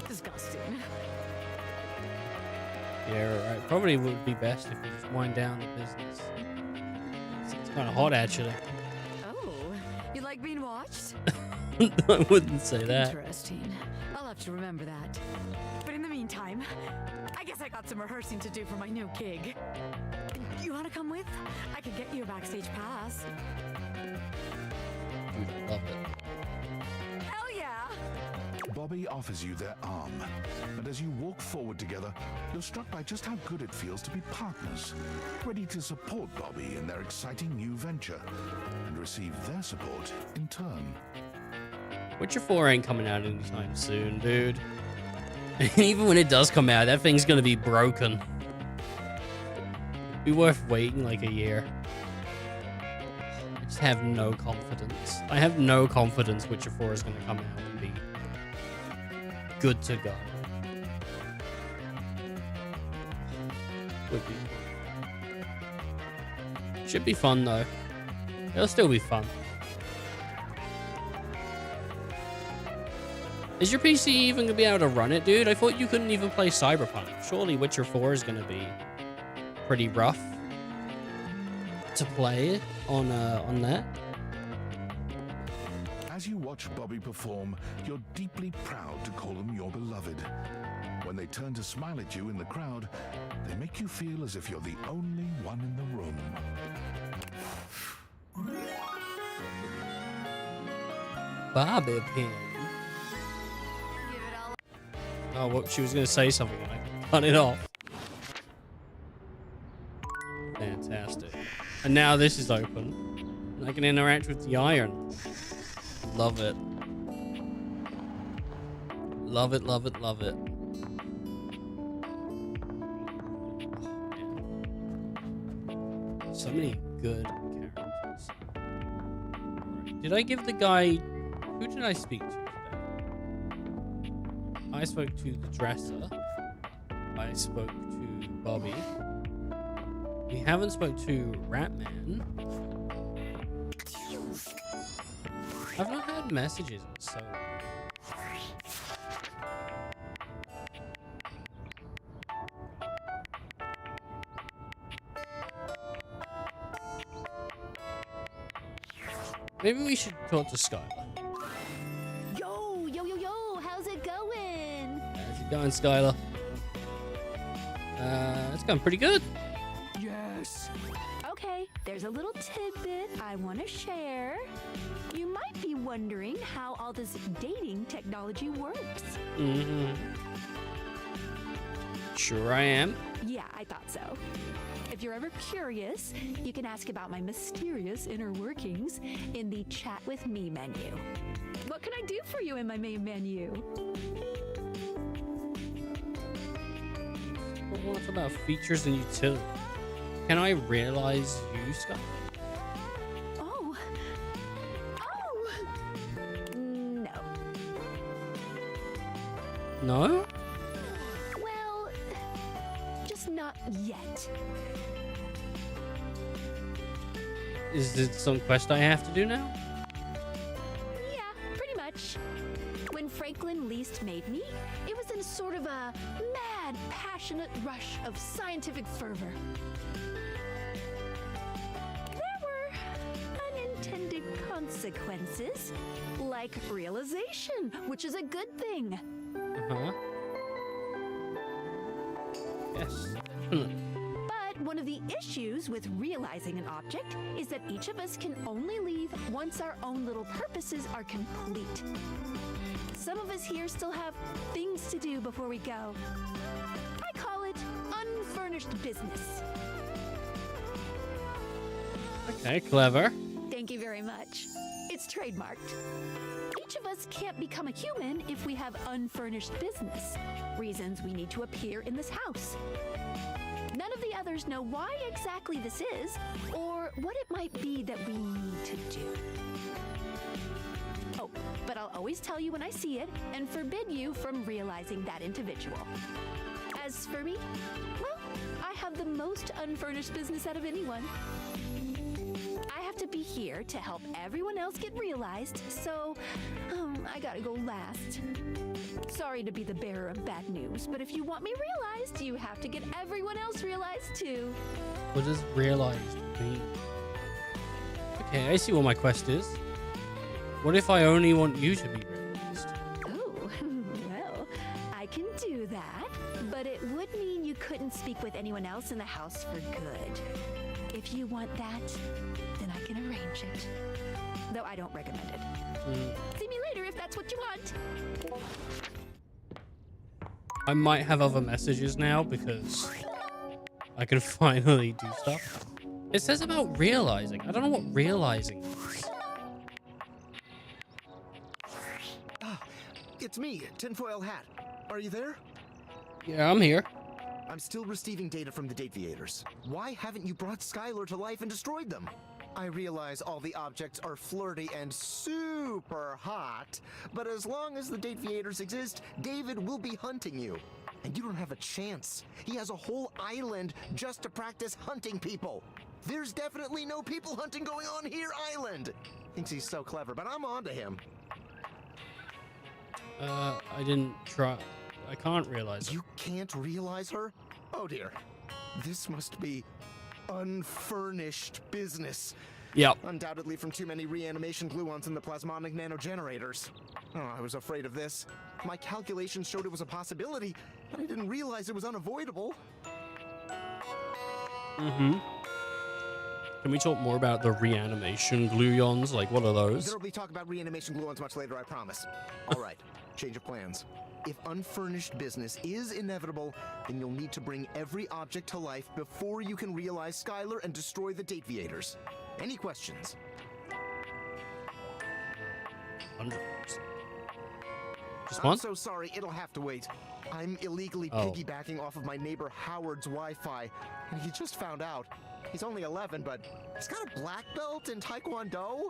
Disgusting. Yeah, right. Probably would be best if we just wind down the business. It's kind of hot, actually. Oh, you like being watched? I wouldn't say that. Interesting. I'll have to remember that. But in the meantime, I guess I got some rehearsing to do for my new gig. You want to come with? I could get you a backstage pass. Dude, I love it. Hell yeah! Bobby offers you their arm, and as you walk forward together, you're struck by just how good it feels to be partners, ready to support Bobby in their exciting new venture, and receive their support in turn. Witcher 4 ain't coming out anytime soon, dude. Even when it does come out, that thing's gonna be broken. Be worth waiting like a year. I just have no confidence. I have no confidence Witcher 4 is gonna come out and be good to go. Would be. Should be fun though. It'll still be fun. Is your PC even gonna be able to run it, dude? I thought you couldn't even play Cyberpunk. Surely Witcher 4 is gonna be pretty rough to play on that. As you watch watch Bobby perform, you're deeply proud to call them your beloved. When they turn to smile at you in the crowd, they make you feel as if you're the only one in the room. Bobby pin. Oh, what? She was going to say something and I cut it off. Fantastic. And now this is open. I can interact with the iron. Love it. Love it, love it, love it. So many good characters. Did I give the guy... Who did I speak to today? I spoke to the dresser. I spoke to Bobby. We haven't spoke to Ratman. I've not had messages in so long. Maybe we should talk to Skylar. Yo, yo, yo, yo, how's it going? How's it going, Skylar? It's going pretty good. Yes. Okay, there's a little tidbit I want to share. You might be wondering how all this dating technology works. Mm-hmm. Sure I am. Yeah, I thought so. If you're ever curious, you can ask about my mysterious inner workings in the Chat with Me menu. What can I do for you in my main menu? What about features and utility? Can I realize you, Scott? Oh. Oh! No. No? Well, just not yet. Is it some quest I have to do now? Yeah, pretty much. When Franklin least made me, it was in sort of a mad, passionate rush of scientific fervor. There were unintended consequences, like realization, which is a good thing. Uh-huh. Yes, definitely. But one of the issues with realizing an object is that each of us can only leave once our own little purposes are complete. Some of us here still have things to do before we go. I call it unfurnished business. Okay, clever. Thank you very much. It's trademarked. Each of us can't become a human if we have unfurnished business. Reasons we need to appear in this house. None of the others know why exactly this is, or what it might be that we need to do. Oh, but I'll always tell you when I see it, and forbid you from realizing that individual. As for me, well, I have the most unfurnished business out of anyone. I have to be here to help everyone else get realized, so I gotta go last. Sorry to be the bearer of bad news, but if you want me realized, you have to get everyone else realized too. What does realized mean? Okay, I see what my quest is. What if I only want you to be realized? Oh, well, I can do that, but it would mean you couldn't speak with anyone else in the house for good. If you want that, then I can arrange it. Though I don't recommend it. See me later if that's what you want. I might have other messages now because I can finally do stuff. It says about realizing. I don't know what realizing is. It's me, Tinfoil Hat. Are you there? Yeah, I'm here. I'm still receiving data from the Dateviators. Why haven't you brought Skylar to life and destroyed them? I realize all the objects are flirty and super hot, but as long as the Dateviators exist, David will be hunting you. And you don't have a chance. He has a whole island just to practice hunting people. There's definitely no people hunting going on here, island. Thinks he's so clever, but I'm on to him. I didn't try. I can't realize. You can't realize her? Oh dear. This must be unfurnished business. Yep. Undoubtedly from too many reanimation gluons in the plasmonic nanogenerators. Oh, I was afraid of this. My calculations showed it was a possibility, but I didn't realize it was unavoidable. Mm-hmm. Can we talk more about the reanimation gluons? Like, what are those? There'll be talk about reanimation gluons much later, I promise. All right, change of plans. If unfurnished business is inevitable, then you'll need to bring every object to life before you can realize Skylar and destroy the Dateviators. Any questions? 100%. Just I'm one? so sorry, it'll have to wait. I'm illegally Oh. piggybacking off of my neighbor Howard's Wi-Fi, and he just found out. He's only 11, but he's got a black belt in Taekwondo,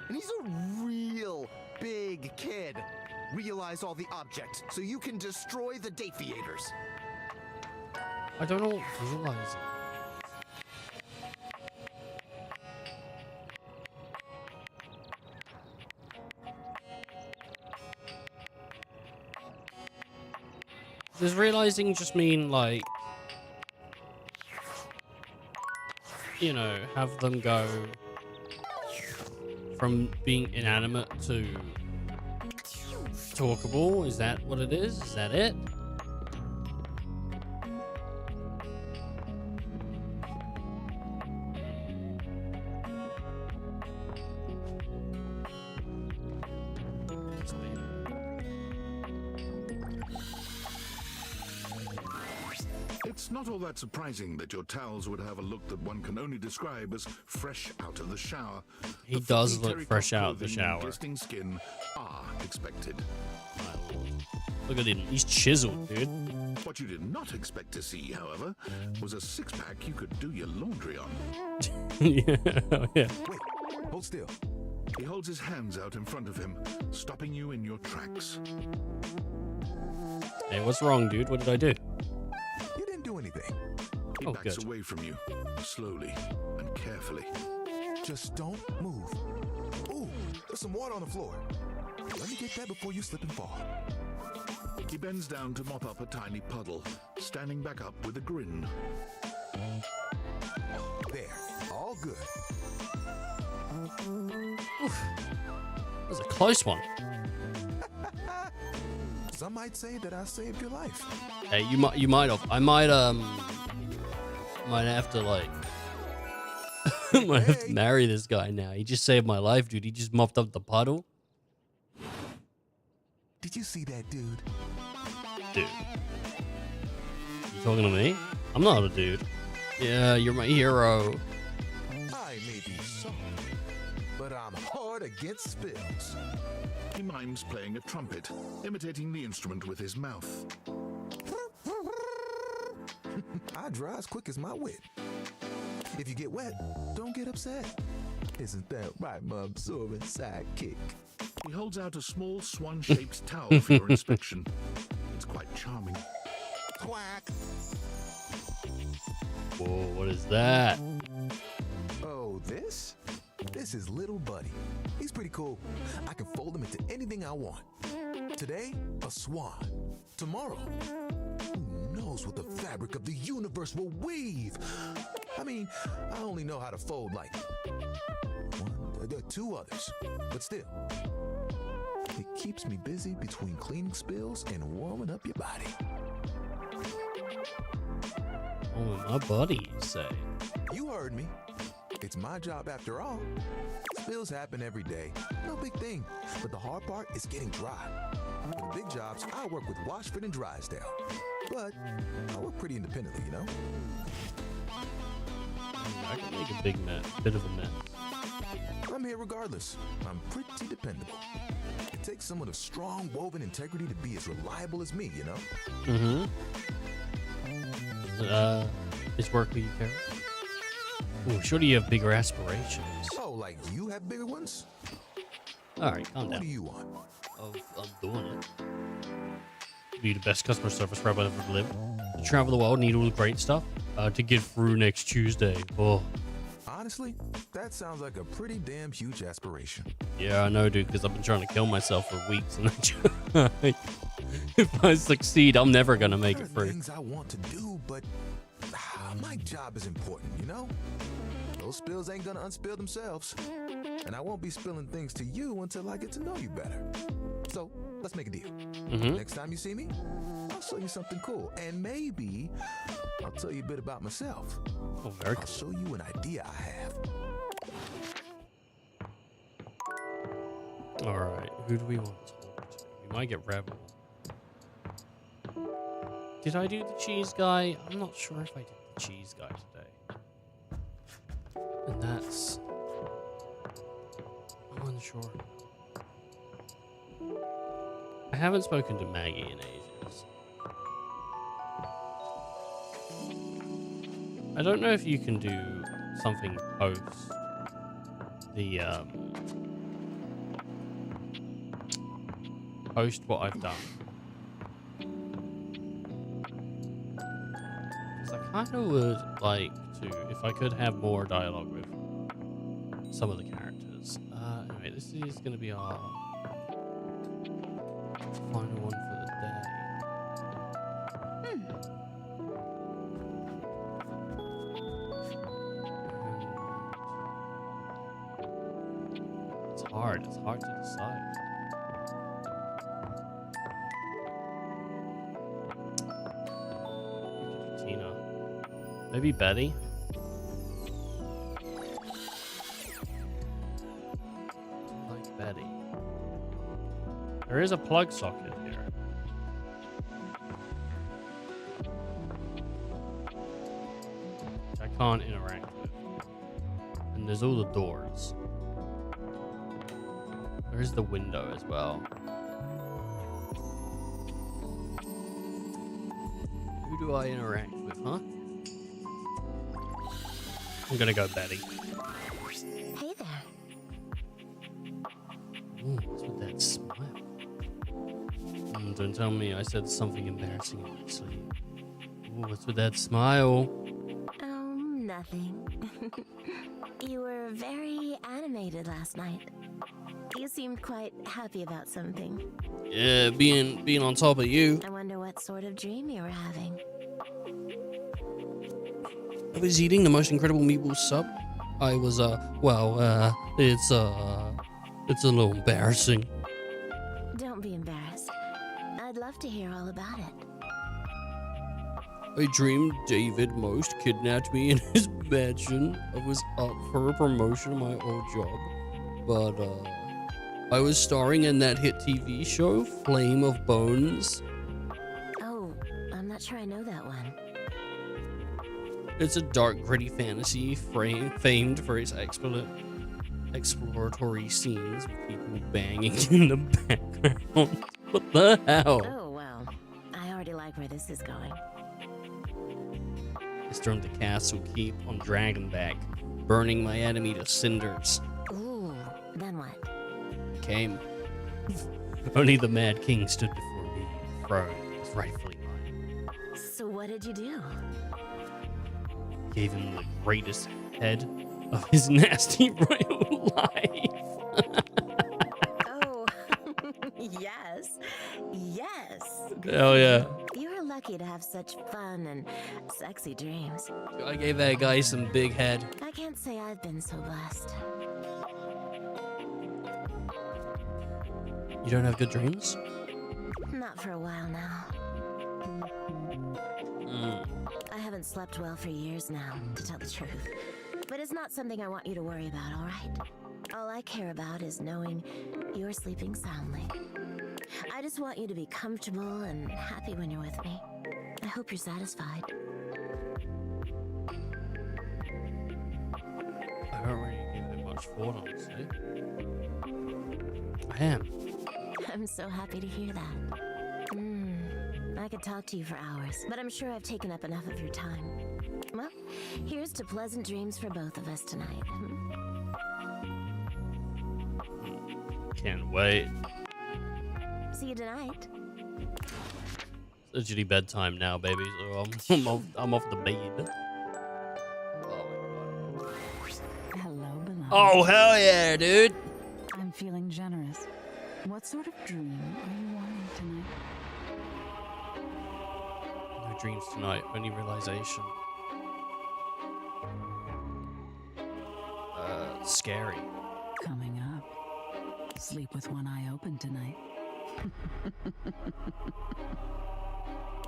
and he's a real big kid. Realize all the objects so you can destroy the Dateviators. I don't know what visualizing. Does realizing just mean, like, you know, have them go from being inanimate to talkable? Is that what it is? Is that it? It's not all that surprising that your towels would have a look that one can only describe as fresh out of the shower. He The does fluffy look fresh terracotta out of the clothing and shower. glistening skin are expected. Look at him. He's chiseled, dude. What you did not expect to see, however, was a six-pack you could do your laundry on. Yeah. Wait, hold still. He holds his hands out in front of him, stopping you in your tracks. Hey, what's wrong, dude? What did I do? You didn't do anything. He Oh, backs good. away from you, slowly and carefully. Just don't move. Ooh, there's some water on the floor. Let me get that before you slip and fall. He bends down to mop up a tiny puddle, standing back up with a grin. There, all good. That was a close one. Some might say that I saved your life. Hey, you might have. I might have to, like, might have to marry this guy now. He just saved my life, dude. He just mopped up the puddle. Did you see that, dude? Dude. You talking to me? I'm not a dude. Yeah, you're my hero. I may be soft, but I'm hard against spills. He mimes playing a trumpet, imitating the instrument with his mouth. I dry as quick as my wit. If you get wet, don't get upset. Isn't that right, my absorbent sidekick? He holds out a small swan-shaped towel for your inspection. It's quite charming. Quack. Whoa, what is that? Oh, this? This is Little Buddy. He's pretty cool. I can fold him into anything I want. Today, a swan. Tomorrow, who knows what the fabric of the universe will weave? I mean, I only know how to fold like two others, but still. It keeps me busy between cleaning spills and warming up your body. Oh, my buddy, you say? You heard me. It's my job after all. Spills happen every day. No big thing. But the hard part is getting dry. For the big jobs, I work with Washford and Drysdale. But I work pretty independently, you know? I can make a big mess, bit of a mess. I'm here regardless. I'm pretty dependable. It takes someone of strong woven integrity to be as reliable as me, you know? Is work what you care? Ooh, surely you have bigger aspirations. Oh, like you have bigger ones? Alright, calm What down. do you want? I'm doing it. Be the best customer service rep I've ever lived. To travel the world, need all the great stuff. To get through next Tuesday. Oh. Honestly, that sounds like a pretty damn huge aspiration. Yeah, I know, dude, because I've been trying to kill myself for weeks. And if I succeed, I'm never going to make it There are through. things I want to do, but my job is important, you know? Those spills ain't gonna unspill themselves. And I won't be spilling things to you until I get to know you better. So, let's make a deal. Next time you see me, I'll show you something cool. And maybe I'll tell you a bit about myself. Oh, very I'll show you an idea I have. Alright, who do we want to talk to? We might get Rebel. Did I do the cheese guy? I'm not sure if I did the cheese guy today. And that's... I'm unsure. I haven't spoken to Maggie in ages. I don't know if you can do something post the, post what I've done. Because I kind of would like to, if I could have more dialogue with some of the characters. Anyway, this is going to be our final one for the day. It's hard to decide. Tina. Maybe Betty? Like Betty. There is a plug socket here. Which I can't interact with. And there's all the doors. There is the window as well. Who do I interact with, huh? I'm gonna go Betty. Hey there. Ooh, what's with that smile? Don't tell me I said something embarrassing in my sleep. Ooh, what's with that smile? Oh, nothing. You were very animated last night. You seemed quite happy about something. Yeah, being on top of you. I wonder what sort of dream you were having. I was eating the most incredible meatball sub. I was, it's a little embarrassing. Don't be embarrassed. I'd love to hear all about it. I dreamed David Most kidnapped me in his mansion. I was up for a promotion in my old job, but, I was starring in that hit TV show, Flame of Bones. Oh, I'm not sure I know that one. It's a dark, gritty fantasy famed for its exploratory scenes with people banging in the background. What the hell? Oh, well, I already like where this is going. I stormed the castle keep on Dragonback, burning my enemy to cinders. Ooh, then what? Came. Only the Mad King stood before me. The throne was rightfully mine. So what did you do? Gave him the greatest head of his nasty royal life. Oh, yes. Yes. Hell yeah. You're lucky to have such fun and sexy dreams. I gave that guy some big head. I can't say I've been so blessed. You don't have good dreams? Not for a while now. I haven't slept well for years now, to tell the truth. But it's not something I want you to worry about, all right? All I care about is knowing you're sleeping soundly. I just want you to be comfortable and happy when you're with me. I hope you're satisfied. I don't really give it much thought, honestly. I am. I'm so happy to hear that. I could talk to you for hours, but I'm sure I've taken up enough of your time. Well, here's to pleasant dreams for both of us tonight. Can't wait. See you tonight. It's literally bedtime now, baby, so I'm off the bed. Hello, beloved. Oh, hell yeah, dude. I'm feeling generous. What sort of dream are you wanting tonight? No dreams tonight, only realization. scary. Coming up. Sleep with one eye open tonight.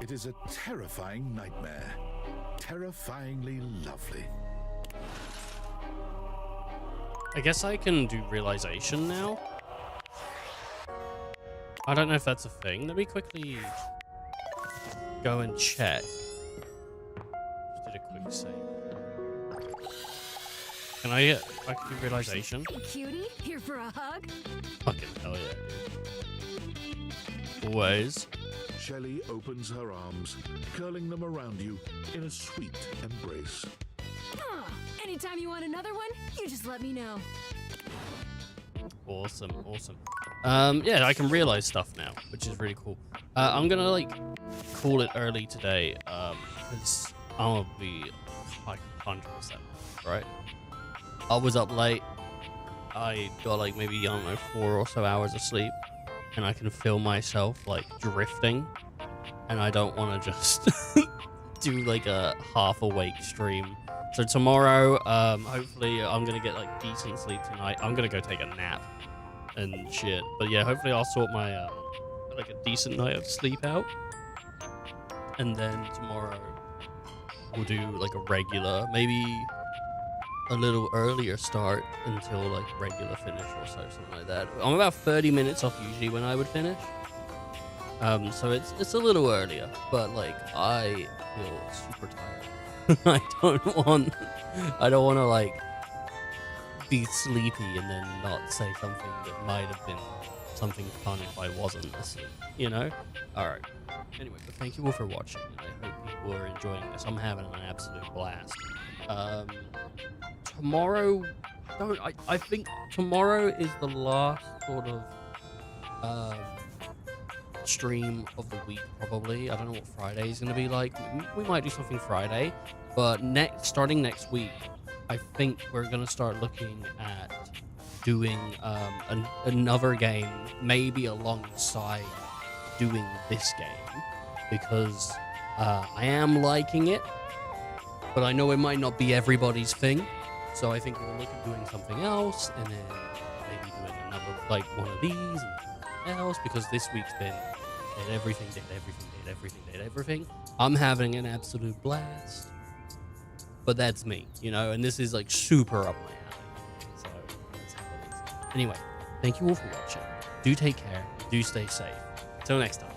It is a terrifying nightmare. Terrifyingly lovely. I guess I can do realization now. I don't know if that's a thing. Let me quickly go and check. Just did a quick save. Can I can do realization? Hey, cutie, here for a hug? Fucking hell yeah, dude. Always. Shelley opens her arms, curling them around you in a sweet embrace. Anytime you want another one, you just let me know. Awesome, awesome. Yeah, I can realize stuff now, which is really cool. I'm gonna like call it early today, because I'm gonna be like 100%, right? I was up late. I got like maybe, I don't know, 4 or so hours of sleep, and I can feel myself like drifting, and I don't want to just do like a half awake stream. So tomorrow, hopefully I'm gonna get like decent sleep tonight. I'm gonna go take a nap and shit. But yeah, hopefully I'll sort my like a decent night of sleep out, and then tomorrow we'll do like a regular, maybe a little earlier start until like regular finish or so, something like that. I'm about 30 minutes off usually when I would finish. So it's a little earlier, but like I feel super tired. I don't want to like be sleepy and then not say something that might have been something fun if I wasn't asleep, you know? Alright. Anyway, but thank you all for watching, and I hope people are enjoying this. I'm having an absolute blast. Tomorrow, I think tomorrow is the last sort of stream of the week, probably. I don't know what Friday is going to be like. We might do something Friday, but starting next week, I think we're going to start looking at doing another game, maybe alongside doing this game, because I am liking it, but I know it might not be everybody's thing. So I think we'll look at doing something else, and then maybe doing another, like one of these, and something else, because this week's been did everything. I'm having an absolute blast. But that's me, you know, and this is like super up my alley. So that's how it is. Anyway, thank you all for watching. Do take care. Do stay safe. Till next time.